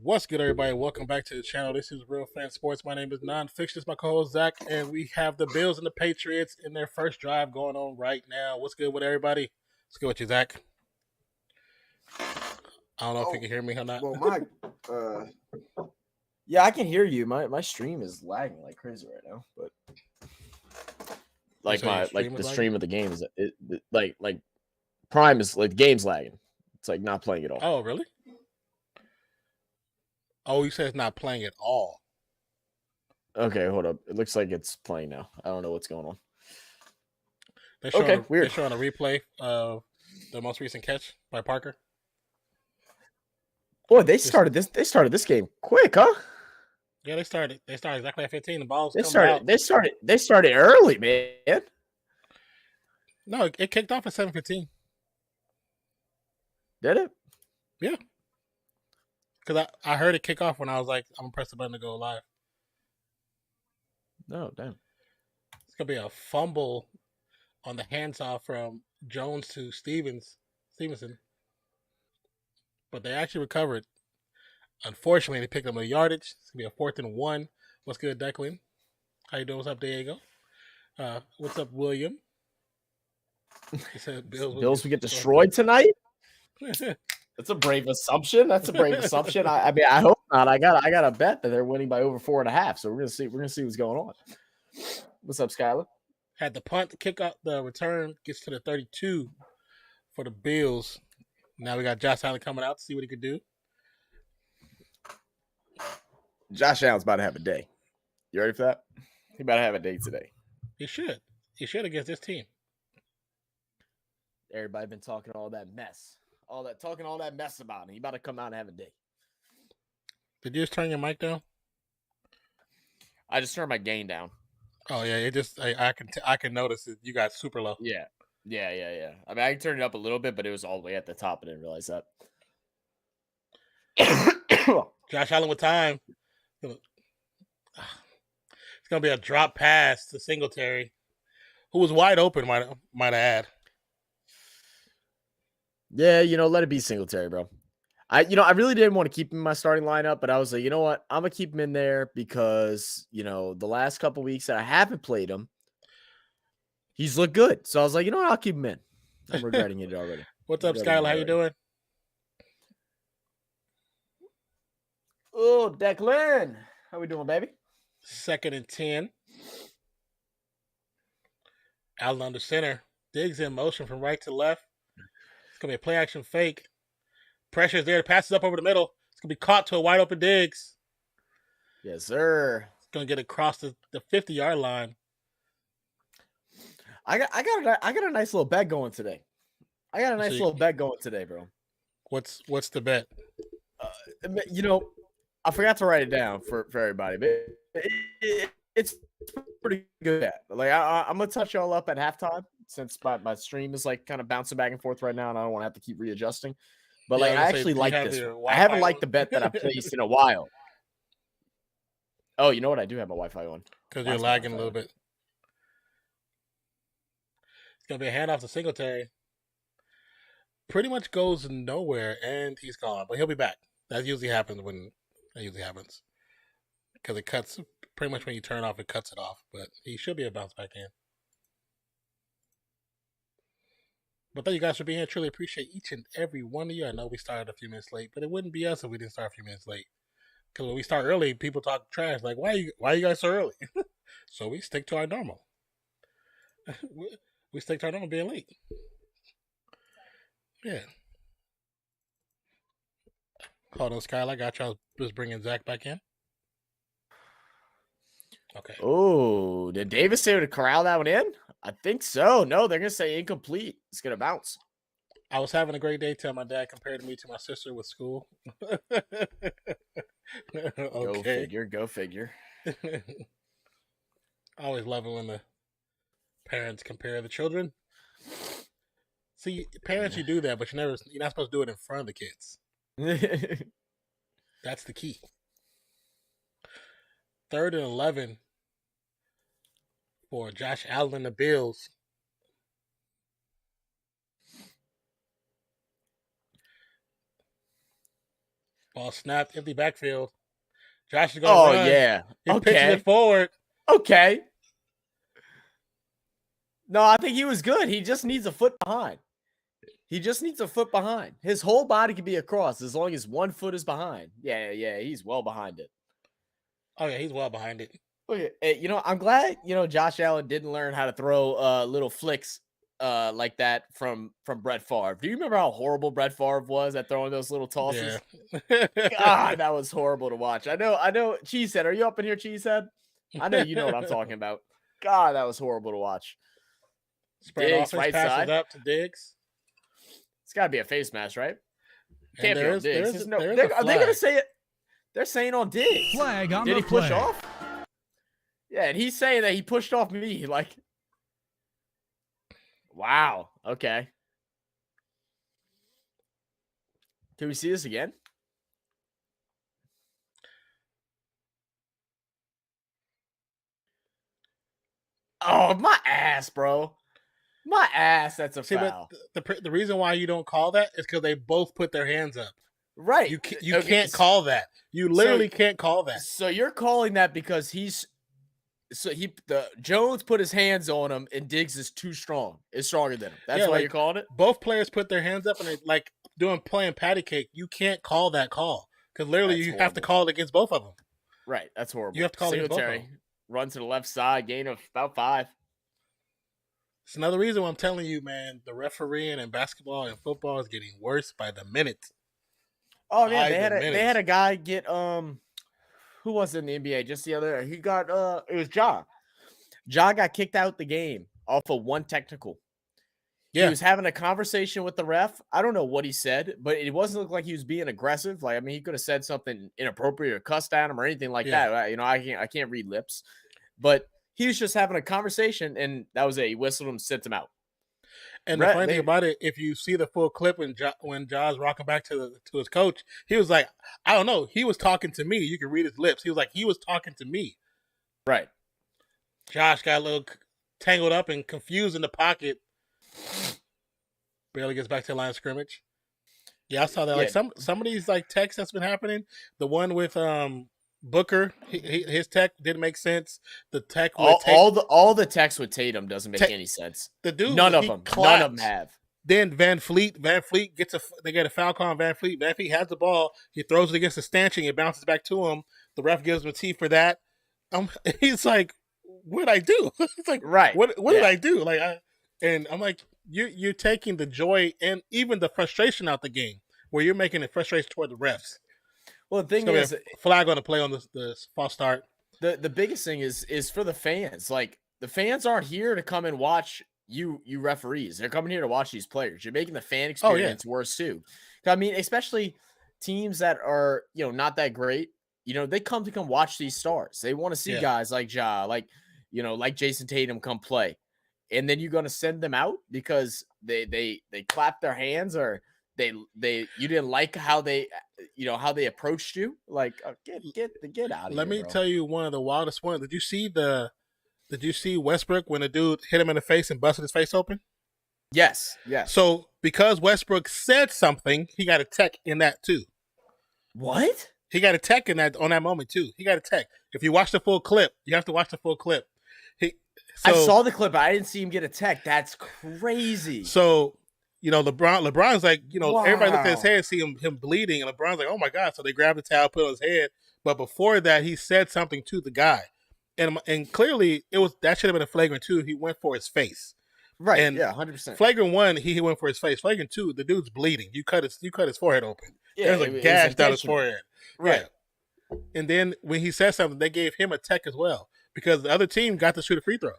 What's good, everybody? Welcome back to the channel. This is Real Fan Sports. My name is Nonpfixion. It's my co-host Zach, and we have the Bills and the Patriots in their first drive going on right now. What's good with everybody? What's good with you, Zach? I don't know if you can hear me or not. uh yeah, I can hear you. My stream is lagging like crazy right now, but So your stream is the lagging? stream of the game is like Prime is like the game's lagging. It's like not playing at all. Oh, really? Oh, you said it's not playing at all. Okay, hold up. It looks like it's playing now. I don't know what's going on. They're Weird. They're showing a replay of the most recent catch by Parker. Boy, they started this game quick, huh? Yeah, they started exactly at 15. The ball's They coming out. started early, man. No, it kicked off at 7:15. Did it? Yeah. Because I heard it kick off when I was like, I'm going to press the button to go live. No, damn. It's going to be a fumble on the hands-off from Jones to Stevenson. But they actually recovered. Unfortunately, they picked up a yardage. It's going to be a 4th and 1. What's good, Declan? How you doing? What's up, Diego? What's up, William? He said Bills will get destroyed tonight? That's a brave assumption. I mean, I hope not. I got a bet that they're winning by over 4.5. So we're gonna see. We're gonna see what's going on. What's up, Skylar? Had the punt, the kick out, the return gets to the 32 for the Bills. Now we got Josh Allen coming out to see what he could do. Josh Allen's about to have a day. You ready for that? He about to have a day today. He should. He should against this team. Everybody been talking all that mess about him. He about to come out and have a day. Did you just turn your mic down? I just turned my gain down. Oh yeah, it just I can notice it. You got super low. Yeah. I mean, I turned it up a little bit, but it was all the way at the top. I didn't realize that. Josh Allen with time. It's gonna be a drop pass to Singletary, who was wide open. Might add. Yeah, let it be Singletary, bro. I really didn't want to keep him in my starting lineup, but I was like, you know what? I'm going to keep him in there because, the last couple weeks that I haven't played him, he's looked good. So I was like, you know what? I'll keep him in. I'm regretting it already. What's up, Skylar? How you doing? Oh, Declan. How we doing, baby? 2nd and 10. Allen under center. Diggs in motion from right to left. It's going to be a play action fake. Pressure's there. Passes up over the middle. It's going to be caught to a wide open Diggs. Yes, sir. It's going to get across the 50-yard line. I got a nice little bet going today. Bro. What's the bet? I forgot to write it down for everybody, but it's pretty good bet. Like I'm gonna touch y'all up at halftime since my stream is like kind of bouncing back and forth right now, and I don't want to have to keep readjusting. But I actually like this. I haven't liked the bet that I placed in a while. Oh, you know what? I do have my Wi-Fi on because you're lagging a little bit. It's gonna be a handoff to Singletary. Pretty much goes nowhere, and he's gone. But he'll be back. That usually happens because it cuts pretty much when you turn off. It cuts it off, but he should be able to bounce back in. But thank you guys for being here. Truly appreciate each and every one of you. I know we started a few minutes late, but it wouldn't be us if we didn't start a few minutes late. Because when we start early, people talk trash. Like, why are you guys so early? So we stick to our normal. We stick to our normal being late. Yeah. Hold on, Skylar. I got y'all just bringing Zach back in. Okay. Oh, did Davis say to corral that one in? I think so. No, they're going to say incomplete. It's going to bounce. I was having a great day till my dad compared me to my sister with school. Okay. Go figure. I always love it when the parents compare the children. See, parents, you do that, but you're not supposed to do it in front of the kids. That's the key. 3rd and 11 for Josh Allen and the Bills. Ball snapped, empty backfield. Josh is going to Oh, run. yeah. He pitches it forward. Okay. No, I think he was good. He just needs a foot behind. His whole body can be across as long as one foot is behind. Yeah, he's well behind it. Oh, yeah, he's well behind it. Okay, I'm glad, Josh Allen didn't learn how to throw little flicks like that from Brett Favre. Do you remember how horrible Brett Favre was at throwing those little tosses? Yeah. God, that was horrible to watch. I know. Cheesehead, are you up in here, Cheesehead? I know you know what I'm talking about. God, that was horrible to watch. Spread Diggs, offense right passes side. up to Diggs. It's got to be a face mask, right? And Can't be on Diggs. are they going to say it? They're saying on Diggs. Flag on Did the he push play. off? Yeah, and he's saying that he pushed off me. Like, wow. Okay. Can we see this again? Oh, my ass, bro. My ass. That's a foul. But the reason why you don't call that is because they both put their hands up. Right. You can't call that. You literally can't call that. So you're calling that because Jones put his hands on him and Diggs is too strong. Is stronger than him. That's why you're calling it? Both players put their hands up and they like playing patty cake. You can't call that call because literally you have to call it against both of them. Right. That's horrible. You have to call it against both of them. Run to the left side, gain of about 5. It's another reason why I'm telling you, man, the refereeing in basketball and football is getting worse by the minute. Oh man, they had a guy get who was in the NBA just the other day? He got it was Ja. Ja got kicked out the game off of one technical. Yeah. He was having a conversation with the ref. I don't know what he said, but it wasn't look like he was being aggressive. Like, I mean, he could have said something inappropriate or cussed at him or anything like that. I can't read lips. But he was just having a conversation, and that was it. He whistled him, sent him out. And the funny thing about it, if you see the full clip when Ja's rocking back to his coach, he was like, I don't know. He was talking to me. You can read his lips. He was like, he was talking to me. Right. Josh got a little tangled up and confused in the pocket. Barely gets back to the line of scrimmage. Yeah, I saw that. Like some of these like texts that's been happening. The one with Booker, his tech didn't make sense. The tech with all the text with Tatum doesn't make any sense. The dude, none of them have. Then Van Fleet gets they get a foul call on Van Fleet. Van Fleet has the ball. He throws it against the stanchion. It bounces back to him. The ref gives him a T for that. He's like, "What'd I do?" It's like, right? What did I do? Like, and I'm like, you're taking the joy and even the frustration out the game, where you're making it frustration toward the refs. Well, the thing is, flag on the play on the false start. The biggest thing is for the fans. Like, the fans aren't here to come and watch you referees. They're coming here to watch these players. You're making the fan experience worse too. I mean, especially teams that are not that great. They come watch these stars. They want to see guys like Ja, like Jason Tatum come play, and then you're going to send them out because they clap their hands or you didn't like how they approached you. Like, get out of here. Let me tell you one of the wildest ones. Did you see Westbrook when a dude hit him in the face and busted his face open? Yes. So because Westbrook said something, he got a tech in that too. What? He got a tech in that on that moment too. He got a tech. If you watch the full clip, you have to watch the full clip. I saw the clip, but I didn't see him get a tech. That's crazy. So LeBron's like, wow. Everybody looked at his head, see him bleeding, and LeBron's like, oh my God. So they grabbed the towel, put it on his head. But before that, he said something to the guy. And clearly that should have been a flagrant 2. He went for his face. Right. And 100%. Flagrant 1, he went for his face. Flagrant 2, the dude's bleeding. You cut his forehead open. Yeah, there's a gash down his forehead. Right. Yeah. And then when he said something, they gave him a tech as well because the other team got to shoot a free throw.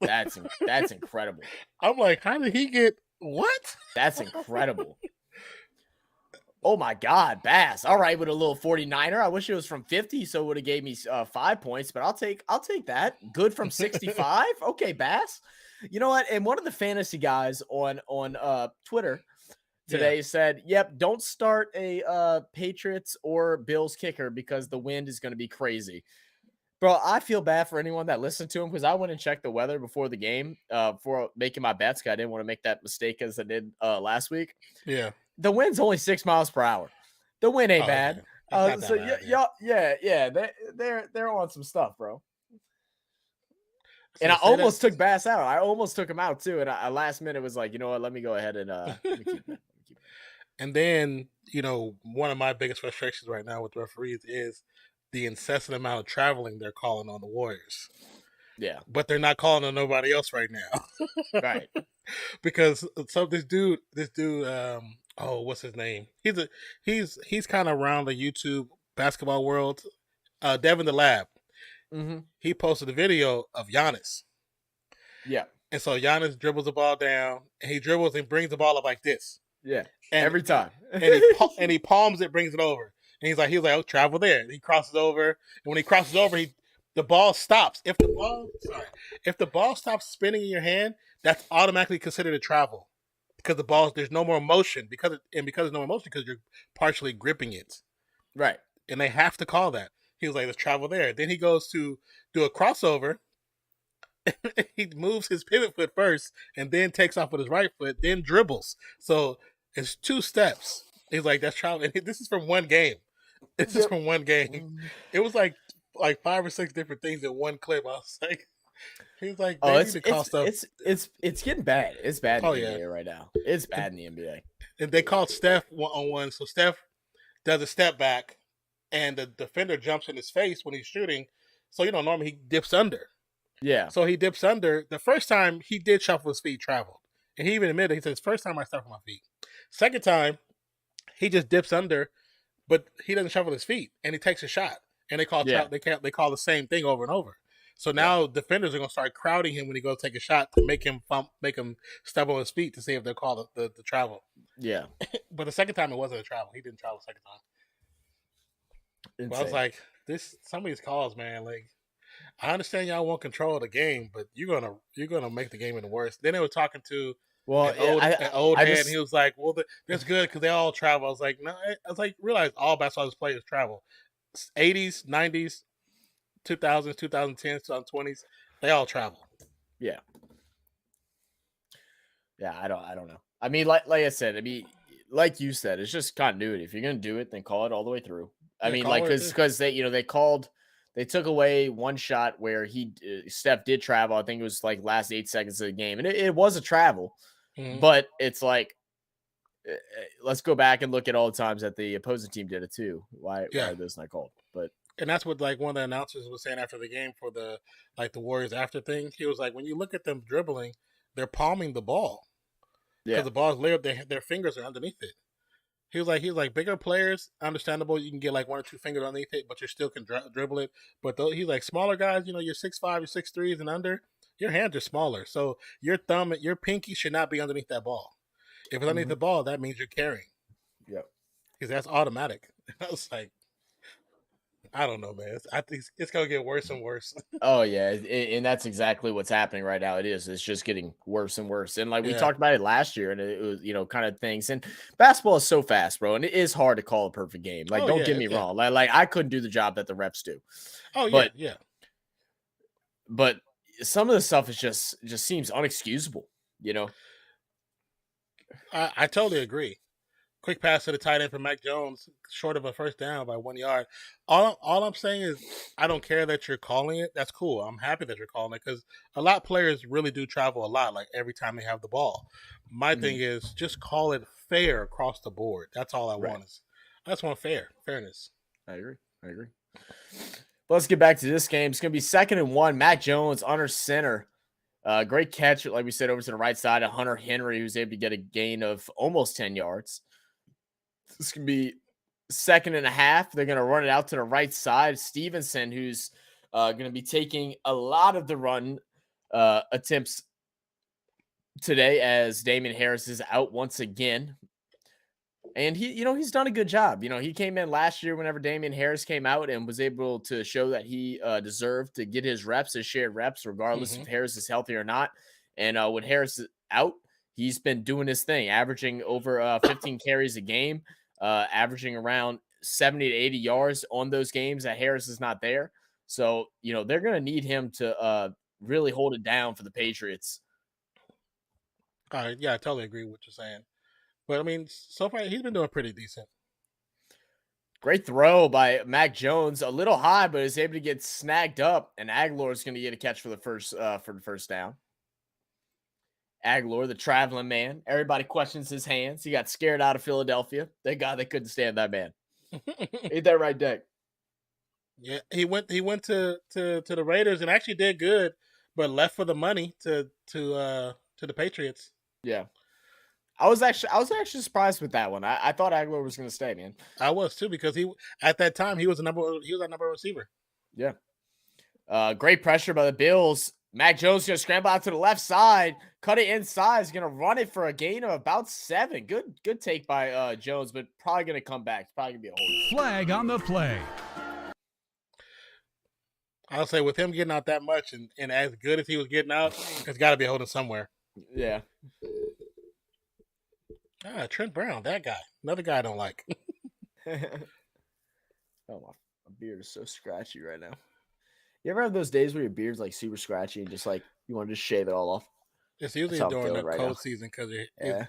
That's incredible. I'm like, how did he get what? That's incredible. Oh my God, Bass. All right, with a little 49er. I wish it was from 50, so it would have gave me 5 points, but I'll take that. Good from 65. Okay, Bass. You know what? And one of the fantasy guys on Twitter today said, "Yep, don't start a Patriots or Bills kicker because the wind is going to be crazy." Bro, I feel bad for anyone that listened to him because I went and checked the weather before the game, before making my bets. I didn't want to make that mistake as I did last week. Yeah. The wind's only 6 miles per hour. The win ain't Oh, okay. bad. It's not So that bad. Yeah. yeah, they're on some stuff, bro. And So I say that. almost took Bass out. I almost took him out too. And I last minute was like, you know what? Let me go ahead and let me keep him in. Let me keep him And then, one of my biggest frustrations right now with referees is the incessant amount of traveling they're calling on the Warriors. in. Yeah. But they're not calling on nobody else right now. Right. Because this dude, oh, what's his name? He's kind of around the YouTube basketball world. Devin the Lab. Mm-hmm. He posted a video of Giannis. Yeah. And so Giannis dribbles the ball down, and he dribbles and brings the ball up like this. Yeah. And Every time. and he palms it, brings it over. And he's like, oh, travel there. And he crosses over, and when he crosses over, the ball stops. If the ball stops spinning in your hand, that's automatically considered a travel because there's no more motion because there's no more motion because you're partially gripping it, Right. and they have to call that. He was like, let's travel there. Then he goes to do a crossover. He moves his pivot foot first and then takes off with his right foot, then dribbles. So it's 2 steps. He's like, that's travel. And this is from one game. This is from one game. It was like 5 or 6 different things in one clip. I was like, he was like, Oh, they need to call stuff. it's getting bad. It's bad in Oh the yeah, NBA right now. It's bad in the NBA. and they called Steph on one. So Steph does a step back, and the defender jumps in his face when he's shooting. So normally he dips under. Yeah. So he dips under. The first time he did shuffle his feet, traveled. And he even admitted, he says, first time I shuffle my feet. Second time, he just dips under, but he doesn't shuffle his feet, and he takes a shot. And they call they call the same thing over and over. So now defenders are going to start crowding him when he goes to take a shot to make him step on his feet to see if they'll call the travel. Yeah. But the second time it wasn't a travel. He didn't travel the second time. But I was like, some of these calls, man, like, I understand y'all want control of the game, but you're gonna make the game even worse. Then they were talking to an old head, and he was like, "Well, that's good because they all travel." I was like, "No," I was like, realize all basketball players travel. 80s, 90s, 2000s, 2010s, 2020s, they all travel. Yeah. Yeah, I don't know. I mean, like I said, like you said, it's just continuity. If you're gonna do it, then call it all the way through. I mean, like because they took away one shot where Steph did travel. I think it was like last 8 seconds of the game, and it was a travel, but it's like let's go back and look at all the times that the opposing team did it too. Why are those not called? But and that's what like one of the announcers was saying after the game for the Warriors after thing. He was like, when you look at them dribbling, they're palming the ball because the ball is layered. Their fingers are underneath it. He was like bigger players, understandable. You can get like 1 or 2 fingers underneath it, but you still can dribble it. But he's like smaller guys. You're 6'5", you're 6'3" and under. Your hands are smaller, so your thumb, your pinky should not be underneath that ball. If it's underneath the ball, that means you're carrying. Yep. Because that's automatic. I was like, I don't know, man. I think it's gonna get worse and worse. Oh yeah, and that's exactly what's happening right now. It's just getting worse and worse. And like we talked about it last year, and it was kind of things. And basketball is so fast, bro, and it is hard to call a perfect game. Like, don't get me wrong. Like I couldn't do the job that the refs do. Oh but, yeah. But some of the stuff is just seems unexcusable. I totally agree. Quick pass to the tight end for Mac Jones, short of a first down by 1 yard. All I'm saying is, I don't care that you're calling it. That's cool. I'm happy that you're calling it because a lot of players really do travel a lot, like every time they have the ball. My thing is just call it fair across the board. That's all I want. I just want fairness. I agree. But let's get back to this game. It's going to be 2nd and 1. Mac Jones under center. Great catch, like we said, over to the right side of Hunter Henry, who's able to get a gain of almost 10 yards. This can be 2nd and a half. They're going to run it out to the right side. Stevenson, who's going to be taking a lot of the run attempts today as Damian Harris is out once again. And he's done a good job. He came in last year whenever Damian Harris came out and was able to show that he deserved to get his shared reps, regardless if Harris is healthy or not. And when Harris is out, he's been doing his thing, averaging over 15 carries a game, averaging around 70 to 80 yards on those games that Harris is not there. So, they're going to need him to really hold it down for the Patriots. Yeah, I totally agree with what you're saying. But I mean, so far he's been doing pretty decent. Great throw by Mac Jones, a little high, but is able to get snagged up, and Aguilar is going to get a catch for the first down. Aguilar, the traveling man. Everybody questions his hands. He got scared out of Philadelphia. Thank God they couldn't stand that man. Ain't that right, Dick? Yeah, he went to the Raiders and actually did good, but left for the money to the Patriots. Yeah. I was actually surprised with that one. I thought Aguilar was going to stay, man. I was too, because at that time he was our number one receiver. Yeah. Great pressure by the Bills. Mac Jones going to scramble out to the left side, cut it inside. Is going to run it for a gain of about 7. Good take by Jones, but probably going to come back. It's probably going to be a hold. Flag on the play. I'll say with him getting out that much and as good as he was getting out, there's got to be a holding somewhere. Yeah. Trent Brown, that guy. Another guy I don't like. Oh, my beard is so scratchy right now. You ever have those days where your beard's like super scratchy and just like you want to just shave it all off? It's usually during the cold season because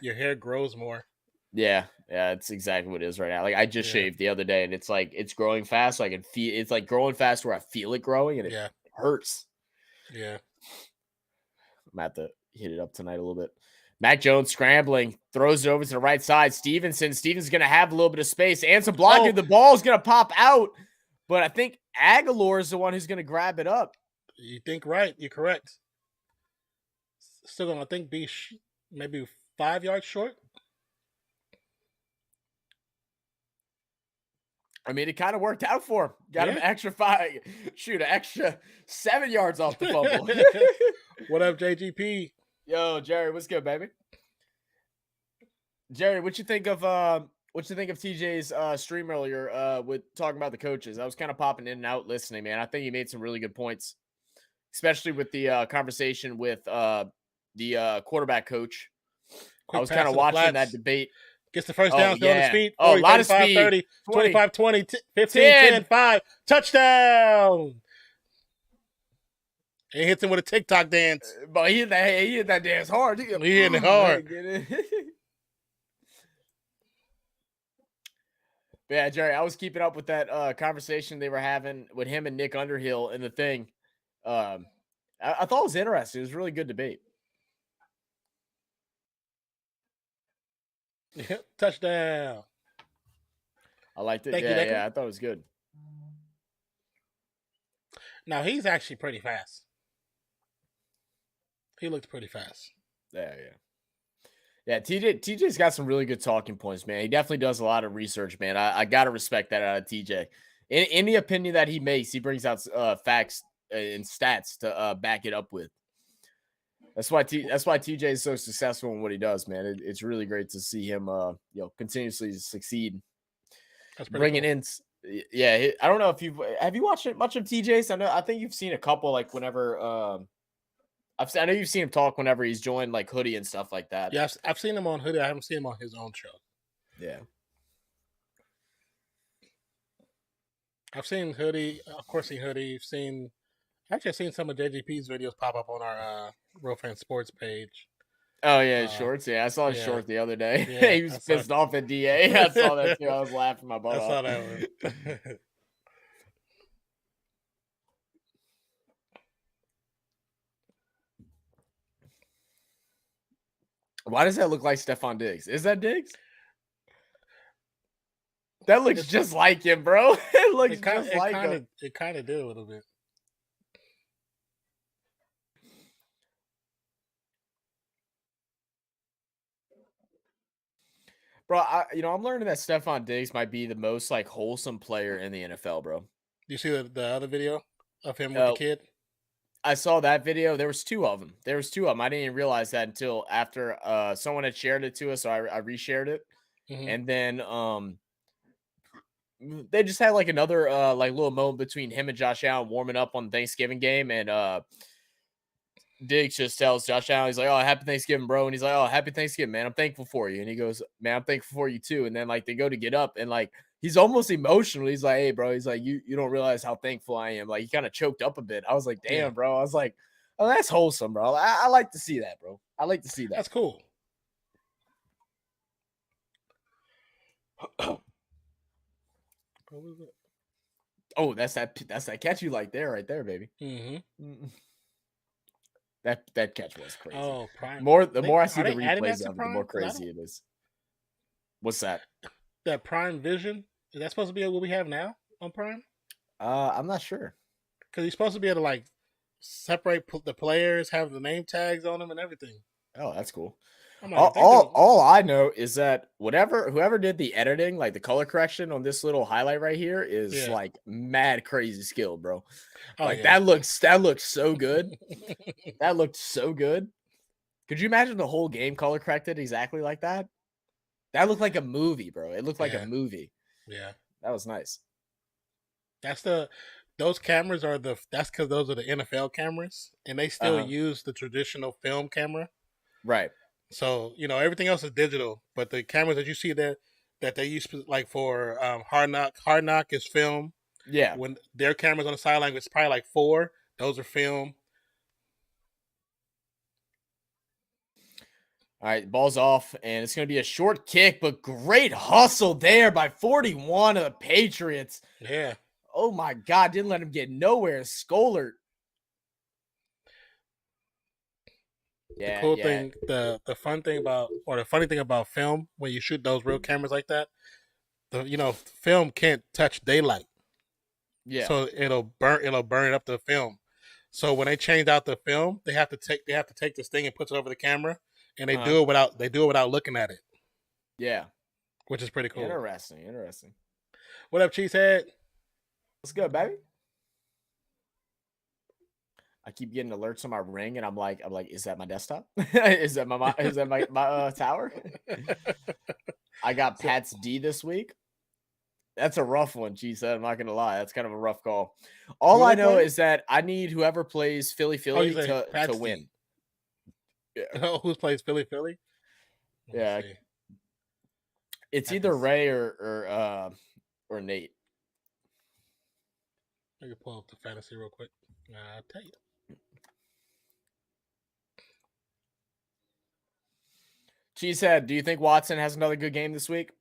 your hair grows more. Yeah, it's exactly what it is right now. Like I just shaved the other day, and it's like it's growing fast. So I can feel it's like growing fast where I feel it growing, and it hurts. Yeah, I'm gonna have to hit it up tonight a little bit. Mac Jones scrambling, throws it over to the right side. Stevenson's gonna have a little bit of space and some blocking. The ball's gonna pop out, but I think Aguilar is the one who's gonna grab it up. You think right? You're correct. Still gonna be maybe 5 yards short. I mean, it kind of worked out for him. Got him extra 7 yards off the fumble. What up, JGP? Yo, Jerry, what's good, baby? Jerry, what you think of TJ's stream earlier with talking about the coaches? I was kind of popping in and out listening, man. I think he made some really good points, especially with the conversation with the quarterback coach. I was kind of watching that debate. Gets the first down, still on his feet. Oh, a lot of speed. 30, 25, 20, 15, 10, 5. Touchdown! He hits him with a TikTok dance. But he hit that dance hard. He hit it hard. Yeah, Jerry, I was keeping up with that conversation they were having with him and Nick Underhill and the thing. I thought it was interesting. It was a really good debate. Touchdown. I liked it. Thank you, I thought it was good. Now, he's actually pretty fast. He looked pretty fast. Yeah, TJ's got some really good talking points, man. He definitely does a lot of research, man. I got to respect that out of TJ. In any opinion that he makes, he brings out facts and stats to back it up with. That's why TJ is so successful in what he does, man. It's really great to see him, continuously succeed. That's pretty bringing cool. in. Yeah, I don't know if have you watched much of TJ's. I think you've seen a couple, like whenever. I know you've seen him talk whenever he's joined like Hoodie and stuff like that. Yeah, I've seen him on Hoodie. I haven't seen him on his own show. Yeah. I've seen Hoodie. Of course, Hoodie. I've seen some of JGP's videos pop up on our Real Fan Sports page. Oh, yeah, his shorts. Yeah, I saw his short the other day. Yeah, he was pissed off at DA. I saw that too. I was laughing my butt off. I saw that one. Why does that look like Stephon Diggs? Is that Diggs? That looks just like him, bro. It looks just like him. It kind of did a little bit. Bro, I'm learning that Stephon Diggs might be the most like wholesome player in the NFL, bro. You see the other video of him with the kid? I saw that video. There was two of them. I didn't even realize that until after someone had shared it to us, so I reshared it. Mm-hmm. And then they just had like another like little moment between him and Josh Allen warming up on the Thanksgiving game, and Diggs just tells Josh Allen, he's like, "Oh, happy Thanksgiving, bro." And he's like, "Oh, happy Thanksgiving, man. I'm thankful for you." And he goes, "Man, I'm thankful for you too." And then like they go to get up, and like he's almost emotional. He's like, "Hey, bro," he's like, you don't realize how thankful I am." Like he kind of choked up a bit. I was like, "Damn, bro." I was like, "Oh, that's wholesome, bro." I like to see that, bro. I like to see that. That's cool. What was it? Oh, that's that catch you like there, right there, baby. Mm-hmm. That catch was crazy. Oh, Prime. The more I see Are the they adding that replays to of it, the Prime? more 'Cause crazy it is. What's that? that Prime Vision, is that supposed to be what we have now on Prime? I'm not sure. Because you're supposed to be able to like separate the players, have the name tags on them, and everything. Oh, that's cool. I'm like, if they do, All I know is that whoever did the editing, like the color correction on this little highlight right here, is yeah. like mad crazy skill, bro. Oh Like yeah. that looks so good. That looked so good. Could you imagine the whole game color corrected exactly like that? That looked like a movie, bro. It looked like a Yeah. movie. Yeah. That was nice. Those cameras are that's because those are the NFL cameras, and they still Uh-huh. use the traditional film camera. Right. So everything else is digital, but the cameras that you see there that they use like for Hard Knock is film. Yeah. When their cameras on the sideline, it's probably like 4. Those are film. All right, ball's off, and it's going to be a short kick, but great hustle there by 41 of the Patriots. Yeah. Oh my God, didn't let him get nowhere. Skolert. The cool thing, the fun thing about, or the funny thing about film, when you shoot those real cameras like that, film can't touch daylight. Yeah. So it'll burn up the film. So when they change out the film, they have to take this thing and put it over the camera, and they do it without looking at it. Yeah. Which is pretty cool. Interesting. What up, Cheesehead? What's good, baby? I keep getting alerts on my ring, and I'm like, is that my desktop? Is that my tower? I got Pat's D this week. That's a rough one, Cheesehead. I'm not gonna lie, that's kind of a rough call. All I know is that I need whoever plays Philly to win. Yeah. Oh, who plays Philly? Yeah. It's either Ray or Nate. I can pull up the fantasy real quick. I'll tell you. Cheesehead, do you think Watson has another good game this week?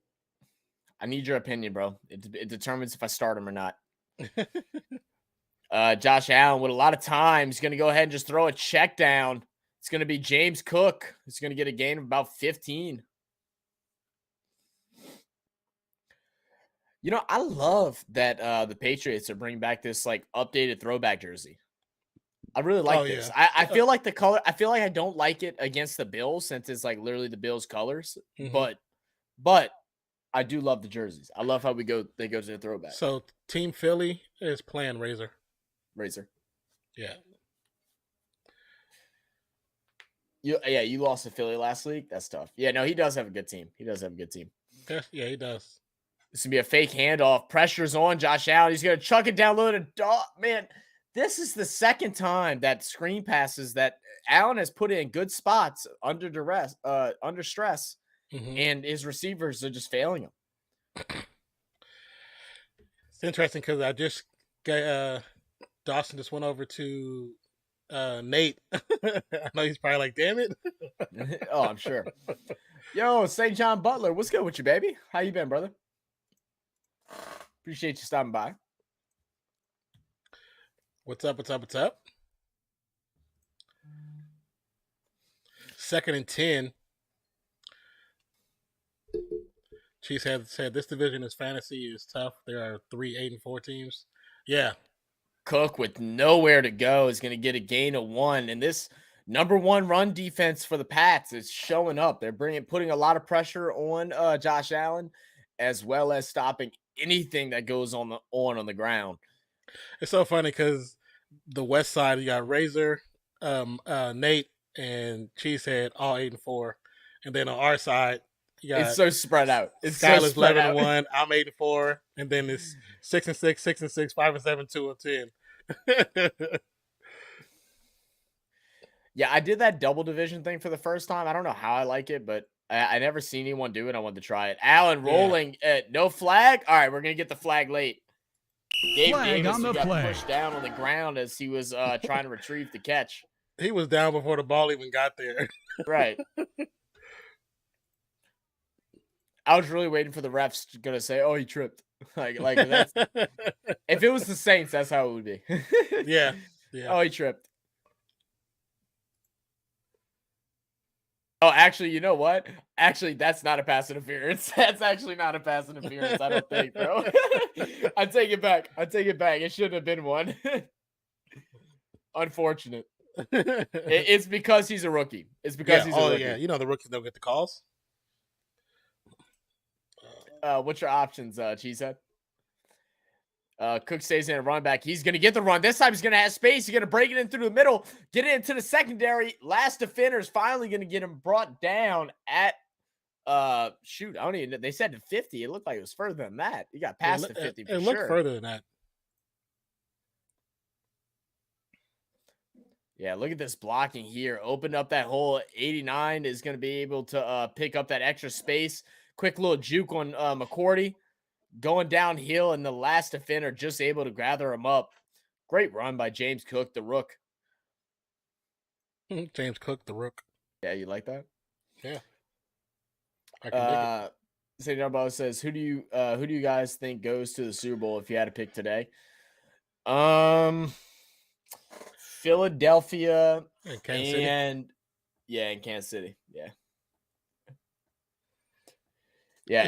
I need your opinion, bro. It determines if I start him or not. Josh Allen with a lot of time. He's going to go ahead and just throw a check down. It's going to be James Cook. He's going to get a gain of about 15. I love that the Patriots are bringing back this like updated throwback jersey. I really like this. Yeah. I feel like the color. I feel like I don't like it against the Bills since it's like literally the Bills colors. Mm-hmm. But I do love the jerseys. I love how they go to the throwback. So Team Philly is playing Razor. Yeah. You lost to Philly last week. That's tough. Yeah, no, he does have a good team. Yeah, he does. This is going to be a fake handoff. Pressure's on Josh Allen. He's going to chuck it down low to Dog. Man, this is the second time that screen passes that Allen has put in good spots under duress, under stress, and his receivers are just failing him. It's interesting because I just got Dawson just went over to Nate. I know he's probably like, damn it. Oh, I'm sure. Yo, St. John Butler, what's good with you, baby? How you been, brother? Appreciate you stopping by. What's up? 2nd and 10. Chiefs said this division is fantasy is tough. There are 3 8-4 teams. Yeah. Cook with nowhere to go is going to get a gain of 1, and this number 1 run defense for the Pats is showing up. They're putting a lot of pressure on Josh Allen, as well as stopping anything that goes on the ground. It's so funny because the West Side, you got Razor, Nate, and Cheesehead all 8-4, and then on our side, you got it's so spread out. It's Skyler's 11-1. I'm 8-4, and then it's 6-6, 6-6, 5-7, 2-10. Yeah, I did that double division thing for the first time. I don't know how I like it, but I never seen anyone do it. I wanted to try it. Allen rolling, no flag. All right, we're gonna get the flag late. Gabe Davis got pushed down on the ground as he was trying to retrieve the catch. He was down before the ball even got there. Right. I was really waiting for the refs to say, "Oh, he tripped." Like that's if it was the Saints, that's how it would be. Yeah. Yeah. Oh, he tripped. Oh, actually, you know what? Actually, that's not a pass interference. That's actually not a pass interference. I don't think, bro. I take it back. I take it back. It shouldn't have been one. Unfortunate. It's because he's a rookie. It's because Yeah. he's a Oh, rookie. yeah. You know the rookies don't get the calls. What's your options, Cheesehead? Cook stays in a run back. He's going to get the run. This time he's going to have space. He's going to break it in through the middle, get it into the secondary. Last defender is finally going to get him brought down at, shoot, I don't even know. They said to 50. It looked like it was further than that. He got past the 50 for It sure. looked further than that. Yeah, look at this blocking here. Opened up that hole. 89 is going to be able to pick up that extra space. Quick little juke on McCourty. Going downhill, and the last defender just able to gather him up. Great run by James Cook, the rook. James Cook, the rook. Yeah, you like that? Yeah. I can dig it. St. Darbo says, who do you guys think goes to the Super Bowl if you had to pick today? Philadelphia And Kansas City. in Kansas City. Yeah,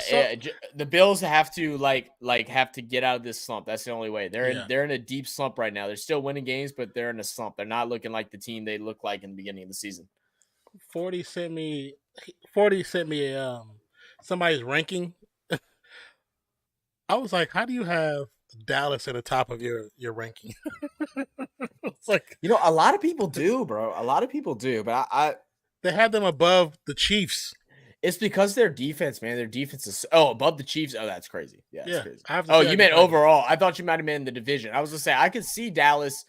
the Bills have to have to get out of this slump. That's the only way. They're in a deep slump right now. They're still winning games, but they're in a slump. They're not looking like the team they looked like in the beginning of the season. 40 sent me somebody's ranking. I was like, how do you have Dallas at the top of your ranking? It's like, a lot of people do, bro. A lot of people do, but I they had them above the Chiefs. it's because their defense, man. Their defense is above the Chiefs. Oh, that's crazy. Yeah, that's crazy. I have to Oh, see you that meant in front of me. overall. I thought you might have meant in the division. I was gonna say I could see Dallas.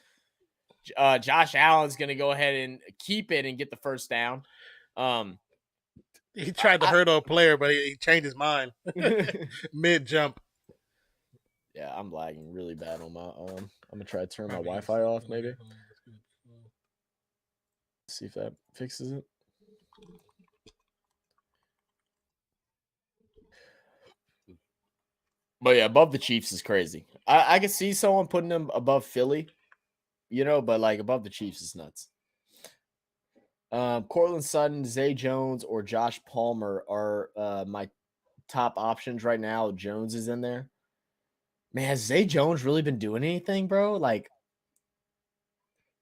Josh Allen's gonna go ahead and keep it and get the first down. He tried to hurdle a player, but he changed his mind mid jump. Yeah, I'm lagging really bad on my. I'm gonna try to turn my Wi-Fi off, maybe. See if that fixes it. But yeah, above the Chiefs is crazy. I can see someone putting them above Philly, but like above the Chiefs is nuts. Cortland Sutton, Zay Jones, or Josh Palmer are my top options right now. Jones is in there. Man, has Zay Jones really been doing anything, bro? Like,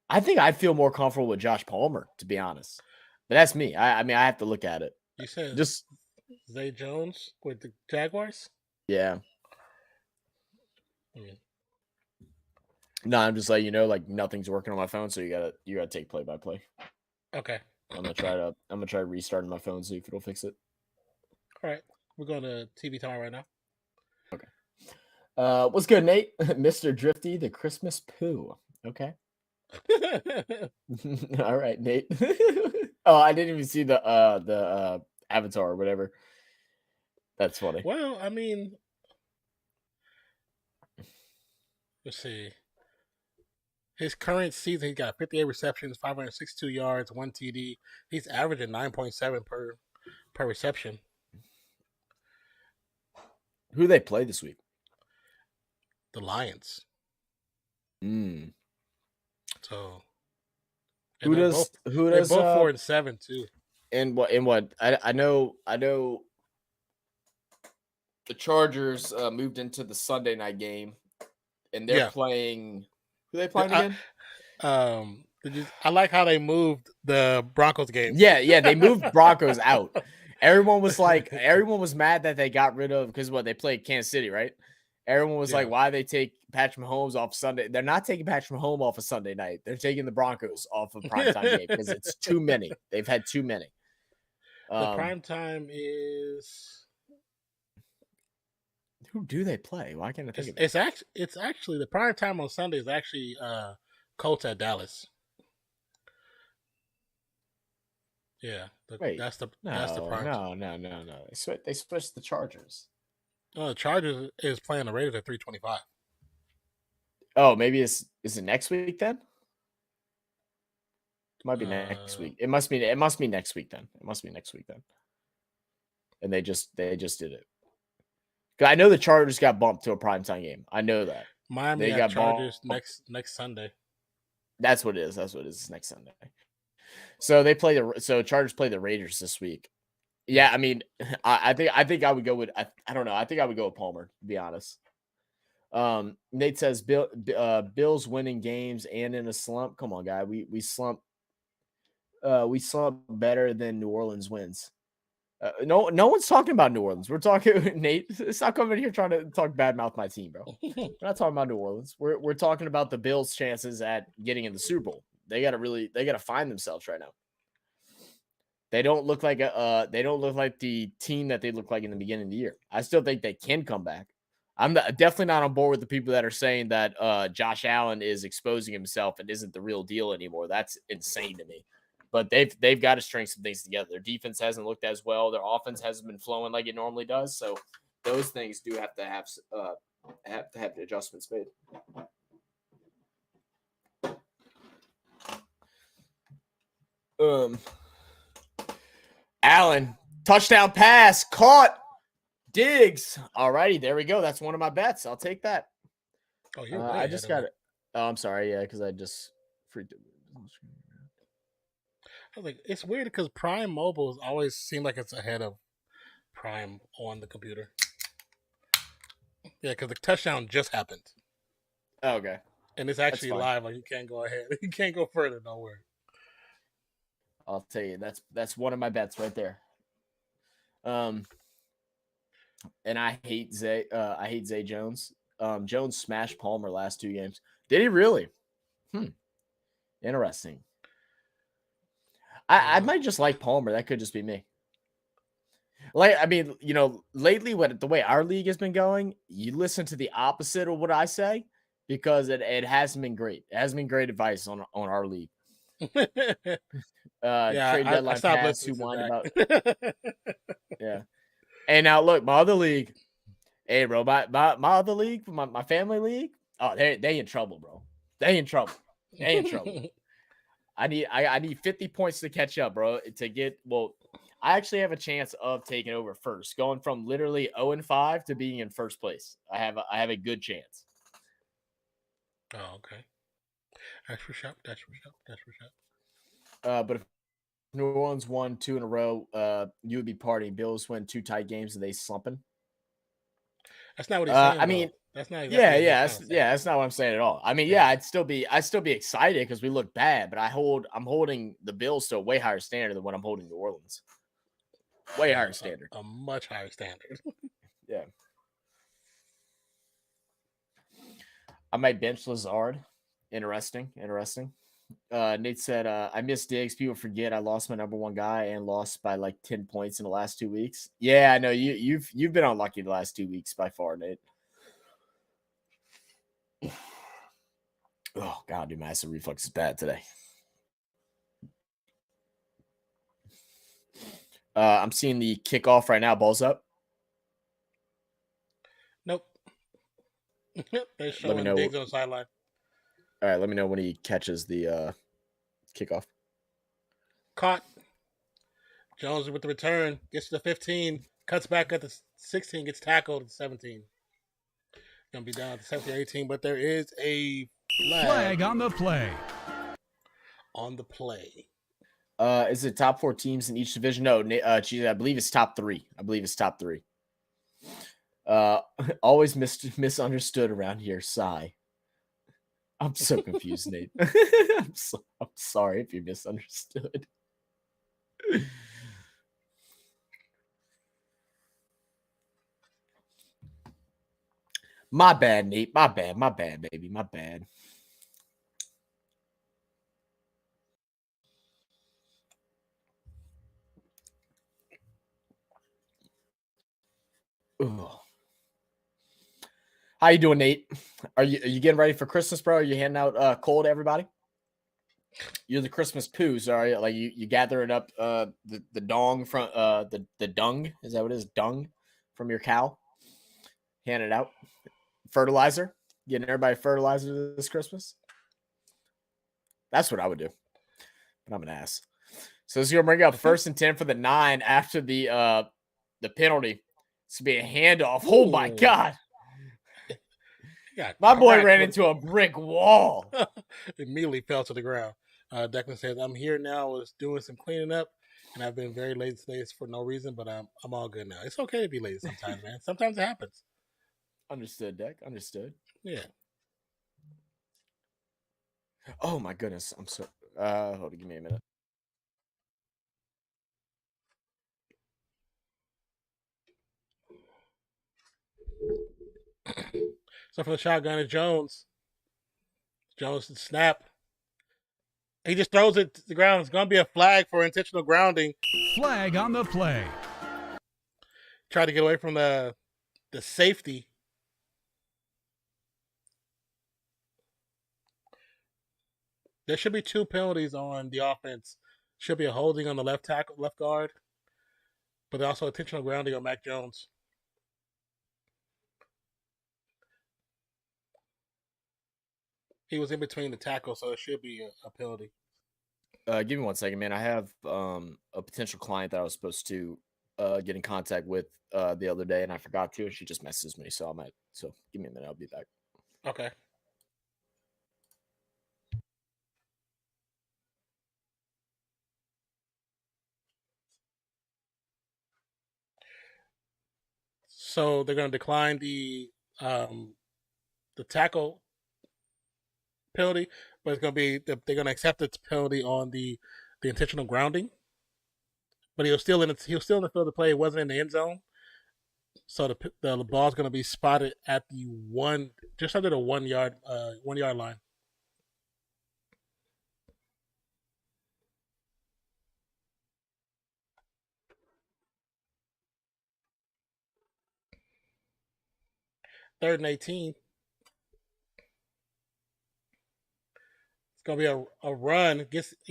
I think I'd feel more comfortable with Josh Palmer, to be honest. But that's me. I mean, I have to look at it. You said Just Zay Jones with the Jaguars? yeah. Mm. No, I'm just like, like nothing's working on my phone, so you gotta take play by play. Okay. I'm gonna try restarting my phone, see if it'll fix it. All right. We're going to TV time right now. Okay. What's good, Nate? Mr. Drifty, the Christmas poo. Okay. All right, Nate. Oh, I didn't even see the avatar or whatever. That's funny. Well, I mean, let's see. His current season, he got 58 receptions, 562 yards, 1 TD. He's averaging 9.7 per reception. Who they play this week? The Lions. So who does they're both 4-7 too. And what I know the Chargers moved into the Sunday night game, and they're playing. Who they playing again? I like how they moved the Broncos game. Yeah, they moved Broncos out. Everyone was mad that they got rid of because they played Kansas City, right? Everyone was like, why they take Patrick Mahomes off Sunday? They're not taking Patrick Mahomes off a Sunday night. They're taking the Broncos off of primetime game because it's too many. They've had too many. The primetime is. Who do they play? Why can't I think of it? It's actually the primetime on Sunday is actually Colts at Dallas. Yeah, that's the prime. No. They switched the Chargers. No, the Chargers is playing the Raiders at 3:25. Oh, maybe is it next week then? It might be next week. It must be next week then. It must be next week then. And they just did it. 'Cause I know the Chargers got bumped to a primetime game. I know that. Miami They got got Chargers bumped. next Sunday. That's what it is. That's what it is. It's next Sunday. So they play Chargers play the Raiders this week. Yeah, I mean, I think I would go with I don't know. I think I would go with Palmer, to be honest. Nate says Bills winning games and in a slump. Come on, guy. We slump better than New Orleans wins. No one's talking about New Orleans. We're talking Nate. Stop coming here trying to talk bad mouth my team, bro. We're not talking about New Orleans. We're talking about the Bills' chances at getting in the Super Bowl. They gotta find themselves right now. They don't look like the team that they looked like in the beginning of the year. I still think they can come back. I'm definitely not on board with the people that are saying that Josh Allen is exposing himself and isn't the real deal anymore. That's insane to me. But they've got to string some things together. Their defense hasn't looked as well. Their offense hasn't been flowing like it normally does. So those things do have to have the adjustments made. Allen, touchdown pass, caught. Diggs. All righty, there we go. That's one of my bets. I'll take that. Oh, you're I just got it. Oh, I'm sorry. Yeah, because I just freaked. I was like, it's weird because Prime Mobile always seemed like it's ahead of Prime on the computer. Yeah, because the touchdown just happened. Oh, okay. And it's actually live. Like, you can't go ahead. You can't go further. Don't worry. I'll tell you, that's one of my bets right there. And I hate Zay. I hate Zay Jones. Jones smashed Palmer last 2 games. Did he really? Interesting. I might just like Palmer. That could just be me. Like, I mean, lately, the way our league has been going, you listen to the opposite of what I say because it hasn't been great. It hasn't been great advice on our league. Trade deadline pass who whined about. Yeah. And now look, my other league. Hey, bro, my other league, my family league. Oh, they in trouble, bro. They in trouble. They in trouble. I need 50 points to catch up, bro. To get I actually have a chance of taking over first, going from literally 0-5 to being in first place. I have a good chance. Oh, okay. That's for sure. That's for sure. That's for sure. But if New Orleans won 2 in a row, you would be partying. Bills win 2 tight games, and they slumping. That's not what he's saying. I mean, that's not exactly that's not what I'm saying at all. I mean, yeah, I'd still be excited because we look bad, but I'm holding the Bills to a way higher standard than what I'm holding New Orleans. Way higher standard. A much higher standard. Yeah. I might bench Lazard. Interesting. Nate said, I miss Diggs. People forget I lost my number 1 guy and lost by like 10 points in the last 2 weeks. Yeah, I know you've been unlucky the last 2 weeks by far, Nate. Oh God, dude, my acid reflux is bad today. I'm seeing the kickoff right now. Balls up. Nope. They're showing Diggs on the sideline. All right, let me know when he catches the kickoff. Caught. Jones with the return. Gets to the 15. Cuts back at the 16. Gets tackled at 17. Going to be down at the 17 18, but there is a flag on the play. On the play. Is it top 4 teams in each division? No, I believe it's top 3. Always misunderstood around here. Sigh. I'm so confused, Nate. I'm sorry if you misunderstood. My bad, Nate. My bad, baby. My bad. Ugh. How you doing, Nate? Are you getting ready for Christmas, bro? Are you handing out coal to everybody? You're the Christmas poos, are you? Like you gathering up the dong from the dung? Is that what it is? Dung from your cow? Hand it out. Fertilizer? Getting everybody fertilizer this Christmas? That's what I would do. But I'm an ass. So this is gonna bring up 1st and 10 for the 9 after the penalty. This would be a handoff. Oh my Ooh. God. Yeah, My boy ran into a brick wall. Immediately fell to the ground. Declan says, "I'm here now. I was doing some cleaning up, and I've been very late today for no reason, but I'm all good now. It's okay to be late sometimes, man. Sometimes it happens." Understood, Deck. Understood. Yeah. Oh my goodness. I'm so. Hold on. Give me a minute. So for the shotgun is Jones. Jones snap. He just throws it to the ground. It's going to be a flag for intentional grounding. Flag on the play. Try to get away from the safety. There should be 2 penalties on the offense. Should be a holding on the left tackle, left guard, but also intentional grounding on Mac Jones. He was in between the tackles, so it should be a penalty. Give me 1 second, man. I have a potential client that I was supposed to get in contact with the other day, and I forgot to. And she just messages me, so So give me a minute. I'll be back. Okay. So they're going to decline the tackle penalty, but it's going to be they're going to accept the penalty on the intentional grounding. But he was still in the field of play. It wasn't in the end zone. So the ball's going to be spotted at the just under the 1 yard line. Third and 18. It's going to be a run. It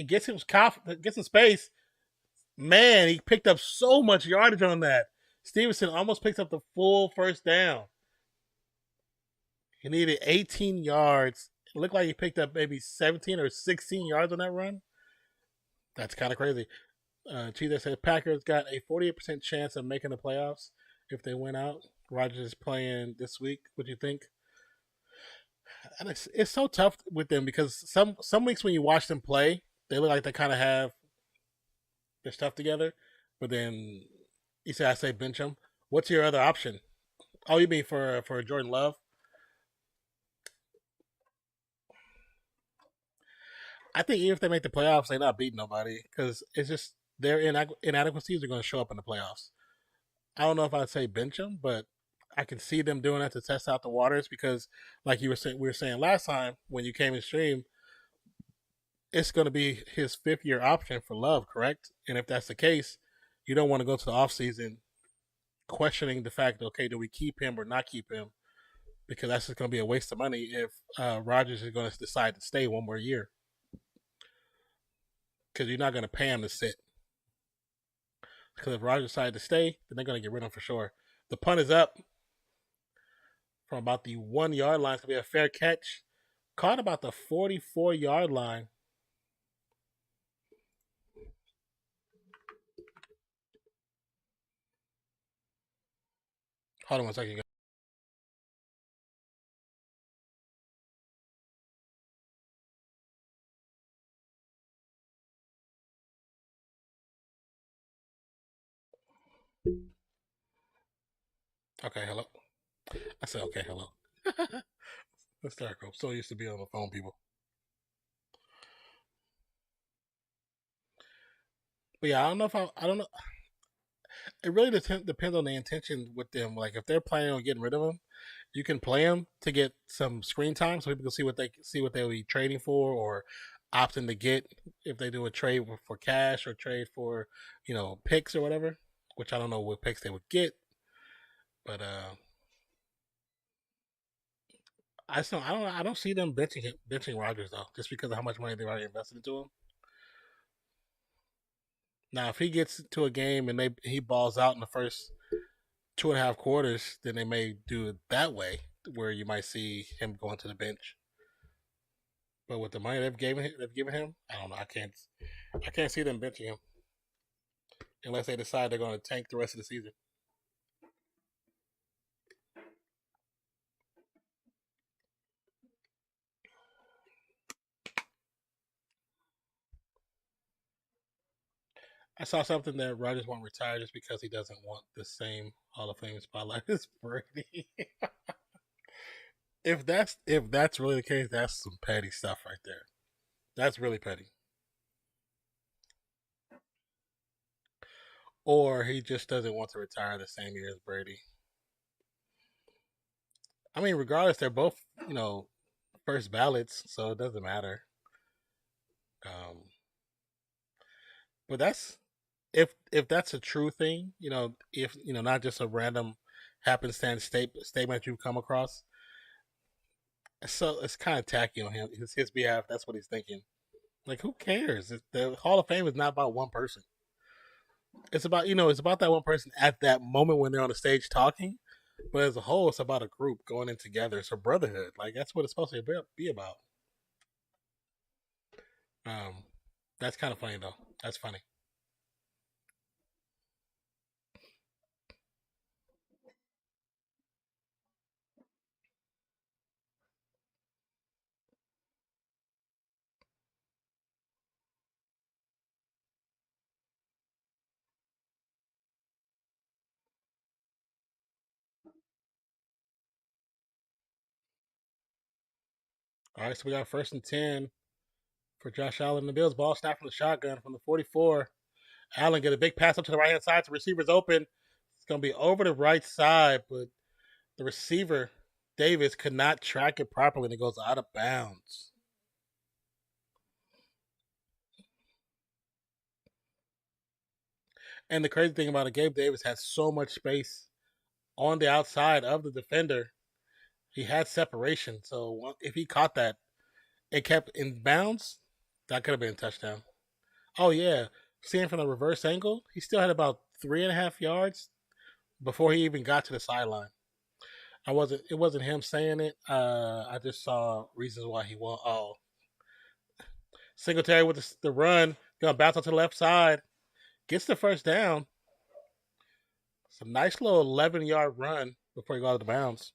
gets him space. Man, he picked up so much yardage on that. Stevenson almost picked up the full first down. He needed 18 yards. It looked like he picked up maybe 17 or 16 yards on that run. That's kind of crazy. Cheetah said Packers got a 48% chance of making the playoffs if they win out. Rodgers is playing this week. What do you think? And it's so tough with them because some weeks when you watch them play, they look like they kind of have their stuff together. But then you say, I say bench them. What's your other option? Oh, you mean for Jordan Love? I think even if they make the playoffs, they're not beating nobody because it's just their inadequacies are going to show up in the playoffs. I don't know if I'd say bench them, but I can see them doing that to test out the waters because, like we were saying last time when you came in stream, it's going to be his 5th-year option for Love, correct? And if that's the case, you don't want to go to the offseason questioning the fact, okay, do we keep him or not keep him? Because that's just going to be a waste of money if Rodgers is going to decide to stay one more year. Because you're not going to pay him to sit. Because if Rodgers decided to stay, then they're going to get rid of him for sure. The punt is up from about the 1 yard line. It's going to be a fair catch. Caught about the 44-yard line. Hold on 1 second. Okay, hello. I said, okay, hello. Let's start. I'm so used to being on the phone, people. But yeah, I don't know. It really depends on the intention with them. Like if they're planning on getting rid of him, you can play him to get some screen time, so people can see what they'll be trading for or opting to get if they do a trade for cash or trade for picks or whatever. Which I don't know what picks they would get, but I don't see them benching Rodgers though, just because of how much money they've already invested into him. Now, if he gets to a game and he balls out in the first 2.5 quarters, then they may do it that way, where you might see him going to the bench. But with the money they've given him, I don't know. I can't see them benching him unless they decide they're going to tank the rest of the season. I saw something that Rodgers won't retire just because he doesn't want the same Hall of Fame spotlight as Brady. If that's really the case, that's some petty stuff right there. That's really petty. Or he just doesn't want to retire the same year as Brady. I mean, regardless, they're both first ballots, so it doesn't matter. Um, but that's if that's a true thing, if not just a random happenstance statement you've come across. So it's kind of tacky on him. It's his behalf. That's what he's thinking. Like, who cares? The Hall of Fame is not about one person. It's about that one person at that moment when they're on the stage talking. But as a whole, it's about a group going in together. It's a brotherhood. Like, that's what it's supposed to be about. Um, that's kind of funny though. That's funny. All right, so we got 1st and 10 for Josh Allen. The Bills ball snap from the shotgun from the 44. Allen get a big pass up to the right hand side. The receiver's open. It's gonna be over the right side, but the receiver Davis could not track it properly, and it goes out of bounds. And the crazy thing about it, Gabe Davis had so much space on the outside of the defender. He had separation, so if he caught that, it kept in bounds. That could have been a touchdown. Oh yeah, seeing from the reverse angle, he still had about 3.5 yards before he even got to the sideline. I wasn't. It wasn't him saying it. I just saw reasons why he won. Oh, Singletary with the run, gonna bounce out to the left side, gets the first down. It's a nice little 11-yard run before he got out of bounds.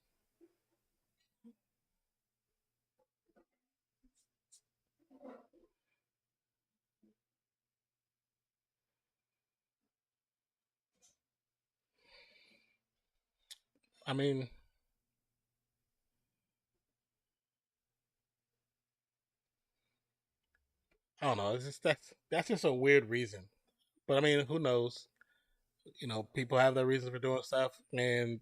I mean, I don't know. That's just a weird reason. But I mean, who knows? People have their reasons for doing stuff, and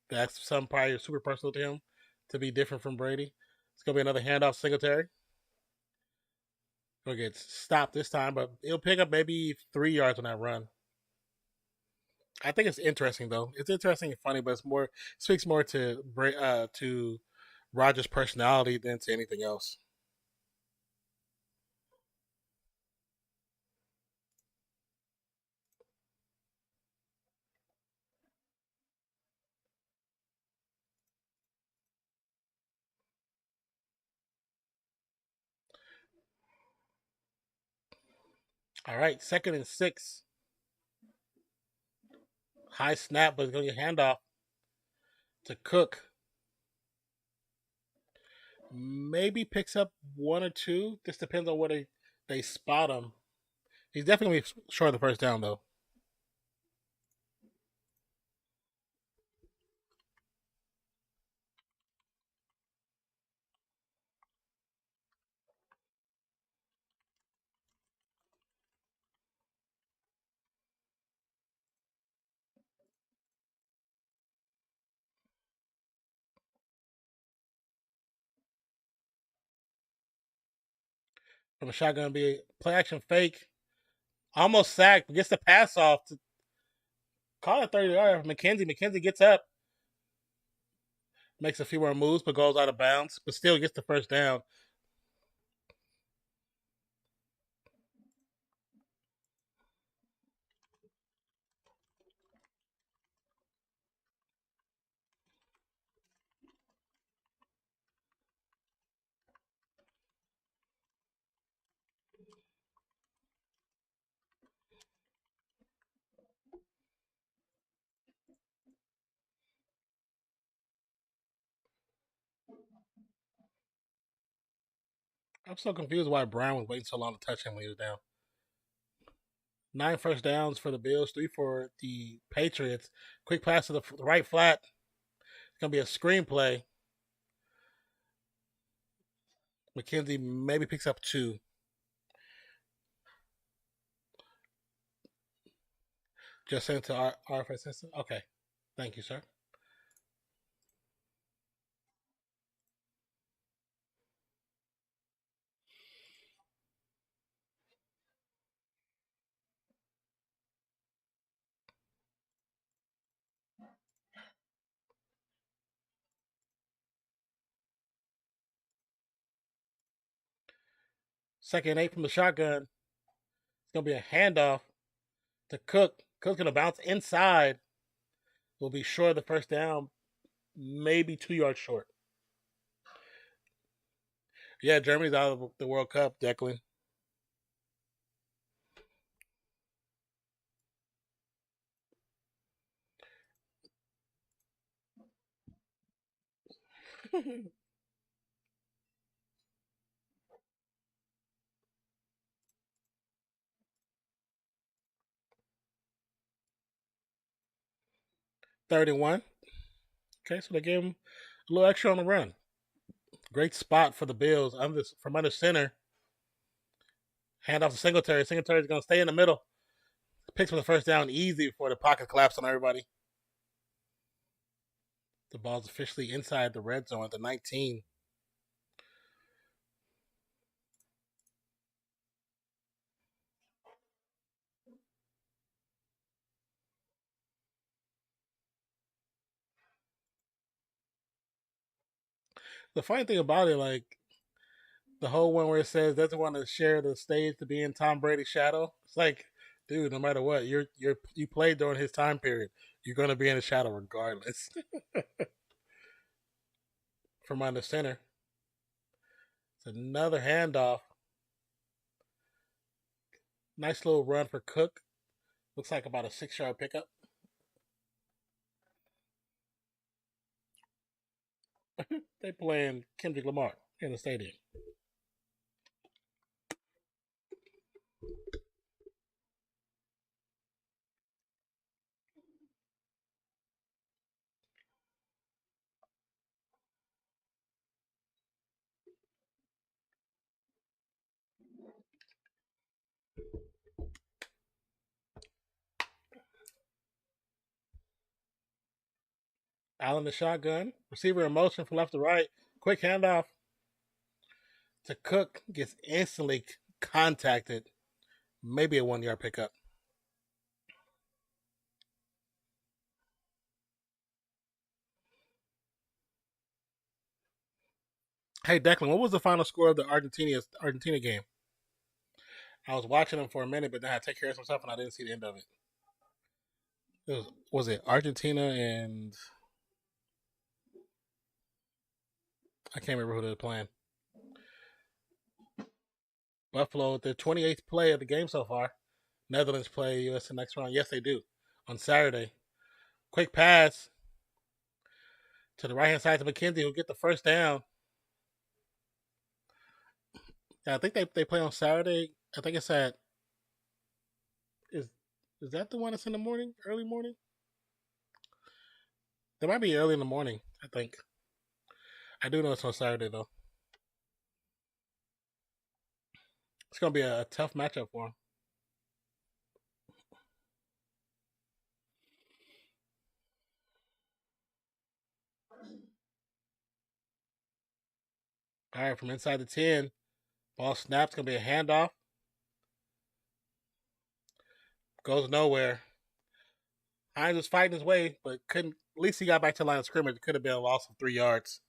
that's some probably super personal to him to be different from Brady. It's gonna be another handoff Singletary. He'll get stopped this time, but he'll pick up maybe 3 yards on that run. I think it's interesting though. It's interesting and funny, but speaks more to Rogers' personality than to anything else. All right, 2nd and 6. High snap, but it's gonna get handoff to Cook. Maybe picks up one or two. Just depends on where they spot him. He's definitely short of the first down though. From a shotgun, be play action fake, almost sacked, gets the pass off to call it 30 yards. McKenzie. McKenzie gets up, makes a few more moves, but goes out of bounds, but still gets the first down. I'm so confused why Brown was waiting so long to touch him when he was down. 9 first downs for the Bills, 3 for the Patriots. Quick pass to the right flat. It's going to be a screenplay. McKenzie maybe picks up 2. Just sent to our RFS system. Okay. Thank you, sir. Second and 8 from the shotgun. It's going to be a handoff to Cook. Cook's going to bounce inside. Will be short of the first down, maybe 2 yards short. Yeah, Germany's out of the World Cup, Declan. Third and 1. Okay, so they gave him a little extra on the run. Great spot for the Bills from under center. Hand off to Singletary. Singletary's going to stay in the middle. Picks for the first down easy before the pocket collapsed on everybody. The ball's officially inside the red zone at the 19. The funny thing about it, like the whole one where it says doesn't want to share the stage to be in Tom Brady's shadow. It's like, dude, no matter what, you played during his time period. You're going to be in the shadow regardless. From under center. It's another handoff. Nice little run for Cook. Looks like about a 6-yard pickup. They playing Kendrick Lamar in the stadium. Allen the shotgun. Receiver in motion from left to right. Quick handoff to Cook. Gets instantly contacted. Maybe a 1-yard pickup. Hey, Declan, what was the final score of the Argentina game? I was watching them for a minute, but then I had to take care of some stuff and I didn't see the end of it. Was it Argentina and I can't remember who they were playing. Buffalo, their 28th play of the game so far. Netherlands play U.S. the next round. Yes, they do. On Saturday. Quick pass to the right-hand side to McKenzie, who'll get the first down. Yeah, I think they play on Saturday. I think it's at... Is that the one that's in the morning? Early morning? It might be early in the morning, I think. I do know it's on Saturday, though. It's going to be a tough matchup for him. All right, from inside the 10, ball snaps. Going to be a handoff. Goes nowhere. Hines was fighting his way, but couldn't. At least he got back to the line of scrimmage. It could have been a loss of 3 yards.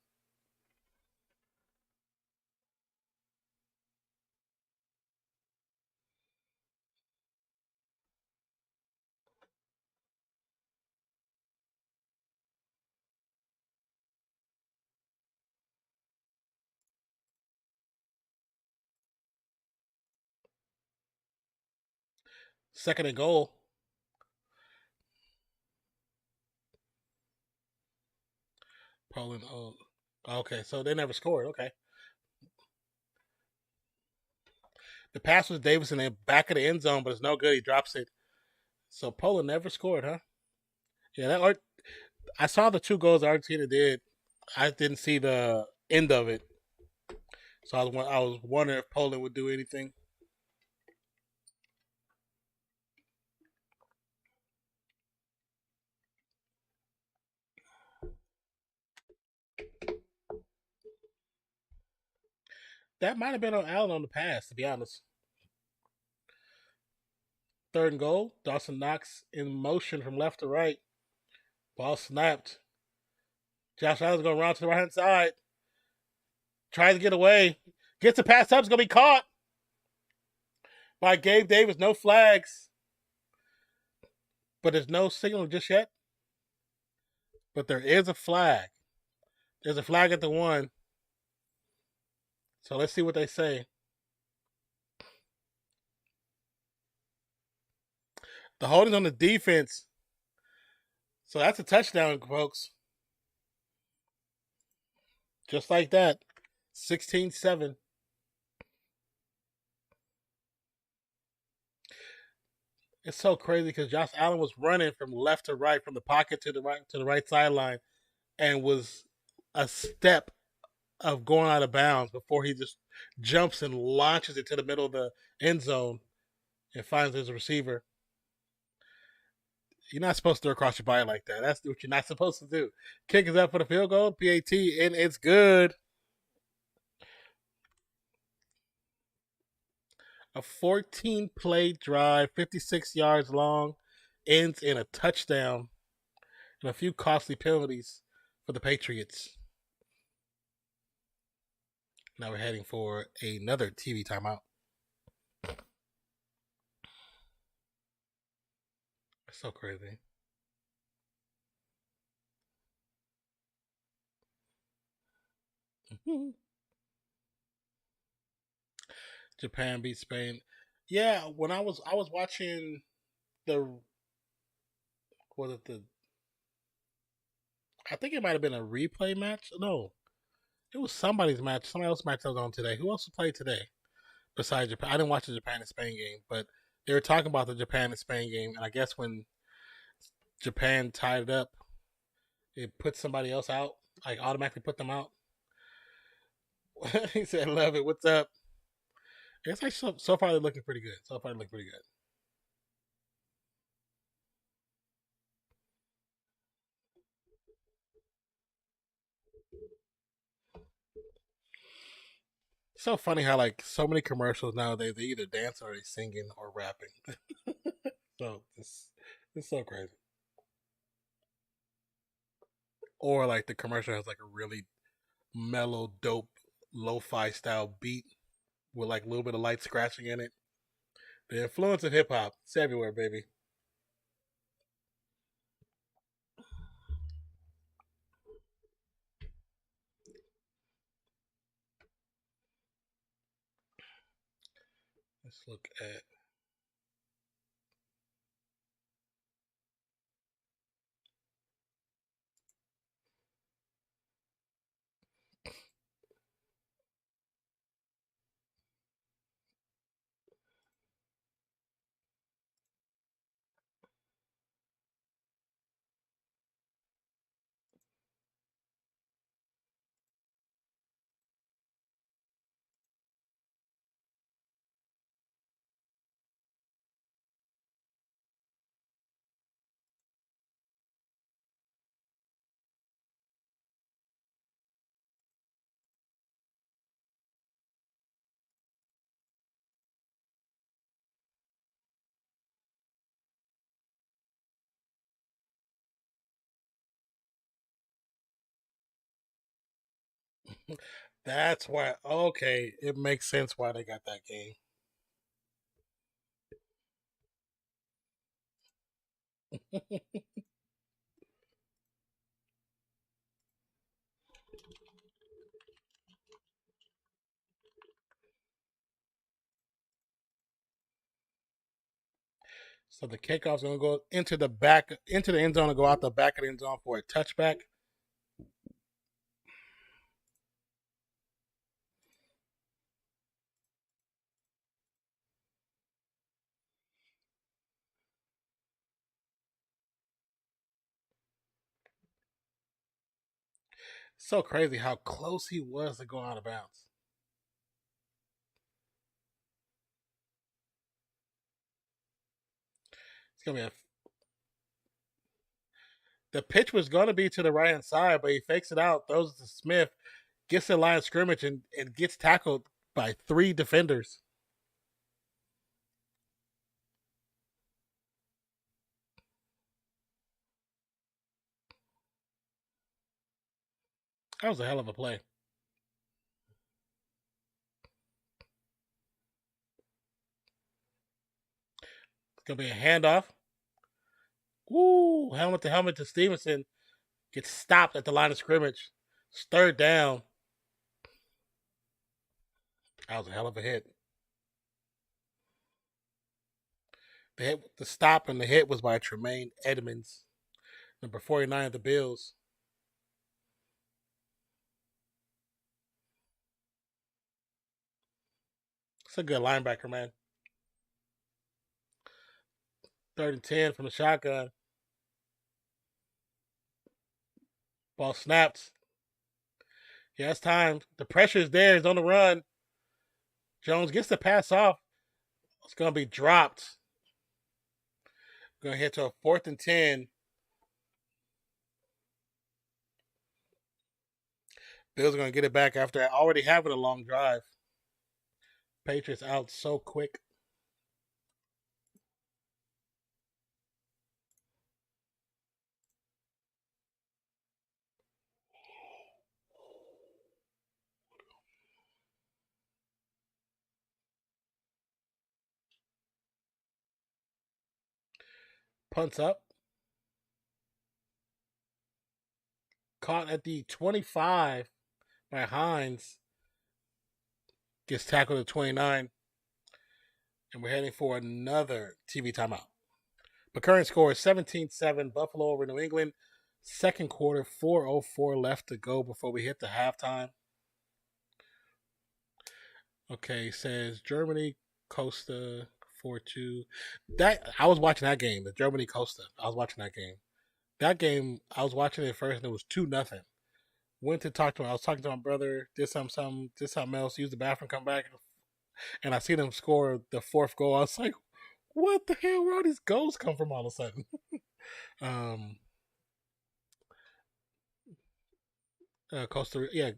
Second and goal. Poland. Oh, okay. So they never scored. Okay. The pass was Davis in the back of the end zone, but it's no good. He drops it. So Poland never scored, huh? Yeah, I saw the 2 goals Argentina did. I didn't see the end of it, so I was wondering if Poland would do anything. That might have been on Allen on the pass, to be honest. 3rd and goal. Dawson Knox in motion from left to right. Ball snapped. Josh Allen's going to run to the right hand side. Tries to get away. Gets the pass up. It's going to be caught by Gabe Davis. No flags. But there's no signal just yet. But there is a flag. There's a flag at the 1. So let's see what they say. The holding on the defense. So that's a touchdown, folks. Just like that. 16-7. It's so crazy because Josh Allen was running from left to right, from the pocket to the right sideline, and was a step of going out of bounds before he just jumps and launches it to the middle of the end zone and finds his receiver. You're not supposed to throw across your body like that. That's what you're not supposed to do. Kick is up for the field goal, PAT, and it's good. A 14-play drive, 56 yards long, ends in a touchdown and a few costly penalties for the Patriots. Now we're heading for another TV timeout. It's so crazy. Japan beat Spain. Yeah, when I was watching the I think it might have been a replay match. No, it was somebody's match. Somebody else's match that was on today. Who else played today besides Japan? I didn't watch the Japan and Spain game, but they were talking about the Japan and Spain game, and I guess when Japan tied it up, it put somebody else out, like automatically put them out. He said, "Love it. What's up?" It's like so far they're looking pretty good. So far they look pretty good. So funny how like so many commercials nowadays they either dance or they singing or rapping. So it's so crazy. Or like the commercial has like a really mellow, dope, lo-fi style beat with like a little bit of light scratching in it. The influence of hip hop, it's everywhere, baby. Let's look at that's why. Okay, it makes sense why they got that game. So the kickoff's gonna go into the end zone and go out the back of the end zone for a touchback. So crazy how close he was to going out of bounds. It's gonna be the pitch was gonna be to the right hand side, but he fakes it out, throws it to Smith, gets the line of scrimmage, and gets tackled by 3 defenders. That was a hell of a play. It's gonna be a handoff. Woo! Helmet to helmet to Stevenson. Gets stopped at the line of scrimmage. It's 3rd down. That was a hell of a hit. The stop and the hit was by Tremaine Edmonds, number 49 of the Bills. It's a good linebacker, man. 3rd and 10 from the shotgun. Ball snapped. Yeah, it's time. The pressure is there. He's on the run. Jones gets the pass off. It's going to be dropped. Going to head to a 4th and 10. Bills are going to get it back after already having a long drive. Patriots out so quick. Punts up. Caught at the 25 by Hines. Gets tackled at 29. And we're heading for another TV timeout. The current score is 17-7, Buffalo over New England. Second quarter, 4:04 left to go before we hit the halftime. Okay, says Germany, Costa, 4-2. I was watching that game, the Germany Costa. I was watching that game. That game, I was watching it first and it was 2-0. Went to talk to him. I was talking to my brother, did something else, used the bathroom, come back, and I see them score the 4th goal. I was like, what the hell? Where all these goals come from all of a sudden?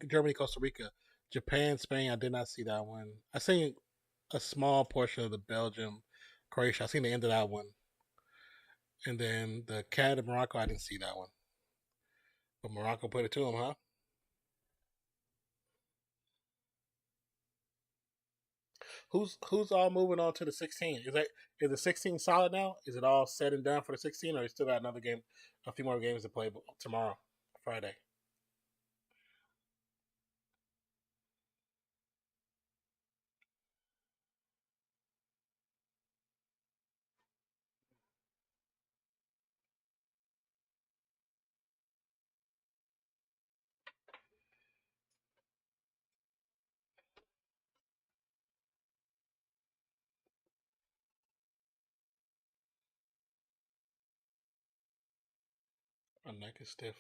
Germany, Costa Rica, Japan, Spain. I did not see that one. I seen a small portion of the Belgium, Croatia. I seen the end of that one, and then the Canada, Morocco. I didn't see that one, but Morocco put it to them, huh? Who's all moving on to the 16? Is the 16 solid now? Is it all said and done for the 16, or you still got another game, a few more games to play tomorrow, Friday? My neck is stiff.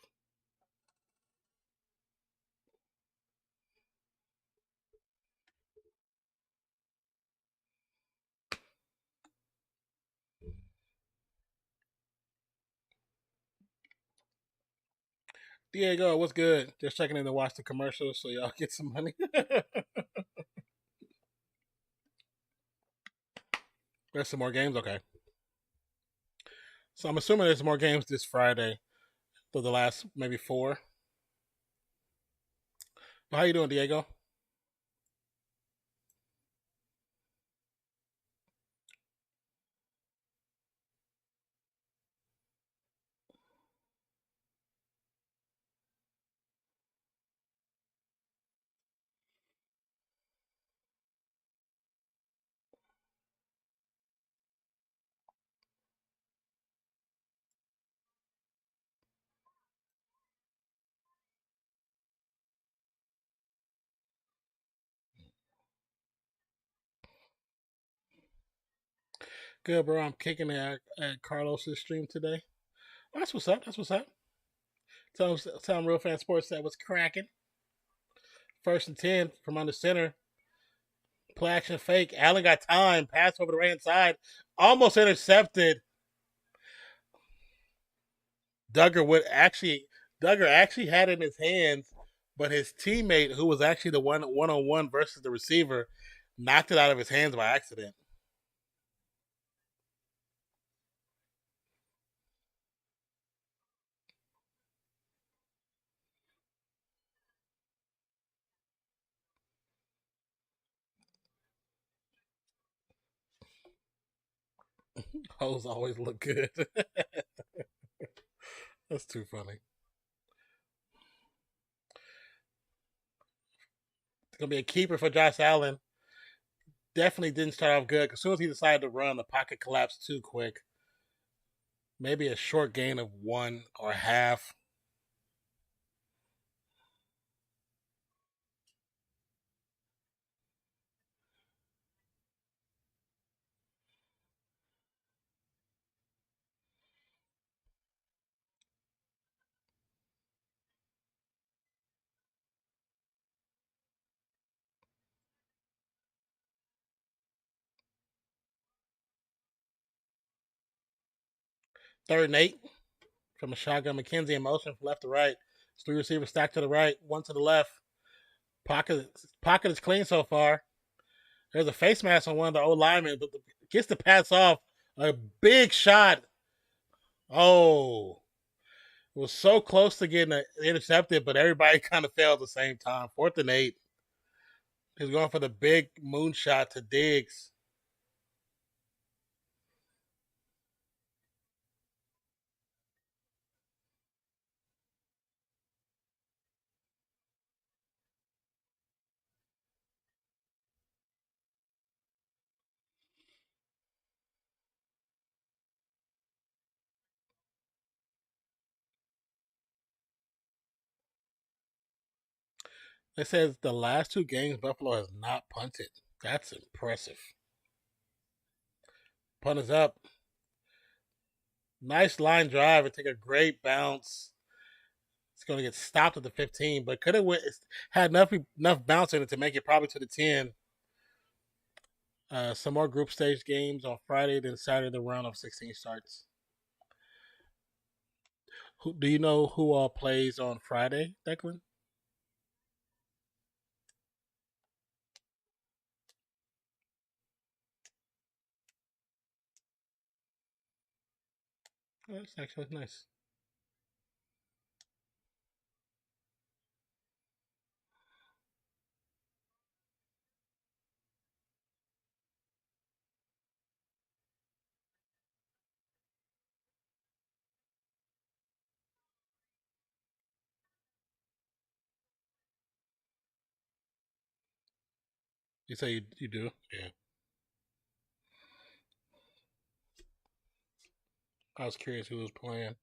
Diego, what's good? Just checking in to watch the commercials so y'all get some money. There's some more games, okay. So I'm assuming there's more games this Friday for the last maybe 4. But how you doing, Diego? Good, bro. I'm kicking it at Carlos's stream today. Oh, that's what's up. That's what's up. Tell him Real Fan Sports that was cracking. 1st and 10 from under center. Play action fake. Allen got time. Pass over the right hand side. Almost intercepted. Duggar actually had it in his hands, but his teammate, who was actually the one-on-one versus the receiver, knocked it out of his hands by accident. Hoes always look good. That's too funny. It's going to be a keeper for Josh Allen. Definitely didn't start off good. As soon as he decided to run, the pocket collapsed too quick. Maybe a short gain of 1 or a half. Third and 8 from a shotgun. McKenzie in motion from left to right. 3 receivers stacked to the right, 1 to the left. Pocket is clean so far. There's a face mask on one of the old linemen, but gets the pass off. A big shot. Oh, it was so close to getting intercepted, but everybody kind of fell at the same time. 4th and 8. He's going for the big moonshot to Diggs. It says the last 2 games Buffalo has not punted. That's impressive. Punt is up. Nice line drive and take a great bounce. It's going to get stopped at the 15, but could have had enough bounce in it to make it probably to the 10. Some more group stage games on Friday, then Saturday the round of 16 starts. Do you know who all plays on Friday, Declan? Oh, that's actually nice. You say you do? Yeah. I was curious who was playing.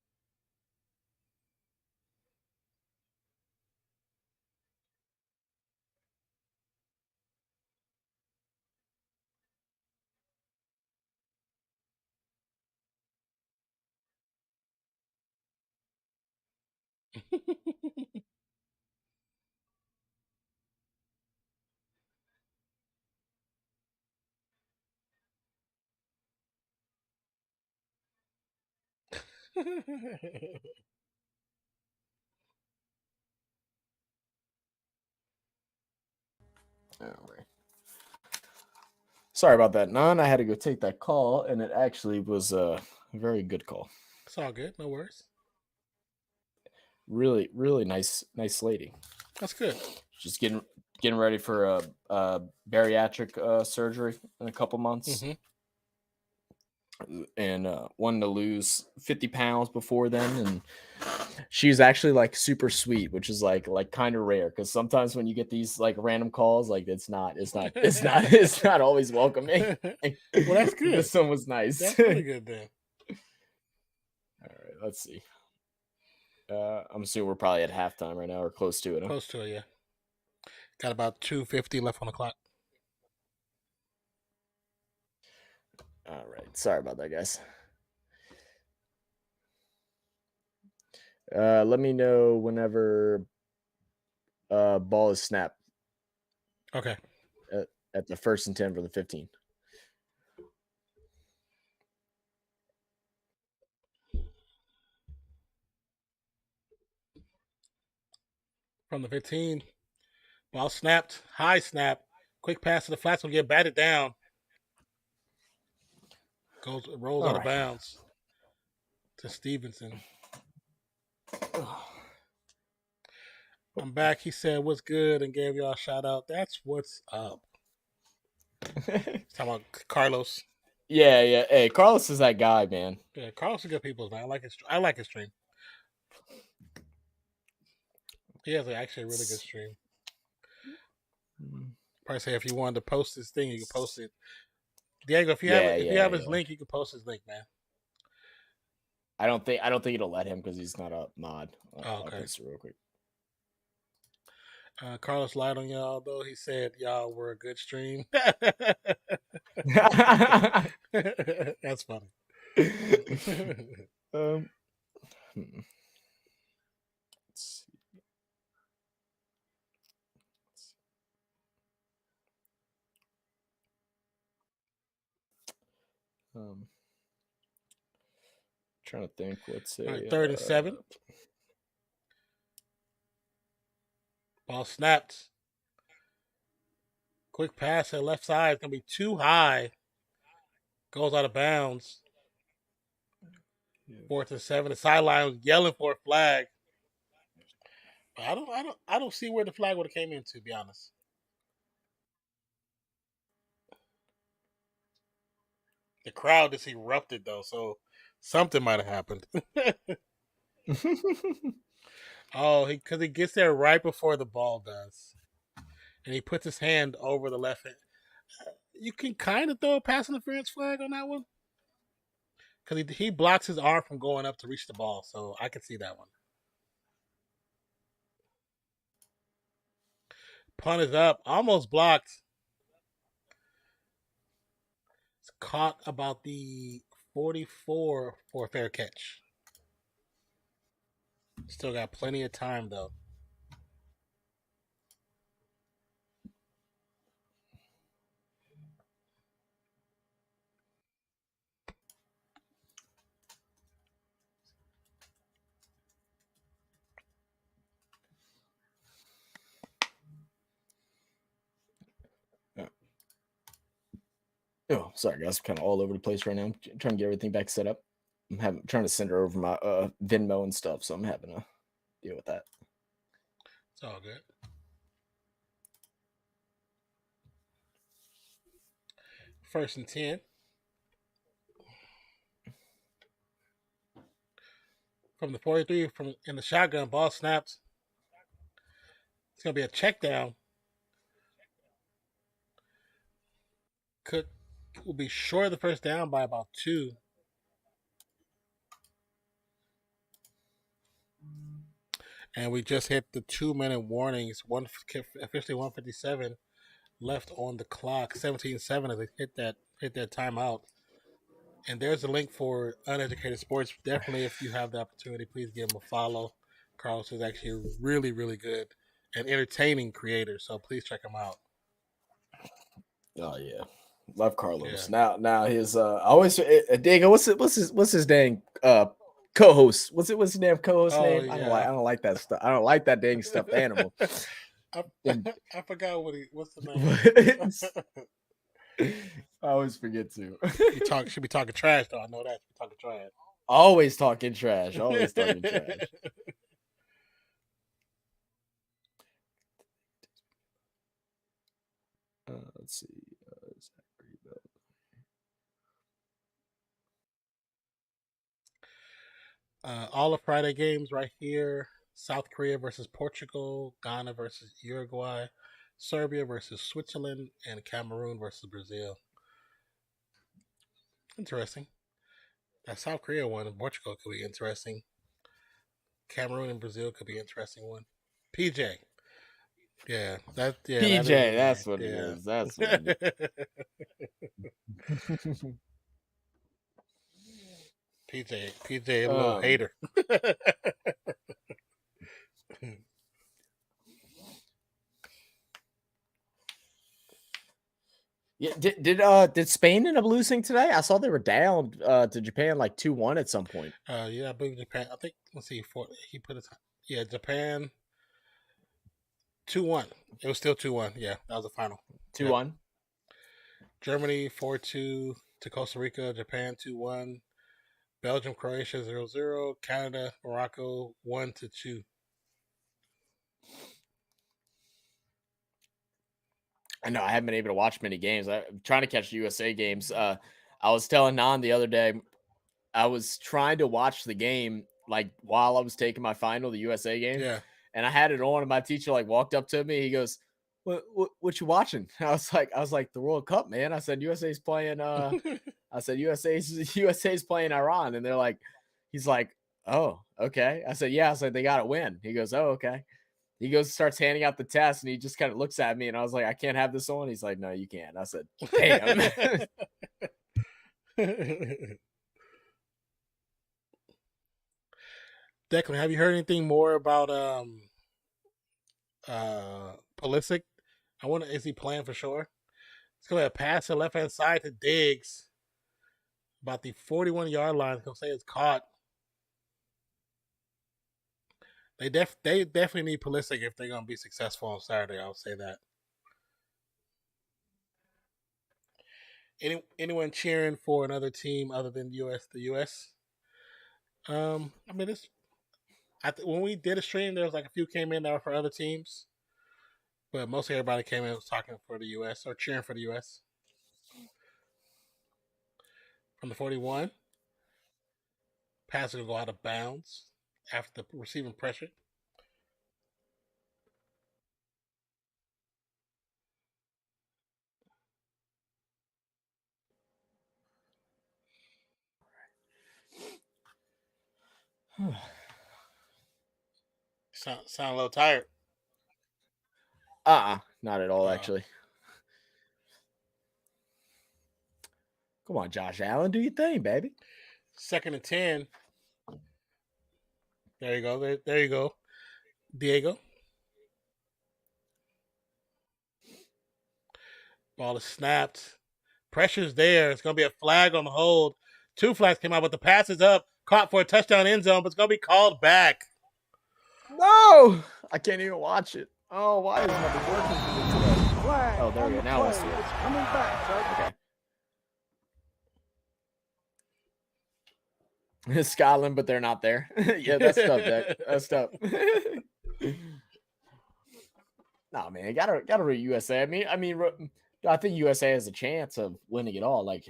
All right. Sorry about that, Non. I had to go take that call, and it actually was a very good call. It's all good. No worries. Really, really nice slating. That's good. Just getting ready for a bariatric surgery in a couple months. Mm-hmm. And wanted to lose 50 pounds before then, and she's actually like super sweet, which is like kind of rare, because sometimes when you get these like random calls, like it's not always welcoming. Well, that's good. This one was nice. That's pretty good then. All right, let's see. I'm assuming we're probably at halftime right now, or close to it. Huh? Close to it, yeah. Got about 2:50 left on the clock. All right. Sorry about that, guys. Let me know whenever ball is snapped Okay. at the 1st and 10 for the 15. From the 15. Ball snapped. High snap. Quick pass to the flats will get batted down. Rolls out of bounds to Stevenson. I'm back. He said, "What's good?" and gave y'all a shout out. That's what's up. Talking about Carlos. Yeah. Hey, Carlos is that guy, man. Yeah, Carlos is good people, man. I like his stream. He has actually a really good stream. Probably say if you wanted to post this thing, you can post it. Diego, if you have his link, you can post his link, man. I don't think it'll let him because he's not a mod. Okay. I'll post it real quick. Carlos lied on y'all, though. He said y'all were a good stream. That's funny. Let's see. Trying to think. What's a 3rd and 7. Ball snapped. Quick pass to the left side. It's gonna be too high. Goes out of bounds. 4th and 7. The sideline was yelling for a flag. I don't see where the flag would have came in, to be honest. The crowd just erupted though, so something might have happened. Because he gets there right before the ball does, and he puts his hand over the left hand. You can kind of throw a pass interference flag on that one because he blocks his arm from going up to reach the ball, so I can see that one. Punt is up, almost blocked. It's caught about the 44 for a fair catch. Still got plenty of time though. Oh, sorry guys, I'm kind of all over the place right now. I'm trying to get everything back set up. I'm trying to send her over my Venmo and stuff, so I'm having to deal with that. It's all good. First and 10. From the 43, in the shotgun, ball snapped. It's gonna be a check down. Cook will be short of the first down by about 2. And we just hit the 2-minute warnings. Officially 1:57 left on the clock. 17-7 as they hit that timeout. And there's a link for Uneducated Sports. Definitely, if you have the opportunity, please give him a follow. Carlos is actually a really, really good and entertaining creator. So please check him out. Oh yeah, love Carlos. Yeah. Now his always Diego. What's his dang co-host? What's his damn co-host name? Yeah. I don't like that stuff. I don't like that dang stuffed animal. I forgot what's the name. I always forget to. Should be talking trash though. I know that. Talking trash. Always talking trash. Always talking trash. Let's see. All the Friday games right here. South Korea versus Portugal, Ghana versus Uruguay, Serbia versus Switzerland, and Cameroon versus Brazil. Interesting. That South Korea one and Portugal could be interesting. Cameroon and Brazil could be an interesting one. PJ. Yeah, PJ, that's what it is. That's what it is. PJ, a little hater. Yeah, did Spain end up losing today? I saw they were down to Japan like 2-1 at some point. Yeah, I believe Japan. I think let's see, he put it. Yeah, Japan 2-1. It was still 2-1. Yeah, that was the final. 2-1. Yep. Germany 4-2 to Costa Rica. Japan 2-1. Belgium, Croatia 0-0. Canada, Morocco 1-2. I know I haven't been able to watch many games. I'm trying to catch the USA games. I was telling Nan the other day, I was trying to watch the game like while I was taking my final, the USA game. Yeah. And I had it on, and my teacher like walked up to me. He goes, "What you watching?" I was like, "The World Cup, man." I said, "USA's playing." I said, "USA's playing Iran," and they're like, he's like, "Oh, okay." I said, "Yeah." I said, "They got to win." He goes, "Oh, okay." He goes, starts handing out the test, and he just kind of looks at me, and I was like, "I can't have this on." He's like, "No, you can't." I said, "Damn." Declan, have you heard anything more about Pulisic? I wonder, is he playing for sure? It's gonna be a pass to left hand side to Diggs, about the 41-yard line. Gonna say it's caught. They definitely need Pulisic if they're gonna be successful on Saturday. I'll say that. Anyone cheering for another team other than the US? I mean, when we did a stream, there was like a few came in that were for other teams, but mostly everybody came in and was talking for the US or cheering for the US. From the 41, pass will go out of bounds after receiving pressure. Sound a little tired. Not at all, actually. Come on, Josh Allen, do your thing, baby. 2nd and 10. There you go. There you go, Diego. Ball is snapped. Pressure's there. It's going to be a flag on the hold. 2 flags came out, but the pass is up. Caught for a touchdown end zone, but it's going to be called back. No! I can't even watch it. Oh, why is nothing working for me today? Flag Oh, there we go. on the Now I play. see it. It's coming back, sir. Okay. Scotland, but they're not there. Yeah, that's tough, Deck. That's tough. No, man, gotta root USA. I mean, I think USA has a chance of winning it all. Like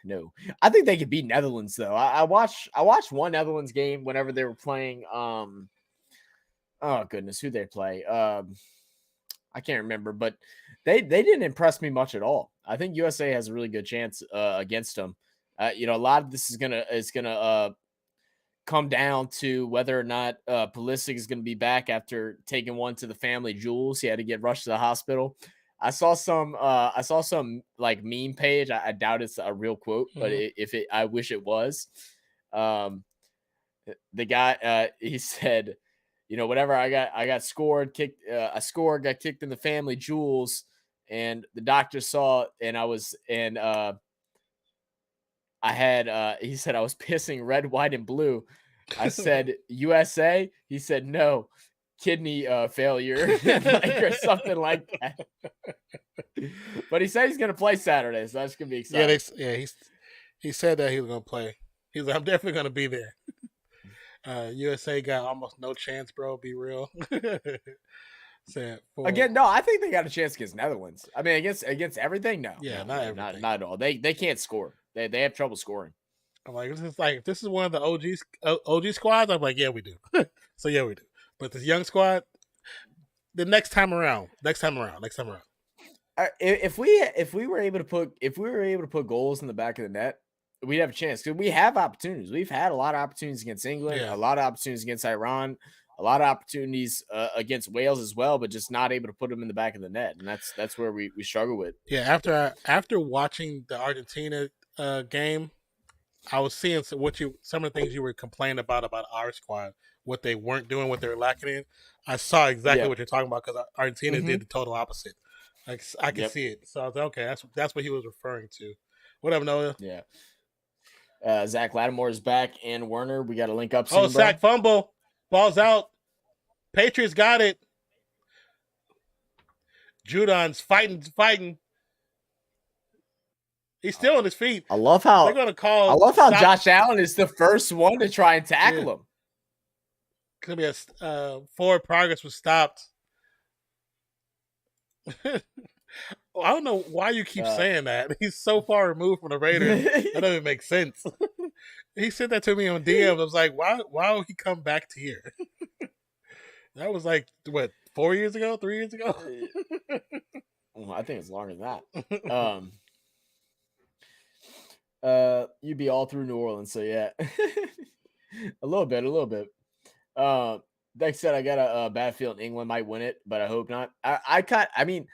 no. I think they could beat Netherlands though. I watched one Netherlands game whenever they were playing. Oh goodness, who they play? I can't remember, but they didn't impress me much at all. I think USA has a really good chance against them. A lot of this is gonna come down to whether or not Pulisic is going to be back after taking one to the family jewels. He had to get rushed to the hospital. I saw some like meme page. I doubt it's a real quote, but I wish it was. The guy he said, whatever I got scored, kicked. I scored, got kicked in the family jewels, and the doctor saw it, I had he said I was pissing red, white, and blue. I said USA. He said no, kidney failure, or something like that. But he said he's gonna play Saturday, so that's gonna be exciting. He said that he was gonna play. He's like, I'm definitely gonna be there. USA got almost no chance, bro. Be real. Again, no, I think they got a chance against Netherlands. I mean, against everything, no. Yeah, no, not everything. Not at all. They can't score. They have trouble scoring. I'm like, if this is one of the OG squads, I'm like, yeah, we do. So yeah, we do. But this young squad, the next time around. If we were able to put goals in the back of the net, we'd have a chance because we have opportunities. We've had a lot of opportunities against England, a lot of opportunities against Iran, a lot of opportunities against Wales as well, but just not able to put them in the back of the net, and that's where we struggle with. Yeah, after watching the Argentina game, I was seeing some of the things you were complaining about our squad, what they weren't doing, what they were lacking in. I saw exactly what you're talking about because Argentina did the total opposite. Like I could see it, so I was like, okay, that's what he was referring to. Whatever, Noah. Yeah. Zach Lattimore is back, and Werner. We got to link up soon, Oh, sack fumble, ball's out. Patriots got it. Judon's fighting. He's still on his feet. I love how they're going to call. I love how Josh Allen is the first one to try and tackle him. Could be a forward progress was stopped. I don't know why you keep saying that. He's so far removed from the Raiders. That doesn't make sense. He said that to me on DM. I was like, why would he come back to here? That was like, what, 3 years ago? Well, I think it's longer than that. You'd be all through New Orleans, so yeah. a little bit. Like I said, I got a bad feeling England might win it, but I hope not. I mean,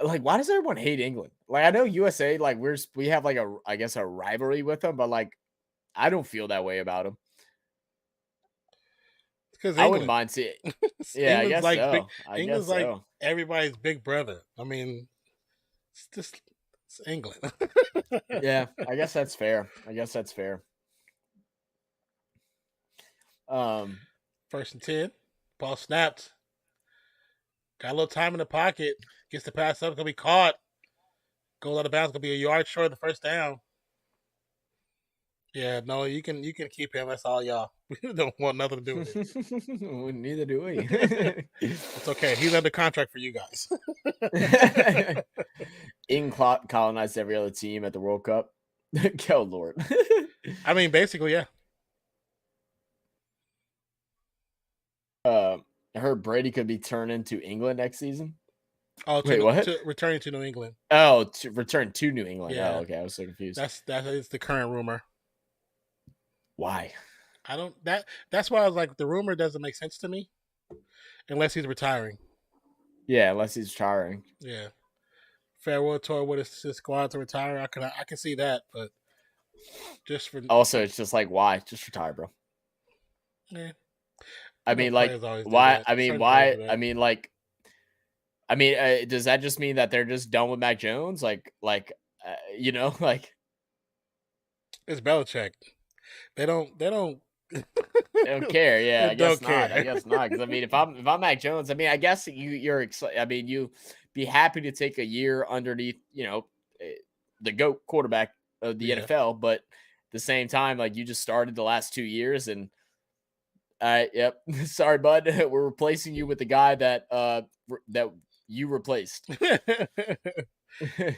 like, why does everyone hate England? Like, I know USA, like, we have like a rivalry with them, but like, I don't feel that way about them. Because I wouldn't mind seeing. Yeah, I guess like so. England's like everybody's big brother. I mean, it's England. Yeah, I guess that's fair. First and 10, ball snapped. Got a little time in the pocket. Gets the pass up. Gonna be caught. Goes out of bounds. Gonna be a yard short of the first down. Yeah, no, you can keep him. That's all y'all. We don't want nothing to do with it. Neither do we. It's okay. He's under contract for you guys. England colonized every other team at the World Cup. Oh, Lord. I mean, basically, yeah. I heard Brady could be turned into England next season. Oh, what? Returning to New England. Oh, to return to New England. Yeah. Oh, okay. I was so confused. That is the current rumor. Why? I don't. That's why I was like, the rumor doesn't make sense to me, unless he's retiring. Yeah, unless he's retiring. Yeah. Farewell tour with his squad to retire. I can see that, but just for also, it's just like, why? Just retire, bro. Yeah. I mean, like, why? I mean, why? I mean, like, does that just mean that they're just done with Mac Jones? Like, you know, like, it's Belichick. They don't they don't care. Yeah, I guess care. not. I guess not. Because I mean, if I'm Mac Jones, I mean, I guess you're excited. I mean, you be happy to take a year underneath, you know, the GOAT quarterback of the NFL, but at the same time, like, you just started the last 2 years, and yep, sorry, bud, we're replacing you with the guy that that you replaced. 3rd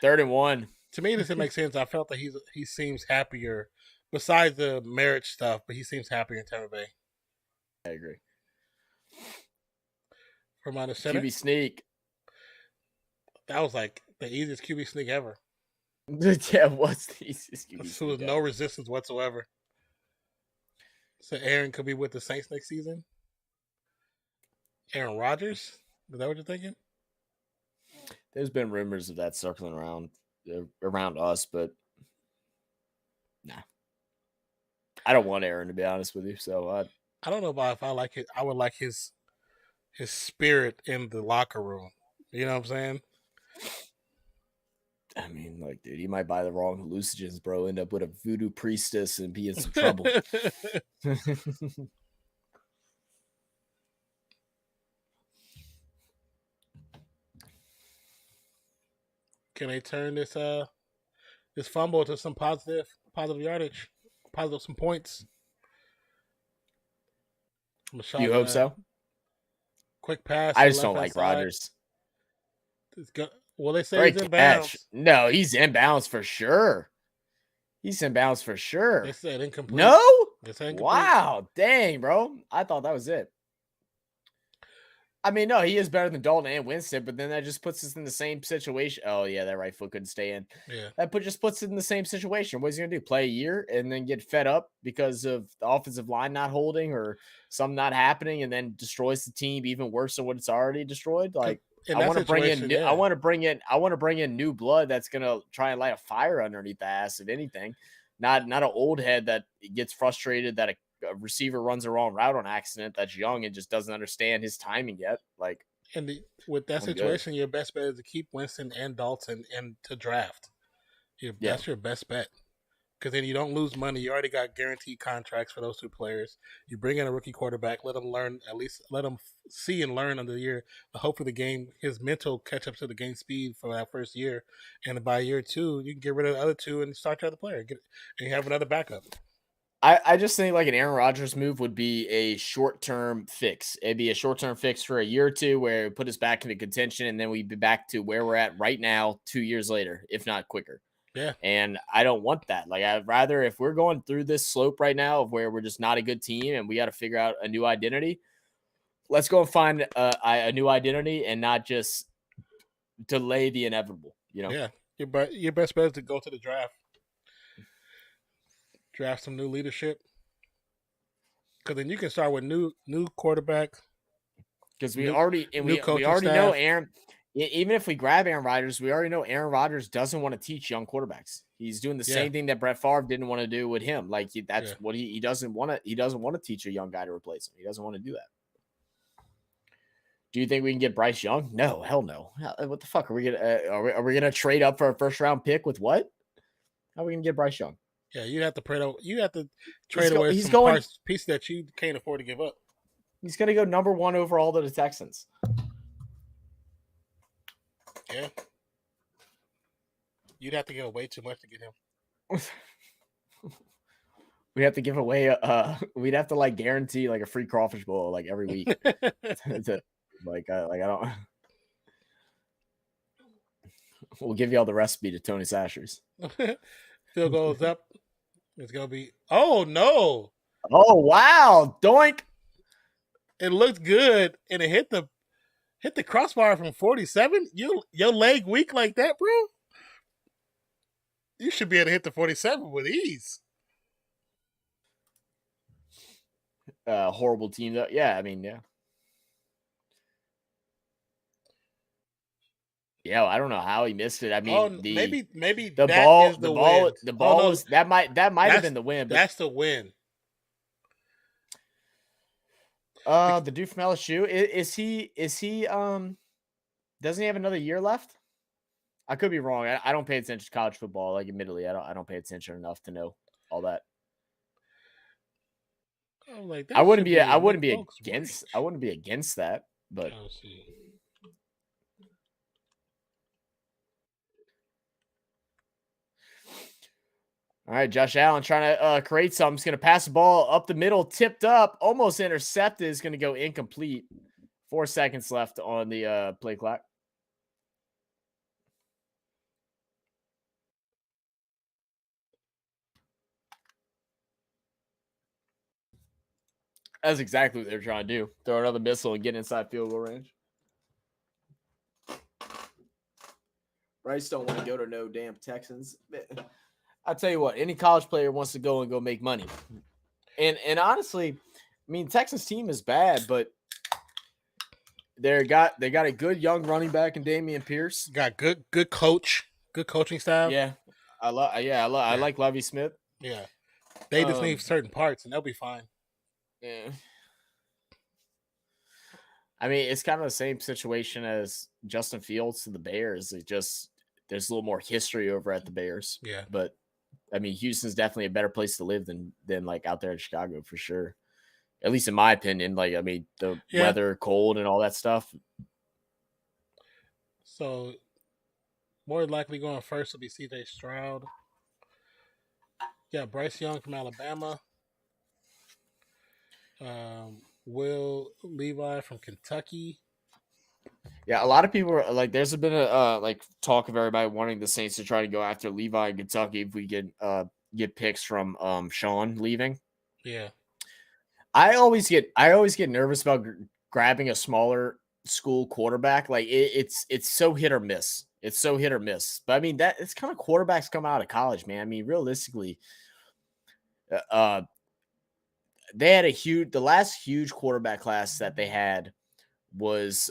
and 1. To me, this doesn't make sense. I felt that he seems happier, besides the marriage stuff, but he seems happier in Tampa Bay. I agree. From out of center, QB sneak. That was like the easiest QB sneak ever. Yeah, what's the easiest QB sneak? With no resistance whatsoever. So Aaron could be with the Saints next season. Aaron Rodgers? Is that what you're thinking? There's been rumors of that circling around us, but nah. I don't want Aaron, to be honest with you. So I don't know about if I like it. I would like his spirit in the locker room. You know what I'm saying? I mean, like, dude, you might buy the wrong hallucinogens, bro. End up with a voodoo priestess and be in some trouble. Can they turn this fumble to some positive yardage, some points? You hope so? Quick pass. I just don't like Rodgers. Well, they say he's in bounds. No, he's in bounds for sure. They said incomplete. No? They said incomplete. Wow. Dang, bro. I thought that was it. I mean, no, he is better than Dalton and Winston, but then that just puts us in the same situation. Oh, yeah, that right foot couldn't stay in. Yeah. That just puts it in the same situation. What is he going to do? Play a year and then get fed up because of the offensive line not holding or something not happening, and then destroys the team even worse than what it's already destroyed? Like, in I that want to bring in situation, new, yeah. I want to bring in new blood that's gonna try and light a fire underneath the ass, if anything. Not an old head that gets frustrated that a receiver runs the wrong route on accident, that's young and just doesn't understand his timing yet. Like, And with that I'm good. situation, your best bet is to keep Winston and Dalton and to draft. Yeah. That's your best bet. Because then you don't lose money. You already got guaranteed contracts for those two players. You bring in a rookie quarterback, let him learn, at least let him see and learn under the year. Hopefully, his mental catch up to the game speed for that first year. And by year 2, you can get rid of the other two and start your other player. And you have another backup. I just think like an Aaron Rodgers move would be a short-term fix. It'd be a short-term fix for a year or two where it put us back into contention, and then we'd be back to where we're at right now 2 years later, if not quicker. Yeah. And I don't want that. Like, I'd rather, if we're going through this slope right now of where we're just not a good team and we got to figure out a new identity, let's go and find a new identity and not just delay the inevitable, you know? Yeah. Your best bet is to go to the draft. Draft some new leadership. Because then you can start with new quarterback. Because we New- already new we coaching already know staff. Aaron. Even if we grab Aaron Rodgers, we already know Aaron Rodgers doesn't want to teach young quarterbacks. He's doing the same thing that Brett Favre didn't want to do with him. Like, that's what he doesn't want to. He doesn't want to teach a young guy to replace him. He doesn't want to do that. Do you think we can get Bryce Young? No, hell no. What the fuck are we gonna? Are we gonna trade up for a first round pick with what? How are we gonna get Bryce Young? Yeah, you have to trade away he's some going- pieces that you can't afford to give up. He's gonna go number 1 overall to the Texans. Yeah. You'd have to give way too much to get him. We have to give away we'd have to like guarantee like a free crawfish bowl like every week. Like I don't. We'll give you all the recipe to Tony Sashers. Field goes up. It's gonna be. Oh no! Oh wow! Doink! It looked good, and it hit the crossbar from 47. Your leg weak like that, bro? You should be able to hit the 47 with ease. Horrible team though. Yeah, I mean, yeah. Yeah, I don't know how he missed it. I mean, maybe the that ball, is the win. ball no, was that might have been the win. But that's the win. The dude from LSU, is he doesn't he have another year left? I could be wrong. I don't pay attention to college football. Like, admittedly, I don't pay attention enough to know all that. I wouldn't be against that, but all right, Josh Allen trying to create something. He's going to pass the ball up the middle, tipped up, almost intercepted. Is going to go incomplete. 4 seconds left on the play clock. That's exactly what they're trying to do. Throw another missile and get inside field goal range. Bryce don't want to go to no damn Texans. I'll tell you what, any college player wants to go make money. And honestly, I mean, Texas team is bad, but they got a good young running back in Dameon Pierce. Got good coaching staff. Yeah. I like Lovie Smith. Yeah. They just need certain parts and they'll be fine. Yeah. I mean, it's kind of the same situation as Justin Fields to the Bears. There's a little more history over at the Bears. Yeah. But I mean, Houston's definitely a better place to live than like out there in Chicago for sure. At least in my opinion. Like, I mean, the weather, cold, and all that stuff. So, more likely going first will be CJ Stroud. Yeah, Bryce Young from Alabama. Will Levi from Kentucky. Yeah, a lot of people are like, there's been a like talk of everybody wanting the Saints to try to go after Levi in Kentucky if we get picks from Sean leaving. Yeah. I always get nervous about grabbing a smaller school quarterback. Like, it's so hit or miss. It's so hit or miss. But I mean, it's kind of quarterbacks come out of college, man. I mean, realistically, they had the last huge quarterback class that they had was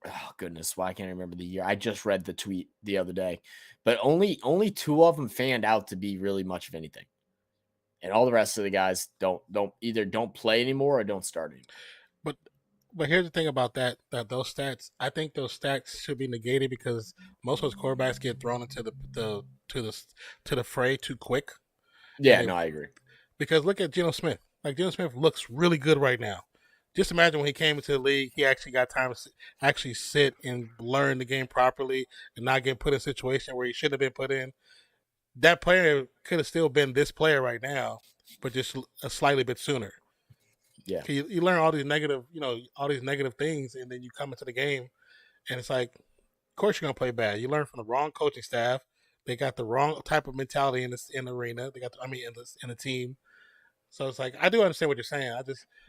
Oh goodness, why can't I remember the year? I just read the tweet the other day, but only two of them fanned out to be really much of anything, and all the rest of the guys don't play anymore or don't start anymore. But here's the thing about that those stats. I think those stats should be negated because most of those quarterbacks get thrown into the fray too quick. Yeah, And no, I agree. because look at Geno Smith. Like Geno Smith looks really good right now. Just imagine when he came into the league, he actually got time to actually sit and learn the game properly and not get put in a situation where he shouldn't have been put in. That player could have still been this player right now, but just a slightly bit sooner. Yeah, You learn all these negative things, and then you come into the game, and it's like, of course you're gonna play bad. You learn from the wrong coaching staff. They got the wrong type of mentality in the arena. They got, in the team. So it's like I do understand what you're saying.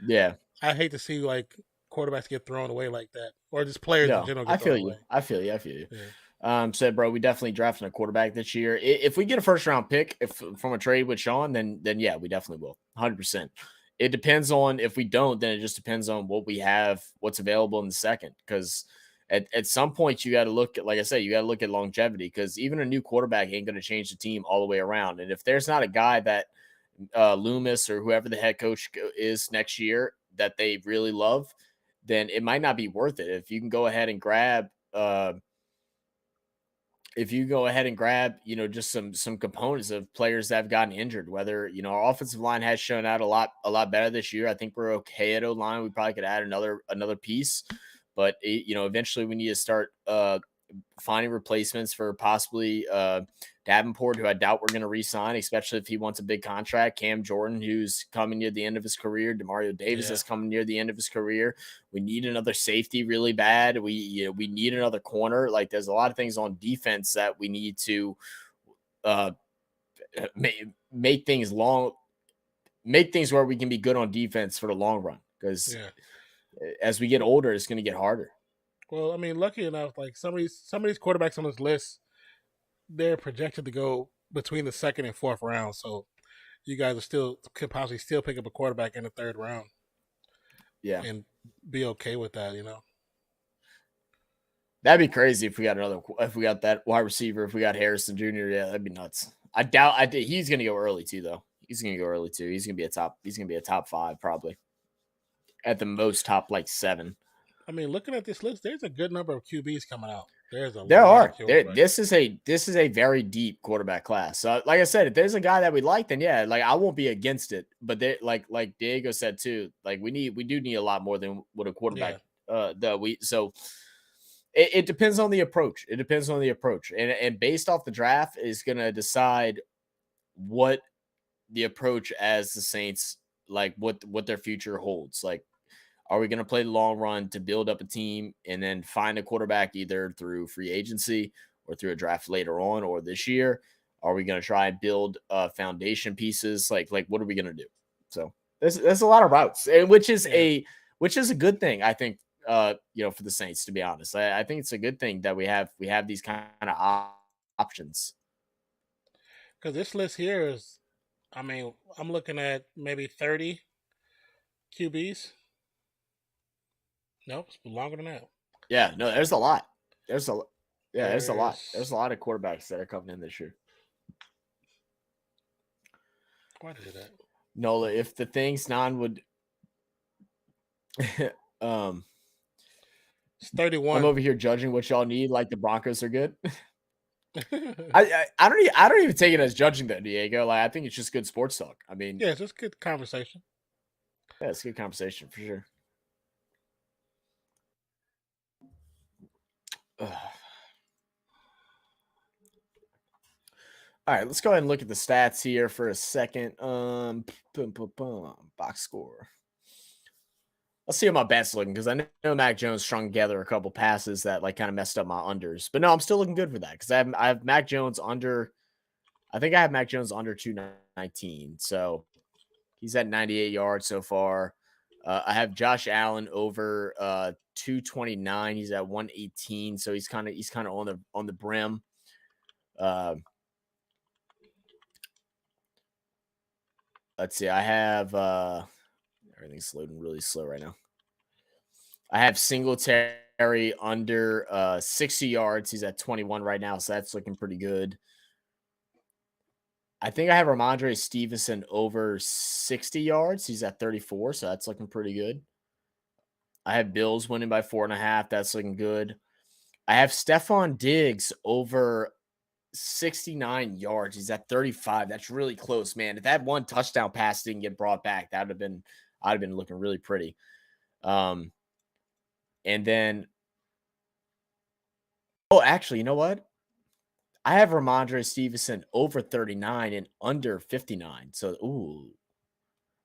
yeah. I hate to see like quarterbacks get thrown away like that, or just players in No, general I get feel thrown you. away. I feel you. I feel you. Yeah. Said, bro, we definitely drafting a quarterback this year. If we get a first round pick, if from a trade with Sean, then yeah, we definitely will. 100%. It depends on if we don't, then it just depends on what we have, what's available in the second. Because at some point you got to look at, like I said, you got to look at longevity. Because even a new quarterback ain't going to change the team all the way around. And if there's not a guy that Loomis or whoever the head coach is next year that they really love, then it might not be worth it. If you can go ahead and grab just some components of players that have gotten injured, whether, our offensive line has shown out a lot better this year. I think we're okay at O-line. We probably could add another piece, but eventually we need to start finding replacements for possibly Davenport, who I doubt we're going to re-sign, especially if he wants a big contract. Cam Jordan, who's coming near the end of his career. Demario Davis is coming near the end of his career. We need another safety really bad. We need another corner. Like, there's a lot of things on defense that we need to make things where we can be good on defense for the long run. Because as we get older, it's going to get harder. Well, I mean, lucky enough, like some of these quarterbacks on this list, they're projected to go between the second and fourth round. So you guys could possibly still pick up a quarterback in the third round. Yeah, and be okay with that. That'd be crazy if we got that wide receiver. If we got Harrison Jr., yeah, that'd be nuts. I doubt he's gonna go early too, though. He's gonna go early too. He's gonna be a top 5 probably. At the most, top like 7. I mean, looking at this list, there's a good number of QBs coming out. There are. This is a very deep quarterback class. So, like I said, if there's a guy that we like, then yeah, like I won't be against it. But like Diego said too, like we do need a lot more than what a quarterback. It depends on the approach. And based off the draft is going to decide what the approach as the Saints, like what their future holds. Like, are we going to play the long run to build up a team and then find a quarterback either through free agency or through a draft later on or this year? Are we going to try and build foundation pieces? Like what are we going to do? So there's a lot of routes, which is a good thing, I think. For the Saints, to be honest, I think it's a good thing that we have these kind of options. Because this list here is, I mean, I'm looking at maybe 30 QBs. Nope, it's longer than that. Yeah, no, there's a lot. There's a lot. There's a lot of quarterbacks that are coming in this year. Why did that? Nola, if the things would it's 31. I'm over here judging what y'all need, like the Broncos are good. I don't even take it as judging that, Diego. Like, I think it's just good sports talk. I mean, yeah, it's just good conversation. Yeah, it's good conversation for sure. All right, let's go ahead and look at the stats here for a second. Box score. Let's see how my bet's looking, because I know Mac Jones strung together a couple passes that like kind of messed up my unders. But no, I'm still looking good for that, because I have Mac Jones under. I think I have Mac Jones under 219. So he's at 98 yards so far. I have Josh Allen over 229. He's at 118. So he's kind of on the brim. Let's see. I have everything's loading really slow right now. I have Singletary Terry under 60 yards. He's at 21 right now, so that's looking pretty good. I think I have Ramondre Stevenson over 60 yards. He's at 34, so that's looking pretty good. I have Bills winning by 4.5. That's looking good. I have Stephon Diggs over 69 yards. He's at 35. That's really close, man. If that one touchdown pass didn't get brought back, I'd have been looking really pretty. And then, actually, you know what? I have Ramondre Stevenson over 39 and under 59. So, ooh,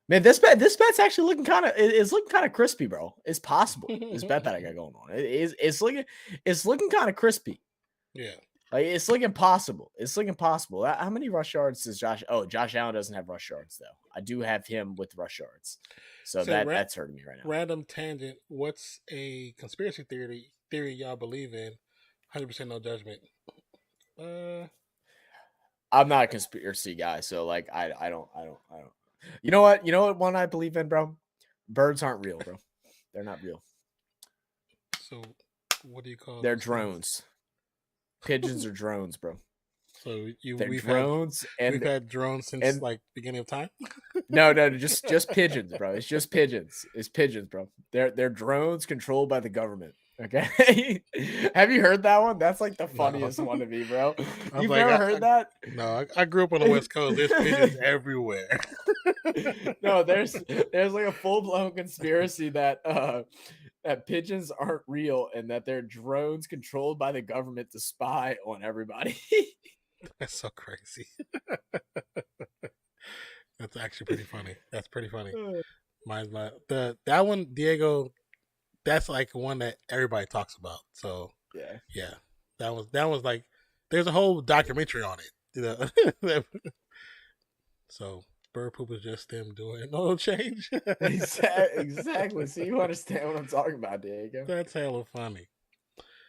man, this bet's actually looking it's looking kind of crispy, bro. It's possible. This bet that I got going on, it's looking kind of crispy. Yeah, like it's looking possible. It's looking possible. How many rush yards does Josh? Oh, Josh Allen doesn't have rush yards though. I do have him with rush yards, so that's hurting me right now. Random tangent. What's a conspiracy theory y'all believe in? 100% no judgment. I'm not a conspiracy guy, so like I don't. You know what? You know what one I believe in, bro? Birds aren't real, bro. They're not real. So what do you call? They're drones. Pigeons are drones, bro. So we've drones, we've had drones since like beginning of time. No, just pigeons, bro. It's just pigeons. It's pigeons, bro. They're drones controlled by the government. Okay. Have you heard that one? That's like the funniest one to me, bro. You've never heard that? No, I grew up on the West Coast. There's pigeons everywhere. No, there's like a full-blown conspiracy that that pigeons aren't real and that they're drones controlled by the government to spy on everybody. That's so crazy. That's actually pretty funny. That's pretty funny. That one, Diego. That's like one that everybody talks about. So yeah, that was like there's a whole documentary on it. You know, so bird poop is just them doing no change. Exactly. So you understand what I'm talking about, Diego? That's hella funny.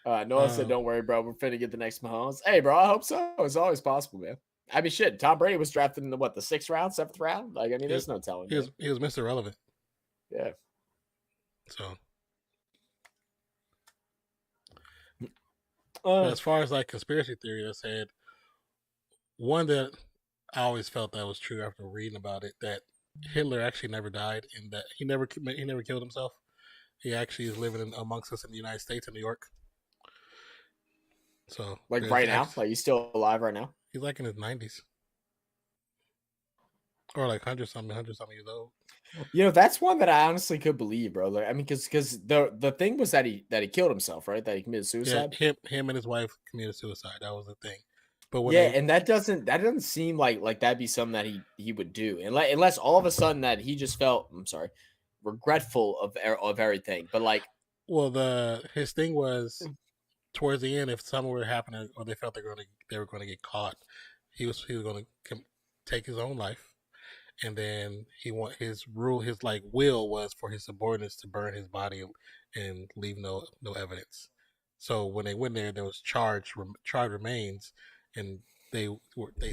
Noah said, "Don't worry, bro. We're finna get the next Mahomes." Hey, bro. I hope so. It's always possible, man. I mean, shit. Tom Brady was drafted in the 6th round, 7th round. Like, I mean, there's no telling. He was Mr. Relevant. Yeah. So. As far as like conspiracy theory, I said one that I always felt that was true after reading about it, that Hitler actually never died and that he never killed himself. He actually is living amongst us in the United States in New York. So like right now, like he's still alive right now. He's like in his 90s or like 100 something years old. You know, that's one that I honestly could believe, bro. Like, I mean, because the thing was that he killed himself, right? That he committed suicide. Yeah, him and his wife committed suicide. That was the thing. But and that doesn't seem like that'd be something that he would do, unless all of a sudden that he just felt regretful of everything. But like, well, his thing was towards the end, if something were happening or they felt they were going to get caught, he was going to take his own life. And then his will was for his subordinates to burn his body and leave no evidence. So when they went there was charged remains, and they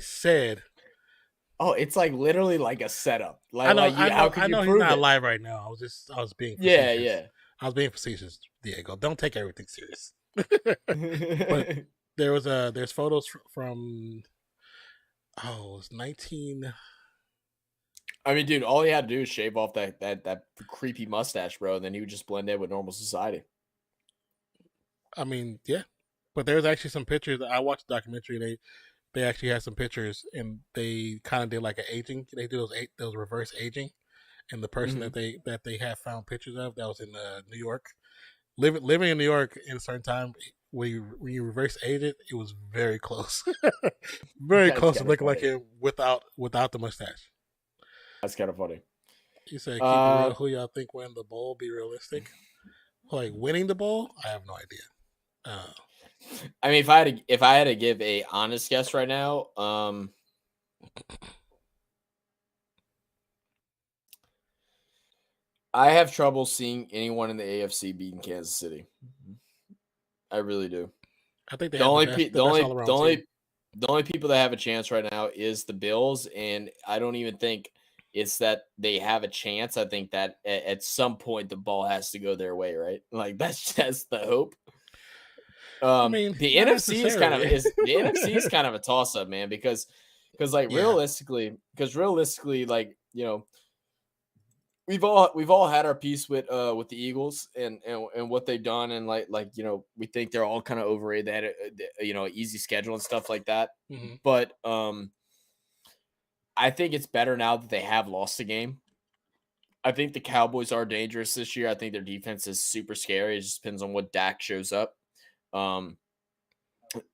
said, "Oh, it's like literally like a setup." Like, I know he's not alive right now. I was being facetious. Yeah. I was being facetious, Diego. Don't take everything serious. But there's photos from it was 19. I mean, dude, all he had to do is shave off that creepy mustache, bro, and then he would just blend in with normal society. I mean, yeah, but there's actually some pictures. I watched the documentary. They actually had some pictures, and they kind of did like an aging. They do those reverse aging, and the person that they have found pictures of that was in New York, living in New York in a certain time. When you reverse age it, it was very close, very close to looking like him without the mustache. That's kind of funny. You said, keep it real. Who y'all think win the bowl? Be realistic. Like winning the bowl? I have no idea. I mean, if I had to give a honest guess right now, I have trouble seeing anyone in the AFC beating Kansas City. I really do. I think the only people that have a chance right now is the Bills, and I don't even think it's that they have a chance. I think that at some point the ball has to go their way, right? Like that's just the hope. I mean, The not NFC is kind of necessarily. the NFC is kind of a toss up, man, because like Yeah. realistically, like we've all had our piece with the Eagles and what they've done, and like we think they're all kind of overrated. They had an easy schedule and stuff like that. Mm-hmm. But I think it's better now that they have lost a game. I think the Cowboys are dangerous this year. I think their defense is super scary. It just depends on what Dak shows up. And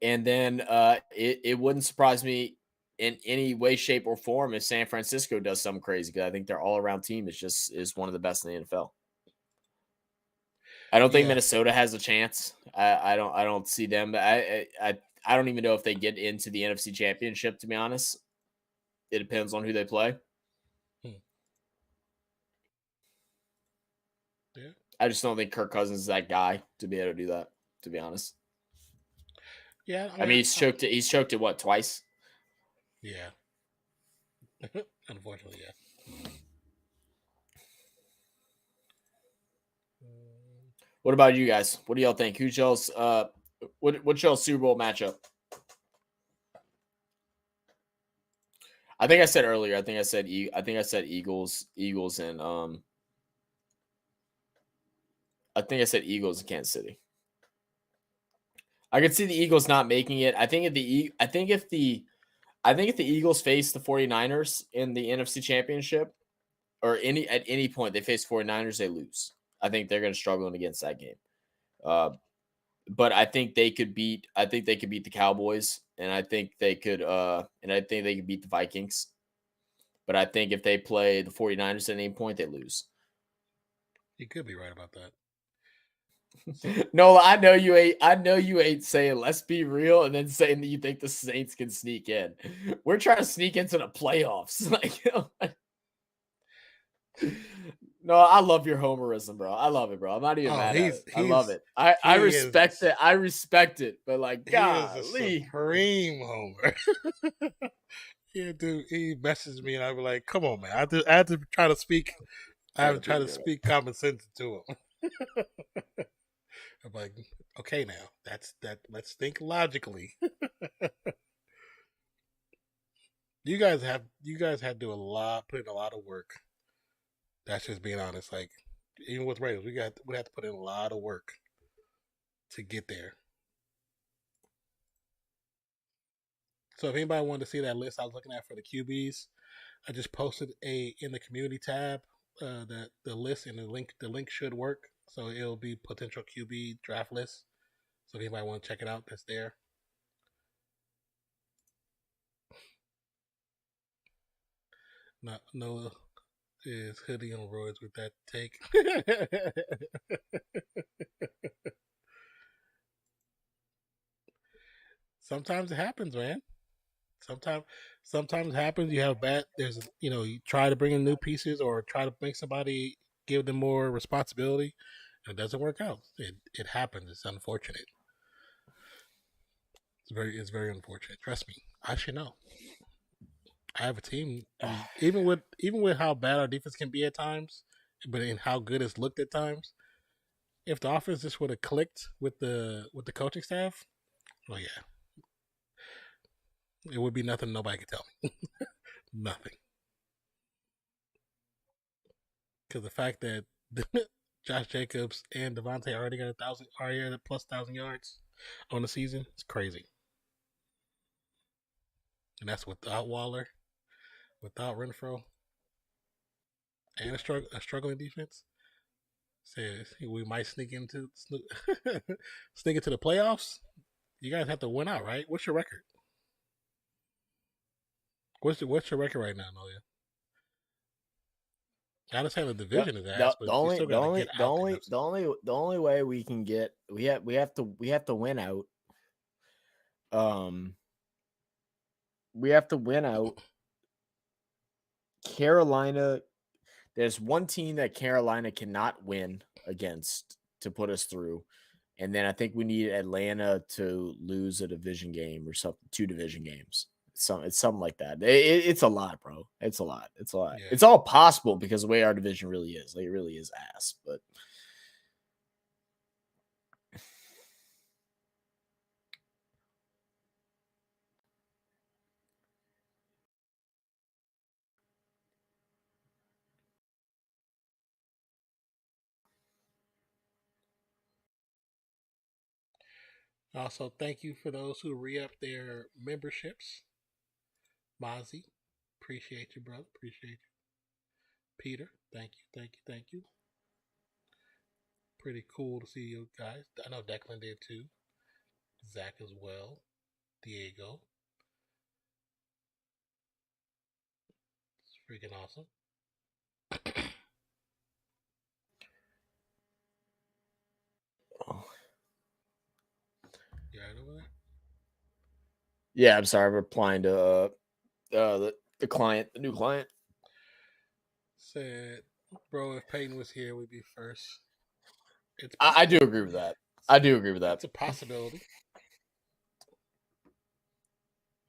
then it wouldn't surprise me in any way, shape, or form if San Francisco does something crazy, because I think their all-around team is one of the best in the NFL. I don't think Minnesota has a chance. I don't see them. I don't even know if they get into the NFC Championship, to be honest. It depends on who they play. Yeah. I just don't think Kirk Cousins is that guy to be able to do that, to be honest. Yeah. I mean, he's choked it what, twice? Yeah. Unfortunately, yeah. What about you guys? What do y'all think? Who's y'all's what's y'all's Super Bowl matchup? I think I said earlier. I think I said Eagles and I think I said Eagles and Kansas City. I could see the Eagles not making it. I think if the Eagles face the 49ers in the NFC Championship, or at any point they face 49ers, they lose. I think they're going to struggle against that game. But I think they could beat the Cowboys, and I think they could beat the Vikings. But I think if they play the 49ers at any point, they lose. You could be right about that. No, I know you ain't saying let's be real and then saying that you think the Saints can sneak in. We're trying to sneak into the playoffs. No, I love your homerism, bro. I love it, bro. I'm not even mad at it. I love it. I respect it. I respect it. But like, golly. He is a supreme homer. Yeah, dude. He messaged me and I was like, "Come on, man! I had to try to speak. I have to try to speak common sense to him." I'm like, "Okay, now let's think logically." You guys had to do put in a lot of work. That's just being honest. Like, even with Raiders, we have to put in a lot of work to get there. So if anybody wanted to see that list I was looking at for the QBs, I just posted in the community tab the list, and the link should work. So it'll be potential QB draft list. So if anybody want to check it out, that's there. No is hoodie on roids with that take. Sometimes it happens, man. Sometimes it happens. You have you try to bring in new pieces or try to make somebody give them more responsibility, and it doesn't work out. It happens. It's unfortunate. It's very unfortunate. Trust me, I should know. I have a team, even with how bad our defense can be at times, but in how good it's looked at times. If the offense just would have clicked with the coaching staff, well, yeah, it would be nothing nobody could tell me. Nothing. Because the fact that Josh Jacobs and Devontae already got already at plus 1,000 yards on the season, it's crazy. And that's without Waller, without Renfro, and a struggling defense. Says we might sneak into the playoffs. You guys have to win out, right? What's your record? What's your record right now, Nolia? I understand the division is ass, but you still gotta get out. The only way we can get we have to win out. We have to win out. Carolina. There's one team that Carolina cannot win against to put us through. And then I think we need Atlanta to lose a division game or something, 2 division games. It's something like that. It's a lot, bro. It's a lot. It's a lot. Yeah. It's all possible because the way our division really is. Like, it really is ass. But Also, thank you for those who re-up their memberships. Mozzie, appreciate you, brother. Appreciate you. Peter, thank you, thank you, thank you. Pretty cool to see you guys. I know Declan did too. Zach as well. Diego. It's freaking awesome. You alright over there? yeah, I'm sorry. I'm replying to the client, the new client. Said, bro, if Peyton was here, we'd be first. I do agree with that. I do agree with that. It's a possibility.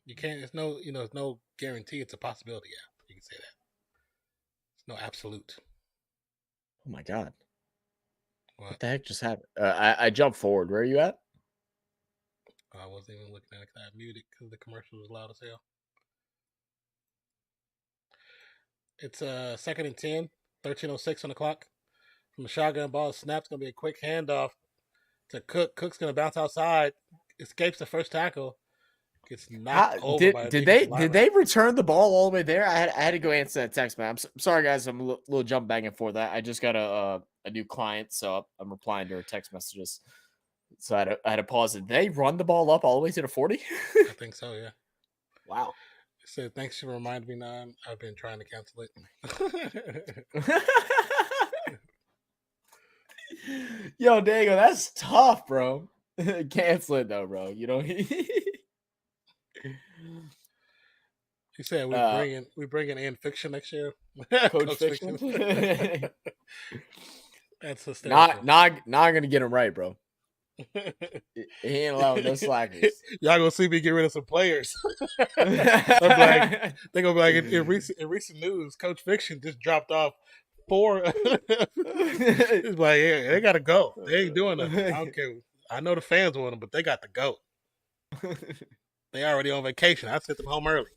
You can't. It's no. It's no guarantee. It's a possibility. Yeah, you can say that. It's no absolute. Oh my god! What the heck just happened? I jumped forward. Where are you at? I wasn't even looking at it. I muted because the commercial was loud as hell. It's 2nd and 10, 13:06 on the clock. From the shotgun ball, snap's gonna be a quick handoff to Cook. Cook's gonna bounce outside, escapes the first tackle, gets knocked over by a did defensive they return the ball all the way there? I had to go answer that text, man. I'm sorry, guys. I'm a little jump back and forth. I just got a new client, so I'm replying to her text messages. So I had to pause. Did they run the ball up all the way to the 40? I think so. Yeah. Wow. It said, "Thanks for reminding me, Nan. I've been trying to cancel it." Yo, Diego, that's tough, bro. Cancel it though, bro. You know. He said, "We bringing in fiction next year." Coach Fiction. That's hysterical. Not gonna get him right, bro. He ain't allowing no slackers. Y'all gonna see me get rid of some players. They're gonna be like, in recent news, Coach Fiction just dropped off 4. It's like, yeah, they gotta go. They ain't doing nothing. I don't care. I know the fans want them, but they got to go. They already on vacation. I sent them home early.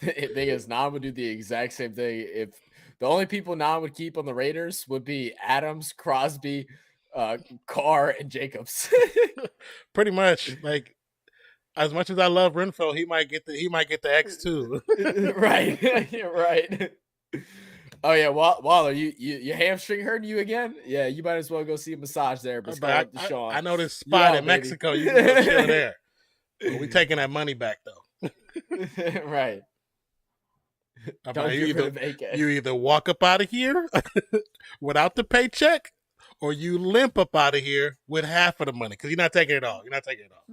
The thing is, Nam would do the exact same thing. If the only people Nam would keep on the Raiders would be Adams, Crosby, Carr, and Jacobs. Pretty much, like, as much as I love Renfro, he might get the X too. Right. You're right. Oh yeah, Waller, you hamstring hurting you again? Yeah, you might as well go see a massage therapist. But I know this spot in Mexico. You can go chill there. But we taking that money back though. Right. You either walk up out of here without the paycheck, or you limp up out of here with half of the money because you're not taking it all. You're not taking it all.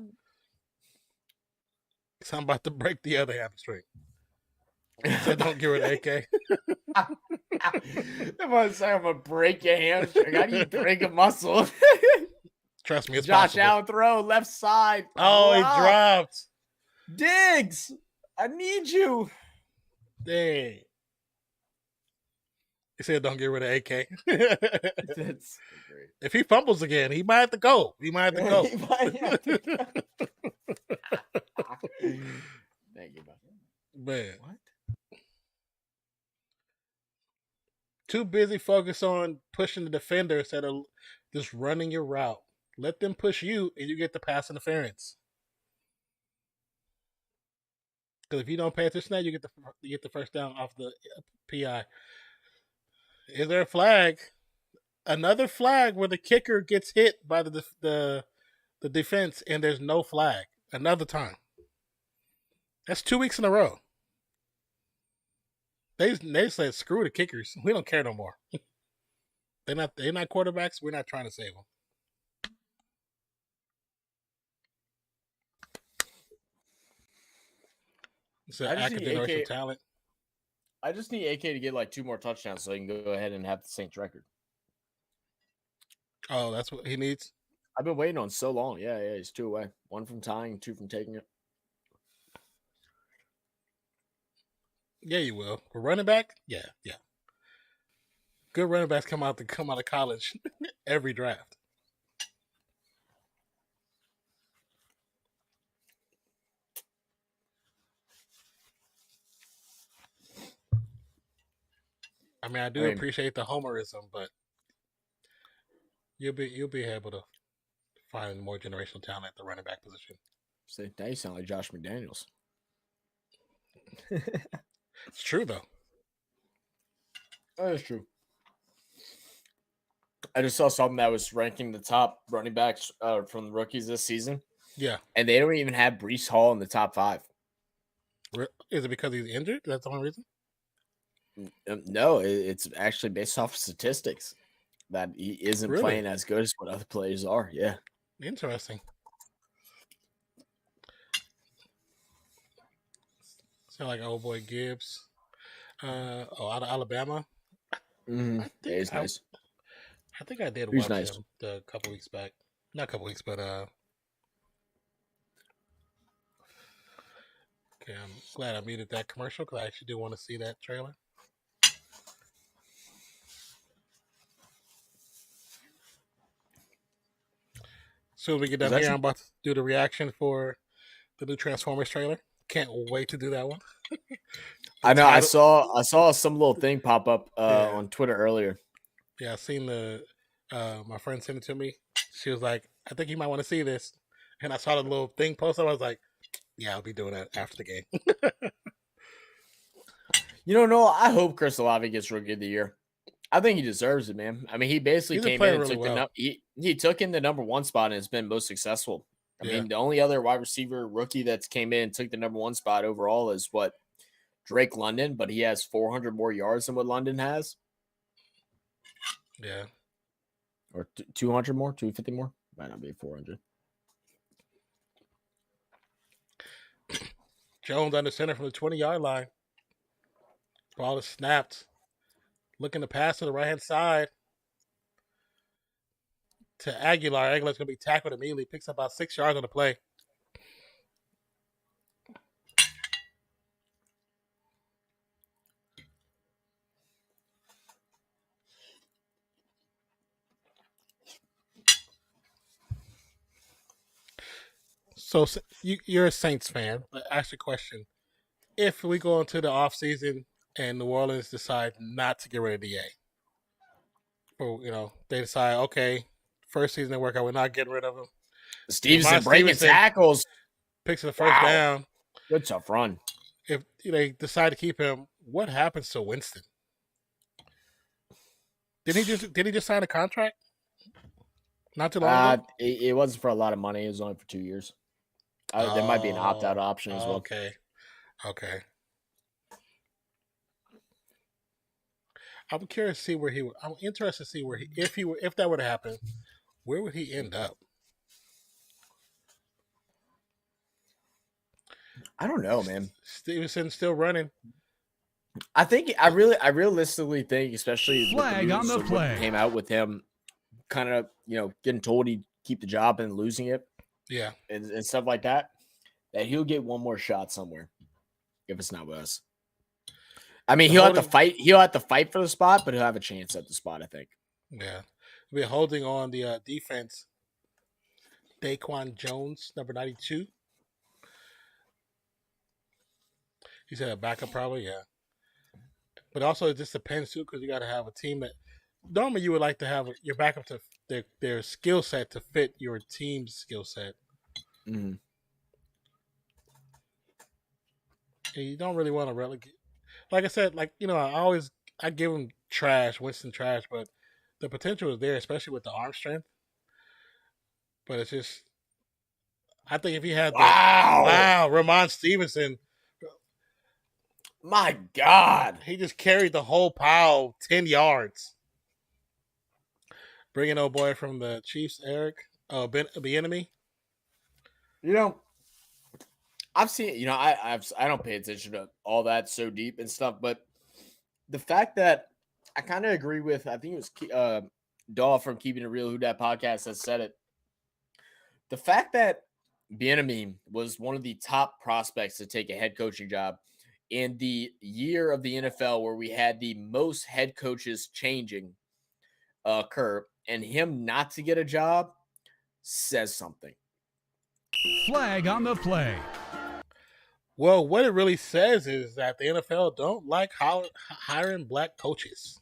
So I'm about to break the other hamstring. So don't give her the AK. I'm gonna break your hamstring. How do you break a muscle? Trust me, it's Josh possible. Allen throw left side. Oh, he dropped. Diggs, I need you. Dang. He said, "Don't get rid of AK." That's great. If he fumbles again, he might have to go. He might have to go. Thank you, Man, what? Too busy focused on pushing the defender instead of just running your route. Let them push you, and you get the pass interference. Because if you don't pay attention to that, you get the first down off the PI. Is there a flag? Another flag where the kicker gets hit by the defense, and there's no flag. Another time. That's 2 weeks in a row. They said, "Screw the kickers. We don't care no more. They're not quarterbacks. We're not trying to save them." It's an academic talent. I just need AK to get like 2 more touchdowns so he can go ahead and have the Saints record. Oh, that's what he needs? I've been waiting on so long. Yeah, he's 2 away. 1 from tying, 2 from taking it. Yeah, you will. For running back, yeah. Good running backs come out of college every draft. I mean, I I do mean, appreciate the homerism, but you'll be able to find more generational talent at the running back position. see, now you sound like Josh McDaniels. It's true though. That is true. I just saw something that was ranking the top running backs from the rookies this season, Yeah. and they don't even have Breece Hall in the top 5. Is it because he's injured? That's the only reason. No, it's actually based off of statistics that he isn't Really? playing as good as what other players are. Yeah. Interesting. Sound like old boy Gibbs. Out of Alabama. Mm-hmm. I Yeah, he's nice. I think I did He's watch nice. him a couple weeks back. Not a couple weeks, but okay. I'm glad I muted that commercial because I actually do want to see that trailer. Soon as we get done here, I'm about to do the reaction for the new Transformers trailer. Can't wait to do that one. I know. I saw some little thing pop up on Twitter earlier. Yeah, I seen my friend sent it to me. She was like, "I think you might want to see this," and I saw the little thing posted. I was like, "Yeah, I'll be doing that after the game." No, I hope Chris Olave gets Rookie of the Year. I think he deserves it, man. I mean, he basically came in and took he took in the number 1 spot and has been most successful. I mean, the only other wide receiver rookie that's came in and took the number 1 spot overall is Drake London, but he has 400 more yards than what London has. Yeah. Or 200 more, 250 more. Might not be 400. Jones under center from the 20-yard line. Ball is snapped. Looking to pass to the right-hand side to Aguilar. Aguilar's going to be tackled immediately. Picks up about 6 yards on the play. So you're a Saints fan. But ask the question. If we go into the offseason and New Orleans decide not to get rid of DA, or they decide, okay, first season didn't work out, we're not getting rid of him. Stevenson breaking tackles, picks the first down. Good tough run. If they decide to keep him, what happens to Winston? Did he just sign a contract? Not too long ago. It wasn't for a lot of money. It was only for 2 years. There might be an opt-out option as well. Okay. I'm curious to see where he. I'm interested to see where if that were to happen, where would he end up? I don't know, man. Stevenson's still running. I realistically think, especially flag on the play, came out with him, kind of getting told he'd keep the job and losing it, and stuff like that he'll get one more shot somewhere, if it's not with us. I mean, he'll have to fight. He'll have to fight for the spot, but he'll have a chance at the spot, I think. Yeah, we're holding on the defense. Daquan Jones, number 92. He said a backup, probably, yeah. But also, it just depends too, because you got to have a team that normally you would like to have your backup to their skill set to fit your team's skill set. Mm-hmm. And you don't really want to relegate. Like I said, I give him Winston trash, but the potential is there, especially with the arm strength. But it's just, I think if he had Ramon Stevenson, my God, he just carried the whole pile 10 yards. Bringing old boy from the Chiefs, Eric, Bieniemy. I've seen, I don't pay attention to all that so deep and stuff, but the fact that I kind of agree with, I think it was Daw from Keeping It Real, who that podcast has said it. The fact that Bieniemy was one of the top prospects to take a head coaching job in the year of the NFL where we had the most head coaches changing occur, and him not to get a job says something. Flag on the play. Well, what it really says is that the NFL don't like hiring black coaches.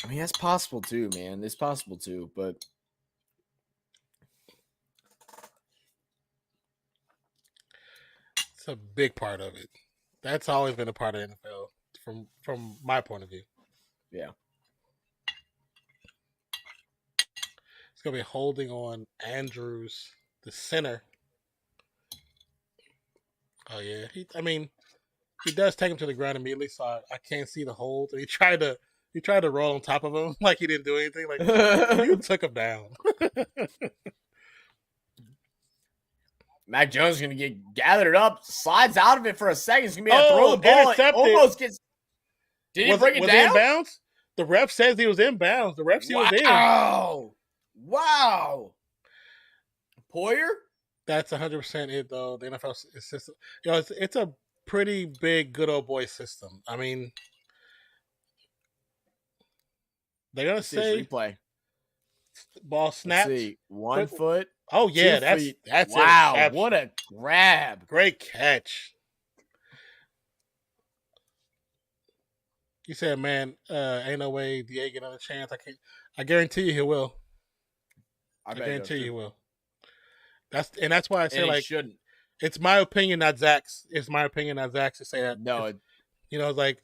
I mean, that's possible too, man. It's possible too, but it's a big part of it. That's always been a part of the NFL from my point of view. Yeah. It's going to be holding on Andrews, the center. Oh, yeah. He does take him to the ground immediately, so I can't see the hold. And he tried to roll on top of him like he didn't do anything. Like, you took him down. Mac Jones is going to get gathered up, slides out of it for a second. He's going to be able to throw the ball. Intercepted. Almost gets. Did he bring it down? Was he in bounds? The ref says he was in bounds. The ref said he was in. Wow. Poyer? That's 100% it, though. The NFL system, it's a pretty big good old boy system. I mean, they're gonna say replay. Ball snapped. Let's see. 1 foot. Oh yeah, that's wow, it. What a grab! Great catch. You said, man, ain't no way DA get another chance. I guarantee you he will. I guarantee you he will. That's why I say, like, shouldn't. It's my opinion, not Zach's. It's my opinion, not Zach's, to say that. No, it's like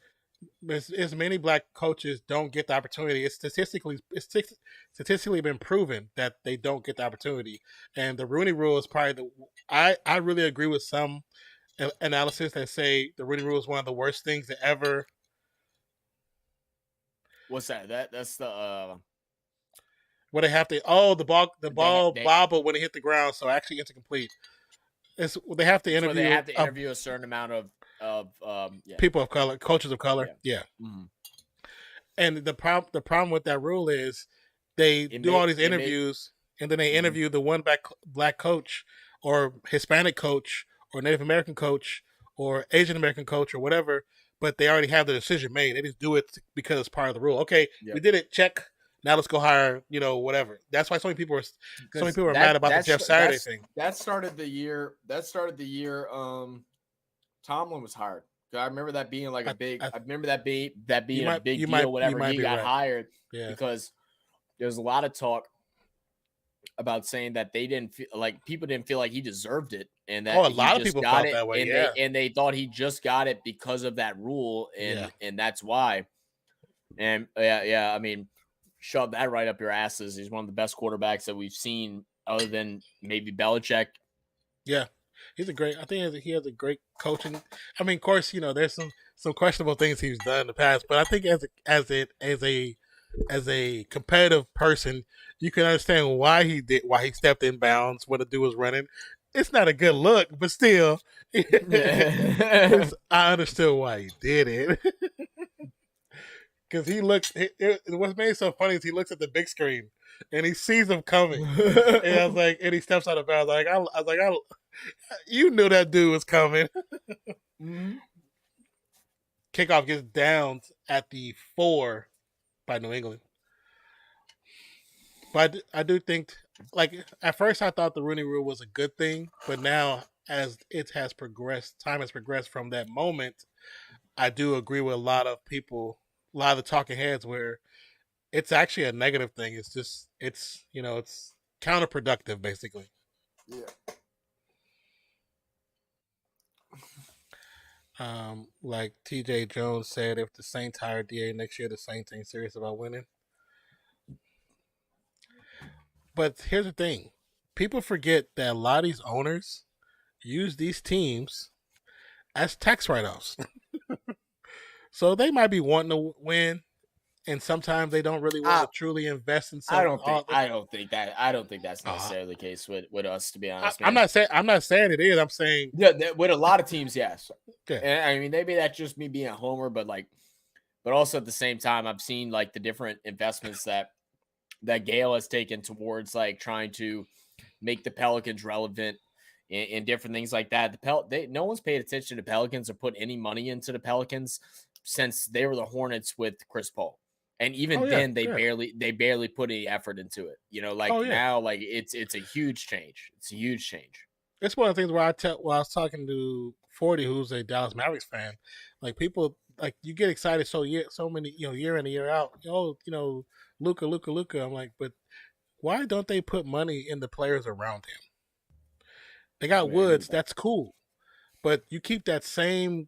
as many black coaches don't get the opportunity. It's statistically been proven that they don't get the opportunity. And the Rooney Rule is probably I really agree with some analysis that say the Rooney Rule is one of the worst things that ever. What's that? That's the where they have to the ball bobbled when it hit the ground, so actually incomplete. They have to interview. So they have to interview a certain amount of people of color, coaches of color. Yeah. Mm-hmm. And the problem with that rule is they do all these interviews, and then they interview the one black coach or Hispanic coach or Native American coach or Asian American coach or whatever, but they already have the decision made. They just do it because it's part of the rule. Okay, we did it. Check. Now let's go hire, whatever. That's why so many people are mad about the Jeff Saturday thing. That started the year. Tomlin was hired. I remember that being like a big. I remember that being a big deal. Whenever he got hired, because there was a lot of talk about saying that they didn't feel like people didn't feel like he deserved it, and that a lot of people felt that way. And they thought he just got it because of that rule, and that's why. And I mean, shove that right up your asses. He's one of the best quarterbacks that we've seen, other than maybe Belichick. Yeah, I think he has a great coaching. I mean, of course, there's some questionable things he's done in the past, but I think as a competitive person, you can understand why he stepped in bounds when the dude was running. It's not a good look, but still, I understood why he did it. Because what made it so funny is he looks at the big screen and he sees him coming, and I was like, and he steps out of bounds. You knew that dude was coming. Mm-hmm. Kickoff gets downed at the 4 by New England, but I do think, like, at first I thought the Rooney Rule was a good thing, but now as it has progressed, time has progressed from that moment, I do agree with a lot of people. A lot of the talking heads where it's actually a negative thing. It's just it's counterproductive, basically. Yeah. Like TJ Jones said, if the Saints hire DA next year, the Saints ain't serious about winning. But here's the thing. People forget that a lot of these owners use these teams as tax write-offs. So they might be wanting to win, and sometimes they don't really want to truly invest in something. I don't think that's necessarily the case with us, to be honest. I'm not saying it is. I'm saying with a lot of teams, yes. Okay. And I mean, maybe that's just me being a homer, but also at the same time, I've seen like the different investments that Gale has taken towards like trying to make the Pelicans relevant and different things like that. No one's paid attention to Pelicans or put any money into the Pelicans since they were the Hornets with Chris Paul. And Oh even yeah, then, they yeah. barely put any effort into it. Oh yeah. Now, it's a huge change. It's a huge change. It's one of the things where I was talking to 40, who's a Dallas Mavericks fan. Like people, like you get excited so many year in and year out. Luca, Luca, Luca. I'm like, but why don't they put money in the players around him? They got Woods, that's cool, but you keep that same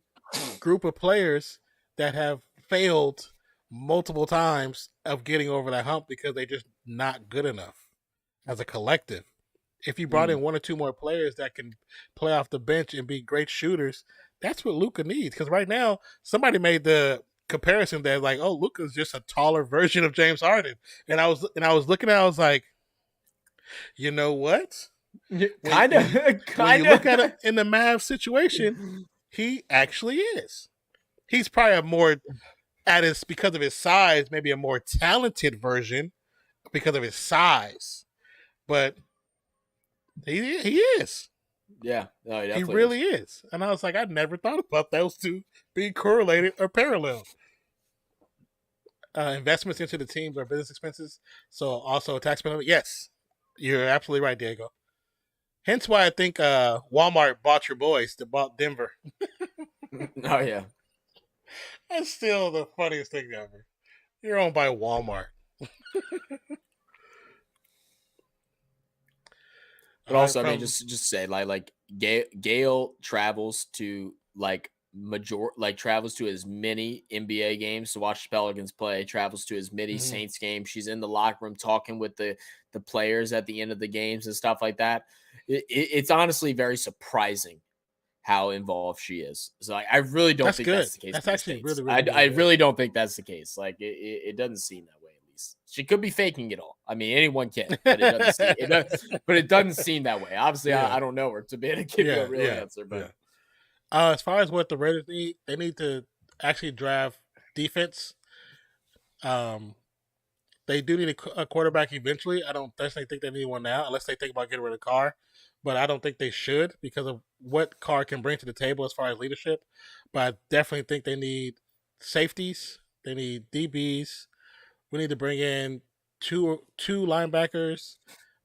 group of players that have failed multiple times of getting over that hump because they're just not good enough as a collective. If you brought in one or two more players that can play off the bench and be great shooters, that's what Luka needs. Because right now, somebody made the comparison that like, oh, Luka's just a taller version of James Harden, and I was looking at it, I was like, you know what? Kind of. When you look at it in the Mavs situation, he actually is. He's probably a more because of his size, maybe a more talented version because of his size, but he is. Yeah, no, he really is. And I was like, I never thought about those two being correlated or parallel. Investments into the teams are business expenses, so also a tax penalty. Yes, you're absolutely right, Diego. Hence why I think Walmart bought your boys. They bought Denver. Oh yeah, that's still the funniest thing ever. You're owned by Walmart. But also, I mean, just say like Gale travels to travels to as many NBA games to watch the Pelicans play, travels to as many Saints games. She's in the locker room talking with the players at the end of the games and stuff like that. It's honestly very surprising how involved she is. So I really don't think that's the case. That's actually really, I really don't think that's the case. Like it doesn't seem that way. She could be faking it all. I mean, anyone can, but it doesn't seem that way. Obviously, I don't know her to be able to give you a real answer. But as far as what the Raiders need, they need to actually draft defense. They do need a quarterback eventually. I don't necessarily think they need one now, unless they think about getting rid of Carr. But I don't think they should because of what Carr can bring to the table as far as leadership. But I definitely think they need safeties. They need DBs. We need to bring in two linebackers,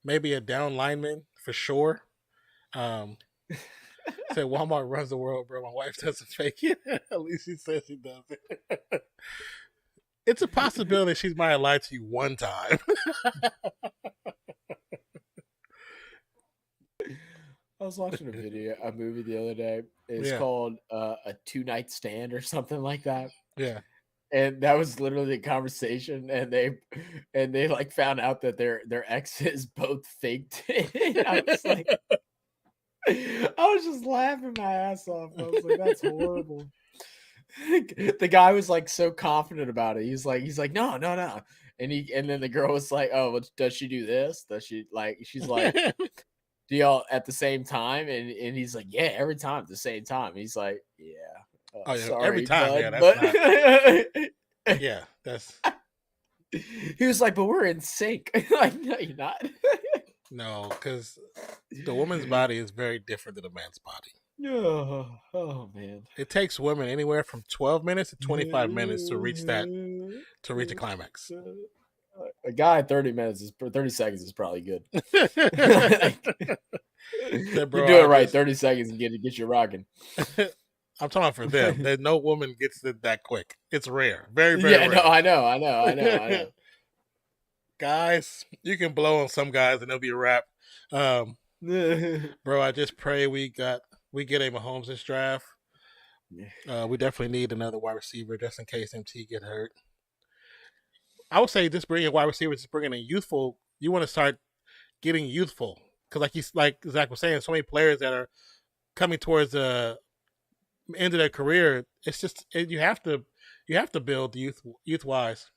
maybe a down lineman for sure. Said Walmart runs the world, bro. My wife doesn't fake it. At least she says she does it. It's a possibility she might have lied to you one time. I was watching a movie the other day. It's called A Two-Night Stand or something like that. Yeah. And that was literally the conversation, and they like found out that their exes both faked it. I was just laughing my ass off. I was like, that's horrible. The guy was like so confident about it. He's like, no. And then the girl was like, oh, well, does she do this? Does she she's like, do y'all at the same time? And he's like, yeah, every time at the same time. He's like, yeah. Sorry, every time, bud, yeah, that's. He was like, but we're in sync. Like, no, you're not. No, because the woman's body is very different than a man's body. Oh man, it takes women anywhere from 12 minutes to 25 minutes to reach a climax. A guy 30 seconds is probably good. You're doing it right. 30 seconds and get you rocking. I'm talking for them. There's no woman gets it that quick. It's rare. Very, very rare. No, I know. Guys, you can blow on some guys and it'll be a wrap. Bro, I just pray we get a Mahomes this draft. We definitely need another wide receiver just in case MT get hurt. I would say just bringing wide receivers, just bringing in youthful. You want to start getting youthful because, like Zach was saying, so many players that are coming towards the end of their career. It's just you have to build youth wise.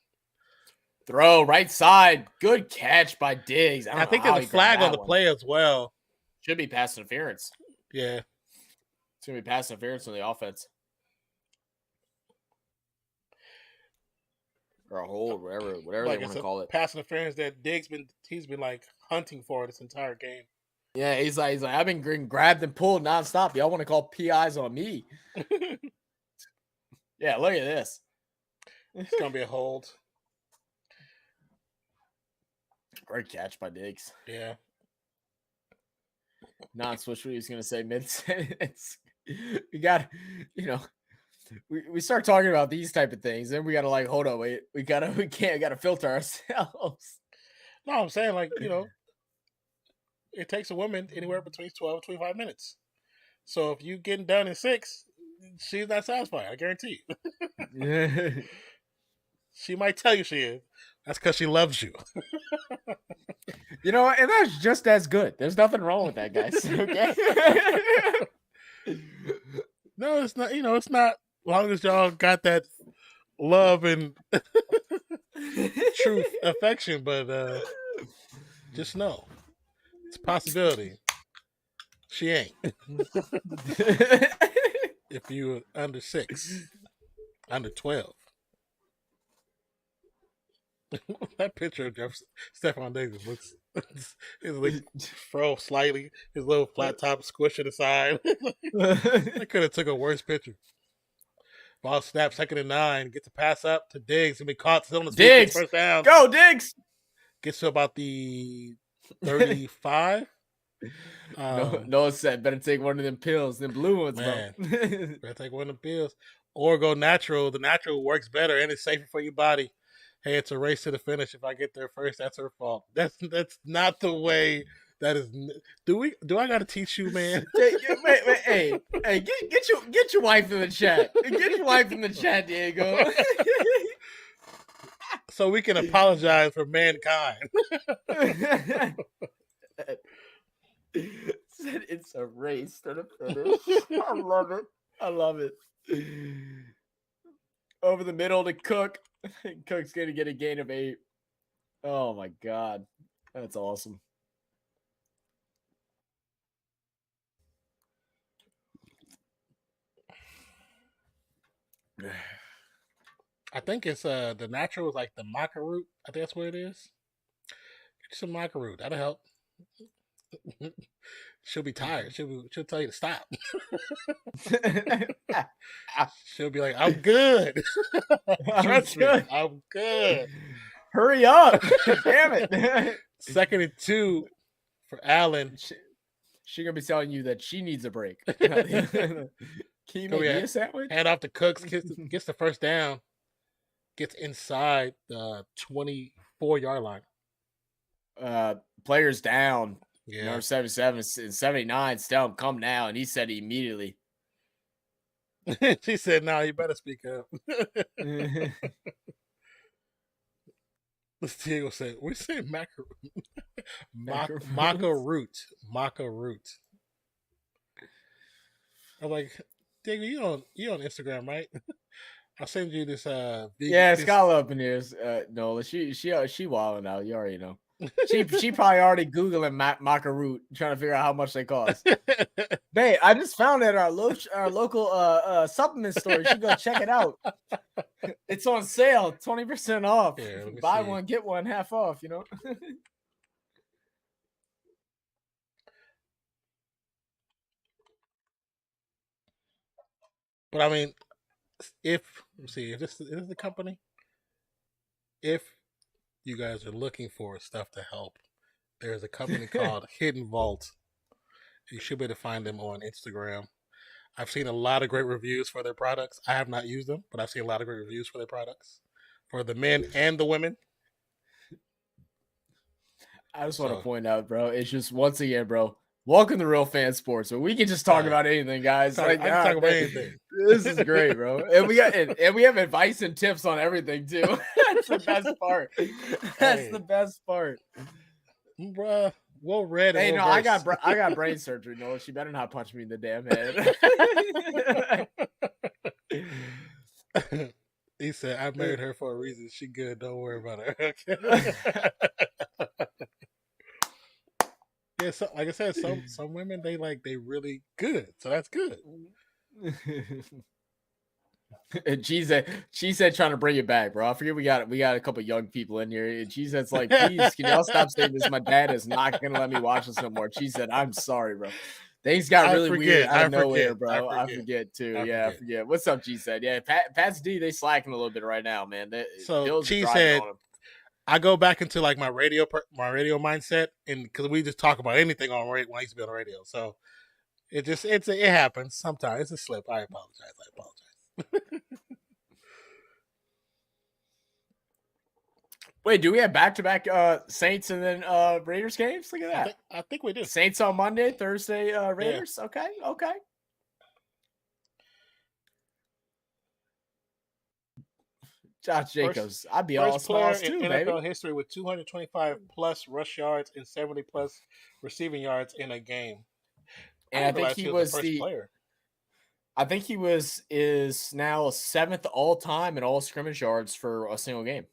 Throw right side, good catch by Diggs. I think there's a flag on the play as well. Should be pass interference. Yeah, it's gonna be pass interference on the offense. Or a hold, whatever like they want to call it. Pass interference that Diggs he's been like hunting for this entire game. Yeah, he's like, I've been getting grabbed and pulled nonstop. Y'all want to call PIs on me? Yeah, look at this. It's gonna be a hold. Great catch by Diggs. Yeah. Non-switch. What he was gonna say mid. We got, we start talking about these type of things, then we gotta like, hold on, wait, we gotta filter ourselves. No, I'm saying like, it takes a woman anywhere between 12 and 25 minutes. So if you getting done in 6, she's not satisfied. I guarantee you. She might tell you she is. That's because she loves you. And that's just as good. There's nothing wrong with that, guys. Okay. No, it's not. It's not. As long as y'all got that love and truth, affection, but just know it's a possibility. She ain't. If you under 6, under 12. That picture of Stephon Diggs looks his like fro slightly, his little flat top squishing aside. I could have took a worse picture. Ball snap, 2nd and 9, gets a pass up to Diggs and be caught still on the Diggs, first down. Go Diggs. Gets to about the 35. Noah said, better take one of them pills, them blue ones, man. bro. Better take one of the pills. Or go natural. The natural works better and it's safer for your body. Hey, it's a race to the finish. If I get there first, that's her fault. That's not the way. That is. Do I got to teach you, man? Hey, get your wife in the chat. Get your wife in the chat, Diego. So we can apologize for mankind. Said it's a race to the finish. I love it. Over the middle to Cook. Cook's gonna get a gain of 8. Oh my god, that's awesome. I think it's the natural is like the maca root. I think that's what it is. Get you some maca root. That'll help. She'll be tired. She'll tell you to stop. She'll be like, "I'm good. Trust me, I'm good. Hurry up! Damn it! 2nd and 2 for Allen. She gonna be telling you that she needs a break. Can you make me a sandwich? Hand off to Cooks. Gets the first down. Gets inside the 24-yard line. Players down. Yeah. Number 77 and 79. Tell him come now, and he said immediately. She said, "No, you better speak up." Diego said, "We say maca root. Maca root." I'm like, Diego, you on Instagram, right? I'll send you this. Yeah, Scala up in here. Nola, she wilding out. You already know. She probably already googling maca root, trying to figure out how much they cost. Babe, I just found it at our local supplement store. You should go check it out. It's on sale, 20% off. Yeah, buy see. one get one half off. But I mean, if this is the company, if you guys are looking for stuff to help, there's a company called Hidden Vault. You should be able to find them on Instagram. I've seen a lot of great reviews for their products. I have not used them, but I've seen a lot of great reviews for their products, for the men and the women. I just want to point out, bro, it's just, once again, bro, welcome to Real Fan Sports. So we can just talk about anything, guys. I can talk about anything. This is great, bro. And we have advice and tips on everything too. That's the best part. That's the best part. Bruh, well read. Hey, no, I got brain surgery. No, she better not punch me in the damn head. He said, "I married her for a reason. She good. Don't worry about her." Yeah, so, like I said, some women they really good, so that's good. She said trying to bring it back, bro. I forget we got a couple young people in here. And she said's like, please, can y'all stop saying this? My dad is not gonna let me watch this no more. She said, I'm sorry, bro. Things got really weird out of nowhere, bro. I forget too. I forget. What's up, G said? Yeah, Pat's D, they slacking a little bit right now, man. So G said, I go back into like my radio mindset, and because we just talk about anything on radio when I used to be on the radio. So it happens sometimes. It's a slip. I apologize. Wait, do we have back-to-back Saints and then Raiders games? Look at that. I think we do. Saints on Monday, Thursday Raiders. Yeah. Okay. Josh Jacobs, I'd be all smiles too, in baby. NFL history with 225 plus rush yards and 70 plus receiving yards in a game. And I think he was the first player. I think he is now 7th all time in all scrimmage yards for a single game.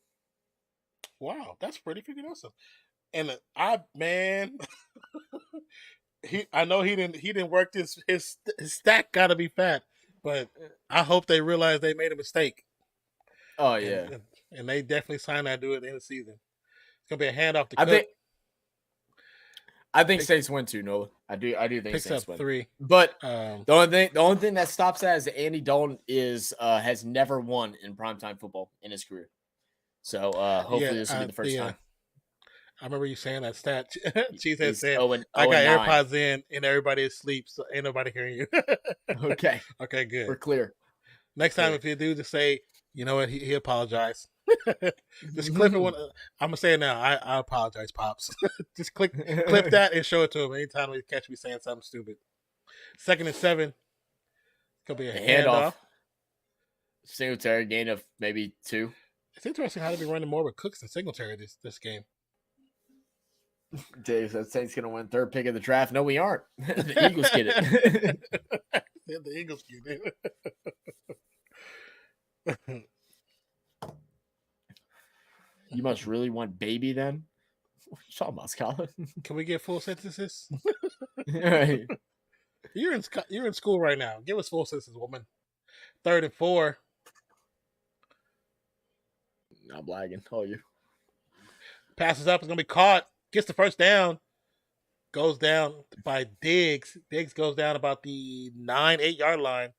Wow, that's pretty freaking awesome. And I know he didn't work his stack got to be fat, but I hope they realize they made a mistake. Oh yeah, and they definitely signed that dude at the end of the season. It's gonna be a handoff to Cook. I think Saints win too, Nola. I do think Saints win 3. But the only thing that stops that is that Andy Dalton has never won in primetime football in his career. So hopefully this will be the first time. I remember you saying that stat. She said, I got 9. AirPods in and everybody is asleep, so ain't nobody hearing you. Okay. Okay, good. We're clear. Next time, if you do, just say, you know what, he apologized. Just clip it. I'm going to say it now. I apologize, Pops. Just clip that and show it to him anytime they catch me saying something stupid. 2nd and 7. Could be a handoff. Singletary gain of maybe 2. It's interesting how to be running more with Cooks than Singletary this game. Dave said Saints going to win 3rd pick of the draft. No, we aren't. The Eagles get it. The Eagles get it. You must really want baby then? What are you talking about, Scott? Can we get full sentences? Right. You're in school right now. Give us full sentences, woman. 3rd and 4. I'm lagging. Oh, you. Passes up. It's going to be caught. Gets the first down. Goes down by Diggs. Diggs goes down about the 8 yard line.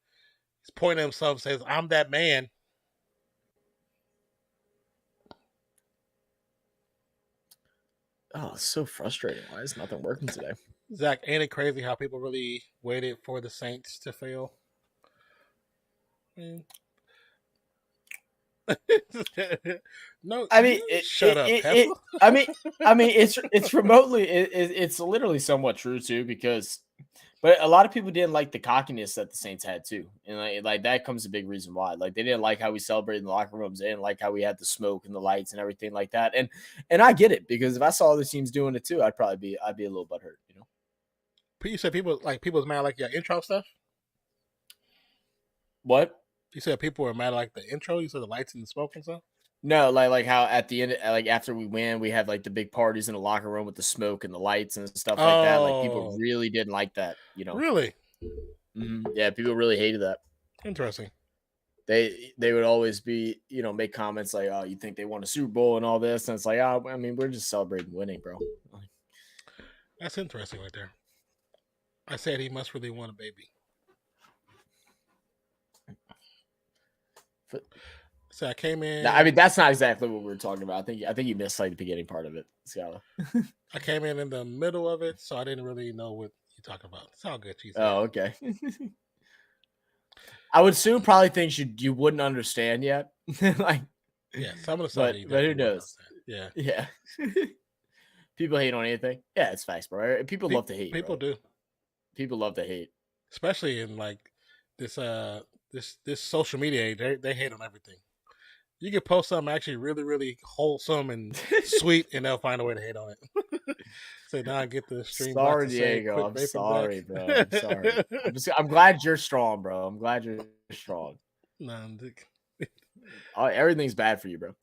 He's pointing at himself, says, I'm that man. Oh, it's so frustrating. Why is nothing working today? Zach, ain't it crazy how people really waited for the Saints to fail? No, I mean, shut up. I mean, it's remotely, it's literally somewhat true too, because, but a lot of people didn't like the cockiness that the Saints had too, and like that comes a big reason why. Like they didn't like how we celebrated in the locker rooms, they didn't like how we had the smoke and the lights and everything like that. And I get it, because if I saw other teams doing it too, I'd be a little butthurt, you know. You said people was mad like your intro stuff. What? You said people were mad like the intro. You said the lights and the smoke and stuff. No, like how at the end, like after we win, we have like the big parties in the locker room with the smoke and the lights and stuff like that. Like people really didn't like that, you know. Really? Mm-hmm. Yeah, people really hated that. Interesting. They would always be, you know, make comments like, "Oh, you think they won a Super Bowl and all this?" And it's like, "Oh, I mean, we're just celebrating winning, bro." That's interesting right there. I said he must really want a baby. So I came in. I mean, that's not exactly what we were talking about. I think you missed like the beginning part of it, Scala. I came in the middle of it, so I didn't really know what you're talking about. It's all good, Jesus. Oh, okay. I would assume probably things you wouldn't understand yet. Like, yeah, some of the stuff. But who knows? Yeah. People hate on anything. Yeah, it's facts, bro. People love to hate. People do. People love to hate, especially in like this social media age. They hate on everything. You can post something actually really, really wholesome and sweet, and they'll find a way to hate on it. Say, now I get the stream. Sorry, Diego. I'm sorry, bro. I'm sorry. I'm glad you're strong, bro. I'm glad you're strong. Everything's bad for you, bro.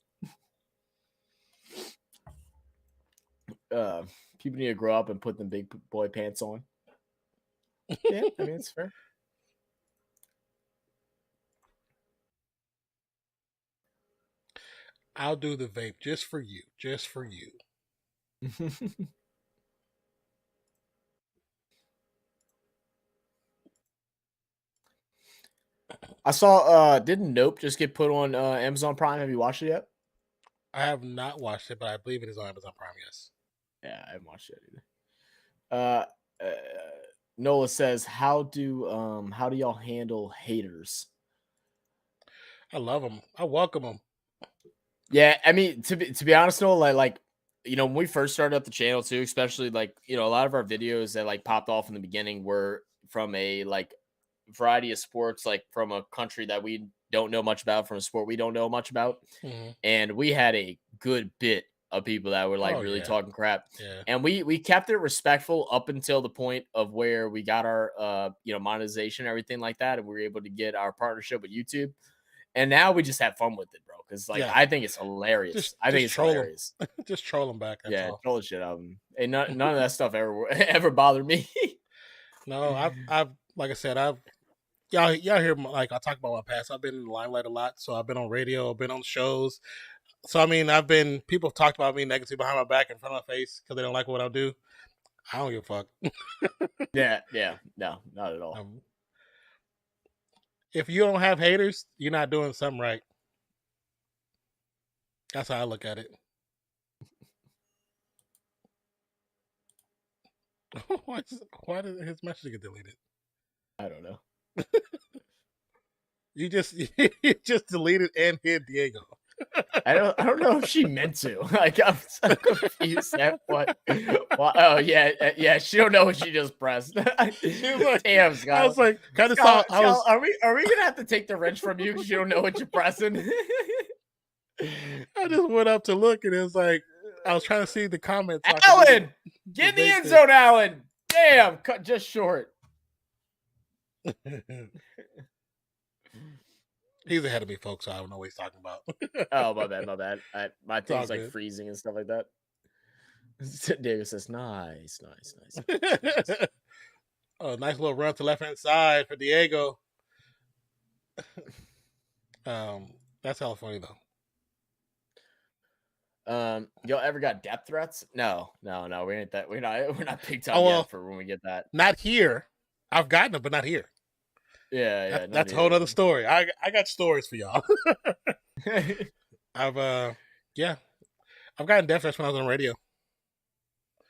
People need to grow up and put them big boy pants on. Yeah, I mean, it's fair. I'll do the vape just for you. Just for you. I saw didn't Nope just get put on Amazon Prime? Have you watched it yet? I have not watched it, but I believe it is on Amazon Prime, yes. Yeah, I haven't watched it either. Nola says, how do y'all handle haters? I love them. I welcome them. Yeah, I mean, to be honest, Nola, like you know, when we first started up the channel too, especially like, you know, a lot of our videos that like popped off in the beginning were from a like variety of sports, like from a country that we don't know much about, from a sport we don't know much about. Mm-hmm. And we had a good bit of people that were like really talking crap. Yeah. And we kept it respectful up until the point of where we got our you know, monetization, everything like that, and we were able to get our partnership with YouTube. And now we just have fun with it, bro. Because like I think it's hilarious. I think it's hilarious. Just troll them back. That's all. Troll the shit out of them. And none of that stuff ever bothered me. No, I've like I said, y'all hear like I talk about my past. I've been in the limelight a lot, so I've been on radio, I've been on shows. So I mean, people have talked about me negatively behind my back, in front of my face, because they don't like what I do. I don't give a fuck. yeah, no, not at all. If you don't have haters, you're not doing something right. That's how I look at it. Why did his message get deleted? I don't know. You just deleted and hit Diego. I don't know if she meant to. Like, I'm so confused at what. Oh yeah. She don't know what she just pressed. Damn, Scott. I was like, are we gonna have to take the wrench from you because you don't know what you're pressing? I just went up to look, and it was like I was trying to see the comments. Allen, get in the end zone, Allen. Damn, cut just short. He's ahead of me, folks, so I don't know what he's talking about. Oh, my bad. My thing's like freezing and stuff like that. Diego says, nice. Oh, nice little run to left-hand side for Diego. That's hella funny, though. Y'all ever got death threats? No. We ain't that. We're not picked up yet for when we get that. Not here. I've gotten them, but not here. Yeah. That's a whole other story. I got stories for y'all. I've gotten death threats when I was on radio.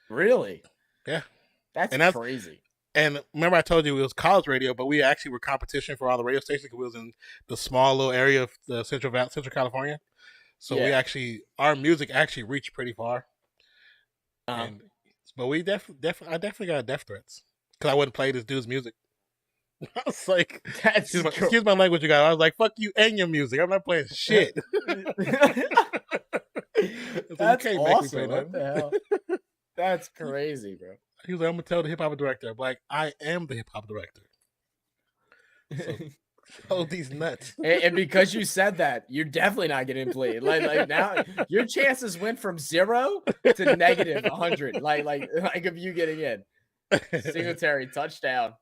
Really? Yeah. That's crazy. And remember, I told you it was college radio, but we actually were competition for all the radio stations because we was in the small little area of the Central California. So our music actually reached pretty far. But I definitely got death threats because I wouldn't play this dude's music. I was like, excuse my language, you guys. I was like, fuck you and your music. I'm not playing shit. That's awesome. What the hell? That's crazy, bro. He was like, I'm gonna tell the hip hop director. I'm like, I am the hip hop director. So these nuts. And because you said that, you're definitely not getting played. Like now, your chances went from 0 to negative 100. Like of you getting in. Singletary touchdown.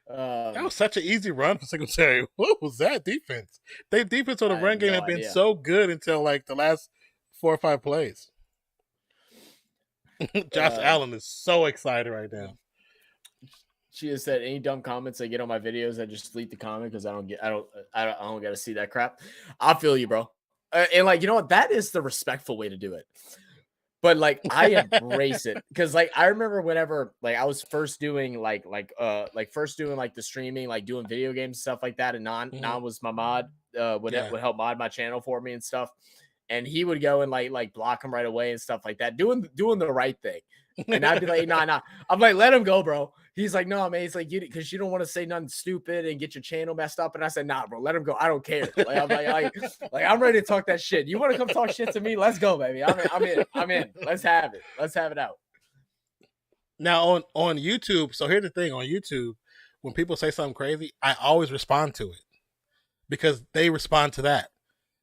That was such an easy run for Singletary. What was that defense? Their defense on the run game had been so good until like the last 4 or 5 plays. Josh Allen is so excited right now. She has said, any dumb comments I get on my videos, I just delete the comment because I don't got to see that crap. I feel you, bro. And like, you know what? That is the respectful way to do it. But like, I embrace it because like I remember whenever like I was first doing like the streaming, like doing video games stuff like that, and Non was my mod, would help mod my channel for me and stuff, and he would go and like block him right away and stuff like that, doing the right thing. And I'd be like, nah. I'm like, let him go, bro. He's like, no, man. He's like, because you don't want to say nothing stupid and get your channel messed up. And I said, nah, bro, let him go. I don't care. Like, I'm like I'm ready to talk that shit. You want to come talk shit to me? Let's go, baby. I'm in. Let's have it. Let's have it out. Now on YouTube. So here's the thing on YouTube, when people say something crazy, I always respond to it because they respond to that.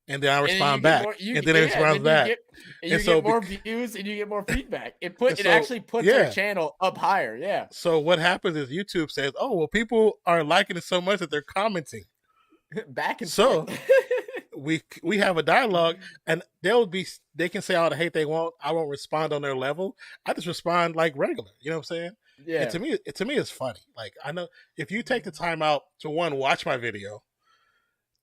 And then I respond back, and then it responds back. You get more views and you get more feedback. It actually puts your channel up higher. Yeah. So what happens is YouTube says, "Oh, well, people are liking it so much that they're commenting." Back and So forth. we have a dialogue, and they can say all the hate they want. I won't respond on their level. I just respond like regular. You know what I'm saying? And Yeah. to me, it's funny. Like, I know if you take the time out to, one, watch my video,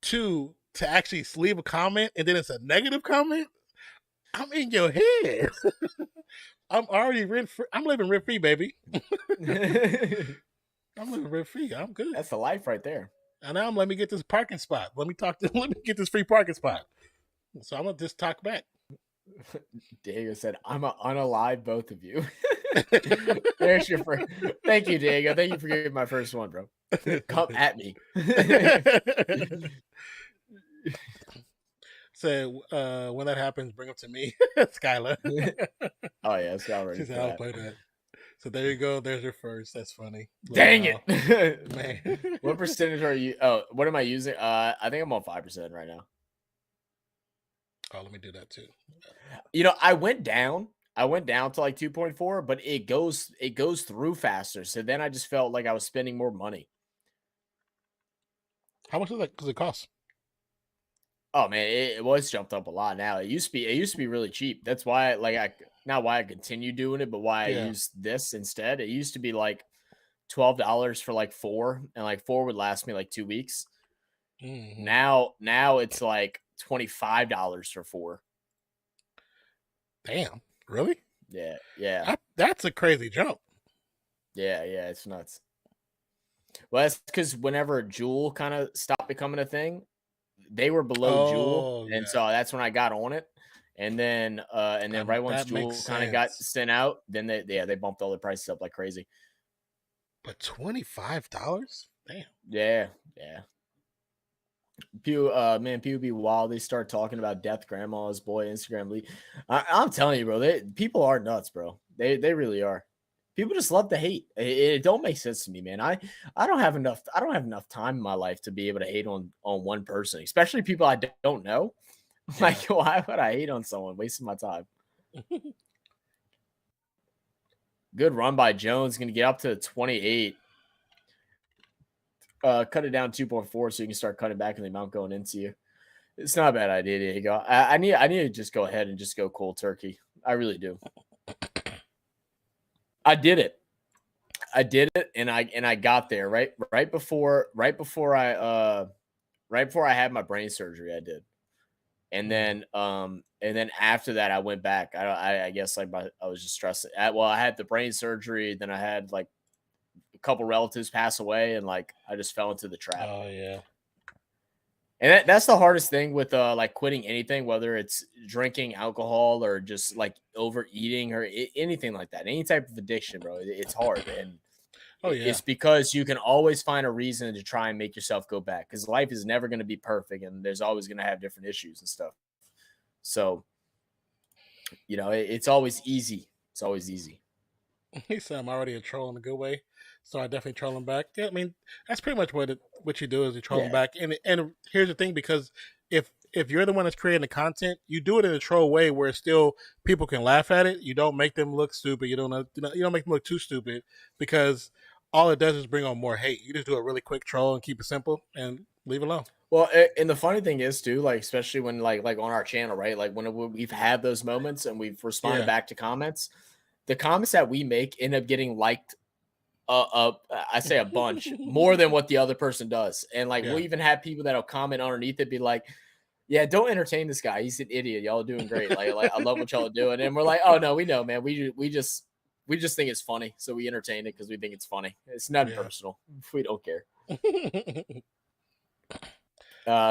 two, to actually leave a comment, and then it's a negative comment, I'm in your head. I'm already rent free. I'm living rent free, baby. I'm living rent free. I'm good. That's the life right there. And now let me get this parking spot. Let me get this free parking spot. So I'm gonna just talk back. Diego said, "I'm gonna unalive both of you." There's your first. Thank you, Diego. Thank you for giving my first one, bro. Come at me. So when that happens, bring them to me, Skylar. Oh yeah, it's already. She said, I'll play that. So there you go. There's your first. That's funny. Dang Wow. it, Man. What percentage are you? Oh, what am I using? I think I'm on 5% right now. Oh, let me do that too. You know, I went down to like 2.4, but it goes through faster. So then I just felt like I was spending more money. How much does it cost? Oh man, it was jumped up a lot now. It used to be really cheap. That's why not why I continue doing it, but why I use this instead. It used to be like $12 for like 4, and like 4 would last me like 2 weeks. Mm-hmm. Now it's like $25 for 4. Damn, really? Yeah. That's a crazy jump. Yeah, it's nuts. Well, that's because whenever Jewel kind of stopped becoming a thing, they were below Jewel, and so that's when I got on it. And then right once Jewel kind of got sent out, then they bumped all the prices up like crazy. But $25? Damn. Yeah. People be wild. They start talking about Death Grandma's boy Instagram lead. I'm telling you, bro. People are nuts, bro. They really are. People just love to hate. It don't make sense to me, man. I don't have enough time in my life to be able to hate on one person, especially people I don't know. Like, why would I hate on someone? Wasting my time. Good run by Jones. Going to get up to 28. Cut it down 2.4 so you can start cutting back on the amount going into you. It's not a bad idea, Diego. I need to just go ahead and just go cold turkey. I really do. I did it, and I got there right before I had my brain surgery. I did, and then after that I went back. I guess like I was just stressed. I had the brain surgery, then I had like a couple relatives pass away, and like I just fell into the trap. Oh yeah. And that's the hardest thing with like quitting anything, whether it's drinking alcohol or just like overeating or anything like that. Any type of addiction, bro, it's hard. And it's because you can always find a reason to try and make yourself go back, because life is never going to be perfect and there's always going to have different issues and stuff. So, you know, it's always easy. It's always easy. He said I'm already a troll in a good way, so I definitely troll him back. Yeah, I mean, that's pretty much what you do is you troll him back. And here's the thing, because if you're the one that's creating the content, you do it in a troll way where still people can laugh at it. You don't make them look stupid. You don't make them look too stupid, because all it does is bring on more hate. You just do a really quick troll and keep it simple and leave it alone. Well, and the funny thing is too, like, especially when like on our channel, right? Like when we've had those moments and we've responded back to comments, the comments that we make end up getting liked I say a bunch more than what the other person does. And like we'll even have people that'll comment underneath it, be like, yeah, don't entertain this guy. He's an idiot. Y'all are doing great. Like I love what y'all are doing. And we're like, oh no, we know, man. We just think it's funny. So we entertain it because we think it's funny. It's not personal. We don't care.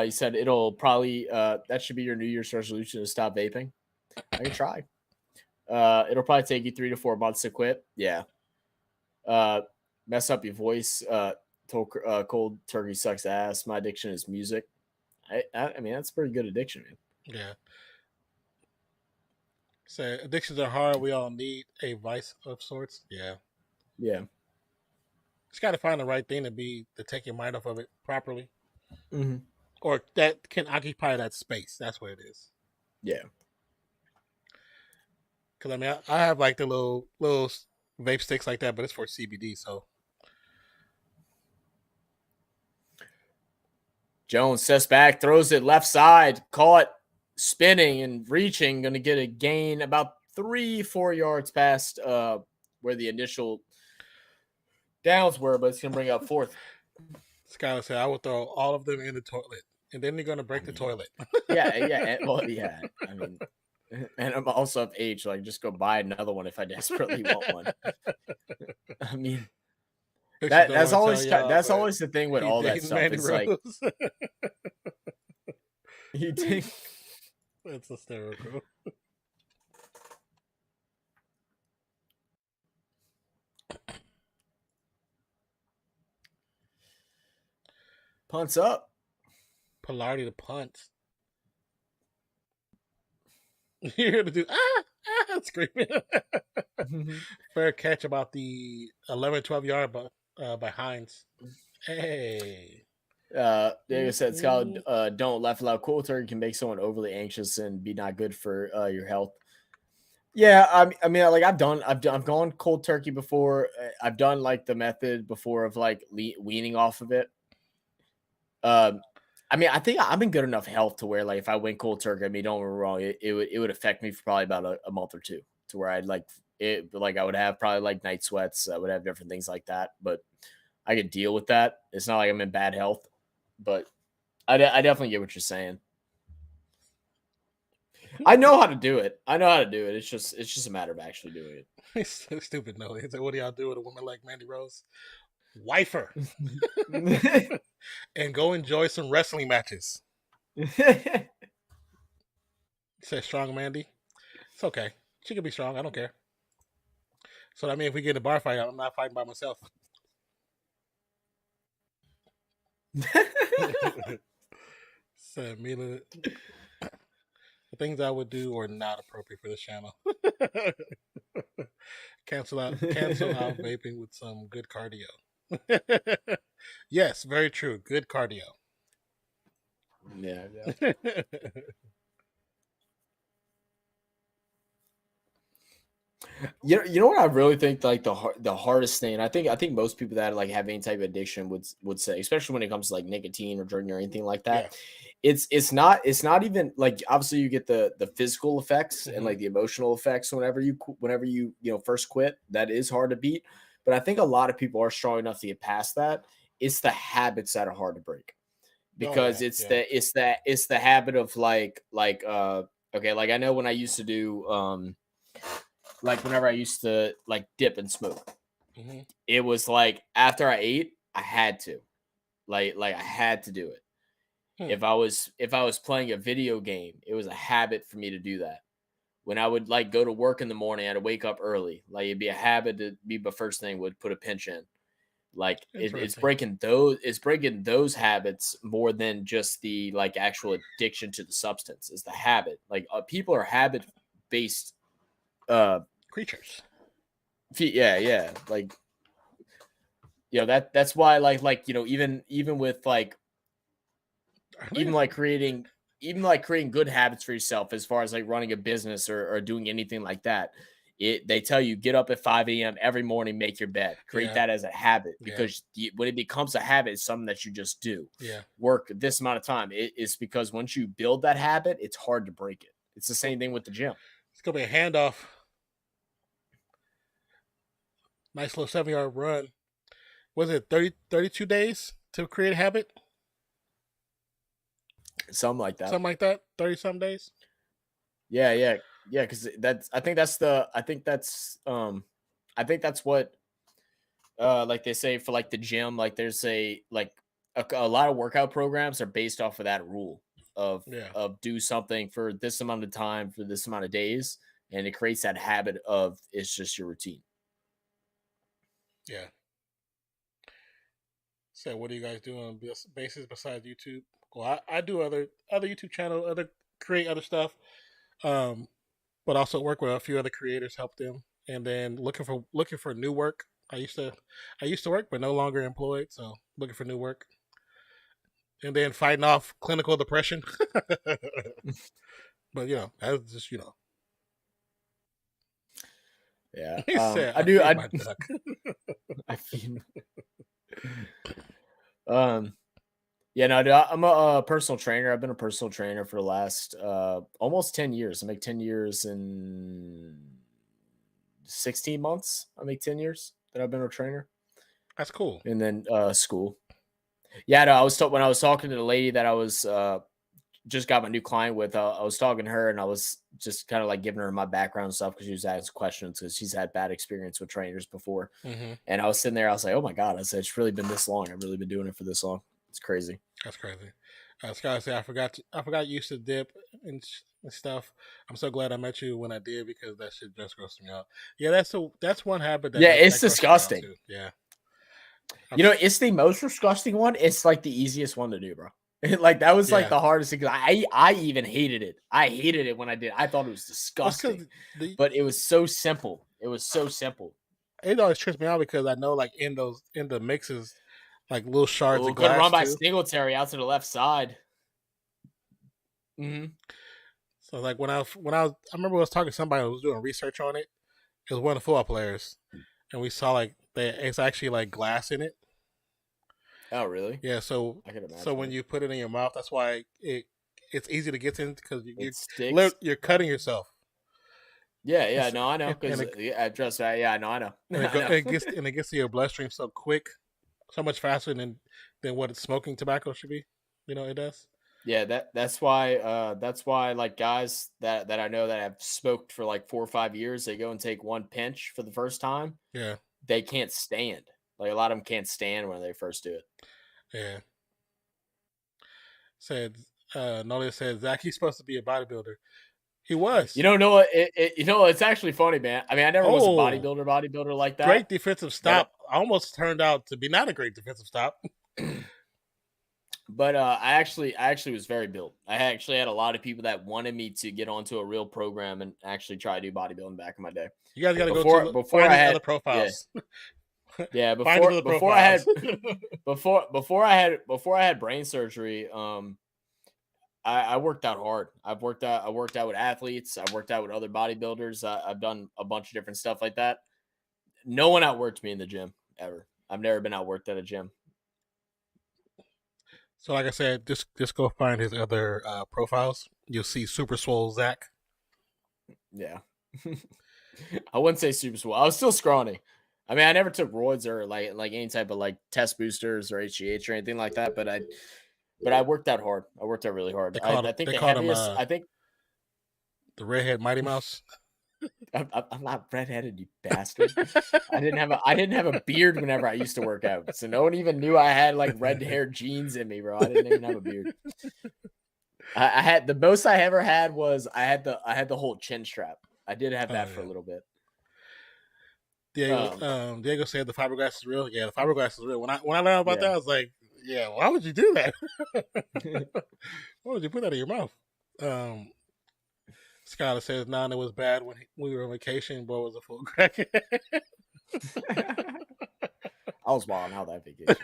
You said it'll probably that should be your New Year's resolution, to stop vaping. I can try. It'll probably take you 3 to 4 months to quit. Yeah. Mess up your voice. Cold turkey sucks ass. My addiction is music. I mean, that's a pretty good addiction, man. Yeah. So addictions are hard. We all need a vice of sorts. Yeah. Just got to find the right thing to take your mind off of it properly, or that can occupy that space. That's what it is. Yeah. Because I mean, I have like the little vape sticks like that, but it's for CBD. So Jones sets back, throws it left side, caught, spinning and reaching, going to get a gain about 3-4 yards past where the initial downs were, but it's going to bring up fourth. Skylar said, I will throw all of them in the toilet, and then they're going to break the toilet. Yeah. Well, yeah. I mean, and I'm also of age, like just go buy another one if I desperately want one. I mean, that's always the thing with all that stuff. It's like you think that's hysterical. Punts up. Pilardi to punt. You're gonna do screaming. Fair catch about the 11-12 yard by Hines. Hey. Diego said, Scott, don't laugh aloud. Cold turkey can make someone overly anxious and be not good for your health. Yeah, I mean, like I've gone cold turkey before. I've done like the method before of like weaning off of it. I mean, I think I'm in good enough health to where like if I went cold turkey, I mean, don't get me wrong, it would affect me for probably about a month or two, to where I'd like it, like I would have probably like night sweats, I would have different things like that, but I could deal with that. It's not like I'm in bad health, but I definitely get what you're saying. I know how to do it. It's just a matter of actually doing it. He's so stupid. No, he's like, what do y'all do with a woman like Mandy Rose? Wife her and go enjoy some wrestling matches. Says strong Mandy. It's okay. She can be strong. I don't care. So I mean, if we get in a bar fight, I'm not fighting by myself. So Mila, the things I would do are not appropriate for this channel. Cancel out vaping with some good cardio. Yes, very true. Good cardio. Yeah. You know what I really think like the hardest thing. I think most people that like have any type of addiction would say, especially when it comes to like nicotine or drinking or anything like that. Yeah. It's not even like obviously you get the physical effects and like the emotional effects whenever you first quit. That is hard to beat, but I think a lot of people are strong enough to get past that. It's the habits that are hard to break, because it's the habit of like okay, like I know when I used to do like whenever I used to like dip and smoke, it was like after I ate, I had to like I had to do it. If I was playing a video game, it was a habit for me to do that. When I would like go to work in the morning, I had to wake up early. Like it'd be a habit to be the first thing, would put a pinch in. Like it's breaking those habits more than just the like actual addiction to the substance. Is the habit. Like people are habit based creatures. Yeah. Like, that's why like even with like even creating good habits for yourself, as far as like running a business or doing anything like that, they tell you get up at 5 a.m. every morning, make your bed, create that as a habit, because when it becomes a habit, it's something that you just do. Work this amount of time. It's because once you build that habit, it's hard to break it. It's the same thing with the gym. It's gonna be a handoff. Nice little 7-yard run. Was it 32 days to create a habit? Something like that. 30-some days. Yeah. Because I think that's what like they say for like the gym. Like there's a lot of workout programs are based off of that rule of do something for this amount of time for this amount of days, and it creates that habit of it's just your routine. Yeah. So what do you guys do on basis besides YouTube? Well, I do other YouTube channels, create other stuff, but also work with a few other creators, help them, and then looking for new work. I used to work, but no longer employed, so looking for new work, and then fighting off clinical depression. But that's just Yeah, He said, I do. my duck. I feed. Yeah, no, dude, I'm a personal trainer. I've been a personal trainer for the last almost 10 years. I make 10 years in 16 months. I make 10 years that I've been a trainer. That's cool. And then school. Yeah, no, when I was talking to the lady that I was just got my new client with, I was talking to her and I was just kind of like giving her my background and stuff because she was asking questions because she's had bad experience with trainers before. Mm-hmm. And I was sitting there, I was like, oh my God, I said, it's really been this long. I've really been doing it for this long. It's crazy. That's crazy. Scott said, I forgot you used to dip and stuff. I'm so glad I met you when I did because that shit just grossed me out. Yeah, that's one habit that Yeah, it's that grosses me out disgusting. too. Yeah. You know, it's the most disgusting one. It's like the easiest one to do, bro. Like that was like Yeah. the hardest thing. I even hated it. I hated it when I did. I thought it was disgusting, but it was so simple. It was so simple. It always trips me out because I know like in the mixes, like little shards of Could glass run by too. Singletary out to the left side. Mm-hmm. So like when I remember I was talking to somebody who was doing research on it. It was one of the football players, and we saw like it's actually like glass in it. Oh, really? Yeah. So I can imagine. so when you put it in your mouth, that's why it's easy to get in because you're cutting yourself. Yeah, no, I know. And Because trust me, yeah, I know. it gets to your bloodstream so quick, so much faster than what smoking tobacco should be. You know, it does. Yeah, that's why like guys that I know that have smoked for like 4 or 5 years, they go and take one pinch for the first time. Yeah. They can't stand. Like a lot of them can't stand when they first do it. Yeah. Said Nolia said Zach, he's supposed to be a bodybuilder. He was. You don't know what? It's actually funny, man. I mean, I never was a bodybuilder like that. Great defensive stop. Almost turned out to be not a great defensive stop. But I actually was very built. I actually had a lot of people that wanted me to get onto a real program and actually try to do bodybuilding back in my day. You guys got to go to before I had other profiles. Yeah, before I had brain surgery, I worked out hard. I worked out with athletes. I worked out with other bodybuilders. I've done a bunch of different stuff like that. No one outworked me in the gym ever. I've never been outworked at a gym. So, like I said, just go find his other profiles. You'll see Super Swole Zach. Yeah, I wouldn't say super swole. I was still scrawny. I mean, I never took roids or like any type of like test boosters or HGH or anything like that. But I worked out hard. I worked out really hard. I think the heaviest. I think the redhead Mighty Mouse. I'm not redheaded, you bastard. I didn't have a beard whenever I used to work out, so no one even knew I had like red haired genes in me, bro. I didn't even have a beard. I had the most I ever had was I had the whole chin strap. I did have that for a little bit. Diego said the fiberglass is real. Yeah, the fiberglass is real. When I learned about that, I was like, yeah, why would you do that? Why would you put that in your mouth? Skylar says, it was bad when we were on vacation. Boy was a full crackhead. I was wilding out that vacation.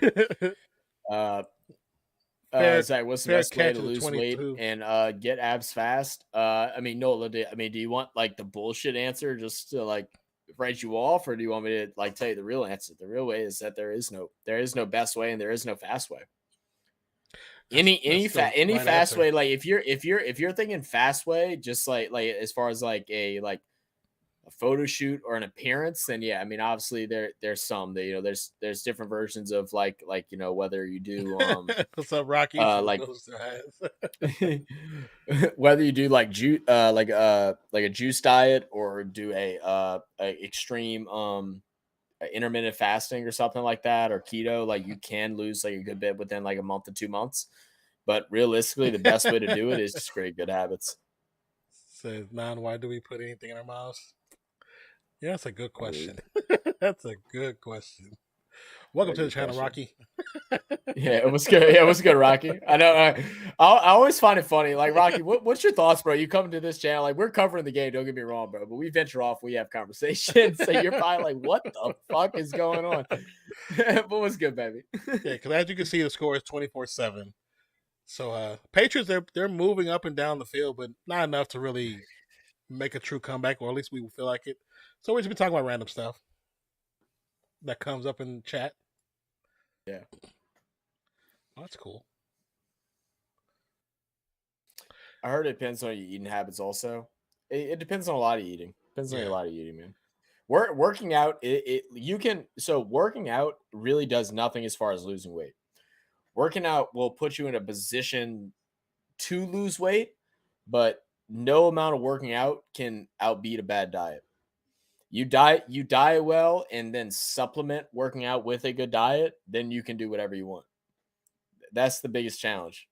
Zach, what's the best way to lose weight and get abs fast? I mean, Nola, do you want like the bullshit answer just to like write you off, or do you want me to like tell you the real answer? The real way is that there is no best way and there is no fast way. Any fast way, like if you're thinking fast way, just like as far as like a photo shoot or an appearance, then yeah, I mean obviously there's some that there's different versions of like whether you do what's up, Rocky? Whether you do like a juice diet or do a extreme intermittent fasting or something like that, or keto, like you can lose like a good bit within like a month to 2 months. But realistically, the best way to do it is just create good habits. Says, why do we put anything in our mouths? Yeah, that's a good question. That's a good question. Welcome to the channel, Rocky. Yeah, it was good. Yeah, it was good, Rocky. I know. I always find it funny. Like, Rocky, what's your thoughts, bro? You come to this channel, like, we're covering the game. Don't get me wrong, bro. But we venture off. We have conversations. So you're probably like, what the fuck is going on? But what's good, baby? Yeah, because as you can see, the score is 24-7. So Patriots, they're moving up and down the field, but not enough to really make a true comeback, or at least we will feel like it. So we're just be talking about random stuff that comes up in chat. Yeah. Oh, that's cool. I heard it depends on your eating habits. Also, it depends on a lot of eating. Depends on a Yeah. lot of eating, man. Working out, you can. So working out really does nothing as far as losing weight. Working out will put you in a position to lose weight, but no amount of working out can outbeat a bad diet. You diet well, and then supplement working out with a good diet, then you can do whatever you want. That's the biggest challenge.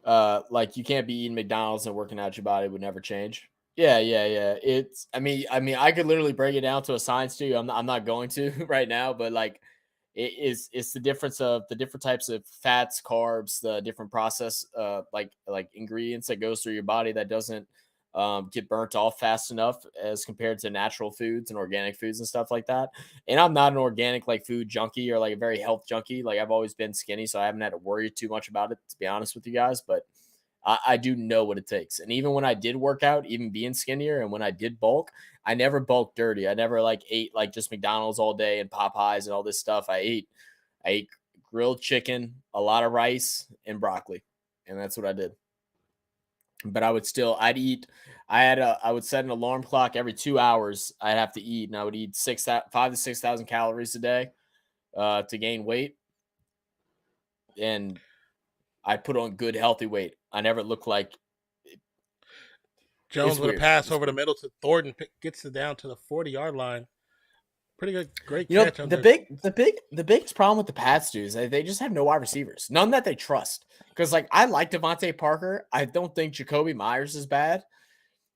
Like you can't be eating McDonald's and working out, your body would never change. Yeah, yeah, yeah. I could literally break it down to a science to you. I'm not going to right now, but like it's the difference of the different types of fats, carbs, the different process like ingredients that goes through your body that doesn't get burnt off fast enough as compared to natural foods and organic foods and stuff like that. And I'm not an organic like food junkie or like a very health junkie. Like I've always been skinny, so I haven't had to worry too much about it, to be honest with you guys. But I do know what it takes. And even when I did work out, even being skinnier, and when I did bulk, I never bulked dirty. I never like ate like just McDonald's all day and Popeyes and all this stuff. I ate grilled chicken, a lot of rice, and broccoli, and that's what I did. But I would set an alarm clock every 2 hours. I'd have to eat, and I would eat 5 to 6,000 calories a day to gain weight, and I put on good healthy weight. I never looked like Jones with a weird. pass over the middle to Thornton, gets it down to the 40-yard line. Pretty good, great You know, catch. the biggest problem with the Pats, dude, is they just have no wide receivers, none that they trust. Because like I like Devontae Parker, I don't think Jacoby Myers is bad,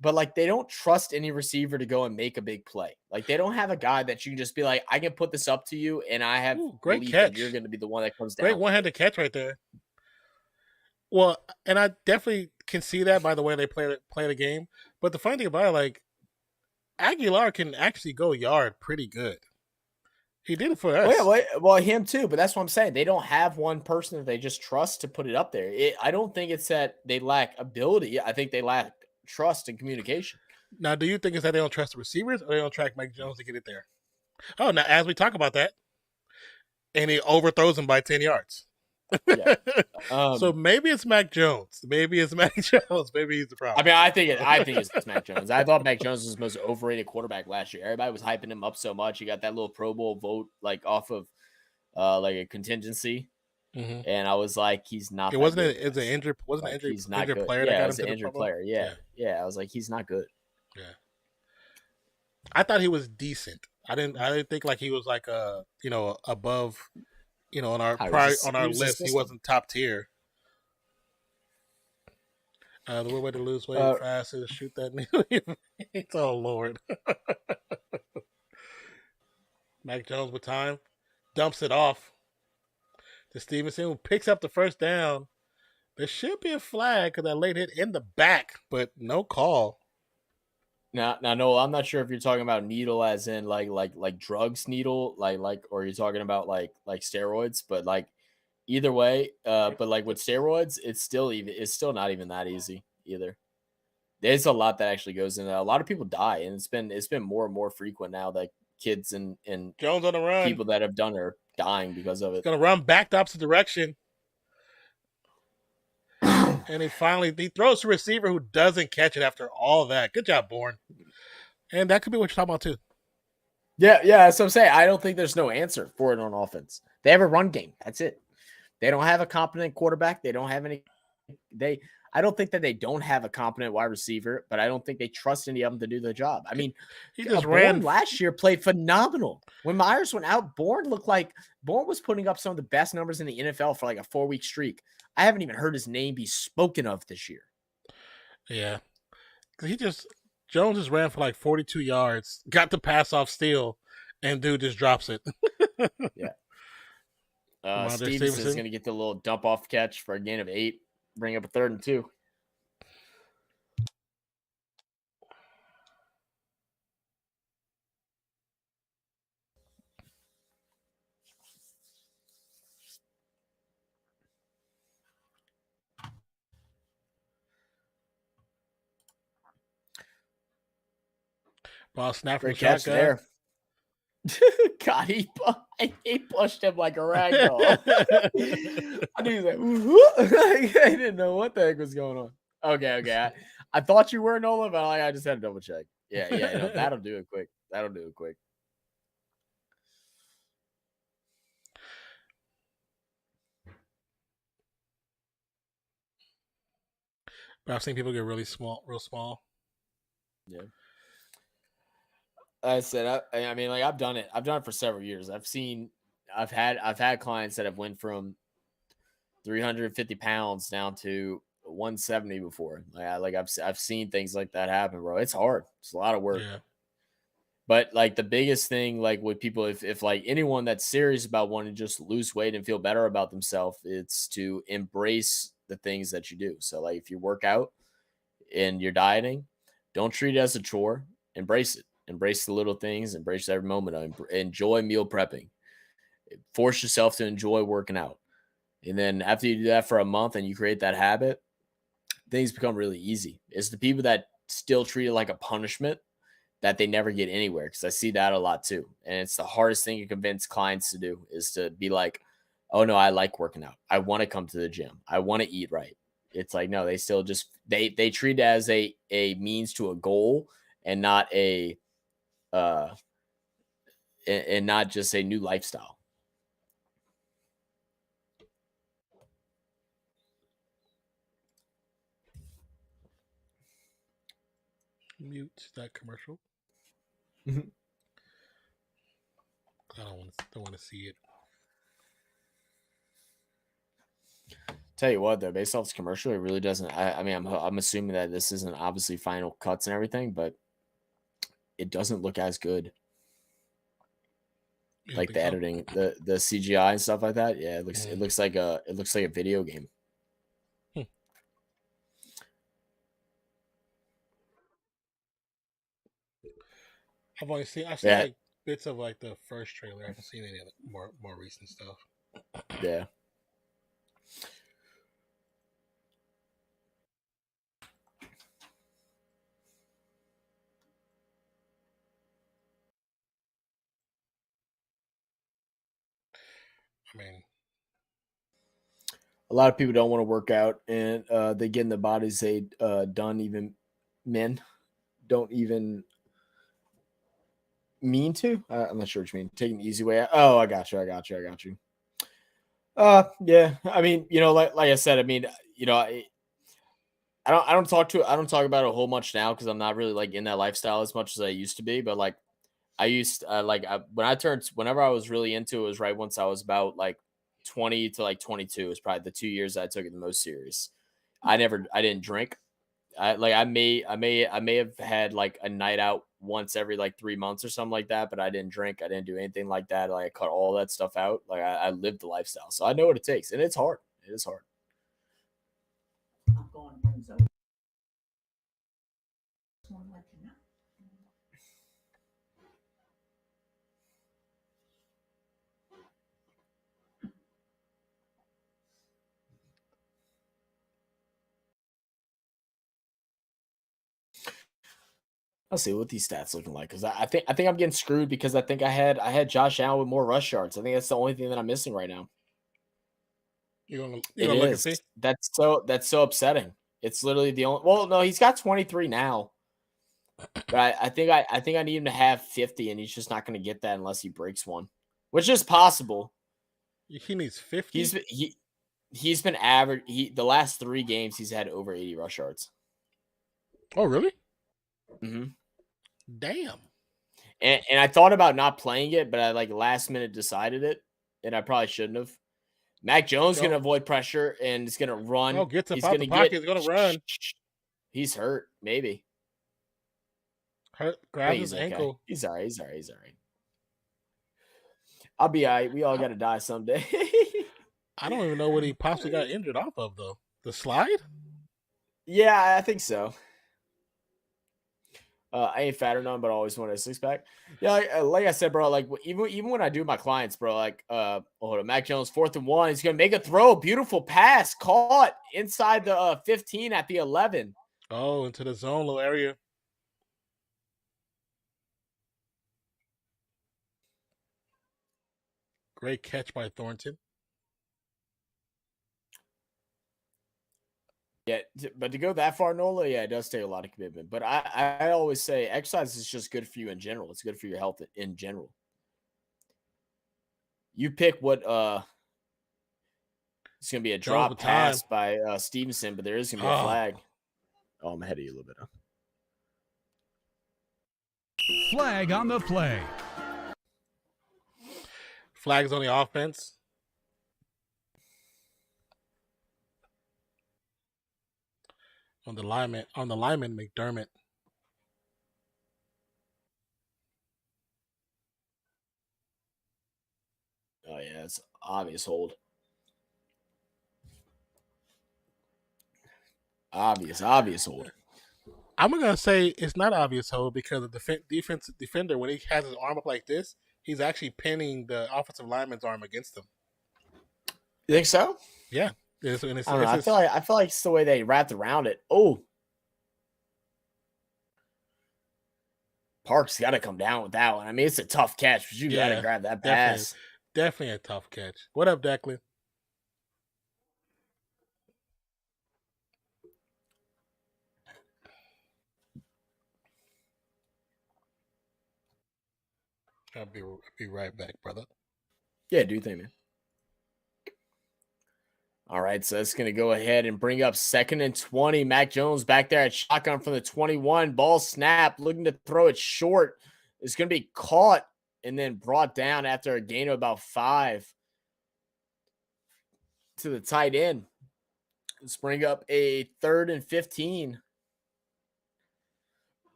but like they don't trust any receiver to go and make a big play. Like they don't have a guy that you can just be like, I can put this up to you, and I have Great belief catch. that you're going to be the one that comes down. Great one-handed catch right there. Well, and I definitely can see that by the way they play the game. But the funny thing about it, like Aguilar can actually go yard pretty good. He did it for us. Well, him too. But that's what I'm saying. They don't have one person that they just trust to put it up there. I don't think it's that they lack ability. I think they lack trust and communication. Now, do you think it's that they don't trust the receivers or they don't track Mike Jones to get it there? Oh, now as we talk about that, and he overthrows him by 10 yards. Yeah. So maybe it's Mac Jones. Maybe it's Mac Jones. Maybe he's the problem. I mean, I think it's Mac Jones. I thought Mac Jones was the most overrated quarterback last year. Everybody was hyping him up so much. He got that little Pro Bowl vote like off of like a contingency, and I was like, he's not. It wasn't an injured. Wasn't like, an injured, he's not injured good. player Yeah, that got it was him an to injured the Pro Bowl? player. Yeah. I was like, he's not good. Yeah. I thought he was decent. I didn't think like he was like above, on our list. He wasn't top tier. The way to lose weight fast is shoot that needle. Oh Lord. Mac Jones with time dumps it off to Stevenson, who picks up the first down. There should be a flag because that late hit in the back, but no call. Now, no, I'm not sure if you're talking about needle as in like drugs needle, or you're talking about like steroids, but like either way, but like with steroids, it's still not even that easy either. There's a lot that actually goes in. A lot of people die, and it's been more and more frequent now that kids and Jones on the run. People that have done are dying because of it. He's gonna run back the opposite direction. And he throws to a receiver who doesn't catch it after all that. Good job, Bourne. And that could be what you're talking about too. Yeah. So I'm saying I don't think there's no answer for it on offense. They have a run game. That's it. They don't have a competent quarterback. They don't have any. I don't think that they don't have a competent wide receiver, but I don't think they trust any of them to do the job. I mean, he just ran last year, played phenomenal. When Myers went out, Bourne was putting up some of the best numbers in the NFL for like a 4-week streak. I haven't even heard his name be spoken of this year. Yeah. Jones just ran for like 42 yards, got the pass off steal, and dude just drops it. Yeah. Stevenson is going to get the little dump off catch for a gain of 8, bring up a 3rd and 2. Ball snap from Great catch shotgun. there. God, he pushed him like a rag doll. I knew he was like, I didn't know what the heck was going on. Okay. I thought you were Nola, but I just had to double check. Yeah. No, that'll do it quick. But I've seen people get real small. Yeah. I said, I mean, like I've done it for several years. I've had clients that have went from 350 pounds down to 170 before. I've seen things like that happen, bro. It's hard. It's a lot of work. Yeah. But like the biggest thing, like with people, if like anyone that's serious about wanting to just lose weight and feel better about themselves, it's to embrace the things that you do. So like if you work out and you're dieting, don't treat it as a chore. Embrace it. Embrace the little things. Embrace every moment. Enjoy meal prepping. Force yourself to enjoy working out. And then after you do that for a month and you create that habit, things become really easy. It's the people that still treat it like a punishment that they never get anywhere, because I see that a lot too. And it's the hardest thing to convince clients to do, is to be like, oh no, I like working out. I want to come to the gym. I want to eat right. It's like, no, they still just, they treat it as a means to a goal and not and not just a new lifestyle. Mute that commercial. Mhm. I don't want to see it. Tell you what, though, based off this commercial, it really doesn't. I mean, I'm assuming that this isn't obviously final cuts and everything, but it doesn't look as good. Like the editing, the CGI and stuff like that. Yeah, it looks like a video game. I've seen like bits of like the first trailer. I haven't seen any of the more recent stuff. Yeah. I mean, a lot of people don't want to work out, and they get in the bodies they done. Even men don't even mean to. I'm not sure what you mean. Taking the easy way out. Oh, I got you. Yeah. I mean, like I said, I mean, I don't talk about it a whole much now, because I'm not really like in that lifestyle as much as I used to be. But like whenever I was really into it was right once I was about like 20 to like 22 is probably the 2 years I took it the most serious. I didn't drink. I may have had like a night out once every like 3 months or something like that, but I didn't drink. I didn't do anything like that. Like I cut all that stuff out. Like I lived the lifestyle. So I know what it takes, and it's hard. It is hard. I'll see what these stats looking like, because I think I'm getting screwed, because I think I had Josh Allen with more rush yards. I think that's the only thing that I'm missing right now. You're gonna It look and is. see? That's so upsetting. It's literally the only. Well, no, he's got 23 now, but I think I need him to have 50, and he's just not going to get that unless he breaks one, which is possible. He needs 50. He's been average. The last 3 games he's had over 80 rush yards. Oh, really? Mm-hmm. Damn. And I thought about not playing it, but I like last minute decided it, and I probably shouldn't have. Mac Jones is going to avoid pressure and is going to run. Oh, gets up out the pocket. He's going to run. He's hurt, maybe. Grabs his ankle. Okay. He's all right. I'll be all right. We all got to die someday. I don't even know what he possibly got injured off of, though. The slide? Yeah, I think so. I ain't fat or none, but I always wanted a 6-pack. Yeah, like I said, bro, like even when I do my clients, bro, like hold on, Mac Jones 4th and 1, he's gonna make a throw, beautiful pass, caught inside the 15 at the 11. Oh, into the zone little area. Great catch by Thornton. Yeah, but to go that far, Nola, yeah, it does take a lot of commitment. But I always say exercise is just good for you in general. It's good for your health in general. You pick what it's gonna be a Drove drop the time. pass by Stevenson, but there is gonna be a flag. Oh, I'm ahead of you a little bit. Flag on the play. Flags on the offense. On the lineman, McDermott. Oh yeah, it's obvious hold. Obvious hold. I'm gonna say it's not obvious hold because the defender, when he has his arm up like this, he's actually pinning the offensive lineman's arm against him. You think so? Yeah. I don't know. I feel like it's the way they wrapped around it. Oh, Park's got to come down with that one. I mean, it's a tough catch, but you got to grab that pass. Definitely a tough catch. What up, Declan? I'll be right back, brother. Yeah, do you think, man? All right, so it's going to go ahead and bring up 2nd and 20. Mac Jones back there at shotgun from the 21. Ball snap, looking to throw it short. It's going to be caught and then brought down after a gain of about 5 to the tight end. Let's bring up a 3rd and 15.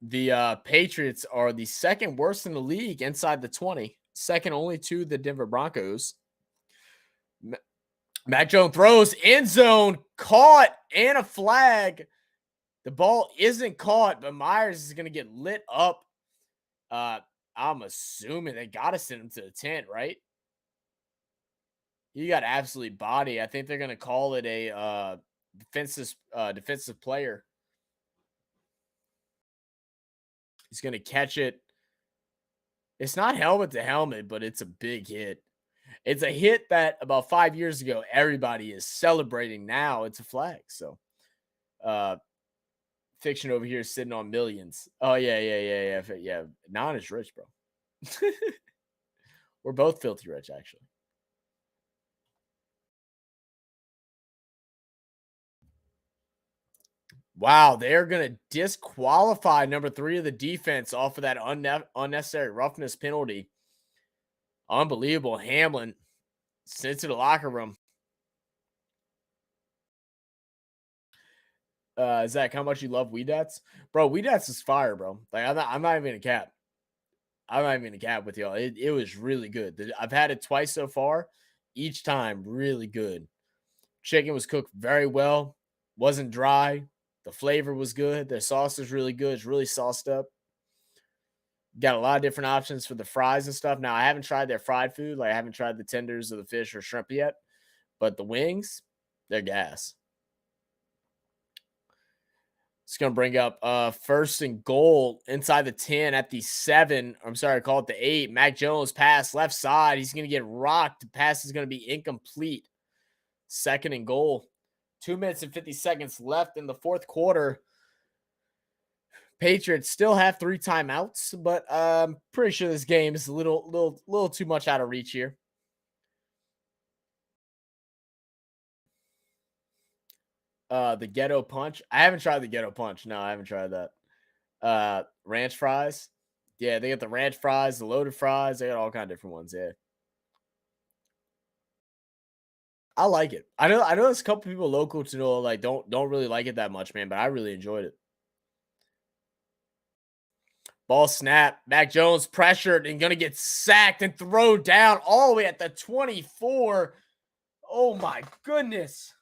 The Patriots are the 2nd worst in the league inside the 20. Second only to the Denver Broncos. Mac Jones throws, end zone, caught, and a flag. The ball isn't caught, but Myers is going to get lit up. I'm assuming they got to send him to the tent, right? He got absolutely body. I think they're going to call it a defensive player. He's going to catch it. It's not helmet to helmet, but it's a big hit. It's a hit that about 5 years ago, everybody is celebrating. Now it's a flag. So, Fiction over here is sitting on millions. Oh, yeah. Non is rich, bro. We're both filthy rich, actually. Wow, they're going to disqualify number 3 of the defense off of that unnecessary roughness penalty. Unbelievable. Hamlin sent to the locker room. Zach, how much you love Weedats? Bro, Weedats is fire, bro. Like, I'm not even gonna cap. I'm not even gonna cap with y'all. It was really good. I've had it twice so far. Each time, really good. Chicken was cooked very well. Wasn't dry. The flavor was good. Their sauce is really good. It's really sauced up. Got a lot of different options for the fries and stuff. Now, I haven't tried their fried food. Like, I haven't tried the tenders or the fish or shrimp yet. But the wings, they're gas. It's going to bring up 1st and goal inside the 10 at the 7. I'm sorry, call it the 8. Mac Jones pass left side. He's going to get rocked. The pass is going to be incomplete. 2nd and goal. 2 minutes and 50 seconds left in the 4th quarter. Patriots still have 3 timeouts, but I'm pretty sure this game is a little too much out of reach here. The Ghetto Punch. I haven't tried the Ghetto Punch. No, I haven't tried that. Ranch fries. Yeah, they got the ranch fries, the loaded fries. They got all kind of different ones. Yeah, I like it. I know there's a couple people local to know like don't really like it that much, man. But I really enjoyed it. Ball snap. Mac Jones pressured and gonna get sacked and thrown down all the way at the 24. Oh my goodness.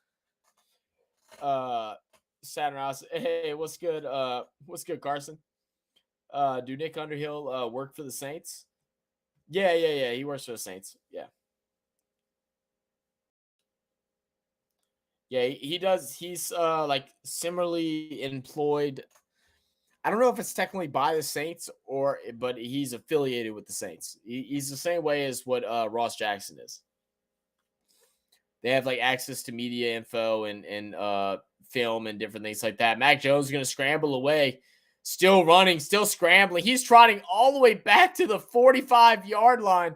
Saturn House. Hey, what's good? What's good, Carson? Do Nick Underhill work for the Saints? Yeah. He works for the Saints. Yeah. Yeah, he does. He's like similarly employed. I don't know if it's technically by the Saints but he's affiliated with the Saints. He's the same way as what Ross Jackson is. They have like access to media info and film and different things like that. Mac Jones is going to scramble away, still running, still scrambling. He's trotting all the way back to the 45-yard line,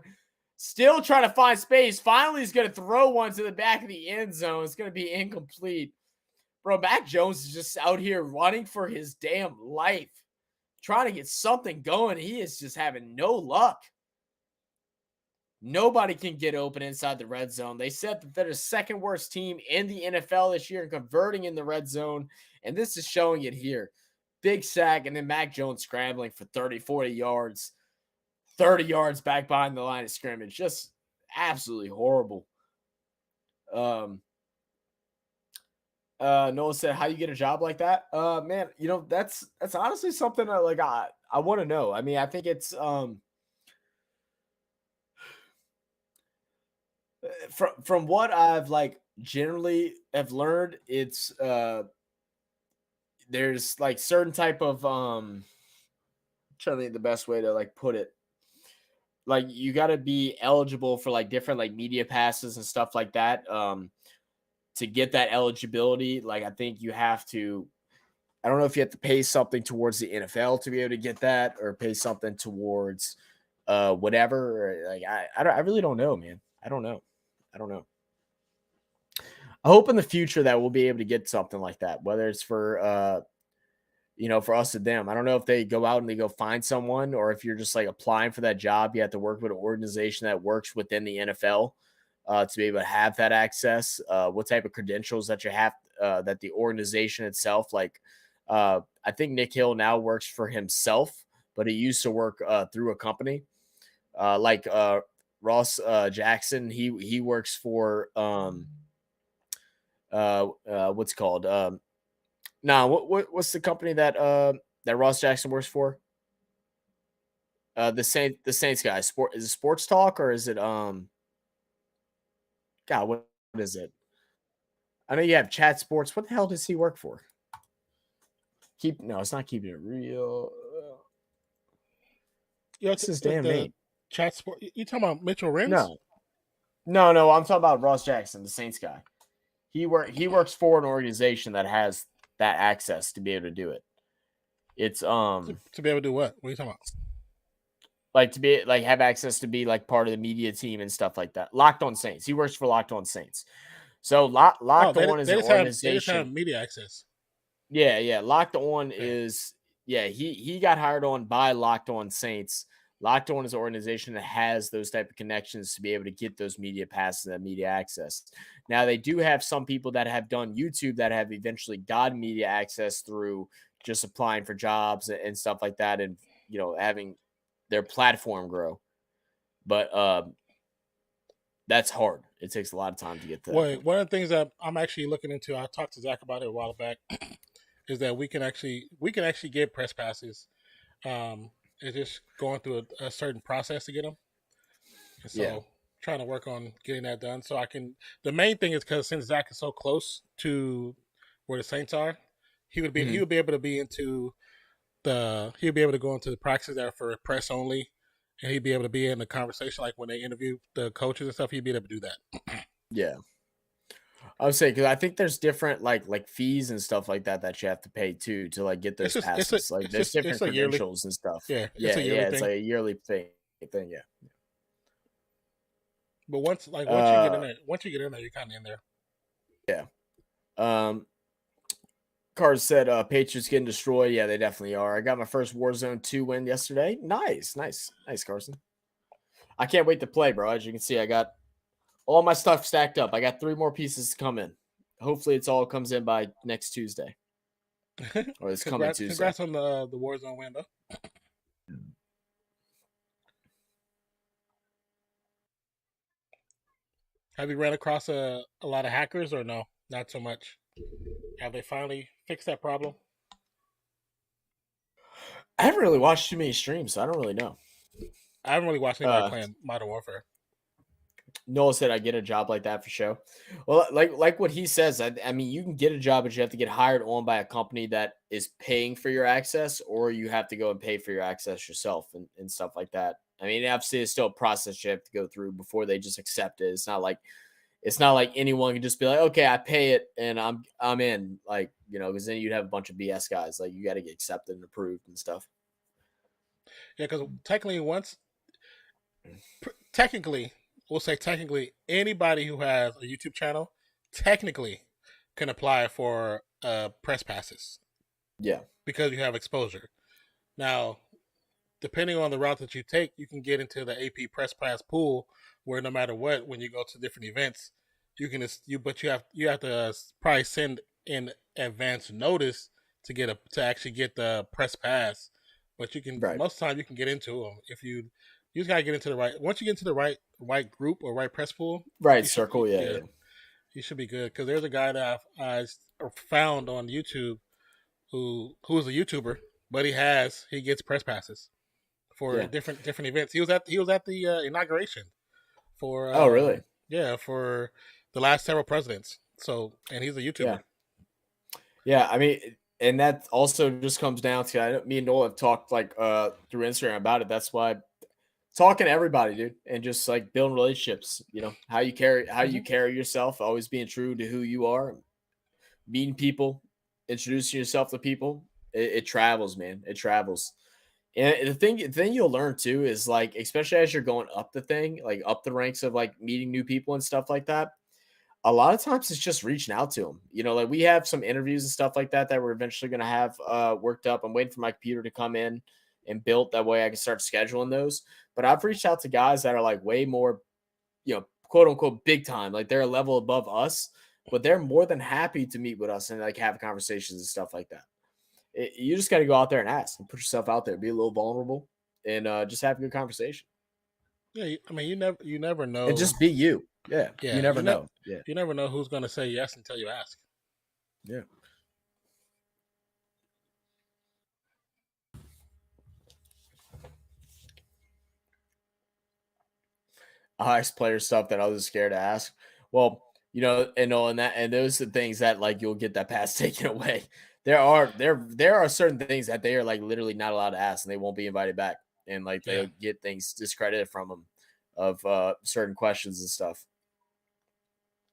still trying to find space. Finally, he's going to throw one to the back of the end zone. It's going to be incomplete. Bro, Mac Jones is just out here running for his damn life, trying to get something going. He is just having no luck. Nobody can get open inside the red zone. They said that they're the second worst team in the NFL this year in converting in the red zone, and this is showing it here. Big sack, and then Mac Jones scrambling for 30, 40 yards, 30 yards back behind the line of scrimmage. Just absolutely horrible. Noah said, how you get a job like that? Man, that's honestly something I want to know. I mean, I think it's from what I've generally have learned, it's there's certain type of I'm trying to think the best way to put it. You got to be eligible for different media passes and stuff like that. To get that eligibility, I think you have to. I don't know if you have to pay something towards the NFL to be able to get that, or pay something towards whatever. I really don't know, man. I don't know. I hope in the future that we'll be able to get something like that, whether it's for for us or them. I don't know if they go out and they go find someone, or if you're just applying for that job, you have to work with an organization that works within the NFL to be able to have that access. What type of credentials that you have, that the organization itself, I think Nick Hill now works for himself, but he used to work through a company. Ross Jackson, he works for what's it called? What's the company that Ross Jackson works for? The Saints guy. Is it Sports Talk, or is it God, what is it? I know you have Chat Sports. What the hell does he work for? No, it's not Keeping It Real. What's his damn name? Chat Sport. You talking about Mitchell Renz? No. I'm talking about Ross Jackson, the Saints guy. He works for an organization that has that access to be able to do it. It's to be able to do what? What are you talking about? To be have access to be part of the media team and stuff like that. Locked On Saints. He works for Locked On Saints. So Locked On is an organization. They just have media access. Yeah. Locked On is he got hired on by Locked On Saints. Locked On is an organization that has those type of connections to be able to get those media passes and media access. Now, they do have some people that have done YouTube that have eventually gotten media access through just applying for jobs and stuff like that, and having their platform grow. But that's hard. It takes a lot of time to get to that. Well, one of the things that I'm actually looking into, I talked to Zach about it a while back, is that we can actually get press passes. It's just going through a certain process to get them. And so trying to work on getting that done. So I can. The main thing is because since Zach is so close to where the Saints are, he would be able to be into he'll be able to go into the practices that are for press only, and he'd be able to be in the conversation when they interview the coaches and stuff. He'd be able to do that. Yeah. I would say, because I think there's different like fees and stuff like that you have to pay too to get those passes. There's different credentials and stuff. Yeah, it's a yearly thing. Yeah. But once you get in there, you're kind of in there. Yeah. Cars said Patriots getting destroyed. Yeah, they definitely are. I got my first Warzone 2 win yesterday. Nice, Carson. I can't wait to play, bro. As you can see, I got all my stuff stacked up. I got 3 more pieces to come in. Hopefully, it's all comes in by next Tuesday. Or this coming Tuesday. Congrats on the Warzone win, though. Have you ran across a lot of hackers, or no? Not so much. Have they finally fixed that problem? I haven't really watched too many streams, so I don't really know. I haven't really watched anybody playing Modern Warfare. Noah said I get a job like that for show. Well, like what he says, I mean, you can get a job, but you have to get hired on by a company that is paying for your access, or you have to go and pay for your access yourself and stuff like that. I mean, obviously, it's still a process you have to go through before they just accept it. It's not like anyone can just be like, okay, I pay it and I'm in, like, because then you'd have a bunch of BS guys. Like, you got to get accepted and approved and stuff. Yeah, because technically, we'll say technically, anybody who has a YouTube channel technically can apply for press passes. Yeah, because you have exposure. Now, depending on the route that you take, you can get into the AP press pass pool, where no matter what, when you go to different events, you have to probably send in advance notice to actually get the press pass. But you can most of the time you can get into them if you just gotta get into the right. Once you get into the right group or right press pool, circle, yeah. You should be good, because there's a guy that I found on YouTube who's a YouTuber, but he gets press passes for different events. He was at the inauguration for oh really? Yeah, for the last several presidents. So, and he's a YouTuber. Yeah, I mean, and that also just comes down to me and Noel have talked through Instagram about it. That's why talking to everybody, dude, and just like building relationships. How you carry yourself, always being true to who you are, meeting people, introducing yourself to people. It travels, man. It travels. And the thing you'll learn too is, like, especially as you're going up the thing, like up the ranks of like meeting new people and stuff like that. A lot of times it's just reaching out to them. Like we have some interviews and stuff like that we're eventually going to have worked up. I'm waiting for my computer to come in and built. That way I can start scheduling those. But I've reached out to guys that are like way more, quote unquote, big time. Like they're a level above us, but they're more than happy to meet with us and like have conversations and stuff like that. You just got to go out there and ask and put yourself out there, be a little vulnerable, and just have a good conversation. Yeah, I mean, you never know. And just be you. Yeah, you never know. Yeah, you never know who's going to say yes until you ask. Yeah. Highest player stuff that I was scared to ask. Well, and those are things that like you'll get that pass taken away. There are certain things that they are like literally not allowed to ask, and they won't be invited back, and like they'll get things discredited from them of certain questions and stuff.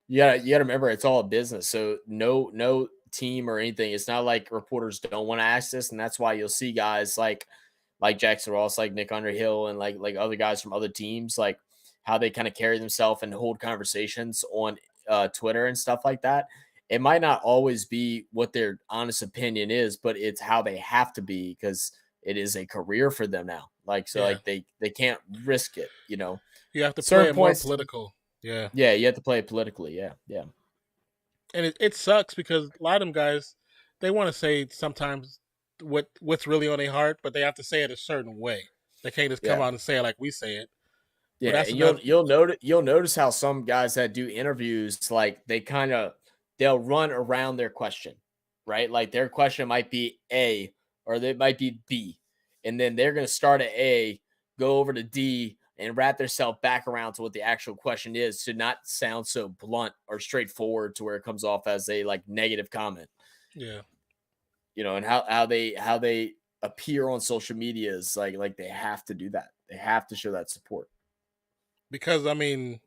You gotta remember, it's all a business. So no team or anything. It's not like reporters don't want to ask this, and that's why you'll see guys like Jackson Ross, like Nick Underhill, and like other guys from other teams, like how they kind of carry themselves and hold conversations on Twitter and stuff like that. It might not always be what their honest opinion is, but it's how they have to be, because it is a career for them now. Like, so like they can't risk it, You have to play it more political. Yeah. Yeah, you have to play it politically. Yeah, yeah. And it sucks, because a lot of them guys, they want to say sometimes what's really on their heart, but they have to say it a certain way. They can't just come out and say it like we say it. Yeah, and you'll notice how some guys that do interviews, like they'll run around their question, right? Like their question might be A, or they might be B, and then they're going to start at A, go over to D, and wrap themselves back around to what the actual question is, to not sound so blunt or straightforward to where it comes off as a like negative comment. Yeah. And how they appear on social media is like they have to do that. They have to show that support. Because I mean,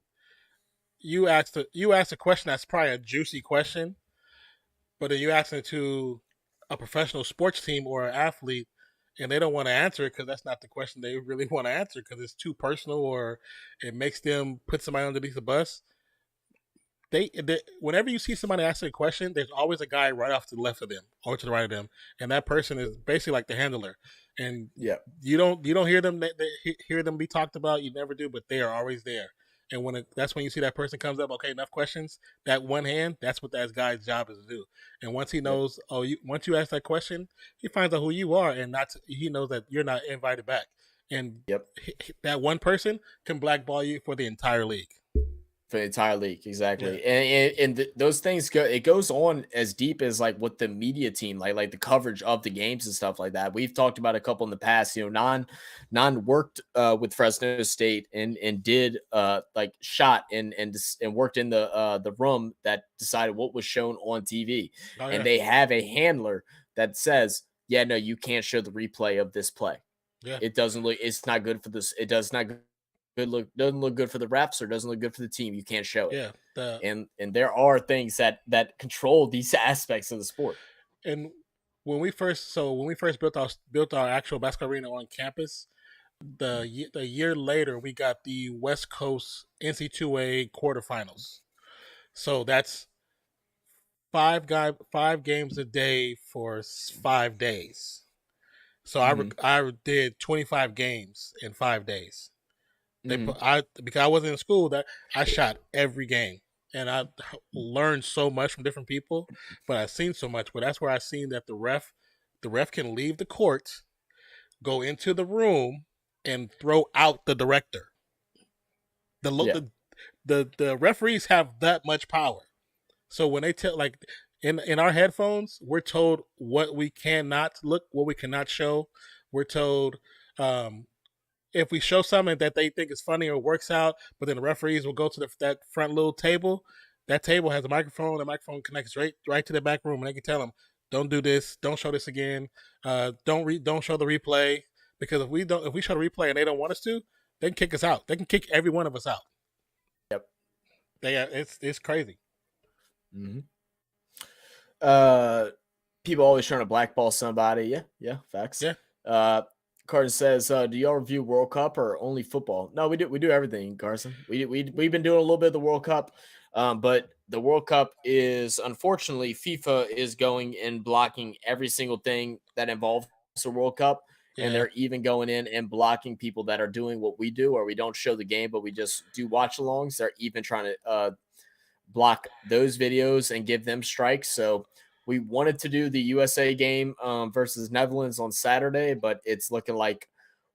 you asked a question that's probably a juicy question, but then you ask it to a professional sports team or an athlete, and they don't want to answer it because that's not the question they really want to answer, because it's too personal or it makes them put somebody underneath the bus. They whenever you see somebody ask a question, there's always a guy right off to the left of them or to the right of them, and that person is basically like the handler. And you don't hear them hear them be talked about. You never do, but they are always there. And that's when you see that person comes up. Okay, enough questions. That one hand, that's what that guy's job is to do. And once he knows, once you ask that question, he finds out who you are, and he knows that you're not invited back. And that one person can blackball you for the entire league. For the entire league, exactly. And those things go. It goes on as deep as like what the media team, like the coverage of the games and stuff like that. We've talked about a couple in the past. You know, non worked with Fresno State and did like shot and worked in the room that decided what was shown on TV. Oh, And yeah. they have a handler that says, "Yeah, no, you can't show the replay of this play. Yeah. It doesn't look. It's not good for this. It does not." Doesn't look good for the refs or doesn't look good for the team. You can't show it. Yeah. And there are things that control these aspects of the sport. And when we first built our actual basketball arena on campus, the year later we got the West Coast NC2A quarterfinals. So that's five games a day for 5 days. So I did 25 games in 5 days. Because I wasn't in school, that I shot every game, and I learned so much from different people. But I've seen so much. But that's where I seen that the ref can leave the court, go into the room, and throw out the director. The referees have that much power. So when they tell, like in our headphones, we're told what we cannot look, what we cannot show. We're told. If we show something that they think is funny or works out, but then the referees will go to that front little table. That table has a microphone. The microphone connects right to the back room, and they can tell them, "Don't do this. Don't show this again. Don't show the replay, because if we show the replay and they don't want us to, they can kick us out. They can kick every one of us out." Yep. It's crazy. Mm-hmm. People always trying to blackball somebody. Yeah, facts. Yeah. Carson says, "Do y'all review World Cup or only football?" No, we do everything, Carson. We've been doing a little bit of the World Cup, but the World Cup is, unfortunately, FIFA is going and blocking every single thing that involves the World Cup, and they're even going in and blocking people that are doing what we do, or we don't show the game, but we just do watch-alongs. They're even trying to block those videos and give them strikes. So we wanted to do the USA game versus Netherlands on Saturday, but it's looking like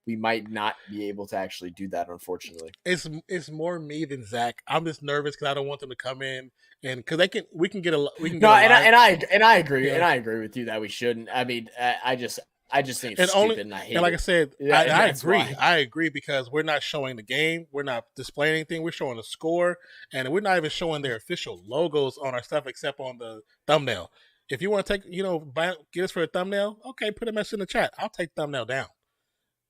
we might not be able to actually do that, unfortunately. It's more me than Zach. I'm just nervous because I don't want them to come in and because we can get a. I agree. Yeah. And I agree with you that we shouldn't. I mean, I just think it's stupid and I hate it. And like I said, yeah, I agree. Why. I agree because we're not showing the game. We're not displaying anything. We're showing the score, and we're not even showing their official logos on our stuff except on the thumbnail. If you want to take, get us for a thumbnail, okay, put a message in the chat. I'll take thumbnail down.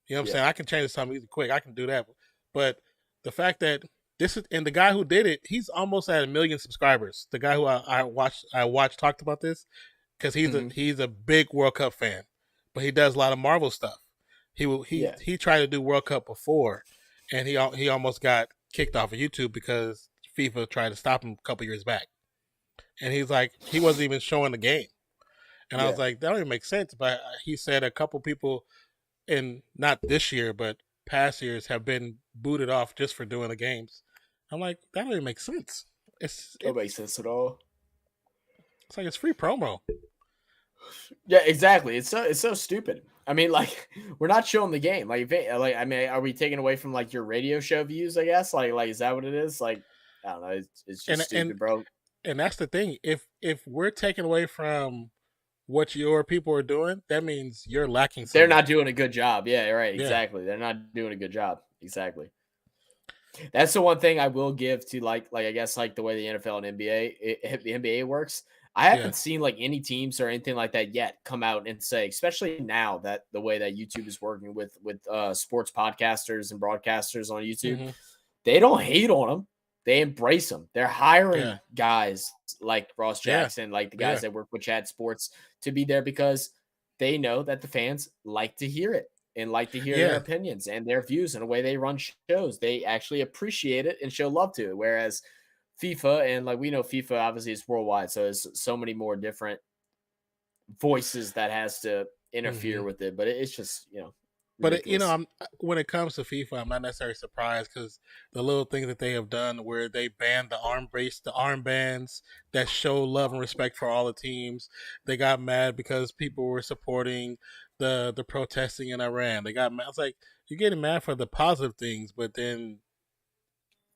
You know what I'm saying? I can change something easy quick. I can do that. But the fact that this is, and the guy who did it, he's almost at 1 million subscribers. The guy who I watched talked about this because he's a big World Cup fan, but he does a lot of Marvel stuff. He tried to do World Cup before, and he almost got kicked off of YouTube because FIFA tried to stop him a couple years back. And he's like, he wasn't even showing the game. And I was like, that don't even make sense. But he said a couple people in, not this year, but past years have been booted off just for doing the games. I'm like, that don't even make sense. It don't make sense at all. It's like it's free promo. Yeah, exactly. It's so stupid. I mean, like, we're not showing the game. Like, I mean, are we taking away from like your radio show views? I guess. Like, is that what it is? Like, I don't know. It's just stupid, bro. And that's the thing. If we're taking away from what your people are doing, that means you're lacking something. They're not doing a good job. Yeah, right. Exactly. They're not doing a good job. Exactly. That's the one thing I will give to like I guess like the way the NFL and NBA the NBA works. I haven't seen like any teams or anything like that yet come out and say, especially now that the way that YouTube is working with sports podcasters and broadcasters on YouTube, they don't hate on them. They embrace them. They're hiring guys like Ross Jackson, like the guys that work with Chad Sports to be there because they know that the fans like to hear it and like to hear their opinions and their views and the way they run shows. They actually appreciate it and show love to it. Whereas FIFA, and like we know FIFA obviously is worldwide, so there's so many more different voices that has to interfere with it. But it's just, But when it comes to FIFA, I'm not necessarily surprised because the little things that they have done, where they banned the armbands that show love and respect for all the teams. They got mad because people were supporting the protesting in Iran. They got mad. It's like, you're getting mad for the positive things, but then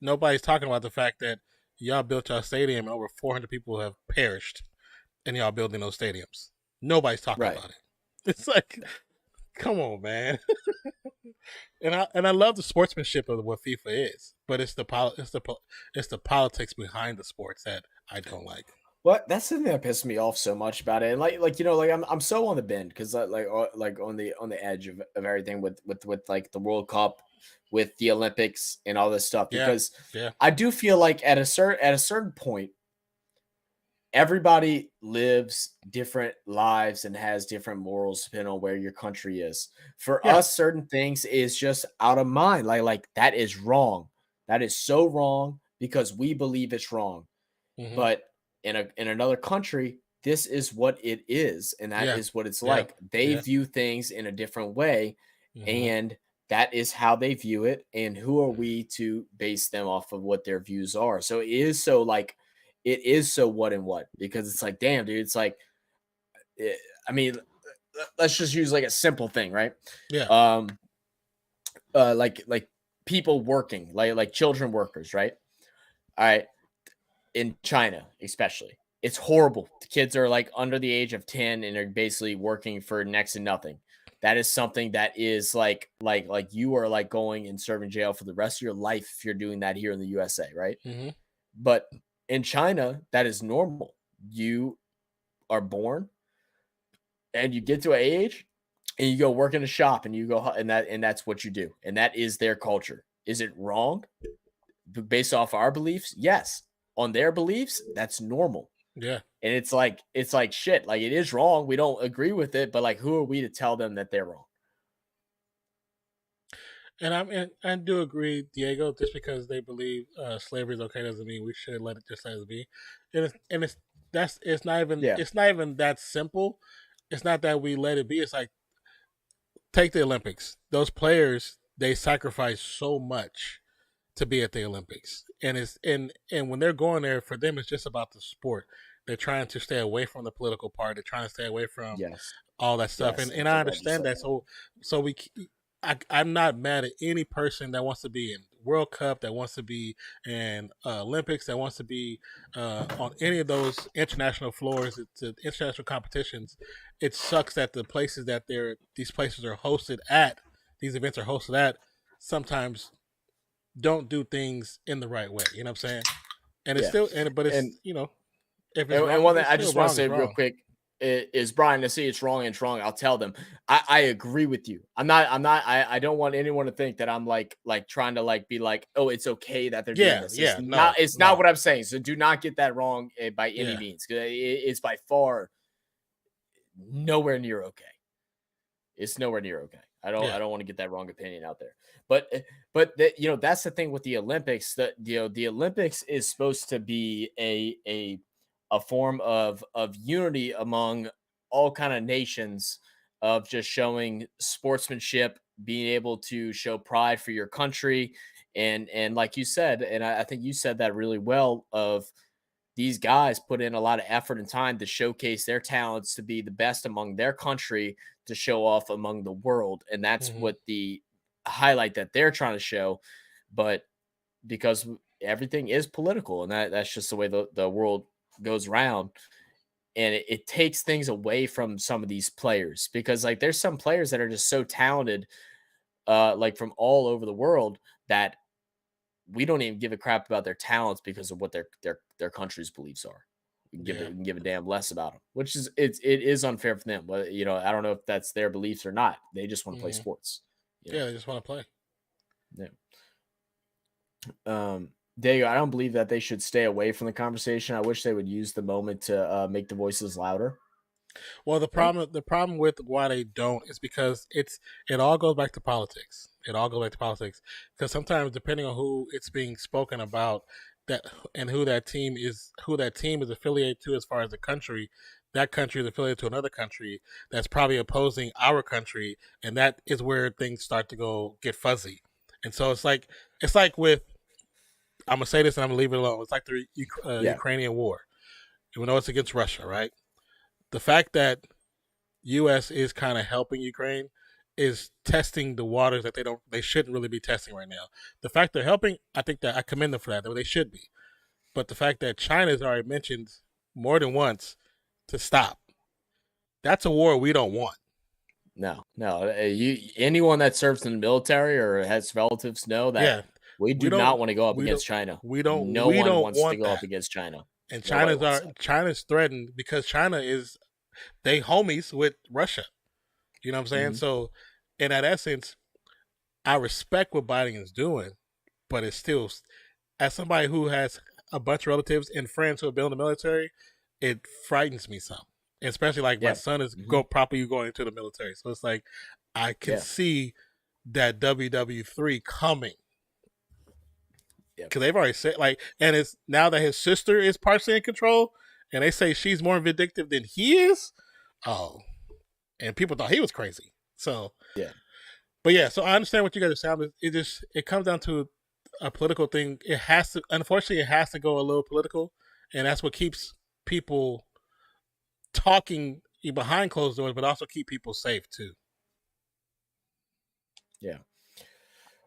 nobody's talking about the fact that y'all built y'all stadium and over 400 people have perished in y'all building those stadiums. Nobody's talking Right. about it. It's like, come on, man. And I love the sportsmanship of what FIFA is, but it's the politics behind the sports that I don't like. What that's the thing that pissed me off so much about it, and like I'm so on the bend because like on the edge of everything with like the World Cup, with the Olympics and all this stuff Yeah, because yeah, I do feel like at a certain point everybody lives different lives and has different morals depending on where your country is. For yeah. us, certain things is just out of mind. Like that is wrong. That is so wrong because we believe it's wrong. Hmm. But in another country, this is what it is, and that Yeah, is what it's yeah, like. They yeah. view things in a different way, Hmm. and that is how they view it. And who are we to base them off of what their views are? So it is so what and what because it's like, damn, dude, it's like, eh, I mean, let's just use like a simple thing, right? Yeah, Um, like people working, like children workers, right? All right, in China, especially. It's horrible. The kids are like under the age of 10 and are basically working for next to nothing. That is something that is like you are like going and serving jail for the rest of your life if you're doing that here in the USA, right? hmm, But in China, that is normal. You are born and you get to an age and you go work in a shop and you go and that's what you do. And that is their culture. Is it wrong? Based off our beliefs? Yes. On their beliefs, that's normal. yeah. And it's like shit. Like it is wrong. We don't agree with it, but like who are we to tell them that they're wrong? And I do agree, Diego. Just because they believe slavery is okay doesn't mean we should let it just as it be. And Yeah. it's not even that simple. It's not that we let it be. It's like, take the Olympics. Those players, they sacrifice so much to be at the Olympics, and when they're going there, for them it's just about the sport. They're trying to stay away from the political part. They're trying to stay away from Yes. all that stuff, Yes. and I'm I glad you understand said that. that. So we, I'm not mad at any person that wants to be in World Cup, that wants to be in Olympics, that wants to be on any of those international floors, to international competitions. It sucks that these places are hosted at, these events are hosted at, sometimes don't do things in the right way. You know what I'm saying? And it's Yeah. still, but it's, And if it's and wrong, one thing it's I still just want to wrong. Is say real wrong. quick is Brian to see it's wrong and it's wrong. I'll tell them. I agree with you. I don't want anyone to think that I'm like trying to like be like, oh, it's okay that they're doing Yeah, this. yeah, no, It's not no, what I'm saying. So do not get that wrong by any yeah, means. It's by far nowhere near okay. It's nowhere near okay. yeah, I don't want to get that wrong opinion out there. But that's the thing with the Olympics. That the Olympics is supposed to be a form of unity among all kind of nations, of just showing sportsmanship, being able to show pride for your country, and like you said, and I think you said that really well. Of these guys put in a lot of effort and time to showcase their talents to be the best among their country, to show off among the world, and that's hmm, what the highlight that they're trying to show. But because everything is political, and that's just the way the world goes around, and it takes things away from some of these players, because like there's some players that are just so talented, like from all over the world, that we don't even give a crap about their talents because of what their country's beliefs are. yeah, We can give a damn less about them, which is it is unfair for them. But I don't know if that's their beliefs or not. They just want to play hmm, sports. You know. yeah. They just want to play. Yeah. Diego, I don't believe that they should stay away from the conversation. I wish they would use the moment to make the voices louder. Well, Right? the problem with why they don't is because it all goes back to politics. It all goes back to politics, because sometimes, depending on who it's being spoken about, that and who that team is affiliated to, as far as the country, that country is affiliated to another country that's probably opposing our country, and that is where things start to get fuzzy. And so it's like with, I'm gonna say this and I'm gonna leave it alone. It's like the Yeah. Ukrainian war. We know it's against Russia, right? The fact that U.S. is kind of helping Ukraine is testing the waters that they shouldn't really be testing right now. The fact they're helping, I think that I commend them for that. They should be. But the fact that China's already mentioned more than once to stop, that's a war we don't want. No. Anyone that serves in the military or has relatives know that we do not want to go up against China. No one wants to go up against China. And China's threatened because China is they homies with Russia. You know what I'm saying? Mm-hmm. So in that essence, I respect what Biden is doing, but it's still, as somebody who has a bunch of relatives and friends who have been in the military, it frightens me some. Especially like my son is probably going into the military. So it's like I can see that WW3 coming. Because they've already said, like, and it's now that his sister is partially in control, and they say she's more vindictive than he is. Oh, and people thought he was crazy. So, so I understand what you guys are saying. It comes down to a political thing. Unfortunately, it has to go a little political, and that's what keeps people talking behind closed doors, but also keep people safe too. Yeah.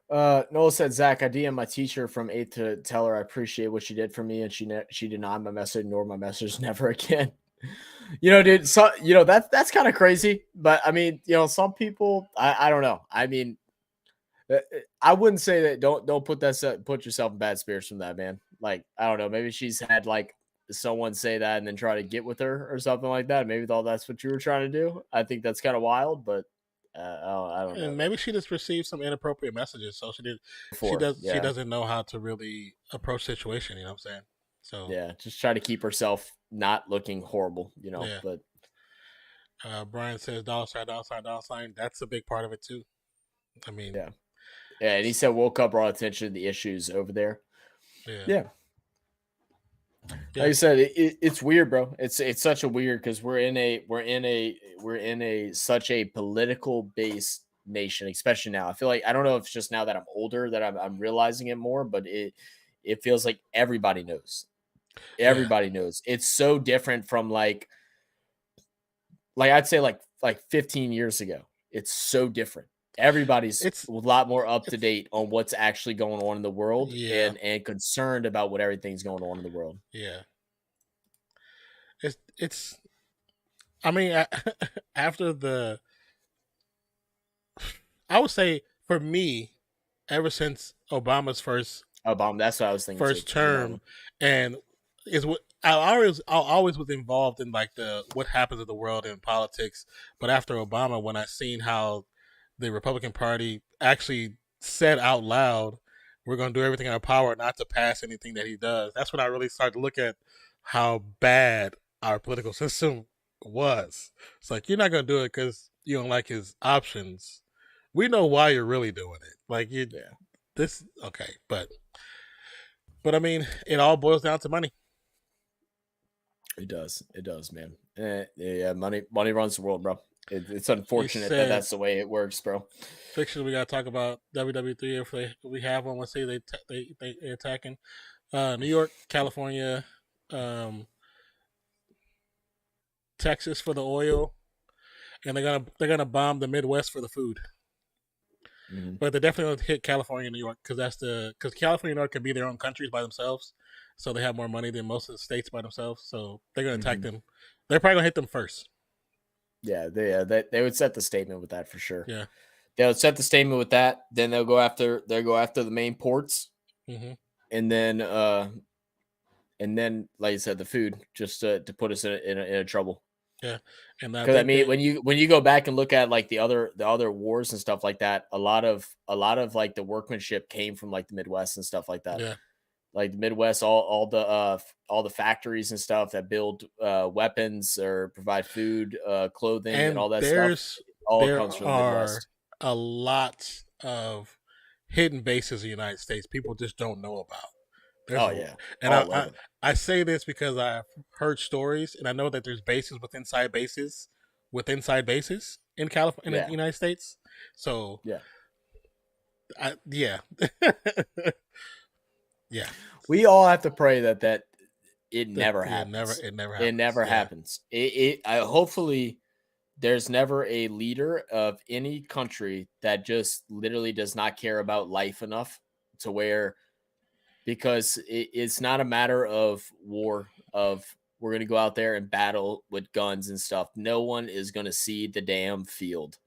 Noel said, Zach, I DM my teacher from 8th to tell her I appreciate what she did for me, and she denied my message, nor my message never again. Dude, so that's kind of crazy. But I mean, some people, I don't know. I mean, I wouldn't say that. Don't put yourself in bad spirits from that, man. Like, I don't know. Maybe she's had like someone say that and then try to get with her or something like that. Maybe that's what you were trying to do. I think that's kind of wild, but. I don't know. And maybe she just received some inappropriate messages, so she doesn't know how to really approach situation. You know what I'm saying? So just try to keep herself not looking horrible. But Brian says $sign. That's a big part of it too. I mean, and he said World Cup brought attention to the issues over there. Yeah. Like I said, it's weird, bro. It's such a weird because we're in such a political based nation, especially now. I feel like I don't know if it's just now that I'm older that I'm realizing it more, but it feels like everybody knows. Everybody knows. It's so different from like I'd say like 15 years ago. It's so different. Everybody's a lot more up to date on what's actually going on in the world and concerned about what everything's going on in the world. Yeah. It's I mean, after I would say for me, ever since Obama's that's what I was thinking. First term, and is what I always was involved in like what happens in the world and politics. But after Obama, when I seen how the Republican Party actually said out loud, we're going to do everything in our power not to pass anything that he does. That's when I really started to look at how bad our political system was. It's like, you're not going to do it because you don't like his options. We know why you're really doing it. Like, okay. But I mean, it all boils down to money. It does, man. Money runs the world, bro. It's unfortunate that that's the way it works, bro. Fiction, we gotta talk about WW3 if we have one. Let's say they attacking New York, California, Texas for the oil, and they're gonna bomb the Midwest for the food. Mm-hmm. But they're definitely gonna hit California and New York because California and New York can be their own countries by themselves, so they have more money than most of the states by themselves. So they're gonna attack them. They're probably gonna hit them first. Yeah, they would set the statement with that for sure. Yeah, they would set the statement with that. Then they'll go after the main ports, and then like you said, the food just to put us in trouble. Yeah, and because I mean, when you go back and look at like the other wars and stuff like that, a lot of like the workmanship came from like the Midwest and stuff like that. Yeah. Like the Midwest, all the factories and stuff that build weapons or provide food, clothing, and all that stuff. There comes from the Midwest. A lot of hidden bases in the United States people just don't know about. And I say this because I've heard stories, and I know that there's bases with inside bases in California, in the United States. So yeah. We all have to pray that it never happens. It never happens. It never happens. Hopefully there's never a leader of any country that just literally does not care about life enough to where, because it's not a matter of war, of we're going to go out there and battle with guns and stuff. No one is going to see the damn field.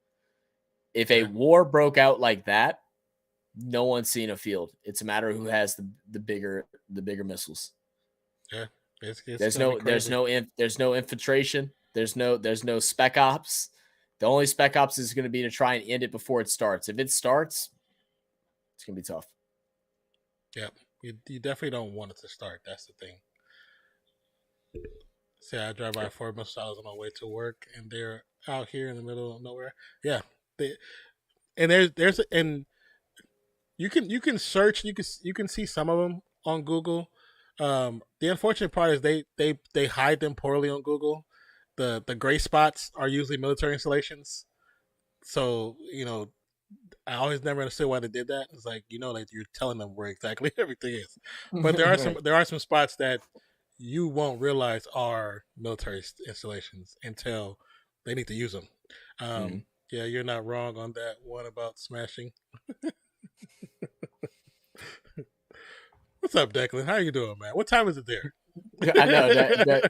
If a Yeah. war broke out like that, no one's seen a field. It's a matter of who has the bigger missiles. Yeah. It's There's gonna be no there's crazy. no there's no infiltration. There's no spec ops. The only spec ops is going to be to try and end it before it starts. If it starts, it's going to be tough. Yeah. You definitely don't want it to start. That's the thing. Say I drive by 4 missiles on my way to work, and they're out here in the middle of nowhere. Yeah. And and you can search. You can see some of them on Google. The unfortunate part is they hide them poorly on Google. The gray spots are usually military installations. So I always never understood why they did that. It's like like you're telling them where exactly everything is. But there are some spots that you won't realize are military installations until they need to use them. Yeah, you're not wrong on that one about smashing. What's up, Declan? How you doing, man? What time is it there? I know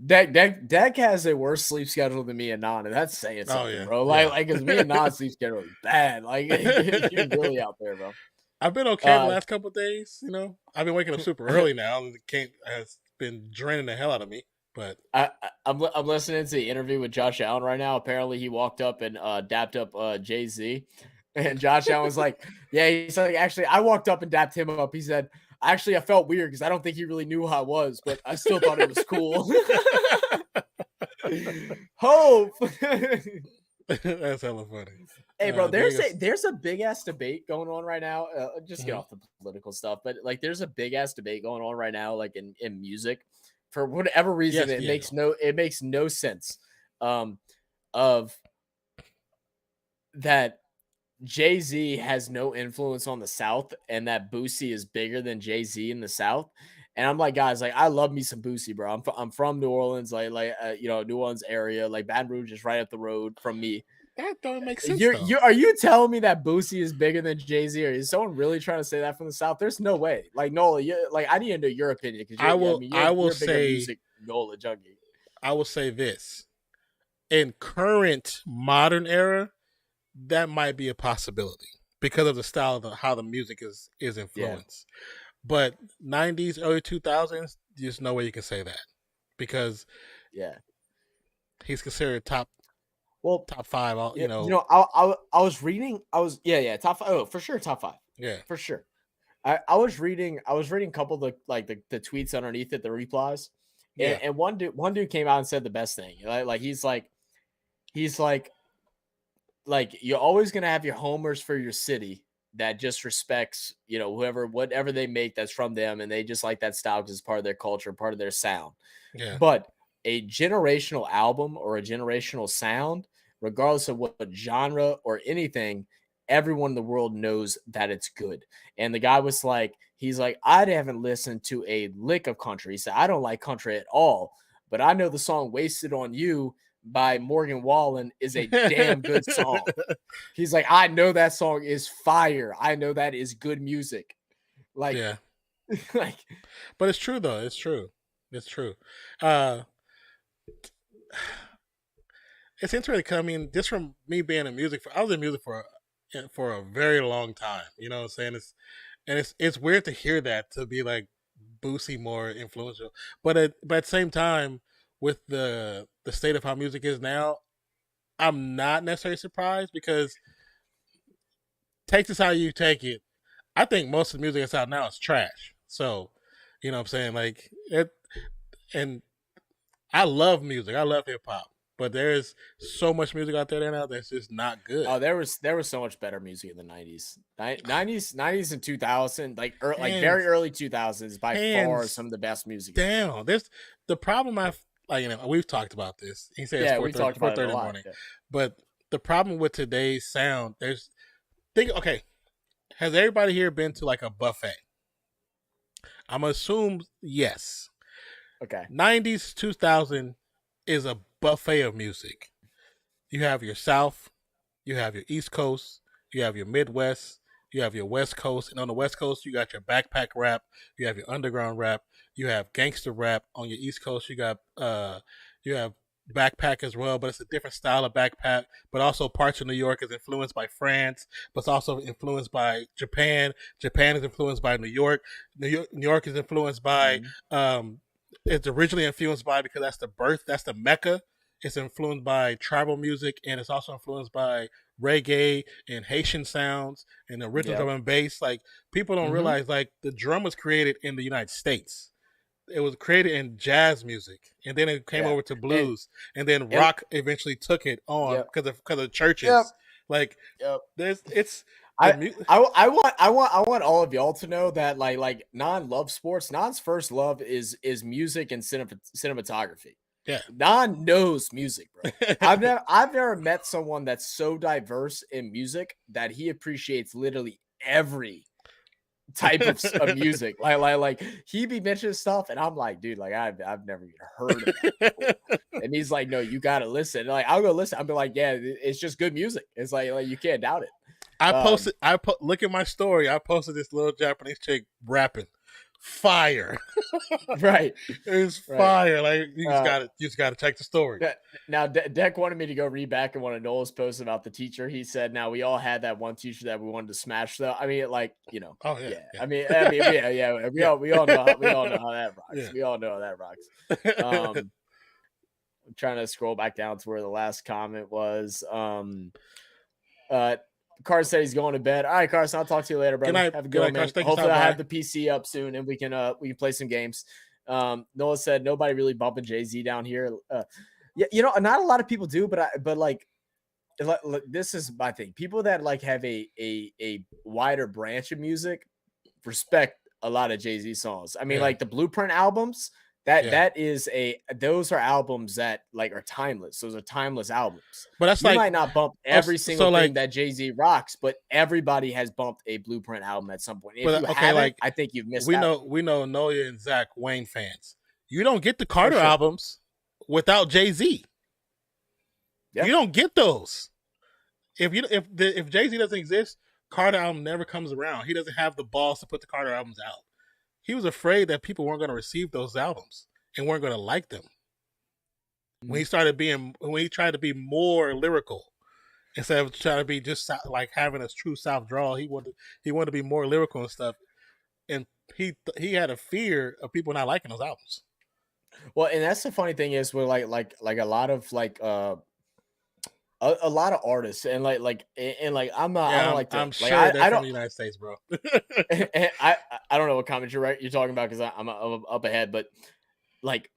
Dak has a worse sleep schedule than me and Nan, and that's saying something, bro. Like, because me and Nan's sleep schedule is bad. Like, you're really out there, bro. I've been okay the last couple of days. I've been waking up super early now. It has been draining the hell out of me. But I'm listening to the interview with Josh Allen right now. Apparently, he walked up and dapped up Jay-Z, and Josh Allen was like, "Yeah." He's like, "Actually, I walked up and dapped him up." He said, "Actually, I felt weird because I don't think he really knew who I was, but I still thought it was cool." Hope. That's hella funny. Hey, bro, there's a big ass debate going on right now. Just get off the political stuff, but like, there's a big ass debate going on right now, like in music, for whatever reason. It makes no sense. Of that Jay-Z has no influence on the South, and that Boosie is bigger than Jay-Z in the South. And I'm like, guys, like, I love me some Boosie, bro. I'm from New Orleans, New Orleans area, like Baton Rouge is right up the road from me. That don't make sense. Are you telling me that Boosie is bigger than Jay-Z, or is someone really trying to say that from the South? There's no way. Like, Nola, I need to know your opinion, because you're say music Nola junkie. I will say this: in current modern era, that might be a possibility because of the style of how the music is influenced. Yeah. But 90s, early 2000s, there's no way you can say that, because he's considered top 5. I was reading. Top 5. Oh, for sure, top 5. Yeah, for sure. I was reading a couple of the tweets underneath it, the replies. Yeah. And one dude came out and said the best thing. He's like, you're always gonna have your homers for your city that just respects, whatever they make that's from them, and they just like that style because it's part of their culture, part of their sound. Yeah. But a generational album or a generational sound, regardless of what genre or anything, everyone in the world knows that it's good. And the guy was like, I haven't listened to a lick of country. He said, I don't like country at all, but I know the song "Wasted on You" by Morgan Wallen is a damn good song. He's like, I know that song is fire. I know that is good music. Like, yeah. Like, but it's true though. It's true. It's interesting. I mean, just from me being in music, I was in music for a very long time. You know what I'm saying? It's weird to hear that, to be like Boosie more influential, but at the same time, with the state of how music is now, I'm not necessarily surprised, because take this how you take it. I think most of the music that's out now is trash. So, you know what I'm saying? Like, and I love music. I love hip hop. But there is so much music out there now that's just not good. Oh, there was so much better music in the 90s. 90s and 2000, very early 2000s, by far some of the best music. Damn. There's the problem we've talked about this. He said it's 4:30 in the morning. Yeah. But the problem with today's sound, has everybody here been to like a buffet? I'm gonna assume yes. Okay. 90s, 2000 is a buffet of music. You have your South, you have your East Coast, you have your Midwest, you have your West Coast, and on the West Coast you got your backpack rap, you have your underground rap, you have gangster rap. On your East Coast you have backpack as well, but it's a different style of backpack. But also parts of New York is influenced by France, but it's also influenced by Japan. Japan is influenced by New York. New York is influenced by it's originally influenced by, because that's the Mecca. It's influenced by tribal music, and it's also influenced by reggae and Haitian sounds and the original drum and bass. Like, people don't realize, like, the drum was created in the United States. It was created in jazz music, and then it came over to blues, and then rock eventually took it on because of churches. Like, I want all of y'all to know that like Non loves sports. Non's first love is music and cinematography. Yeah, Non knows music, bro. I've never met someone that's so diverse in music that he appreciates literally every type of music. Like he be mentioning stuff, and I'm like, dude, like I've never even heard of it before. And he's like, no, you gotta listen. And like, I'll go listen. I'll be like, yeah, it's just good music. It's like you can't doubt it. Look at my story. I posted this little Japanese chick rapping. Fire. Right. It's fire. Like, you just gotta check the story. Now Deck wanted me to go read back in one of Noel's posts about the teacher. He said, now we all had that one teacher that we wanted to smash, though. I mean, like, Oh yeah. I mean, yeah. We all know how that rocks. Yeah. We all know how that rocks. I'm trying to scroll back down to where the last comment was. Carson said he's going to bed. All right, Carson, I'll talk to you later, brother. Have a good one, man. Hopefully, I have the PC up soon, and we can play some games. Noah said nobody really bumping Jay-Z down here. Yeah, not a lot of people do, but like this is my thing. People that like have a wider branch of music respect a lot of Jay-Z songs. I mean, like the Blueprint albums. Those are albums that like are timeless. Those are timeless albums. But that's you might not bump every single thing that Jay-Z rocks, but everybody has bumped a Blueprint album at some point. If you haven't, I think you've missed out. We know Noah and Zach Wayne fans. You don't get the Carter albums without Jay-Z. Yep. You don't get those. If Jay-Z doesn't exist, Carter album never comes around. He doesn't have the balls to put the Carter albums out. He was afraid that people weren't going to receive those albums and weren't going to like them. When he tried to be more lyrical instead of trying to be just like having a true South drawl, he wanted to be more lyrical and stuff. And he had a fear of people not liking those albums. Well, and that's the funny thing is, we're like a lot of a lot of artists and I'm not. I don't like to, I'm sure they're from the United States, bro. I don't know what comment you're talking about because I'm up ahead, but like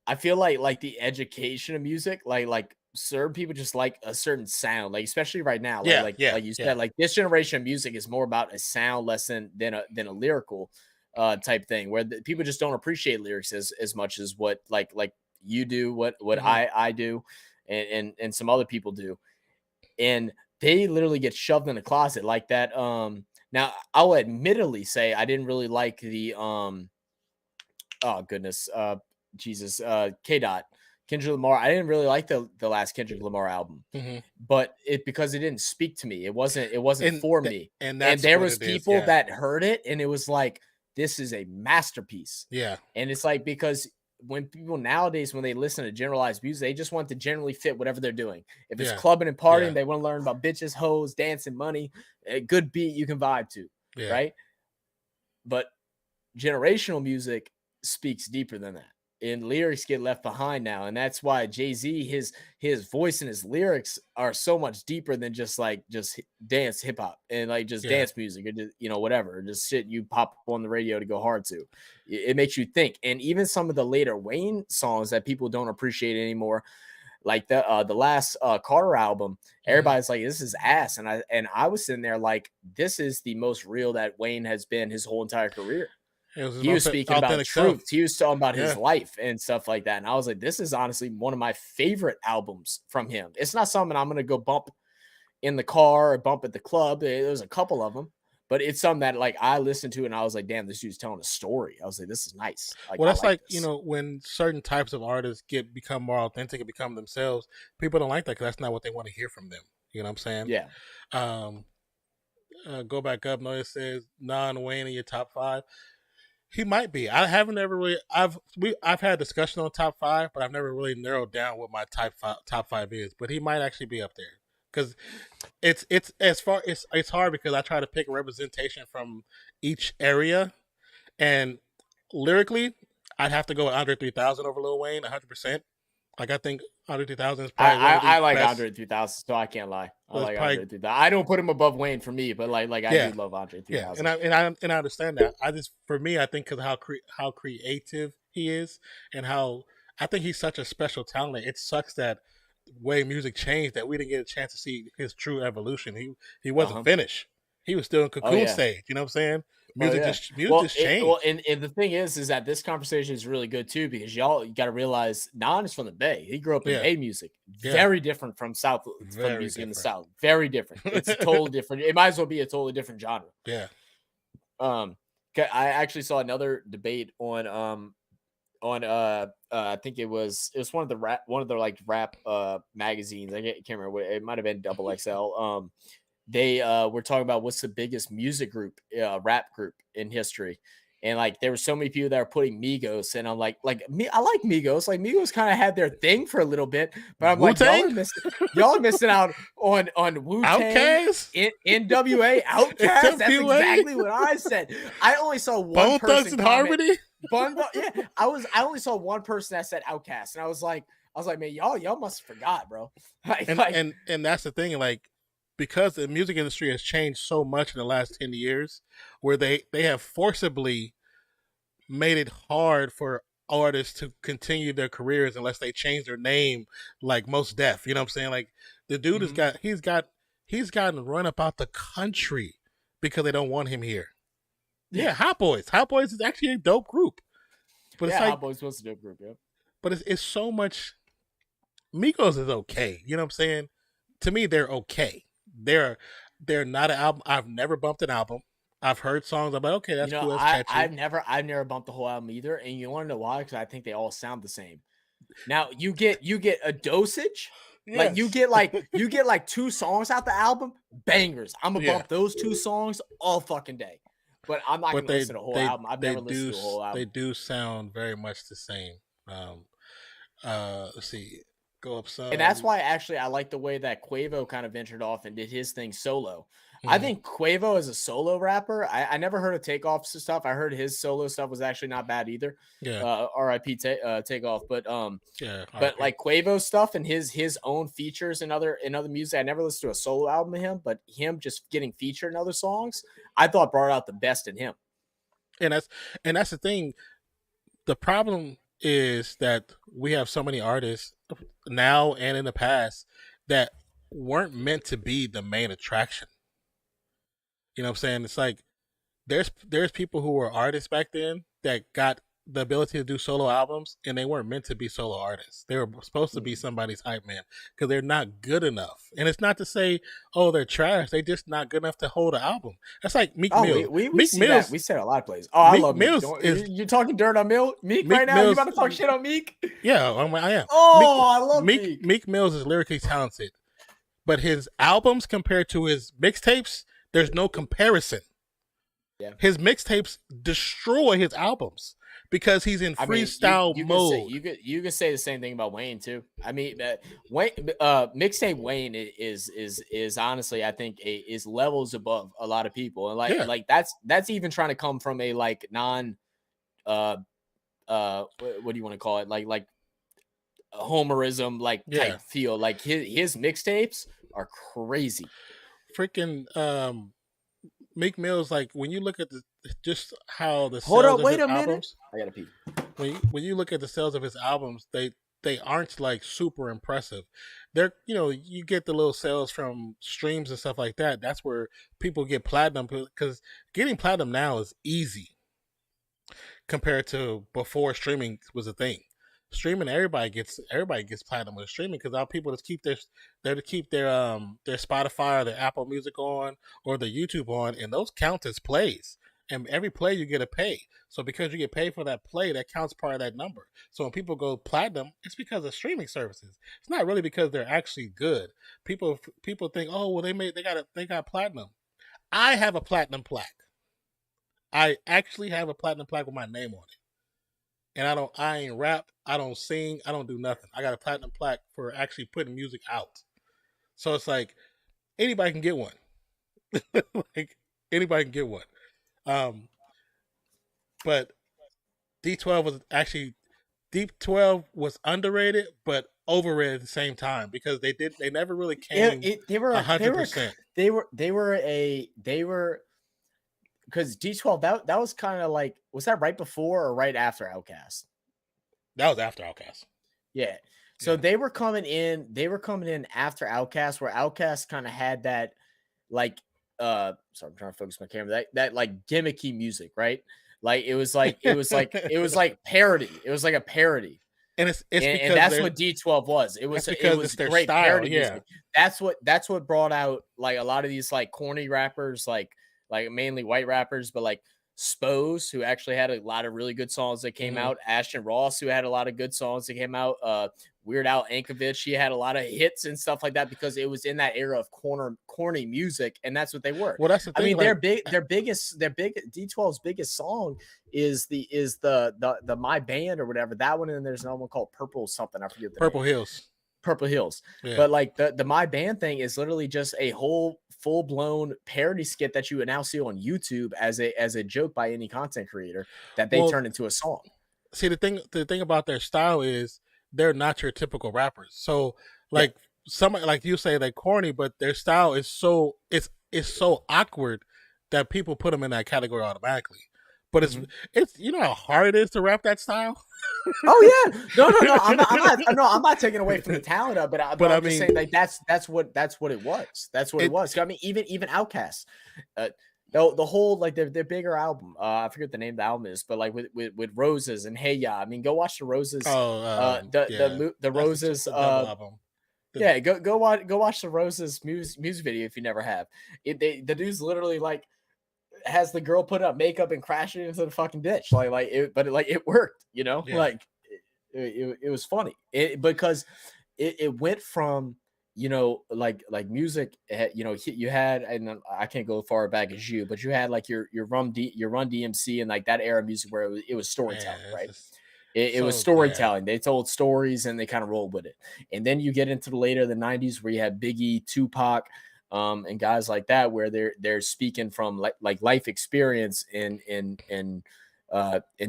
I feel like the education of music, like certain people just like a certain sound, like especially right now, like you said, like this generation of music is more about a sound less than a lyrical type thing, where people just don't appreciate lyrics as much as what like you do, what I do. And some other people do, and they literally get shoved in the closet like that. Now I'll admittedly say I didn't really like the K-Dot Kendrick Lamar. I didn't really like the last Kendrick Lamar album, but because it didn't speak to me. It wasn't for me. And there was people that heard it and it was like, this is a masterpiece. Yeah. And it's like, because when people nowadays, when they listen to generalized music, they just want to generally fit whatever they're doing. If it's clubbing and partying, they want to learn about bitches, hoes, dancing, money, a good beat you can vibe to, right? But generational music speaks deeper than that, and lyrics get left behind now, and that's why Jay-Z, his voice and his lyrics are so much deeper than just dance hip hop and like just dance music or just, whatever, just shit you pop on the radio to go hard to. It makes you think. And even some of the later Wayne songs that people don't appreciate anymore, like the last Carter album, everybody's like, this is ass, and I was sitting there like, this is the most real that Wayne has been his whole entire career. He was speaking about truth. He was talking about his life and stuff like that. And I was like, this is honestly one of my favorite albums from him. It's not something I'm going to go bump in the car or bump at the club. There's a couple of them, but it's something that like I listened to and I was like, damn, this dude's telling a story. I was like, this is nice. Like, Well, I that's like like, this. when certain types of artists become more authentic and become themselves, people don't like that because that's not what they want to hear from them. You know what I'm saying? Yeah. Um, go back up. Notice it says non-Wayne in your top 5. He might be. I haven't ever really. I've had discussion on top 5, but I've never really narrowed down what my top five is. But he might actually be up there because it's as far it's hard because I try to pick representation from each area, and lyrically, I'd have to go with Andre 3000 over Lil Wayne 100%. Like I think Andre 3000 is probably one of the I like best. Andre 3000, so I can't lie. I Well, like probably, Andre 3000. I don't put him above Wayne for me, but like I do love Andre 3000. Yeah, and I understand that. For me, I think because how creative he is and how I think he's such a special talent. It sucks that way music changed that we didn't get a chance to see his true evolution. He wasn't finished. He was still in cocoon stage. You know what I'm saying? Music just changed. And the thing is that this conversation is really good too because you got to realize Non is from the Bay. He grew up in Bay music, very different from music in the South. Very different. It's totally different. It might as well be a totally different genre. Yeah. I actually saw another debate on I think it was one of the like rap magazines. I can't remember what it might have been Double XL. They were talking about what's the biggest music group, rap group in history. And like there were so many people that were putting Migos, and I'm like me, I like Migos. Like Migos kind of had their thing for a little bit, but I'm Wu-Tang? like, y'all are missing out on Wu-Tang, NWA, Outkast. That's exactly what I said. I only saw one person Harmony. I only saw one person that said Outkast, and I was like, man, y'all must have forgot, bro. And that's the thing, like, because the music industry has changed so much in the last 10 years, where they have forcibly made it hard for artists to continue their careers unless they change their name, like Mos Def. You know what I'm saying? Like the dude he's gotten run about the country because they don't want him here. Yeah, Hot Boys. Hot Boys is actually a dope group. But it's like Hot Boys was a dope group, yeah. But it's so much. Migos is okay. You know what I'm saying? To me, they're okay. They're not an album. I've never bumped an album. I've heard songs. I'm like, okay, that's cool. That's catchy. I've never bumped the whole album either. And you want to know why? Because I think they all sound the same. Now you get a dosage. Yes. Like you get like 2 songs out the album, bangers. I'm gonna bump those 2 songs all fucking day. But I'm not gonna listen to the whole album. I've never listened to the whole album. They do sound very much the same. Let's see. Go up some. And that's why actually I like the way that Quavo kind of ventured off and did his thing solo. I think Quavo as a solo rapper, I never heard of Takeoff's stuff. I heard his solo stuff was actually not bad either. Yeah. R.I.P. Takeoff. But but like Quavo stuff and his own features and other music. I never listened to a solo album of him, but him just getting featured in other songs, I thought brought out the best in him. And that's the thing. The problem is that we have so many artists now and in the past that weren't meant to be the main attraction. You know what I'm saying? It's like there's people who were artists back then that got the ability to do solo albums, and they weren't meant to be solo artists. They were supposed to be somebody's hype man because they're not good enough. And it's not to say, oh, they're trash. They're just not good enough to hold an album. That's like Meek Mill. We said a lot of plays. Oh, I love Meek. You're talking dirt on Meek right now? You about to talk shit on Meek? Yeah, I am. Oh, I love Meek. Meek Mills is lyrically talented, but his albums compared to his mixtapes, there's no comparison. Yeah. His mixtapes destroy his albums because he's in freestyle mode. You could say the same thing about Wayne too. I mean, mixtape Wayne is honestly, I think, is levels above a lot of people, and like that's even trying to come from a like non, what do you want to call it? Like homerism type feel. Like his mixtapes are crazy. Freaking Meek Mill's, like, when you look at just how the sales of his albums, I gotta pee. When you look at the sales of his albums, they aren't like super impressive. They're, you get the little sales from streams and stuff like that. That's where people get platinum, because getting platinum now is easy compared to before streaming was a thing. streaming, everybody gets platinum with streaming because our people just keep their Spotify or their Apple Music on or their YouTube on, and those count as plays. And every play you get a pay. So because you get paid for that play, that counts part of that number. So when people go platinum, it's because of streaming services. It's not really because they're actually good. People think, oh well, they got platinum. I have a platinum plaque. I actually have a platinum plaque with my name on it. And I ain't rap, I don't sing, I don't do nothing. I got a platinum plaque for actually putting music out. So it's like anybody can get one. Like anybody can get one. But D12 was underrated but overrated at the same time because they never really came. They were 100%. They were because D12 that was kind of like, was that right before or right after Outkast? That was after Outkast. Yeah. So they were coming in after Outkast, where Outkast kind of had that like sorry, I'm trying to focus my camera. That like gimmicky music, right? Like it was like parody. It was like a parody. And it's and that's what D12 was. It was their great style, parody yeah. music. That's what brought out like a lot of these like corny rappers, like mainly white rappers, but like Spose, who actually had a lot of really good songs that came out. Ashton Ross, who had a lot of good songs that came out. Weird Al Yankovic, he had a lot of hits and stuff like that because it was in that era of corny music, and that's what they were. Well, that's the thing. I mean, their biggest D12's biggest song is the My Band or whatever, that one, and there's another one called Purple something. I forget the Purple name. Hills. Yeah. But like the My Band thing is literally just a whole full-blown parody skit that you would now see on YouTube as a joke by any content creator that they turn into a song. See, the thing about their style is they're not your typical rappers. So like somebody like you say, like corny, but their style is so so awkward that people put them in that category automatically. But it's you know how hard it is to rap that style. Oh yeah, no, I'm not taking away from the talent of it, but I'm just saying like that's what it was. That's what it was. I mean, even Outkast, the whole like their bigger album. I forget the name of the album is, but like with Roses and Hey Ya. I mean, go watch the Roses. The Roses album. Go watch the Roses music video if you never have. The dude's literally like has the girl put up makeup and crash it into the fucking ditch, but it worked, you know. Like it was funny because it went from, you know, like music, you know, you had, and I can't go far back as you, but you had like your Run DMC and like that era of music where it was storytelling, right? It was storytelling. They told stories and they kind of rolled with it. And then you get into the later the 90s where you had Biggie, Tupac, and guys like that, where they're speaking from like life experience and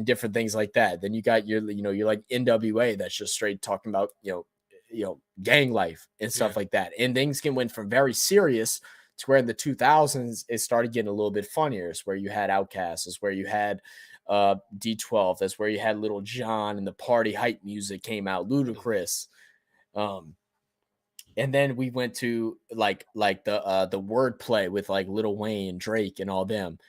different things like that. Then you got your like NWA that's just straight talking about you know gang life and stuff like that. And things went from very serious to where in the 2000s it started getting a little bit funnier. It's where you had Outkast, it's where you had D12, that's where you had Little John and the party hype music came out, Ludacris. And then we went to like the wordplay with like Lil Wayne, Drake, and all them.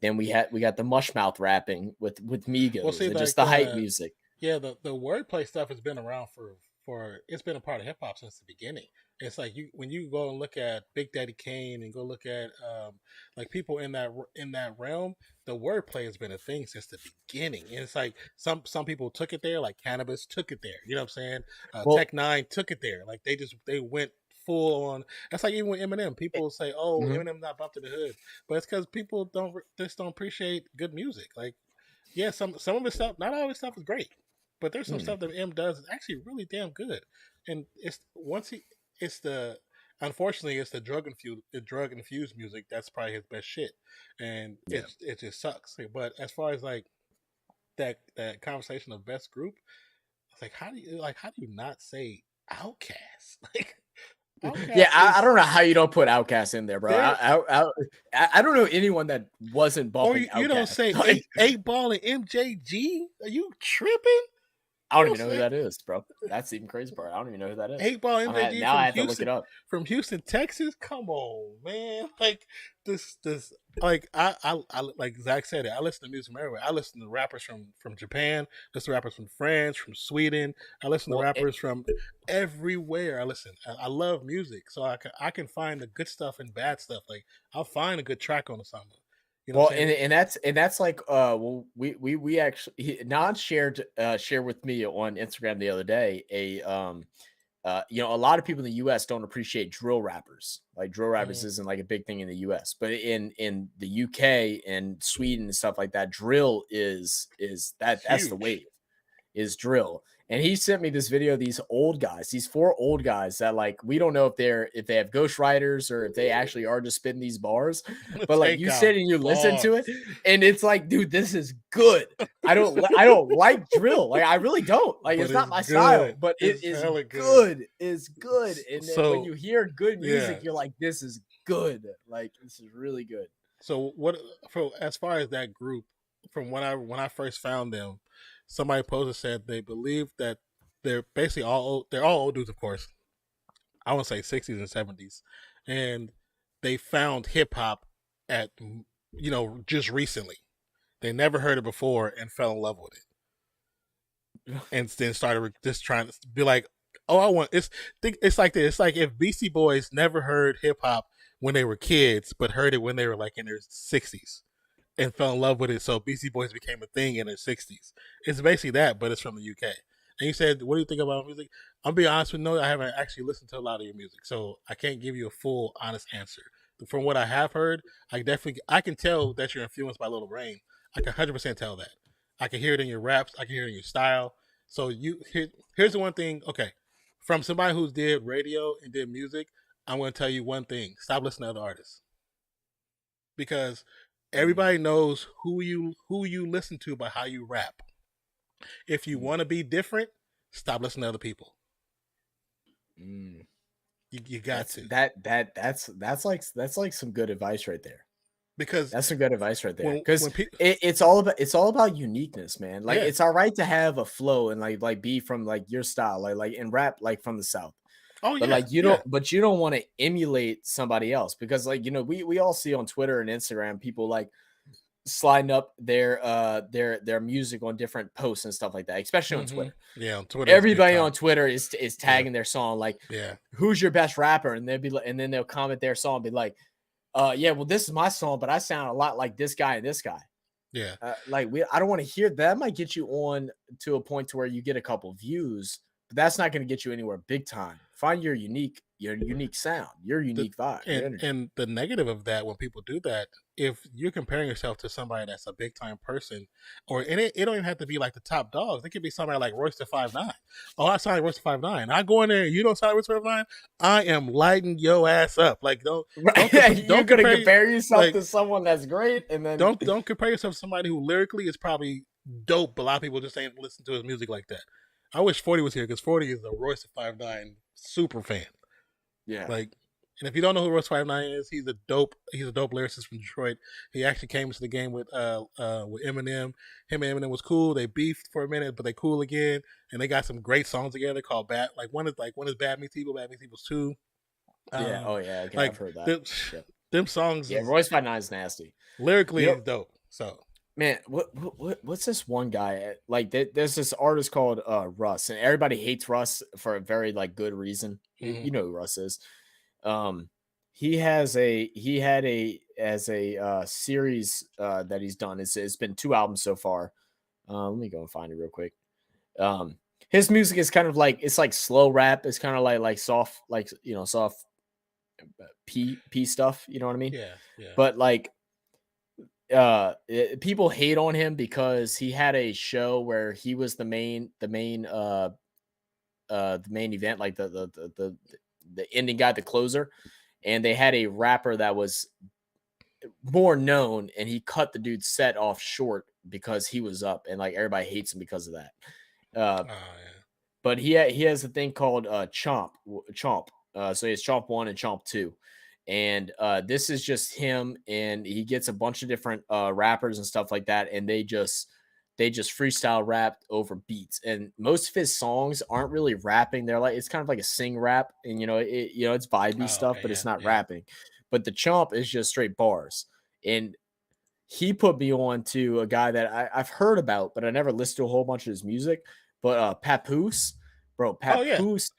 Then we got the mushmouth rapping with Migos, and just the hype music. Yeah, the wordplay stuff has been around for it's been a part of hip hop since the beginning. It's like when you go and look at Big Daddy Kane and go look at like people in that realm, the wordplay has been a thing since the beginning. And it's like some people took it there, like Cannabis took it there. You know what I'm saying? Tech Nine took it there. Like they went full on. That's like even with Eminem. People say, "Oh, Eminem's not bumped to the hood," but it's because people don't appreciate good music. Like, yeah, some of his stuff, not all his stuff is great, but there's some stuff that M does is actually really damn good. And unfortunately it's the drug infused music that's probably his best shit, and it just sucks. But as far as like that conversation of best group, it's like how do you not say Outkast? Like Outkast I don't know how you don't put Outkast in there, bro. I don't know anyone that wasn't bumping. Or you don't say like, 8 Ball and MJG? Are you tripping? I don't You know even know what who I'm that is, bro. That's the even crazy part. I don't even know who that is. 8 Ball MJG Now from I have to look it Houston, up. Texas. Come on, man! Like this. Like I like Zach said it. I listen to music from everywhere. I listen to rappers from Japan. Listen to rappers from France, from Sweden. I listen to Well, rappers from everywhere. I listen. I love music, so I can find the good stuff and bad stuff. Like I'll find a good track on a song. You know Well, what I'm saying? and that's like well we actually Nod shared with me on Instagram the other day you know, a lot of people in the US don't appreciate drill rappers. Like drill rappers Mhm. isn't like a big thing in the US, but in the UK and Sweden and stuff like that, drill is that's the Huge. wave. Is drill. And he sent me this video of these old guys, these 4 old guys that like we don't know if they have ghostwriters or if they actually are just spitting these bars. But like Take you out sit and you listen to it, bars. and it's like, dude, this is good. I don't like drill. Like I really don't. Like But it's it's not my style, good. but it It's is hella good. good. Is good. And then when So you hear good yeah. music, you're like, this is good. Like this is really good. So what for as far as that group, from when I first found them, somebody posted said they believe that they're basically they're all old dudes, of course. I want to say 60s and 70s, and they found hip hop at just recently. They never heard it before and fell in love with it, and then started just trying to be like, oh, I want it's like this. It's like if Beastie Boys never heard hip hop when they were kids, but heard it when they were like in their 60s and fell in love with it. So Beastie Boys became a thing in their 60s. It's basically that, but it's from the UK. And you said, what do you think about music? I'm being honest with you, I haven't actually listened to a lot of your music, so I can't give you a full, honest answer. From what I have heard, I can tell that you're influenced by Lil Rain. I can 100% tell that. I can hear it in your raps. I can hear it in your style. So here's the one thing. Okay, from somebody who's did radio and did music, I'm going to tell you one thing: stop listening to other artists, because everybody knows who you listen to by how you rap. If you want to be different, stop listening to other people. Mm. You got to, That's like some good advice right there. because That's some good advice right there. when Because when people it's all about uniqueness, man. Like yeah it's all right to have a flow and like be from like your style, like and rap like from the South. oh But yeah like you yeah don't want to emulate somebody else because like you know we all see on Twitter and Instagram people like sliding up their music on different posts and stuff like that, especially on Twitter. yeah on Twitter it's big Everybody time. on Twitter is Yeah, tagging their song like yeah who's your best rapper, and they'll be like, and then they'll comment their song and be like, yeah, well, this is my song, but I sound a lot like this guy and this guy. yeah. I don't want to hear that. Might get you on to a point to where you get a couple views, but that's not going to get you anywhere big time. Find your unique sound, your The, unique vibe, your and energy. and the negative of that, when people do that, if you're comparing yourself to somebody that's a big time person, and it don't even have to be like the top dogs. It could be somebody like Royce the 5'9". Oh, I sound like Royce the 5'9". I go in there, you don't sound like Royce the 5'9". I am lighting your ass up. Like don't You're going to compare compare yourself like to someone that's great, and then don't compare yourself to somebody who lyrically is probably dope. But a lot of people just ain't listen to his music like that. I wish 40 was here, because 40 is a Royce the 5'9" super fan. yeah, Like, and if you don't know who Royce 5'9" is, he's a dope lyricist from Detroit. He actually came into the game with Eminem. Him and Eminem was cool. They beefed for a minute, but they cool again, and they got some great songs together called Bad. Like one is Bad Meets Evil, Bad Meets Evil's 2. yeah, oh yeah, okay, Like I've heard that. them, Yeah, them songs yeah, is Royce by Nine is nasty. lyrically You know, dope. So man, what's this one guy like? There's this artist called Russ, and everybody hates Russ for a very like good reason. You know who Russ is. He had a series that he's done. It's been 2 albums so far. Let me go and find it real quick. His music is kind of like it's like slow rap. It's kind of like soft, like soft P stuff. You know what I mean? yeah, yeah. But like people hate on him because he had a show where he was the main event, like the ending guy, the closer, and they had a rapper that was more known, and he cut the dude's set off short because he was up, and like everybody hates him because of that. Oh yeah. But he has a thing called Chomp. So he has Chomp 1 and Chomp 2. And this is just him, and he gets a bunch of different rappers and stuff like that, and they just they just freestyle rapped over beats. And most of his songs aren't really rapping. They're like, it's kind of like a sing rap, and it's vibey Oh, stuff, okay, but it's yeah, not yeah. rapping. But the Chomp is just straight bars. And he put me on to a guy that I've heard about, but I never listened to a whole bunch of his music. But Papoose, bro, Oh yeah, Papoose,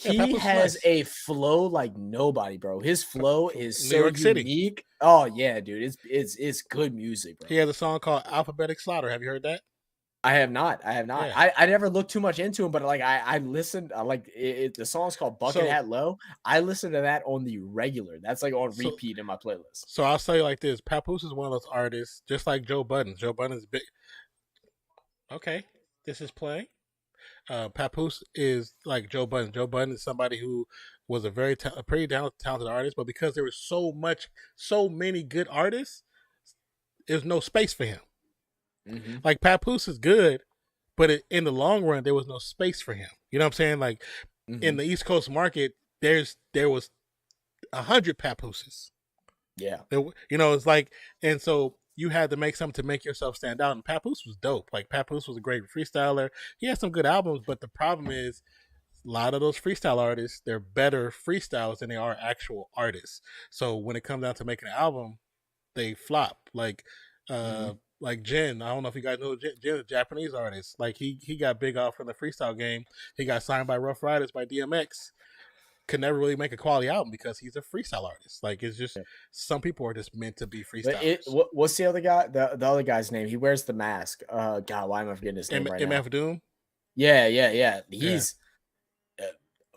yeah. he Papoose is has nice. a flow like nobody, bro. His flow From is New so York City. unique. Oh yeah, dude, it's good music, bro. He has a song called "Alphabetic Slaughter." Have you heard that? I have not. I have not. Yeah. I never looked too much into him, but like I listened. I like it, the song's called Bucket So Hat Low. I listen to that on the regular. That's like on so repeat in my playlist. so I'll say like this: Papoose is one of those artists, just like Joe Budden. Joe Budden is big. Okay, this is playing. Papoose is like Joe Budden. Joe Budden is somebody who was a pretty talented artist, but because there was so many good artists, there's no space for him. Hmm. Like Papoose is good, but in the long run, there was no space for him. You know what I'm saying? Like in Hmm. the East Coast market, there was 100 Papooses. Yeah. It's like, and so you had to make something to make yourself stand out. And Papoose was dope. Like Papoose was a great freestyler. He had some good albums, but the problem is a lot of those freestyle artists, they're better freestyles than they are actual artists. So when it comes down to making an album, they flop. Hmm. Like Jin, I don't know if you guys know Jin, a Japanese artist. Like he got big off from the freestyle game. He got signed by Rough Riders by DMX. Could never really make a quality album because he's a freestyle artist. Like it's just some people are just meant to be But freestylers. what's the other guy? The other guy's name? He wears the mask. God, why am I forgetting his name right now? MF Doom, Yeah, yeah, yeah. yeah, He's uh,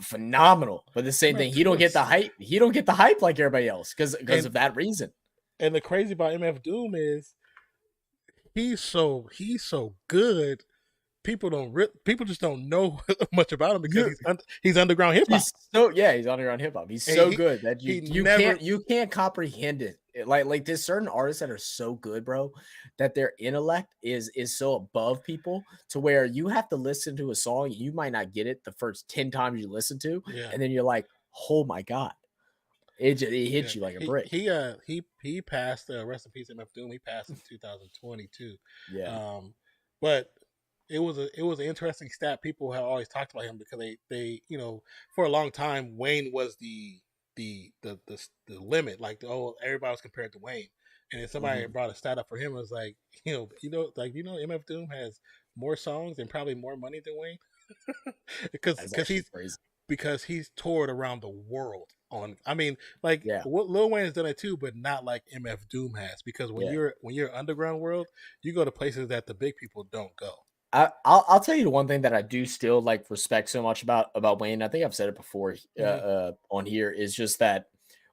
phenomenal. But the same MF thing, he Doom don't get the is, hype. He don't get the hype like everybody else because and of that reason. and the crazy about MF Doom is he's so good. People just don't know much about him because You he's underground hip hop. he's underground hip hop. He's And so good that he you never can't comprehend it. Like there's certain artists that are so good, bro, that their intellect is so above people to where you have to listen to a song, you might not get it the first 10 times you listen to, yeah. and then you're like, oh my god, it Yeah, hits you like a brick. he passed. Rest in peace, MF Doom. He passed in 2022. Yeah. But it was an interesting stat. People have always talked about him because they for a long time Wayne was the limit. Like everybody was compared to Wayne, and then somebody Hmm. brought a stat up for him. It was like MF Doom has more songs and probably more money than Wayne because That's because actually he's crazy. because he's toured around the world on. I mean, like Yeah. Lil Wayne has done it too, but not like MF Doom has. Because when Yeah. you're underground world, you go to places that the big people don't go. I'll tell you the one thing that I do still like respect so much about Wayne. I think I've said it before Mm-hmm. on here is just that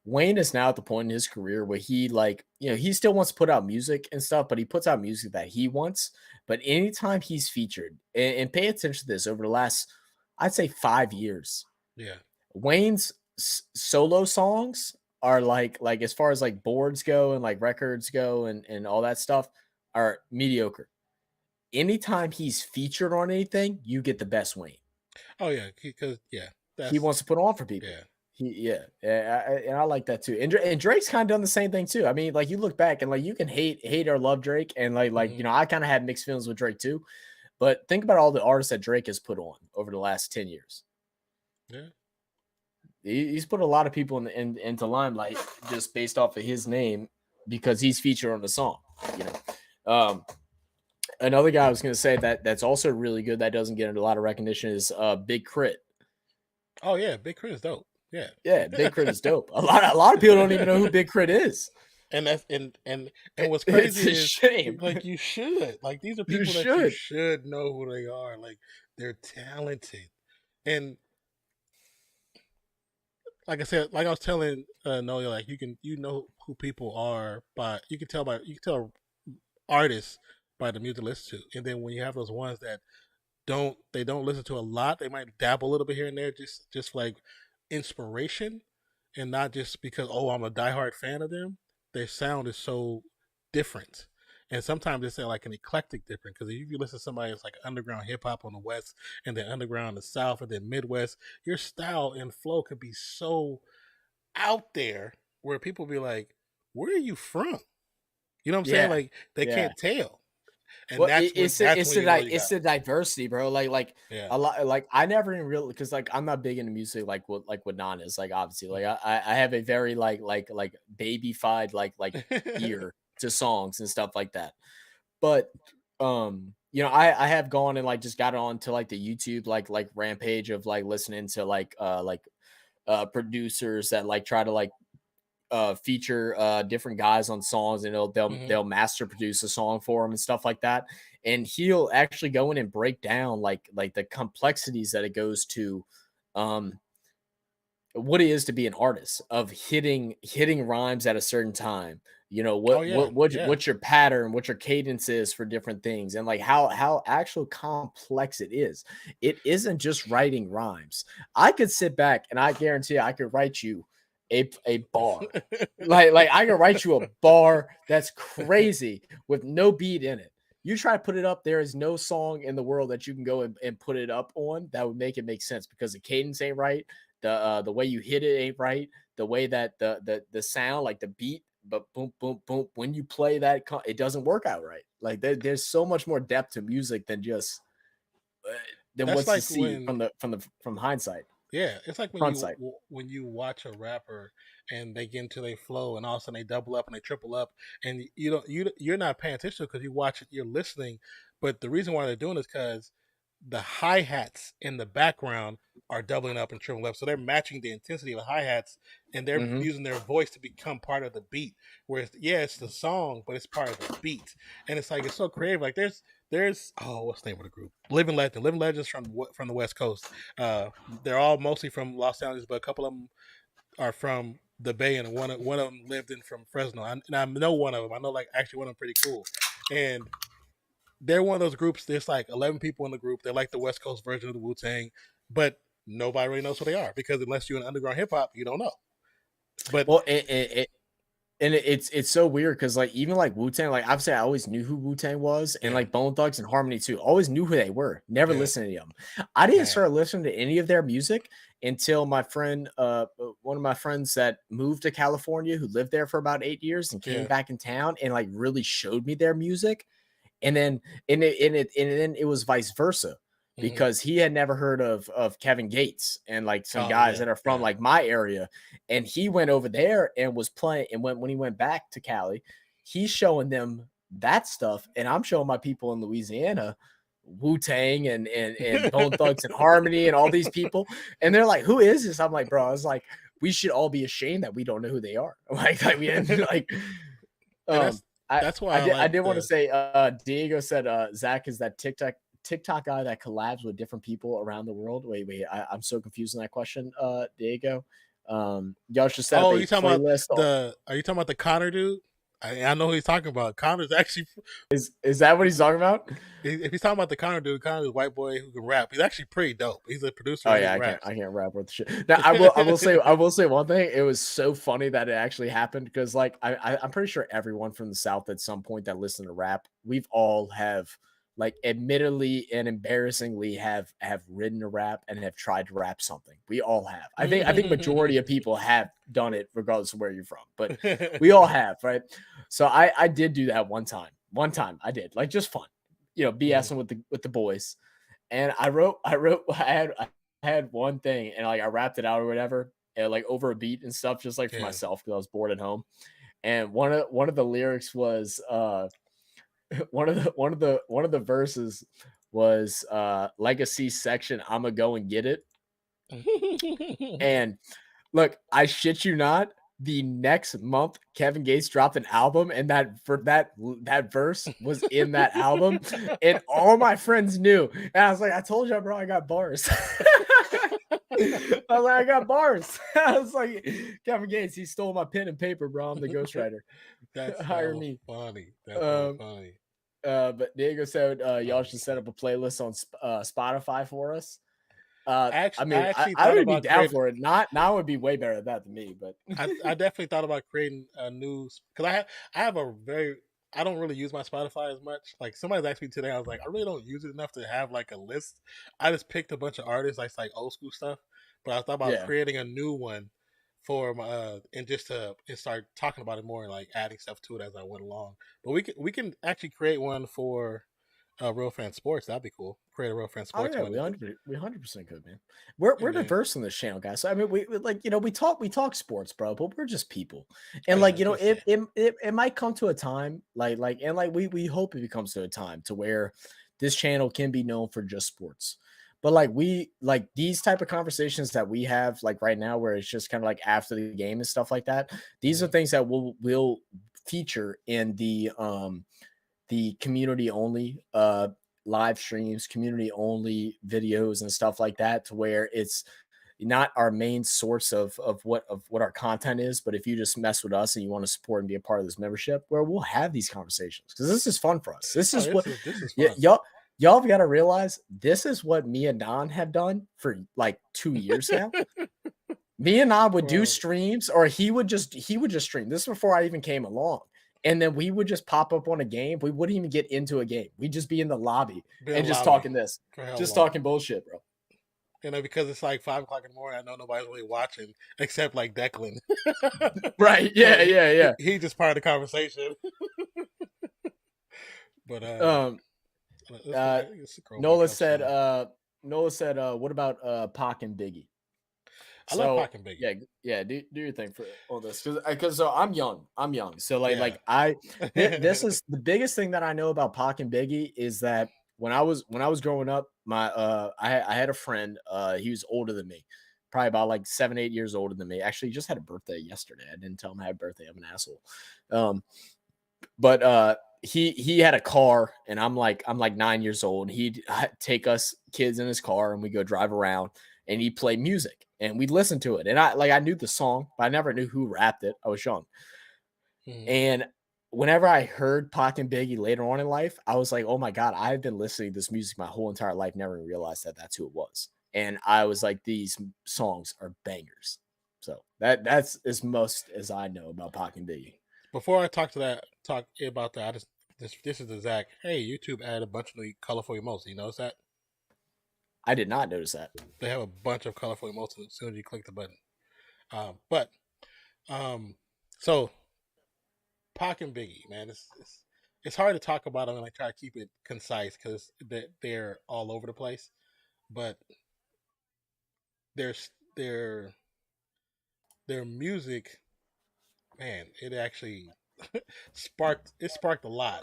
Wayne is now at the point in his career where he he still wants to put out music and stuff, but he puts out music that he wants. But anytime he's featured, and pay attention to this over the last, I'd say 5 years, Yeah. Wayne's solo songs are like as far as like boards go and like records go and all that stuff are mediocre. Anytime he's featured on anything, you get the best Wayne. Oh yeah. Because He that's wants to put on for people. yeah. And I like that too. And Drake's kind of done the same thing too. I mean, like you look back and like you can hate or love Drake, and Mm-hmm. I kind of had mixed feelings with Drake too. But think about all the artists that Drake has put on over the last 10 years. Yeah. He's put a lot of people into limelight just based off of his name because he's featured on the song. You know, another guy I was going to say that's also really good that doesn't get a lot of recognition is Big Crit. Oh yeah. Big Crit is dope. Yeah. Yeah, Big Crit is dope. A lot of people don't even know who Big Crit is. And that's and what's It's crazy a is shame. like you should like these are You people that you should. should know who they are. Like they're talented. And like I said, like I was telling Noah, like you know who people are by you can tell artists by the music they listen to, and then when you have those ones that don't listen to a lot, they might dabble a little bit here and there, just like inspiration, and not just because I'm a diehard fan of them. Their sound is so different. And sometimes it's like an eclectic different because if you listen to somebody that's like underground hip hop on the west and then underground in the south and then Midwest, your style and flow could be so out there where people be like, "Where are you from?" You know what I'm saying? Yeah. Like they Yeah. can't tell. and Well, that's when you know you it's got the diversity, bro. Like yeah. a lot. Like I never even real because like I'm not big into music like what Non is. Like obviously, like I have a very like babyfied like ear to songs and stuff like that. But I have gone and like just got on to like the YouTube like rampage of like listening to like producers that like try to like feature different guys on songs, and they'll master produce a song for him and stuff like that. And he'll actually go in and break down like the complexities that it goes to um what it is to be an artist, of hitting rhymes at a certain time. You know Oh yeah, yeah. what's your pattern, what your cadence is for different things, and like how actual complex it is. It isn't just writing rhymes. I could sit back and I guarantee I could write you a bar. Like I could write you a bar that's crazy with no beat in it. You try to put it up, there is no song in the world that you can go and put it up on that would make it make sense, because the cadence ain't right, the way you hit it ain't right, the way that the sound, like the beat, but boom boom boom, when you play that it doesn't work out right. Like there's so much more depth to music than just uh, than That's what's to like see when from hindsight, yeah, it's like front sight. when you watch a rapper and they get into their flow, and all of a sudden they double up and they triple up, and you're not paying attention because you watch it, you're listening, but the reason why they're doing is because the hi hats in the background are doubling up and tripling up, so they're matching the intensity of the hi hats, and they're Hmm. using their voice to become part of the beat. Whereas yeah, it's the song, but it's part of the beat, and it's like it's so creative. Like there's oh, what's the name of the group? Living Legends from the West Coast. They're all mostly from Los Angeles, but a couple of them are from the Bay, and one of them lived in from Fresno. And I know one of them. I know like actually one of them pretty cool, and they're one of those groups. There's like 11 people in the group. They're like the West Coast version of the Wu Tang, but nobody really knows who they are because unless you're in underground hip hop, you don't know. But Well, it's so weird because like even like Wu Tang, like obviously I always knew who Wu Tang was, and yeah, like Bone Thugs and Harmony too. Always knew who they were. Never yeah, listened to any of them. I didn't man, start listening to any of their music until my friend, one of my friends that moved to California, who lived there for about 8 years and came yeah, back in town and like really showed me their music. And then and then it was vice versa, hmm, because he had never heard of Kevin Gates and like some oh guys yeah, that are from yeah, like my area, and he went over there and was playing, and when he went back to Cali, he's showing them that stuff, and I'm showing my people in Louisiana Wu Tang and Bone Thugs and Harmony and all these people, and they're like, "Who is this?" I'm like, "Bro," I was like, "We should all be ashamed that we don't know who they are." Like we had like and um, I that's why I I did I like did want to the say, Diego said, Zach is that TikTok guy that collabs with different people around the world. Wait, I'm so confused on that question, Diego. Y'all should set up oh, a you talking about playlist. the are you talking about the Connor dude? I know who he's talking about. Connor's actually Is that what he's talking about? if he's talking about the Connor dude, Connor's a white boy who can rap. He's actually pretty dope. He's a producer Oh and he yeah, raps. I can't rap with shit. Now I will say one thing. It was so funny that it actually happened, because like I'm pretty sure everyone from the South at some point that listened to rap, we've all have like admittedly and embarrassingly have written a rap and have tried to rap something. We all have. I think majority of people have done it regardless of where you're from, but we all have, right? So I did do that one time. One time I did, like, just fun, Mhm. BSing with the boys. And I had one thing, and like I rapped it out or whatever, and like over a beat and stuff, just like for Yeah. myself because I was bored at home. And one of the lyrics was one of the verses was legacy section, I'ma go and get it. And look, I shit you not, the next month Kevin Gates dropped an album, and that verse was in that album, and all my friends knew. And I was like, I told you, bro, I got bars. I was like, I got bars. I was like, Kevin Gates, he stole my pen and paper, bro. I'm the ghostwriter. That's Hire so me. funny. That's so Um, funny. but Diego said y'all Oh should set man. up a playlist on Spotify for us. I I mean, I, actually I thought would be about down creating. for it. Not now would be way better at that than me, but I definitely thought about creating a new because I have a very I don't really use my Spotify as much. Like somebody's asked me today, I was like, I really don't use it enough to have like a list. I just picked a bunch of artists, like old school stuff. But I thought about yeah. creating a new one for and just to and start talking about it more and like adding stuff to it as I went along. But we can actually create one for Real Fan Sports. That'd be cool. Create a Real Fan Oh Sports yeah, one, we 100% could, man. We're and then diverse on this channel, guys. So I mean, we like we talk sports, bro, but we're just people, oh and yeah, like it's just, it might come to a time like we hope it comes to a time to where this channel can be known for just sports. But like we like these type of conversations that we have like right now, where it's just kind of like after the game and stuff like that. These are Mhm. things that will feature in the community only live streams, community only videos and stuff like that, to where it's not our main source of what our content is. But if you just mess with us and you want to support and be a part of this membership, where we'll have these conversations, because this is fun for us. This Oh, is what this is y- fun. y'all have got to realize. This is what me and Don have done for like 2 years now. Me and Don would do Well, streams, or he would just stream. This is before I even came along. And then we would just pop up on a game. We wouldn't even get into a game. We'd just be in the lobby been and just lobby talking this, for how just long? talking bullshit, bro. Because it's like 5 o'clock in the morning. I know nobody's really watching except like Declan. Right. So Yeah. Yeah. Yeah. he just part of the conversation. But Um, uh, let's scroll back Nola up said, some. what about Pac and Biggie? I love So Pac and Biggie. yeah, do your thing for all this, because so I'm young. So Yeah. this is the biggest thing that I know about Pac and Biggie is that when I was growing up, my I had a friend, he was older than me, probably about like 7-8 years older than me. Actually, he just had a birthday yesterday. I didn't tell him I had a birthday. I'm an asshole. But he had a car, and I'm like 9 years old. He'd take us kids in his car, and we go drive around, and he'd play music, and we'd listen to it. And I knew the song, but I never knew who rapped it. I was young. Mhm. And whenever I heard Pac and Biggie later on in life, I was like, oh my God, I've been listening to this music my whole entire life, never even realized that that's who it was. And I was like, these songs are bangers. So that's as most as I know about Pac and Biggie. Before I talk about that, I just this is the Zach. Hey, YouTube added a bunch of the colorful emotes. You notice that? I did not notice that. They have a bunch of colorful emotes as soon as you click the button. But so Pac and Biggie, man, it's hard to talk about them, and I try to keep it concise because they're all over the place. But there's their music, man, it actually sparked a lot,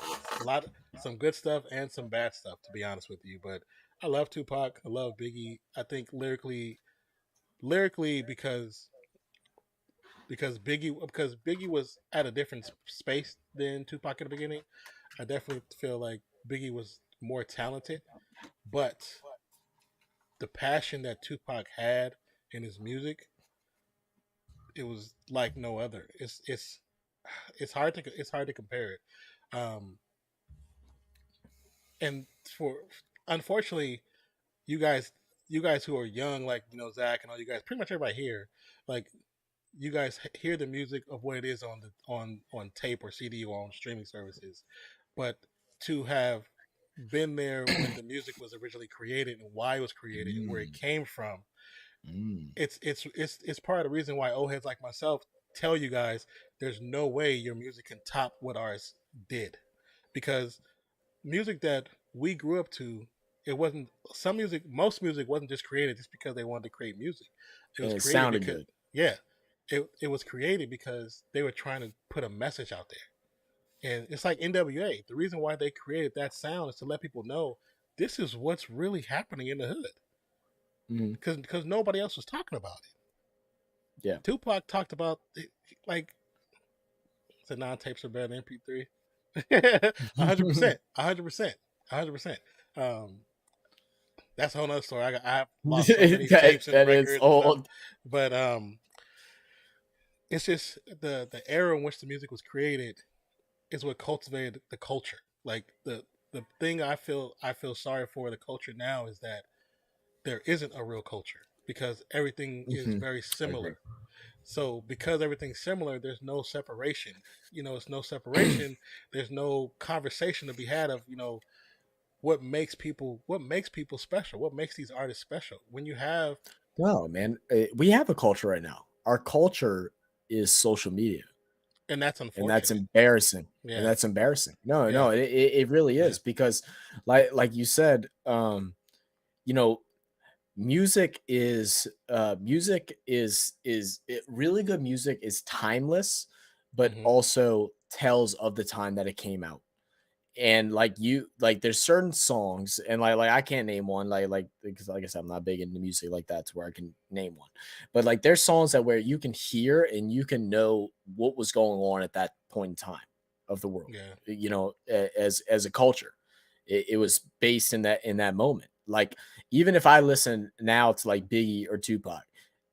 some good stuff and some bad stuff, to be honest with you. But I love Tupac, I love Biggie. I think lyrically because Biggie was at a different space than Tupac in the beginning. I definitely feel like Biggie was more talented, but the passion that Tupac had in his music, it was like no other. It's hard to compare it. Um, and for unfortunately, you guys you guys who are young, like Zach and all you guys, pretty much everybody here, like you guys hear the music of what it is on the on tape or CD or on streaming services, but to have been there when the music was originally created and why it was created and where it Mm, came from, mm. it's part of the reason why old heads like myself tell you guys there's no way your music can top what ours did, because music that we grew up to, it wasn't most music wasn't just created just because they wanted to create music. It And was it created sounded because good. yeah, it was created because they were trying to put a message out there. And it's like NWA. The reason why they created that sound is to let people know this is what's really happening in the hood, Mhm. because nobody else was talking about it. Yeah. Tupac talked about like the non tapes are better than MP3. 100%, 100%, 100%. Um, that's a whole nother story. I've lost so many tapes and That is records and stuff, old. but it's just the era in which the music was created is what cultivated the culture. Like the thing I feel sorry for the culture now is that there isn't a real culture because everything is Mhm. very I agree. similar. So because everything's similar, there's no separation. It's no separation. There's no conversation to be had of what makes people special, what makes these artists special. When you have No, man, we have a culture right now. our culture is social media, and that's and that's unfortunate. embarrassing. Yeah. And that's embarrassing. No, Yeah. it really is, because like you said, you know, music is really good. Music is timeless, but Mhm. also tells of the time that it came out. And like there's certain songs, and like I can't name one, because like I said, I'm not big into music like that to where I can name one. But like there's songs that where you can hear and you can know what was going on at that point in time of the world, Yeah. as a culture. It was based in that moment. Like, even if I listen now to like Biggie or Tupac,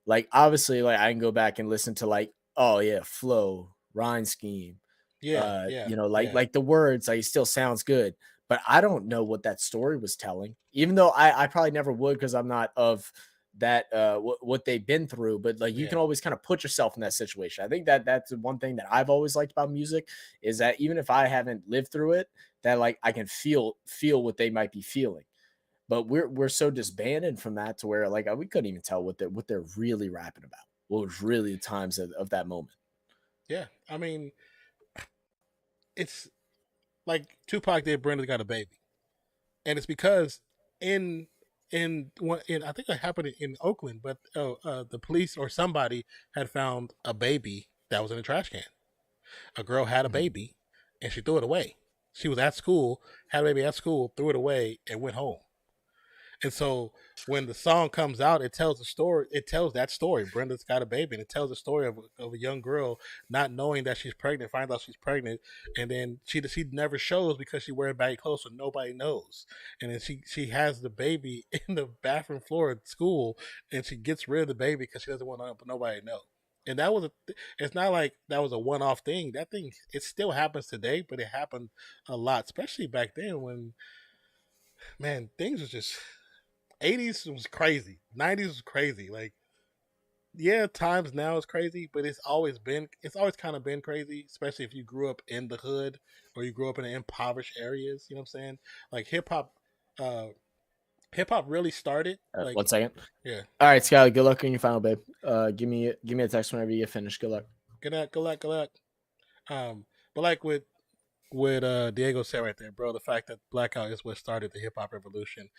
like obviously like I can go back and listen to like, oh yeah, flow, rhyme scheme, Yeah. Yeah. like Yeah. the words, like, it still sounds good, but I don't know what that story was telling, even though I probably never would, because I'm not of that what they've been through. But like, you Yeah. can always kind of put yourself in that situation. I think that that's the one thing that I've always liked about music, is that even if I haven't lived through it, that like I can feel what they might be feeling. But we're so disbanded from that to where like we couldn't even tell what they're really rapping about, what was really the times of that moment. Yeah. I mean, it's like Tupac did Brenda Got a Baby. And it's because in I think it happened in Oakland, but the police or somebody had found a baby that was in a trash can. A girl had a Mhm. baby and she threw it away. She was at school, had a baby at school, threw it away, and went home. And so when the song comes out, it tells a story. It tells that story. Brenda's got a baby, and it tells the story of a young girl not knowing that she's pregnant, finds out she's pregnant, and then she never shows because she wears baggy clothes, so nobody knows. And then she has the baby in the bathroom floor at school, and she gets rid of the baby because she doesn't want nobody to know. And that was it's not like that was a one off thing. That thing, it still happens today, but it happened a lot, especially back then when, man, things was just 80s was crazy. 90s was crazy. Like, yeah, times now is crazy, but it's always kind of been crazy, especially if you grew up in the hood or you grew up in the impoverished areas, you know what I'm saying? Like uh hip hop really started like, 1 second. yeah. All right, Skyler, good luck on your final, babe. Give me a text whenever you finish. Good luck. Good luck, good luck. But like with Diego said right there, bro, the fact that blackout is what started the hip hop revolution.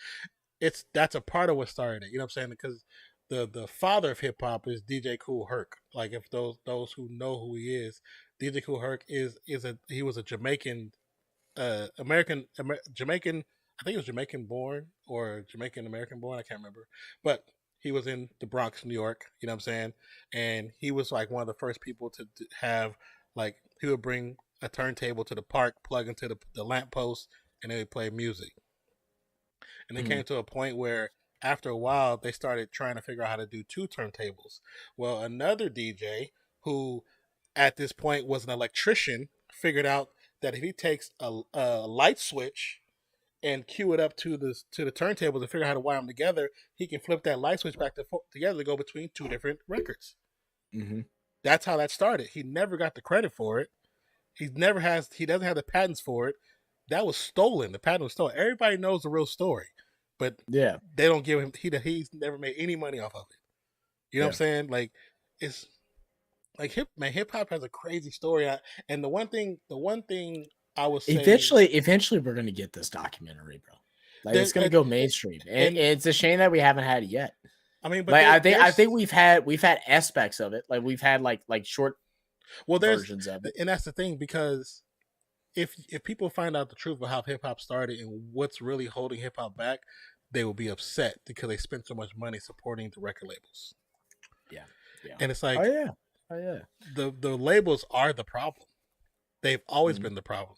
That's a part of what started it. You know what I'm saying? Because the father of hip hop is DJ Kool Herc. Like, if those who know who he is, DJ Kool Herc he was a Jamaican Jamaican. I think he was Jamaican born or Jamaican American born. I can't remember, but he was in the Bronx, New York. You know what I'm saying? And he was like one of the first people to have, like, he would bring a turntable to the park, plug into the lamp post, and they would play music. And it came Mhm. to a point where after a while they started trying to figure out how to do two turntables. Well, another DJ who at this point was an electrician figured out that if he takes a light switch and cue it up to the turntable to figure out how to wire them together, he can flip that light switch back together to go between two different records. Mhm. That's how that started. He never got the credit for it. He doesn't have the patents for it. That was stolen. The patent was stolen. Everybody knows the real story, but Yeah. they don't give him. He's never made any money off of it. You know what Yeah. I'm saying? Like, it's like hip hop has a crazy story. And the one thing I would say, Eventually, we're gonna get this documentary, bro. Like, it's gonna that, go mainstream, and and it's a shame that we haven't had it yet. I mean, but Like, I there's think we've had aspects of it. Like, we've had like short well, versions of it. and that's the thing, because if people find out the truth of how hip hop started and what's really holding hip hop back, they will be upset because they spent so much money supporting the record labels. Yeah. Yeah. And it's Oh like, yeah. Oh yeah. the labels are the problem. They've always Mhm. been the problem.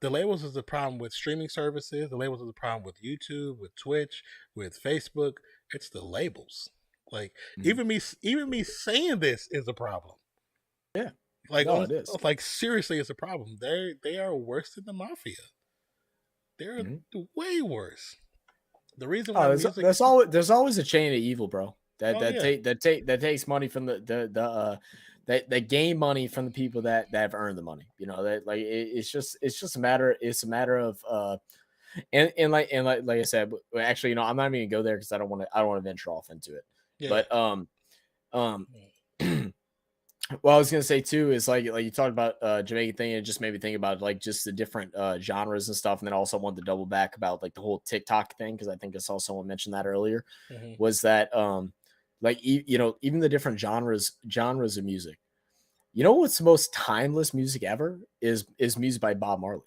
The labels is the problem with streaming services. The labels is the problem with YouTube, with Twitch, with Facebook. It's the labels. Like, Mhm. even me saying this is a problem. Yeah. Like, No, it is. like, seriously, it's a problem. They are worse than the mafia. They're Mhm. way worse. The reason why Oh, music, there's always a chain of evil, bro. oh yeah, That takes money from that gain money from the people that have earned the money. You know, that like it's just a matter of and like I said, actually, I'm not even gonna go there because I don't want to venture off into it. yeah, But um Well, I was gonna say too is like you talked about Jamaican thing, and it just made me think about like just the different genres and stuff, and then also wanted to double back about like the whole TikTok thing because I think I saw someone mention that earlier. Hmm. Was that like you know, even the different genres of music. You know what's the most timeless music ever is music by Bob Marley.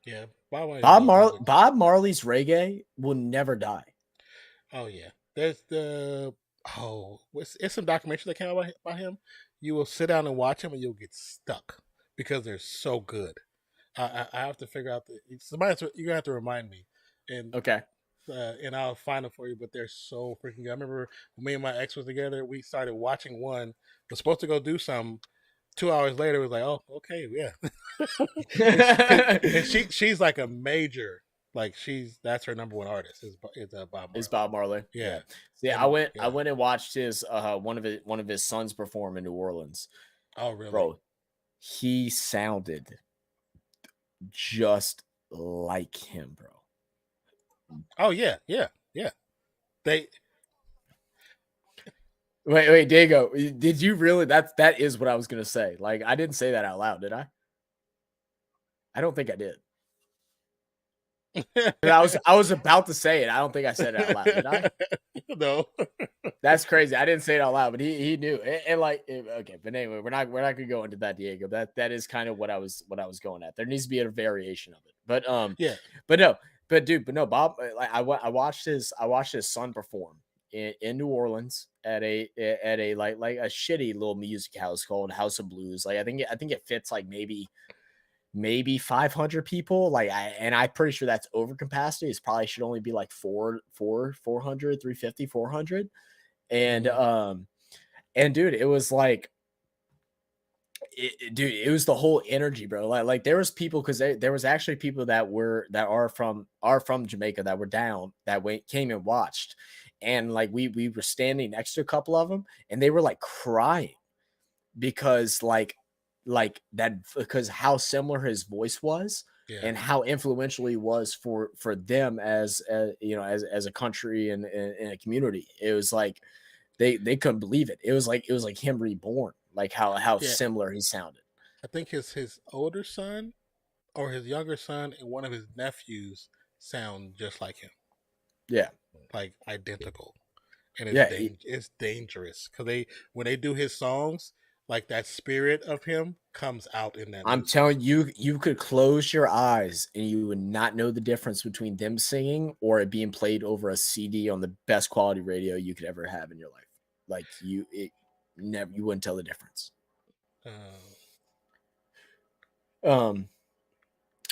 Yeah, Bob Marley's good music. Bob Marley's reggae will never die. Oh yeah, there's it's some documentary that came out by him. You will sit down and watch them, and you'll get stuck because they're so good. I have to figure out you're gonna have to remind me, and Okay. and I'll find them for you. But they're so freaking good. I remember when me and my ex was together. We started watching one. Was supposed to go do some. 2 hours later, it was like, oh, okay, yeah. and she's like a major, like that's her number one artist is Bob Marley. Is Bob Marley. Yeah. See, And, I went and watched his one of his sons perform in New Orleans. Oh really? Bro, he sounded just like him, bro. Oh yeah. They Wait, Diego, did you really? That is what I was gonna say. Like, I didn't say that out loud, did I? I don't think I did. I was about to say it. I don't think I said it out loud, did I? No. That's crazy. I didn't say it out loud, but he knew. And like, okay, but anyway, we're not gonna go into that, Diego. That is kind of what I was going at. There needs to be a variation of it. But Yeah. but no, but no, Bob. Like I watched his son perform in New Orleans at a like a shitty little music house called House of Blues. Like I think it fits like maybe 500 people. Like I'm pretty sure that's over capacity. It's probably should only be like 400, 350, 400. And dude, it was like dude, it was the whole energy, bro. Like there was people because there was actually people that are from Jamaica that were down that came and watched, and like we were standing next to a couple of them, and they were like crying because like that because how similar his voice was. Yeah. And how influential he was for them as you know as a country and a community. It was like they couldn't believe it. It was like him reborn. Like how Yeah. similar he sounded. I think his older son or his younger son and one of his nephews sound just like him. Yeah. Like identical. And it's dangerous because when they do his songs, like that spirit of him comes out in that. I'm telling you, you could close your eyes and you would not know the difference between them singing or it being played over a CD on the best quality radio you could ever have in your life. Like you wouldn't tell the difference.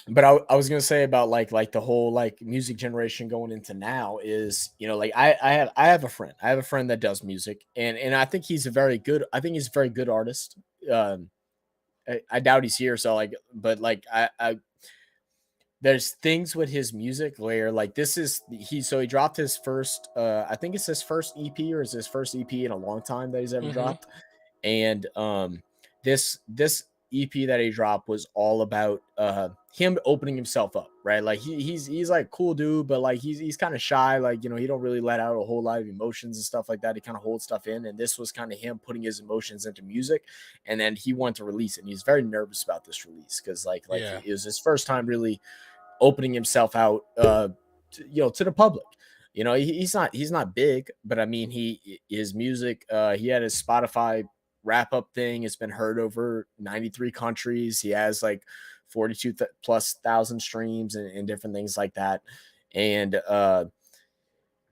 But I was gonna say about like the whole like music generation going into now is, you know, like I have a friend. I have a friend that does music and I think he's a very good artist. I doubt he's here, so like, but like I there's things with his music where like he dropped his first I think it's his first EP or is his first EP in a long time that he's ever dropped. And this EP that he dropped was all about him opening himself up, right? Like he's like cool dude, but like he's kind of shy, like, you know, he don't really let out a whole lot of emotions and stuff like that. He kind of holds stuff in, and this was kind of him putting his emotions into music, and then he wanted to release it. And he's very nervous about this release because like it was his first time really opening himself out you know, to the public. You know, he's not big, but I mean his music he had his Spotify wrap up thing. It's been heard over 93 countries. He has like 42 plus thousand streams and different things like that. And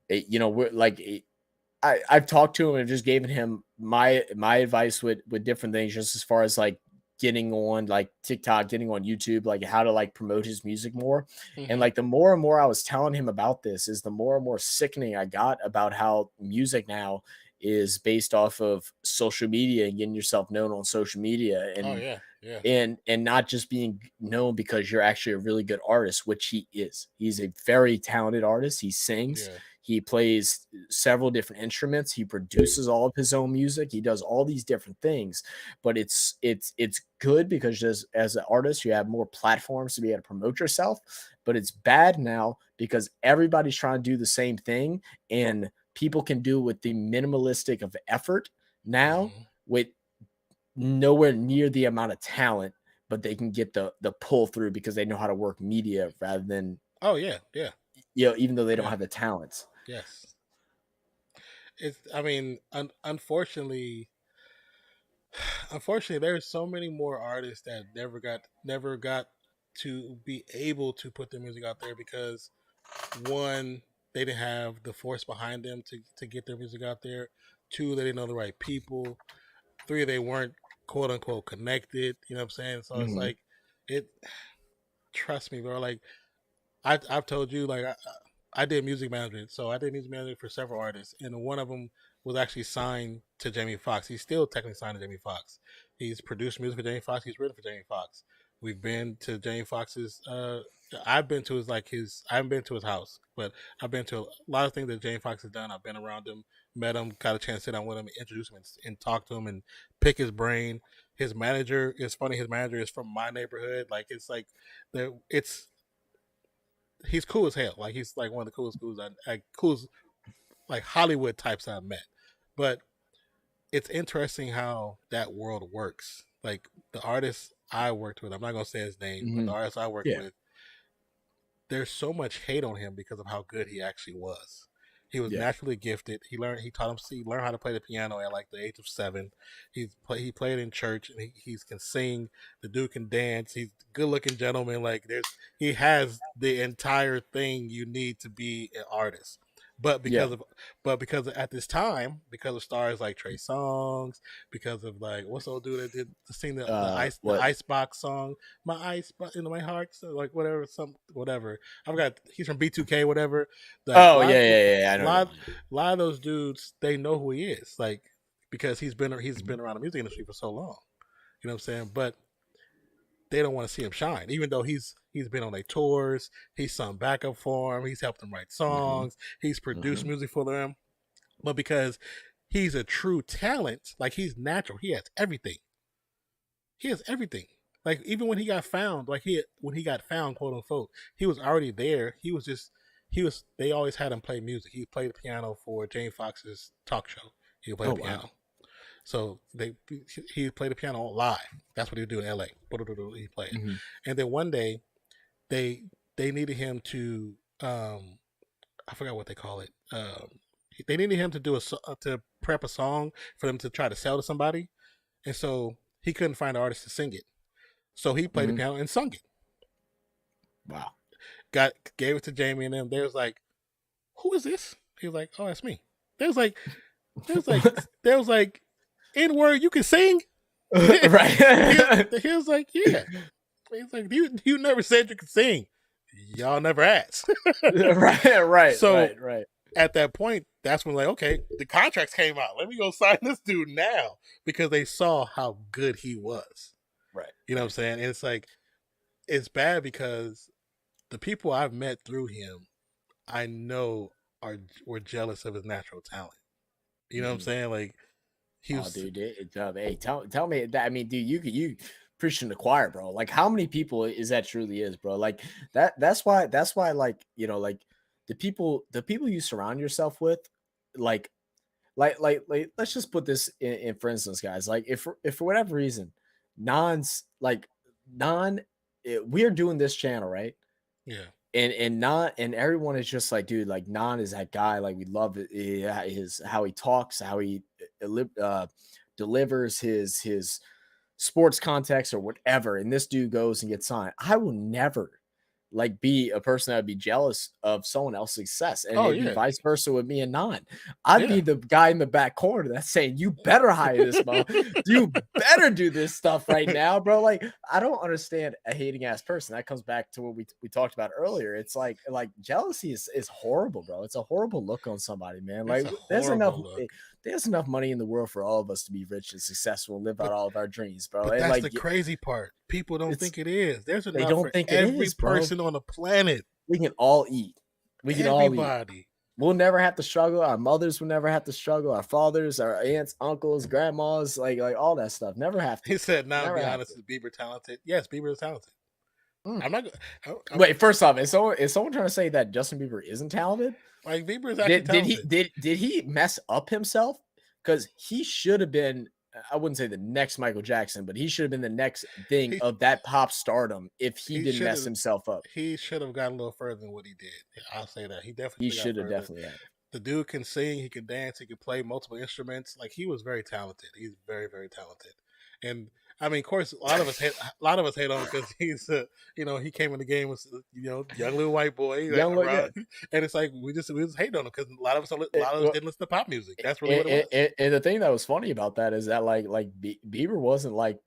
you know, we're like I've talked to him and just given him my advice with different things, just as far as like getting on like TikTok, getting on YouTube, like how to like promote his music more. And like the more and more I was telling him about this is the more and more sickening I got about how music now is based off of social media and getting yourself known on social media and and not just being known because you're actually a really good artist, which he is. He's a very talented artist. He sings, he plays several different instruments, he produces all of his own music, he does all these different things. But it's good because just as an artist you have more platforms to be able to promote yourself. But it's bad now because everybody's trying to do the same thing, and people can do with the minimalistic of effort now with nowhere near the amount of talent, but they can get the pull through because they know how to work media rather than Oh yeah, even though they don't yeah, have the talents. yes. It's. I mean, unfortunately, unfortunately, there's so many more artists that never got to be able to put their music out there because one, they didn't have the force behind them to get their music out there. Two, they didn't know the right people. Three, they weren't quote unquote connected. You know what I'm saying? So it's Mhm. like it. Trust me, bro. Like I've told you, like I did music management, so I did music management for several artists, and one of them was actually signed to Jamie Foxx. He's still technically signed to Jamie Foxx. He's produced music for Jamie Foxx. He's written for Jamie Foxx. We've been to Jamie Foxx's. I've been to his like his. I haven't been to his house, but I've been to a lot of things that Jamie Foxx has done. I've been around him, met him, got a chance to sit down with him, introduce him, and talk to him, and pick his brain. His manager is funny. His manager is from my neighborhood. Like it's like, it's he's cool as hell. Like he's like one of the coolest coolest like Hollywood types I've met. But it's interesting how that world works. Like the artists I worked with, I'm not gonna say his name, but the Mhm. artists I worked Yeah. with, there's so much hate on him because of how good he actually was. He was Yeah. naturally gifted. He learned how to play the piano at like the age of 7. He played in church and he can sing. The dude can dance. He's a good looking gentleman. Like he has the entire thing you need to be an artist. But Yeah. because at this time, because of stars like Trey Songz, because of like what's the old dude that did to sing the What? Icebox song, my ice in my heart, so like whatever. I forgot he's from B2K, whatever. Like Oh yeah. I know. a lot of those dudes, they know who he is, like because he's been around the music industry for so long. You know what I'm saying? But they don't want to see him shine, even though he's been on their tours, he's sung backup for him, he's helped them write Mhm. songs, he's produced Mhm. music for them. But because he's a true talent, like he's natural, he has everything. He has everything. Like even when he got found, when he got found, quote unquote, he was already there. He was. They always had him play music. He played the piano for Jane Fox's talk show. He would play Oh the wow. piano. So he played the piano live. That's what he would do in L.A. He played, Mhm. and then one day they they needed him to I forgot what they call it. They needed him to to prep a song for them to try to sell to somebody, and so he couldn't find an artist to sing it. So he played the Mhm. piano and sung it. Wow. Gave it to Jamie and them. They was like, "Who is this?" He was like, "Oh, that's me." They was like, they was like, they was like, "N word, you can sing." he, Right. he was like, "Yeah." He's like, "You never said you could sing. Y'all never asked." So Right. at that point, that's when like, okay, the contracts came out. Let me go sign this dude now because they saw how good he was. Right. You know what I'm saying? And it's like it's bad because the people I've met through him, I know were jealous of his natural talent. You know what I'm Mhm. saying? Like he Oh, was. dude, hey, tell me that. I mean, dude, you preaching the choir, bro. Like, how many people is that truly is, bro? Like that's why, like like the people you surround yourself with, like let's just put this in for instance, guys. Like, if for whatever reason, non's like non, we're doing this channel, right? Yeah. And not and everyone is just like, dude, like Non is that guy, like we love it, his how he talks, how he delivers his sports context or whatever, and this dude goes and gets signed. I will never like be a person that would be jealous of someone else's success, and Oh it'd be yeah. vice versa with me and Non. I'd Yeah. be the guy in the back corner that's saying, you better hire this mo, you better do this stuff right now, bro. Like, I don't understand a hating ass person. That comes back to what we talked about earlier. It's like jealousy is horrible, bro. It's a horrible look on somebody, man. It's Like, a horrible look. there's enough money in the world for all of us to be rich and successful and live out But all of our dreams, bro. but And that's like, the crazy part. People don't it's think it is. There's they enough don't for think it every is, bro. person on the planet. We can all eat. We can all eat. Everybody. We'll never have to struggle. Our mothers will never have to struggle. Our fathers, our aunts, uncles, grandmas, like all that stuff. Never have to. He said, "Now, to Never be have to. honest, is Bieber talented? Yes, Bieber is talented. Mm. I'm not. Wait, first off, is someone trying to say that Justin Bieber isn't talented? Like Bieber is actually Did he talented. did he mess up himself? Because he should have been I wouldn't say the next Michael Jackson, but he should have been the next thing He of that pop stardom if he he didn't should mess have himself up. he should have gotten a little further than what he did. Yeah, I'll say that he definitely He should have should got have further. definitely had. The dude can sing, he can dance, he can play multiple instruments. Like he was very talented. He's very, very talented. And I mean, of course, a lot of us hate on him because he's, he came in the game with, young little white boy, like, Young, yeah. and it's like we just hate on him because a lot of us didn't listen to pop music. That's really what And, it was. and the thing that was funny about that is that Bieber wasn't like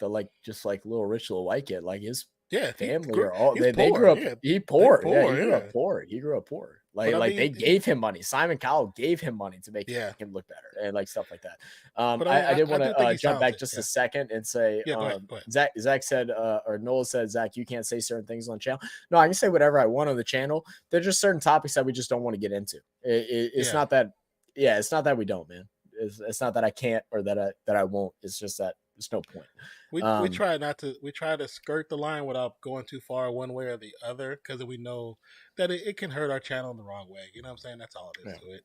just like little rich little white kid. Like his Yeah, family are all he's they poor, grew up. yeah. He poor. Poor, Yeah, he grew yeah. up poor. He grew up poor. But I They mean, gave him money. Simon Cowell gave him money to make Yeah. him look better and like stuff like that. But I mean, I did I want do think to he's jump back talented, just yeah. a second and say, Yeah, go ahead. Zach said, or Noel said, Zach, you can't say certain things on the channel. No, I can say whatever I want on the channel. There's just certain topics that we just don't want to get into. It's Yeah. not that, it's not that we don't, man. It's not that I can't or that I won't. It's just that there's no point. We try to skirt the line without going too far one way or the other because we know that it can hurt our channel in the wrong way. You know what I'm saying? That's all it is to it.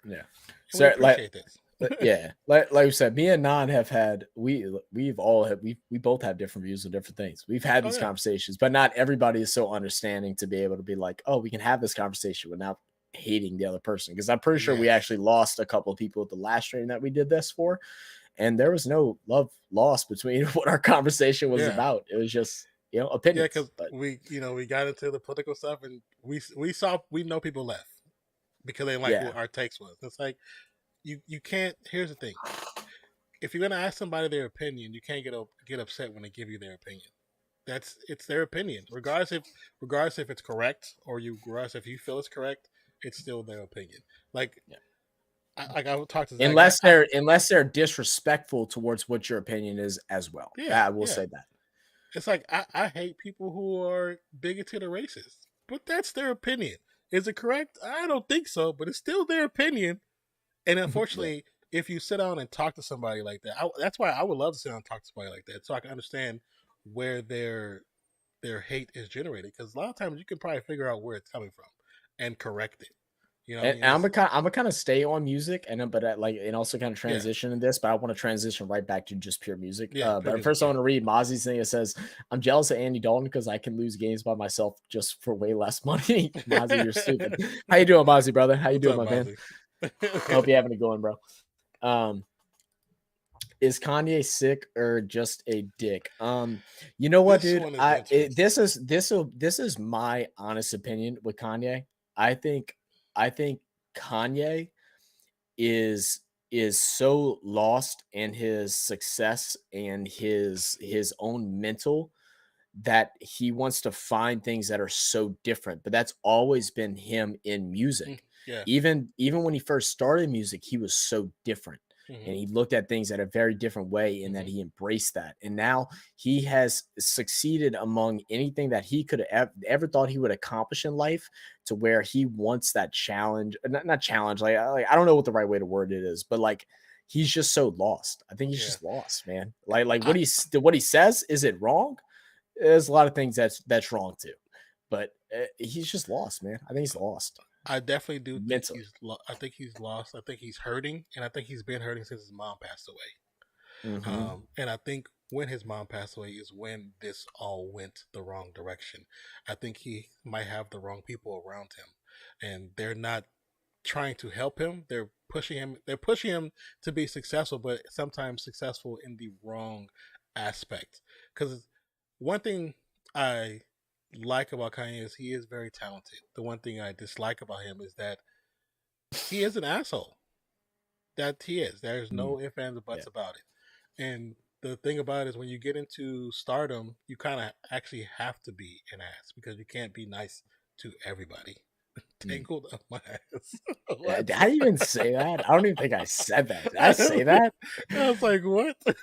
Yeah. And So we appreciate this. yeah, like we said, me and Non have had we both have different views on different things. We've had these conversations, but not everybody is so understanding to be able to be like, oh, we can have this conversation without hating the other person. Because I'm pretty sure we actually lost a couple of people at the last stream that we did this for, and there was no love lost between what our conversation was about. It was just opinions. Yeah, because we got into the political stuff, and we know people left because they didn't like what our takes was. It's like you can't. Here's the thing: if you're gonna ask somebody their opinion, you can't get upset when they give you their opinion. It's their opinion, regardless if it's correct or regardless if you feel it's correct. It's still their opinion. Like I would talk to Zach, unless they're disrespectful towards what your opinion is as well. Yeah, I will say that. It's like I hate people who are bigoted or racist, but that's their opinion. Is it correct? I don't think so, but it's still their opinion. And unfortunately, if you sit down and talk to somebody like that, that's why I would love to sit down and talk to somebody like that, so I can understand where their hate is generated. Because a lot of times you can probably figure out where it's coming from and correct it. And I'm gonna kind of stay on music, and also kind of transition in this, but I want to transition right back to just pure music. But first, I want to read Mozzie's thing. It says, "I'm jealous of Andy Dalton because I can lose games by myself just for way less money." Mozzie, you're stupid. How you doing, Mozzie, brother? How you doing, my man? Hope you're having a good one, bro. Is Kanye sick or just a dick? You know what, dude? This is my honest opinion with Kanye. I think Kanye is so lost in his success and his own mental that he wants to find things that are so different. But that's always been him in music. Yeah. Even when he first started music, he was so different. And he looked at things at a very different way in that he embraced that. And now he has succeeded among anything that he could have ever thought he would accomplish in life, to where he wants that challenge, not challenge. Like I don't know what the right way to word it is, but like, he's just so lost. I think he's just lost, man. Like what he says, is it wrong? There's a lot of things that's wrong too, but he's just lost, man. I think he's lost. I definitely do think I think he's lost. I think he's hurting, and I think he's been hurting since his mom passed away. And I think when his mom passed away is when this all went the wrong direction. I think he might have the wrong people around him, and they're not trying to help him. They're pushing him. They're pushing him to be successful, but sometimes successful in the wrong aspect. Because one thing I like about Kanye is he is very talented. The one thing I dislike about him is that he is an asshole. That he is. There's no ifs, ands, or buts about it. And the thing about it is when you get into stardom, you kind of actually have to be an ass because you can't be nice to everybody. Tangled up my ass. Did I even say that? I don't even think I said that. Did I say that? I was like, what? Did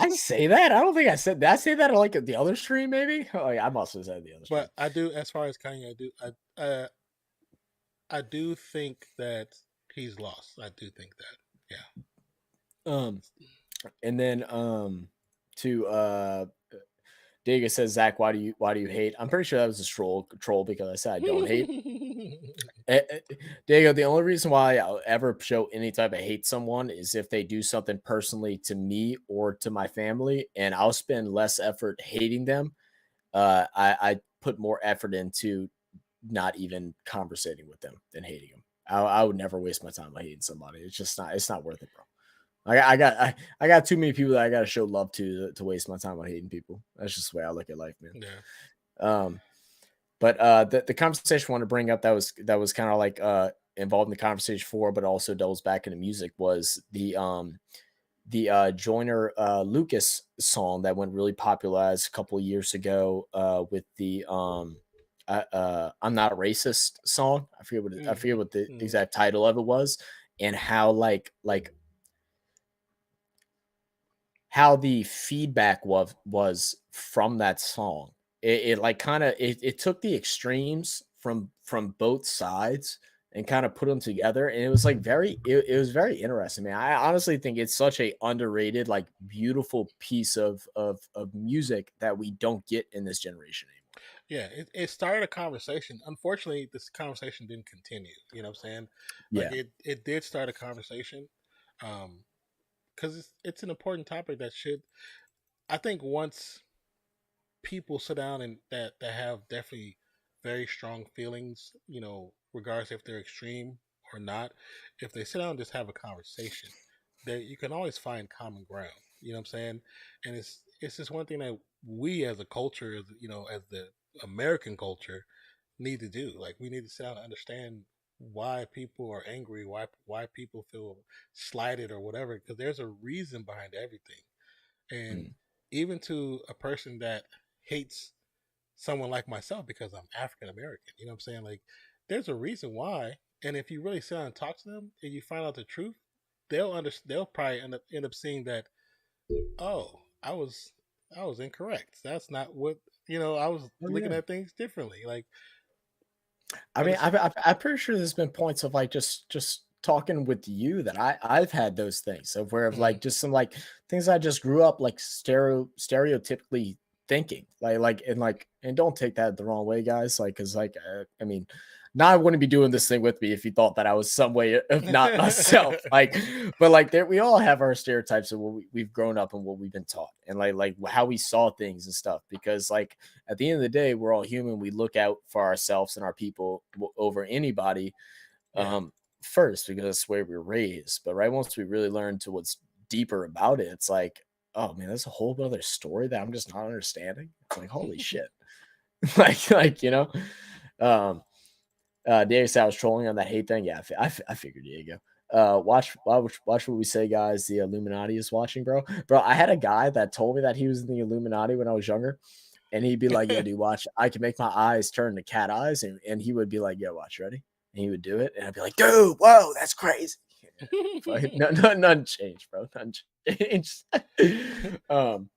I say that? I don't think I said. Did I say that on like the other stream? Maybe. Oh, yeah, I must have said the other stream. But I do, as far as Kanye, I do think that he's lost. I do think that. Yeah. And then to Diga says, Zach, why do you hate? I'm pretty sure that was a troll because I said I don't hate. Diego, the only reason why I'll ever show any type of hate someone is if they do something personally to me or to my family, and I'll spend less effort hating them. I put more effort into not even conversating with them than hating them. I would never waste my time on hating somebody. It's not worth it, bro. I got too many people that I got to show love to waste my time on hating people. That's just the way I look at life, man. Yeah. But the conversation I want to bring up that was kind of like involved in the conversation before, but also doubles back into music was the Joyner Lucas song that went really popularized a couple of years ago with the I'm Not a Racist song. I forget what the exact title of it was, and how how the feedback was from that song. It like kind of it took the extremes from both sides and kind of put them together, and it was like it was very interesting, man. I honestly think it's such a underrated, like beautiful piece of music that we don't get in this generation anymore. Yeah, it started a conversation. Unfortunately, this conversation didn't continue. You know what I'm saying? Like Yeah. it did start a conversation, because it's an important topic that should. I think once people sit down and that have definitely very strong feelings, you know, regardless if they're extreme or not, if they sit down and just have a conversation, that you can always find common ground. You know what I'm saying? And it's just one thing that we as a culture, as you know, as the American culture, need to do. Like we need to sit down and understand why people are angry, why people feel slighted or whatever, because there's a reason behind everything. And Mm. even to a person that hates someone like myself because I'm African American, you know what I'm saying? Like, there's a reason why. And if you really sit down and talk to them and you find out the truth, they'll probably end up seeing that, oh, I was incorrect. That's not what you know. I was Oh, looking yeah. at things differently. Like, I but mean, it's I'm pretty sure there's been points of like just talking with you that I've had those things of where of mm, like just some like things I just grew up like stereotypically thinking and don't take that the wrong way, guys. Like, cause like I mean, now I wouldn't be doing this thing with me if you thought that I was some way of not myself. Like, but like there, we all have our stereotypes of what we've grown up and what we've been taught, and like how we saw things and stuff. Because like at the end of the day, we're all human. We look out for ourselves and our people over anybody yeah, first because that's where we're raised. But right once we really learn to what's deeper about it, it's like, oh man, there's a whole other story that I'm just not understanding. It's like, holy shit. like, you know, um, Diego said I was trolling on that hate thing. Yeah, I figured Diego. Watch what we say, guys. The Illuminati is watching, bro. Bro, I had a guy that told me that he was in the Illuminati when I was younger, and he'd be like, "Yo, dude, watch. I can make my eyes turn to cat eyes," and he would be like, "Yo, watch, ready?" And he would do it, and I'd be like, "Dude, whoa, that's crazy." None changed, bro. None changed. um,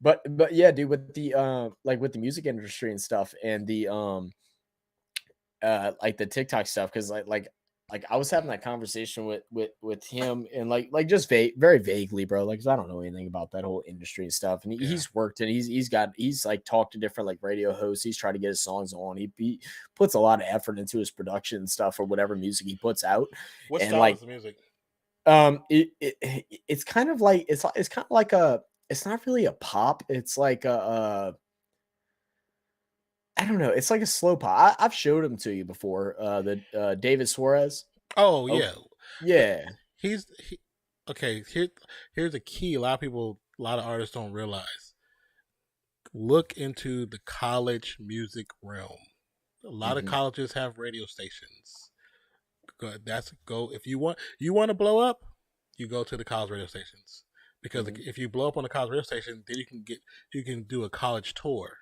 but yeah, dude, with the like with the music industry and stuff, and the like the TikTok stuff, because like I was having that conversation with him and like just very vaguely, bro. Like 'cause I don't know anything about that whole industry and stuff. And yeah. he's worked and he's like talked to different like radio hosts. He's tried to get his songs on. He puts a lot of effort into his production and stuff or whatever music he puts out. What And style is like the music? it's kind of like it's kind of like a it's not really a pop. It's like a I don't know. It's like a slow pop. I've showed him to you before. The David Suarez. Oh Oh, yeah, but yeah. he okay. Here's a key. A lot of artists don't realize. Look into the college music realm. A lot of Mhm, colleges have radio stations. Go if you want to blow up, you go to the college radio stations because mhm. if you blow up on the college radio station, then you can do a college tour.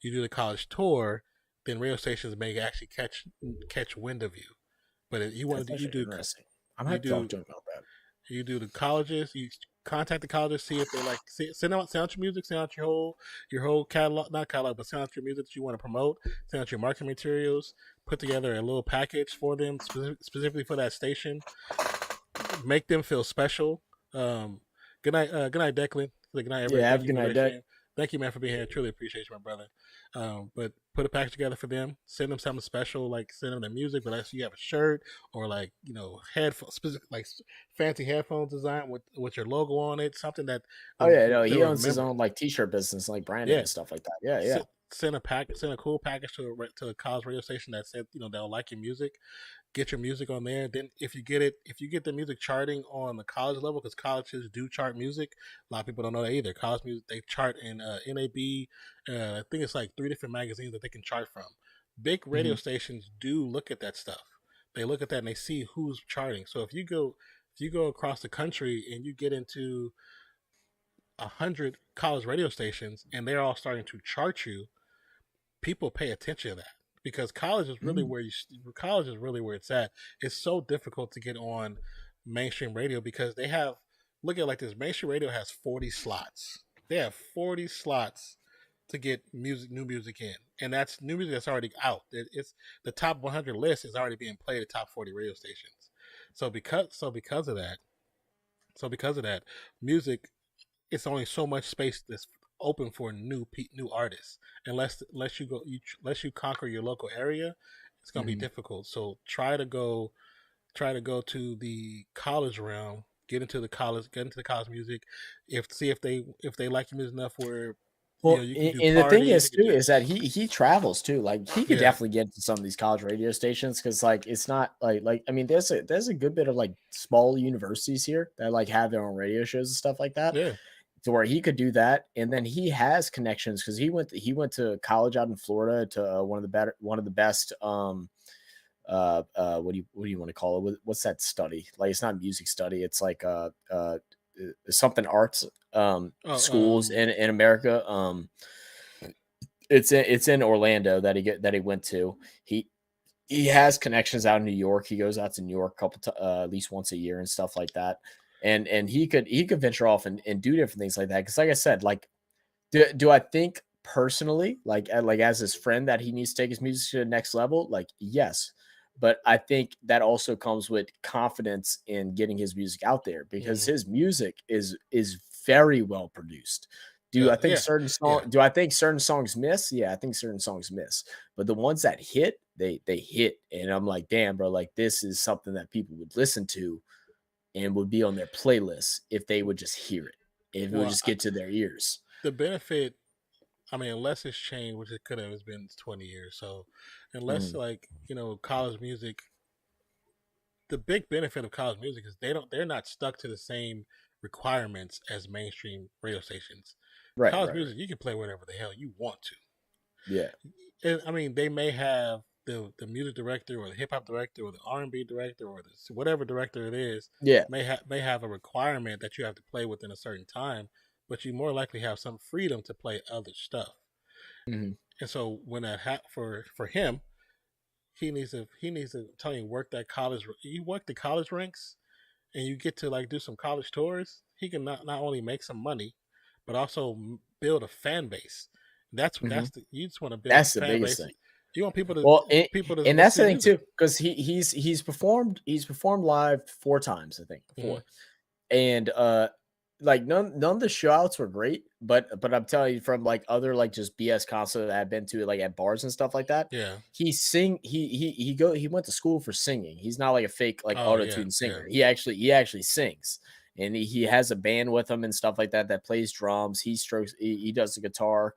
You do the college tour, then radio stations may actually catch wind of you. But if you want That's to do actually interesting. I'm gonna you have to talk do to him about that. you do the colleges. You contact the colleges, see if they like send out your music, send out your whole catalog, not catalog, but send out your music that you want to promote. Send out your marketing materials. Put together a little package for them specifically for that station. Make them feel special. Good night, Declan. Good night, Yeah, everybody. have Thank a you good for the night, great Deck. stream. Thank you, man, for being here. I truly appreciate you, my brother. But put a package together for them. Send them something special, like send them the music. But if you have a shirt or like headphones, like fancy headphones design with your logo on it, something that Oh yeah, no, they'll he owns his remember. own like t-shirt business, like branding Yeah, and stuff like that. Yeah, yeah. send a cool package to a college radio station that said they'll like your music. Get your music on there. Then if you get the music charting on the college level, because colleges do chart music. A lot of people don't know that either. College music, they chart in NAB. I think it's like 3 different magazines that they can chart from. Big radio Mhm. stations do look at that stuff. They look at that and they see who's charting. So if you go across the country and you get into 100 college radio stations and they're all starting to chart you, people pay attention to that because college is really Mm. college is really where it's at. It's so difficult to get on mainstream radio because they have look at it like this. Mainstream radio has 40 slots. They have 40 slots to get new music in, and that's new music that's already out. It's the top 100 list is already being played at top 40 radio stations. Because of that, music, it's only so much space that's open for new artists. Unless you conquer your local area, it's gonna be Mhm. difficult. So try to go to the college realm, get into the college music. If they like your music enough where Well, you can do and the thing parties, is you can too do is that he travels too. Like he could yeah definitely get to some of these college radio stations because like it's not like I mean there's a good bit of like small universities here that like have their own radio shows and stuff like that. yeah To where he could do that, and then he has connections because he went to college out in Florida to one of the best what do you want to call it? What's that study? Like it's not music study. It's like something arts oh schools in America. It's in Orlando that he went to. He has connections out in New York. He goes out to New York a couple at least once a year and stuff like that. And he could venture off and do different things like that. Because like I said, like do I think personally, like as his friend, that he needs to take his music to the next level? Like, yes. But I think that also comes with confidence in getting his music out there because mm, his music is very well produced. Do I think yeah certain yeah song do I think certain songs miss? Yeah, I think certain songs miss. But the ones that hit, they hit. And I'm like, damn, bro, like this is something that people would listen to and would be on their playlist if they would just hear it. If it would well just get to their ears. the benefit, I mean, unless it's changed, which it could have, it's been 20 years. So, unless Mhm. like college music, the big benefit of college music is they're not stuck to the same requirements as mainstream radio stations. Right, College right, right. music, you can play whatever the hell you want to. Yeah. And, I mean, they may have the music director or the hip hop director or the R&B director or the whatever director it is Yeah. may have a requirement that you have to play within a certain time, but you more likely have some freedom to play other stuff. Mhm. And so when for him, he needs to tell you work that college. You work the college ranks, and you get to like do some college tours. He can not only make some money, but also build a fan base. Mhm. You just want to build a That's the fan biggest base. thing. You want Well, people to and listen that's to the your thing music. too, because he's performed live 4 times, I think, Hmm. before. And like none of the show outs were great, but I'm telling you from like other like just BS concerts that I've been to like at bars and stuff like that, Yeah. he went to school for singing. He's not like a fake like Oh yeah. auto-tune Yeah. singer. He actually sings. And he has a band with him and stuff like that plays drums. He does the guitar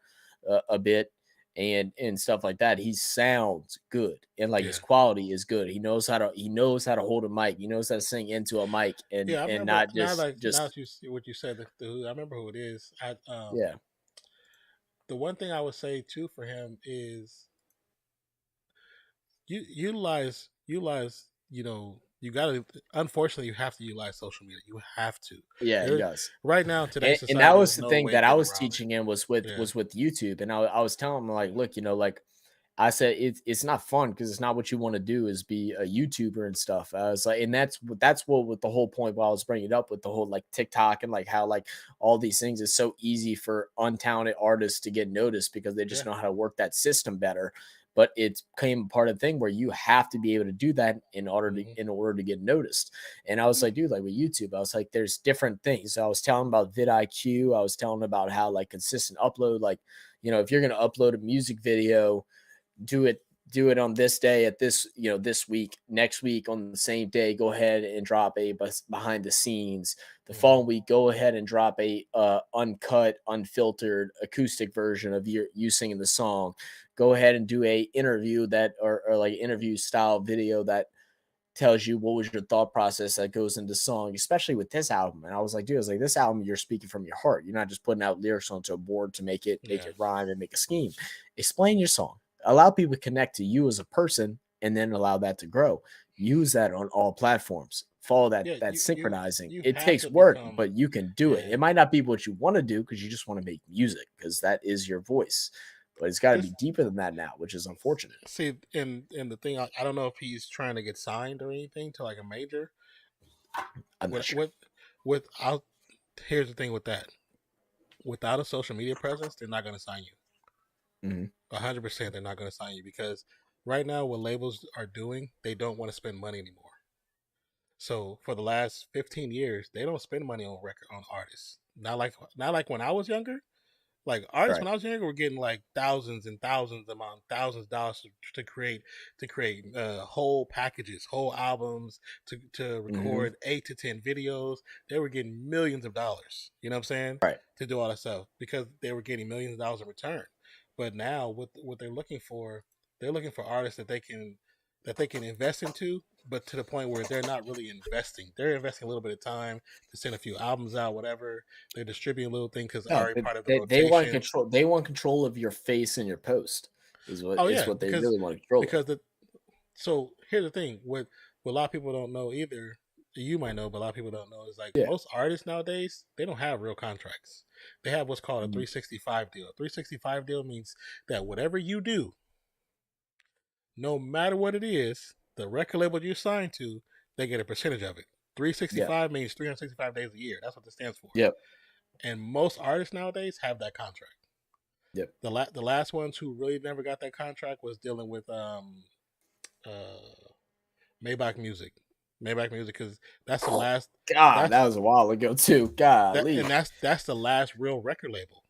a bit and stuff like that. He sounds good and like his Yeah. quality is good. He knows how to hold a mic. He knows how to sing into a mic and Yeah. I and remember not now. just Like now just that what you said, I remember who it is. yeah. The one thing I would say too for him is you utilize you gotta, unfortunately you have to utilize social media. You have to. Yeah, he There does. right now in today's And that society was there's the no thing way that I getting was around it. teaching him was with Yeah. was with YouTube. And I was telling him like, look, like I said, it's not fun because it's not what you want to do is be a YouTuber and stuff. I was like, and that's what with the whole point while I was bringing it up with the whole like TikTok and like how like all these things is so easy for untalented artists to get noticed because they just Yeah. know how to work that system better. but it became a part of the thing where you have to be able to do that in order Mhm. to get noticed. And I was like, dude, like with YouTube, I was like, there's different things. So I was telling about vidIQ. I was telling about how like consistent upload, like, if you're going to upload a music video, do it on this day at this, this week, next week on the same day, go ahead and drop a behind the scenes. The Mhm. following week, go ahead and drop a uncut, unfiltered acoustic version of you singing the song. Go ahead and do a interview that or like interview style video that tells you what was your thought process that goes into song, especially with this album. And I was like, dude, I was like, this album, you're speaking from your heart. You're not just putting out lyrics onto a board to make it Yeah. rhyme and make a scheme. Explain your song. Allow people to connect to you as a person, and then allow that to grow. Use that on all platforms. Follow that Yeah, synchronizing. you It have takes to work, become but you can do it. yeah. It might not be what you want to do because you just want to make music because that is your voice. But it's got to be This deeper than that now, which is unfortunate. see and the thing I don't know if he's trying to get signed or anything to like a major. I'm not With sure. without here's the thing with that. Without a social media presence, they're not going to sign you. Mhm. 100%, they're not going to sign you because right now, what labels are doing, they don't want to spend money anymore. So for the last 15 years, they don't spend money on artists. Not like when I was younger. Like artists Right. when I was younger were getting like thousands and thousands of dollars to create whole packages, whole albums, to Mhm. record 8 to 10 videos. They were getting millions of dollars. You know what I'm saying? Right. To do all that stuff because they were getting millions of dollars in return. But now what they're looking for artists that they can invest into, but to the point where they're not really investing. They're investing a little bit of time to send a few albums out, whatever. They're distributing a little thing because they're No, already part of the they want rotation. control. They want control of your face and your post. Oh Is yeah, what they really want control of. because the so here's the thing: what a lot of people don't know either. You might know, but a lot of people don't know is like Yeah. most artists nowadays they don't have real contracts. They have what's called a Mhm. 365 deal. A 365 deal means that whatever you do, no matter what it is, the record label you're signed to, they get a percentage of it. Yeah. 365 means 365 days a year. That's what it stands for. Yep. And most artists nowadays have that contract. Yep. The last ones who really never got that contract was dealing with uh Maybach Music. Maybach Music because that's the last God, that's that was a while ago too. Golly. that's the last real record label.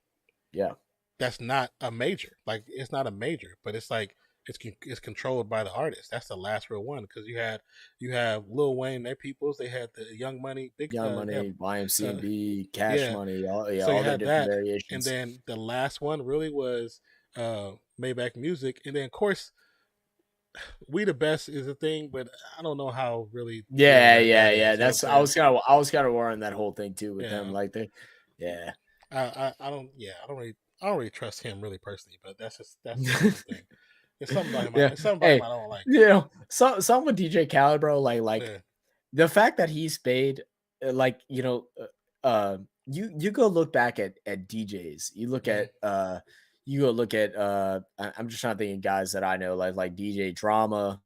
Yeah. That's not a major. Like it's not a major, but it's like it's controlled by the artist. That's the last real one because you have Lil Wayne, their peoples. They had the Young Money, big Young yeah, Money, YMCMB, Cash yeah. Money, all So you all their had different that, and variations. then the last one really was Maybach Music, and then of course We the Best is a thing, but I don't know how really real Yeah, that yeah, is. yeah. You know what I'm That's saying? I was kind of worrying that whole thing too with them. Yeah, Like yeah. I don't yeah I don't really trust him really personally, but that's just another thing. It's something about him. Yeah. It's something about him Hey, I don't like. some with DJ Khaled, bro, like Yeah. the fact that he's paid, like you go look back at DJs. You look Mhm. at you go look at I'm just trying to think of guys that I know like DJ Drama,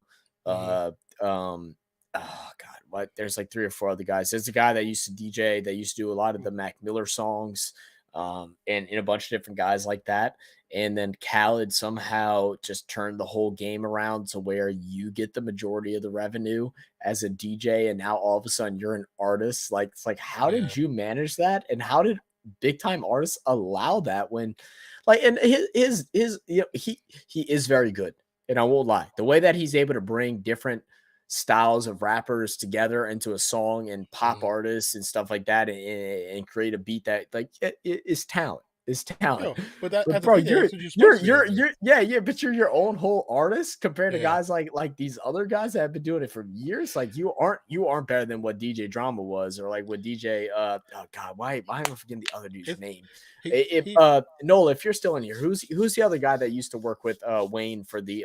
Mhm. uh um oh god, what there's like three or four other guys. There's a guy that used to DJ that used to do a lot of the Mac Miller songs, and a bunch of different guys like that. And then Khaled somehow just turned the whole game around to where you get the majority of the revenue as a DJ, and now all of a sudden you're an artist. Like it's like, how Yeah. did you manage that? And how did big time artists allow that when like and his he is very good. And I won't lie. The way that he's able to bring different styles of rappers together into a song and pop Mhm. artists and stuff like that and create a beat that like is talent. Is talent. Yo, but that But as a bro, DJ, that's what you're supposed to be able to do. you're yeah, but you're your own whole artist compared to Yeah. guys like these other guys that have been doing it for years. Like you aren't better than what DJ Drama was or like what DJ oh god, why am I forgetting the other dude's It's name? If he Noel, if you're still in here, who's the other guy that used to work with Wayne for his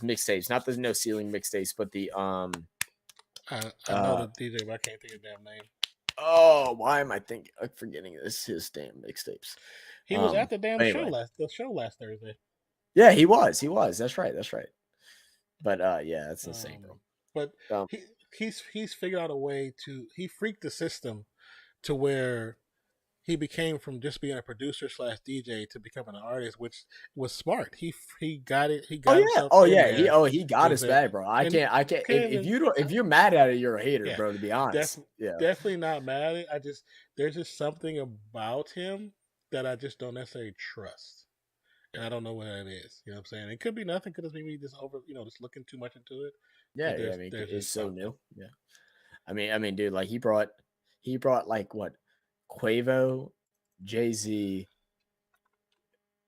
mixtapes, not the No Ceiling mixtapes, but the I know the DJ, but I can't think of the damn name. oh, why am I thinking forgetting this his damn mixtapes? He was at the damn show Anyway, last Thursday. yeah, he was. That's right. That's right. But yeah, that's insane, But bro. he's figured out a way to he freaked the system to where he became from just being a producer slash DJ to becoming an artist, which was smart. He got it. He got himself in there. He got his bag, bro. I can't. If you're mad at it, you're a hater, Yeah, bro. To be honest, definitely not mad at it. There's just something about him that I just don't necessarily trust, and I don't know what that is. You know what I'm saying? It could be nothing. Could be me just just looking too much into it. Yeah, But yeah. I mean, there's it's just so something. new. Yeah. I mean, dude, like he brought like what, Quavo, Jay-Z,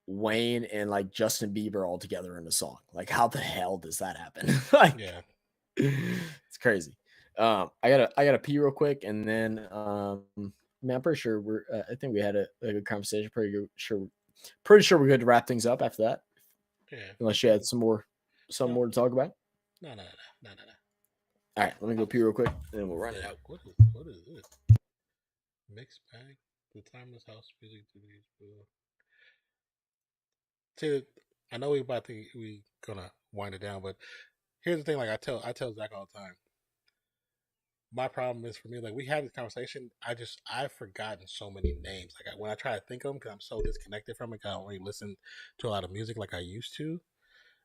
Wayne, and like Justin Bieber all together in a song. Like, how the hell does that happen? Like, Yeah. it's crazy. I gotta pee real quick, and then man, I'm pretty sure I think we had a good conversation. Pretty sure we're good to wrap things up after that. Yeah. Unless you had some more to talk about. No. All right, let me go pee real quick, and then we'll run it out. What is this? Mixed bag. The timeless house music. See, I know we gonna wind it down, but here's the thing. Like I tell Zach all the time. My problem is for me, like we had this conversation. I've forgotten so many names. Like when I try to think of them, because I'm so disconnected from it, I don't really listen to a lot of music like I used to.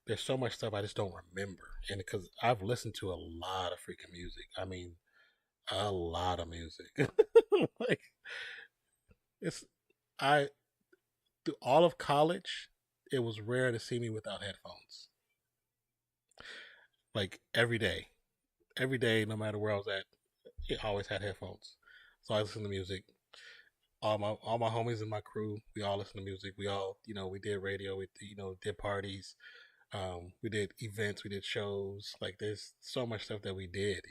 There's so much stuff I just don't remember, and because I've listened to a lot of freaking music. I mean, a lot of music. Like I through all of college, it was rare to see me without headphones. Like every day, no matter where I was at, I always had headphones. So I listened to music. All my homies in my crew, we all listen to music. We all, we did radio. We, did parties. We did events. We did shows. Like there's so much stuff that we did.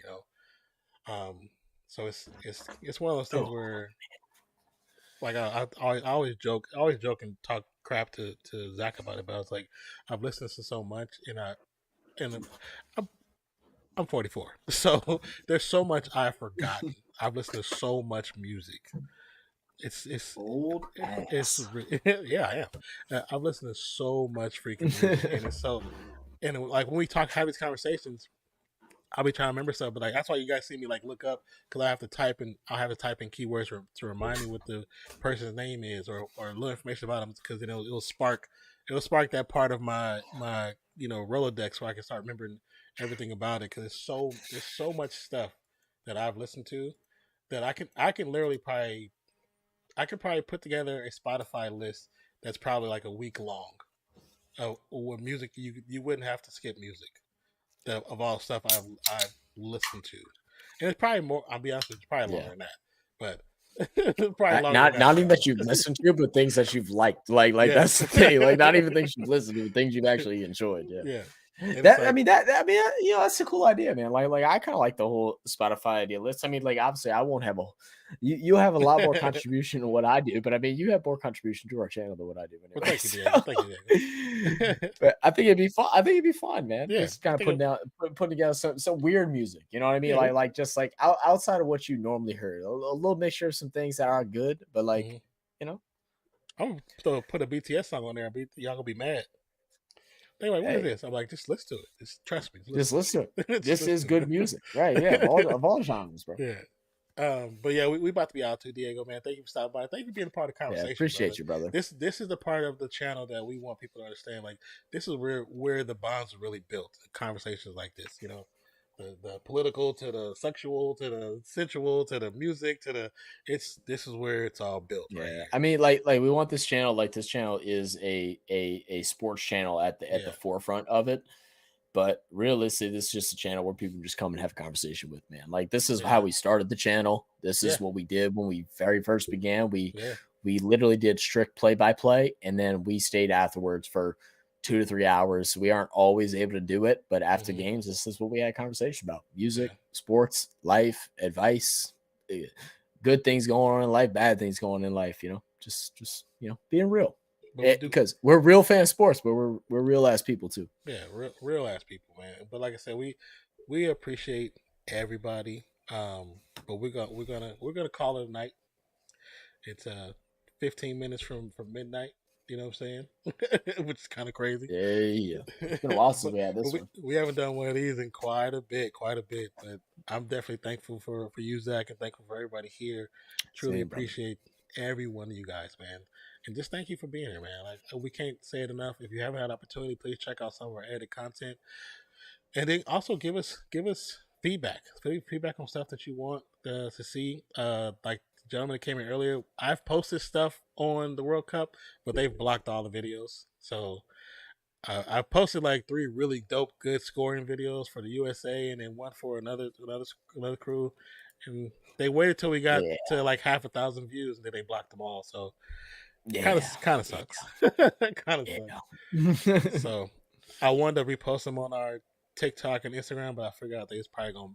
So it's one of those things where, like I always joke and talk crap to Zach about it. But I was like, I've listened to so much, and I'm 44, so there's so much I've forgotten. I've listened to so much music. It's old ass. Yeah, I am. I've listened to so much freaking music, and it's so, and like when we have these conversations, I'll be trying to remember stuff, but like that's why you guys see me like look up, because I'll have to type in keywords to remind me what the person's name is, or a little information about them, because it'll spark that part of my Rolodex, where I can start remembering everything about it, because there's so much stuff that I've listened to that I can literally probably put together a Spotify list that's probably like a week long of music. You wouldn't have to skip music of all stuff I've listened to, and it's probably more. I'll be honest with you, it's probably longer than that, but probably longer. Not even that you've listened to, but things that you've liked. Like that's the thing. Like not even things you've listened to, but things you've actually enjoyed. Yeah. That's a cool idea, man. Like I kind of like the whole Spotify idea list. I mean, like obviously I won't have you have a lot more contribution to what I do, but I mean you have more contribution to our channel than what I do. Anyway. Well, thank you. But I think it'd be fun. I think it'd be fun, man. Yeah, just kind of putting together some weird music. You know what I mean? Yeah. Like just like outside of what you normally heard, a little mixture of some things that are good, but like I'm gonna still put a BTS song on there. Y'all gonna be mad. They're like, what is this? I'm like, just listen to it. Just trust me. Just listen to it. This is good music, right? Yeah, of all genres, bro. Yeah. But yeah, we about to be out too, Diego, man. Thank you for stopping by. Thank you for being a part of the conversation. Yeah, appreciate you, brother. This is the part of the channel that we want people to understand. Like, this is where the bonds are really built. Conversations like this, the political to the sexual to the sensual to the music to the this is where it's all built. Yeah, right here. I mean, like we want this channel. Like this channel is a sports channel at the forefront of it. But realistically, this is just a channel where people just come and have a conversation with, man. Like this is how we started the channel. This is what we did when we very first began. We literally did strict play-by-play, and then we stayed afterwards for 2 to 3 hours. We aren't always able to do it, but after games, this is what we had a conversation about: music, sports, life, advice, good things going on in life, bad things going on in life. Just being real. Because we're real fan of sports, but we're real ass people too. Yeah, real ass people, man. But like I said, we appreciate everybody. But we're gonna call it a night. It's 15 minutes from midnight. You know what I'm saying? Which is kind of crazy. Yeah. It's been a while since we had this one. We haven't done one of these in quite a bit. But I'm definitely thankful for you, Zach, and thankful for everybody here. Truly appreciate every one of you guys, man. And just thank you for being here, man. Like we can't say it enough. If you haven't had an opportunity, please check out some of our edited content. And then also give us feedback. Feedback on stuff that you want to see. Like the gentleman that came in earlier, I've posted stuff on the World Cup, but they've blocked all the videos. So I posted like 3 really dope, good scoring videos for the USA, and then one for another crew. And they waited till we got to like 500,000 views, and then they blocked them all. So kind of sucks. Kind of sucks. So I wanted to repost them on our TikTok and Instagram, but I figured out they was probably gonna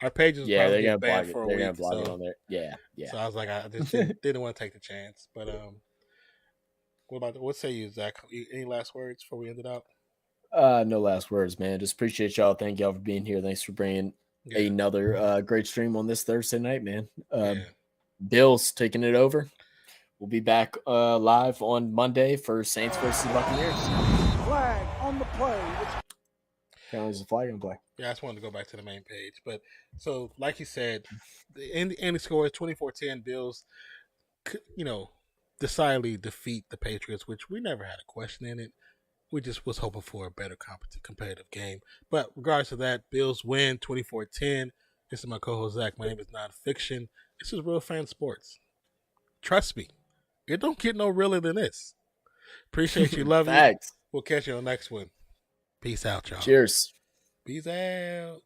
our pages probably get banned for a week. They're gonna block it on there. Yeah. So I was like, I just didn't want to take the chance. But what say you, Zach? Any last words before we end it out? No last words, man. Just appreciate y'all. Thank y'all for being here. Thanks for bringing another great stream on this Thursday night, man. Bills taking it over. We'll be back live on Monday for Saints versus Buccaneers. Flag on the play. There's a flag on play. Yeah, I just wanted to go back to the main page. But so, like you said, the ending score is 24-10. Bills, decidedly defeat the Patriots, which we never had a question in it. We just was hoping for a better competitive game. But regardless of that, Bills win 24-10. This is my co-host, Zach. My name is Nonpfixion. This is Real Fan Sports. Trust me, it don't get no realer than this. Appreciate you. Love you. We'll catch you on the next one. Peace out, y'all. Cheers. Peace out.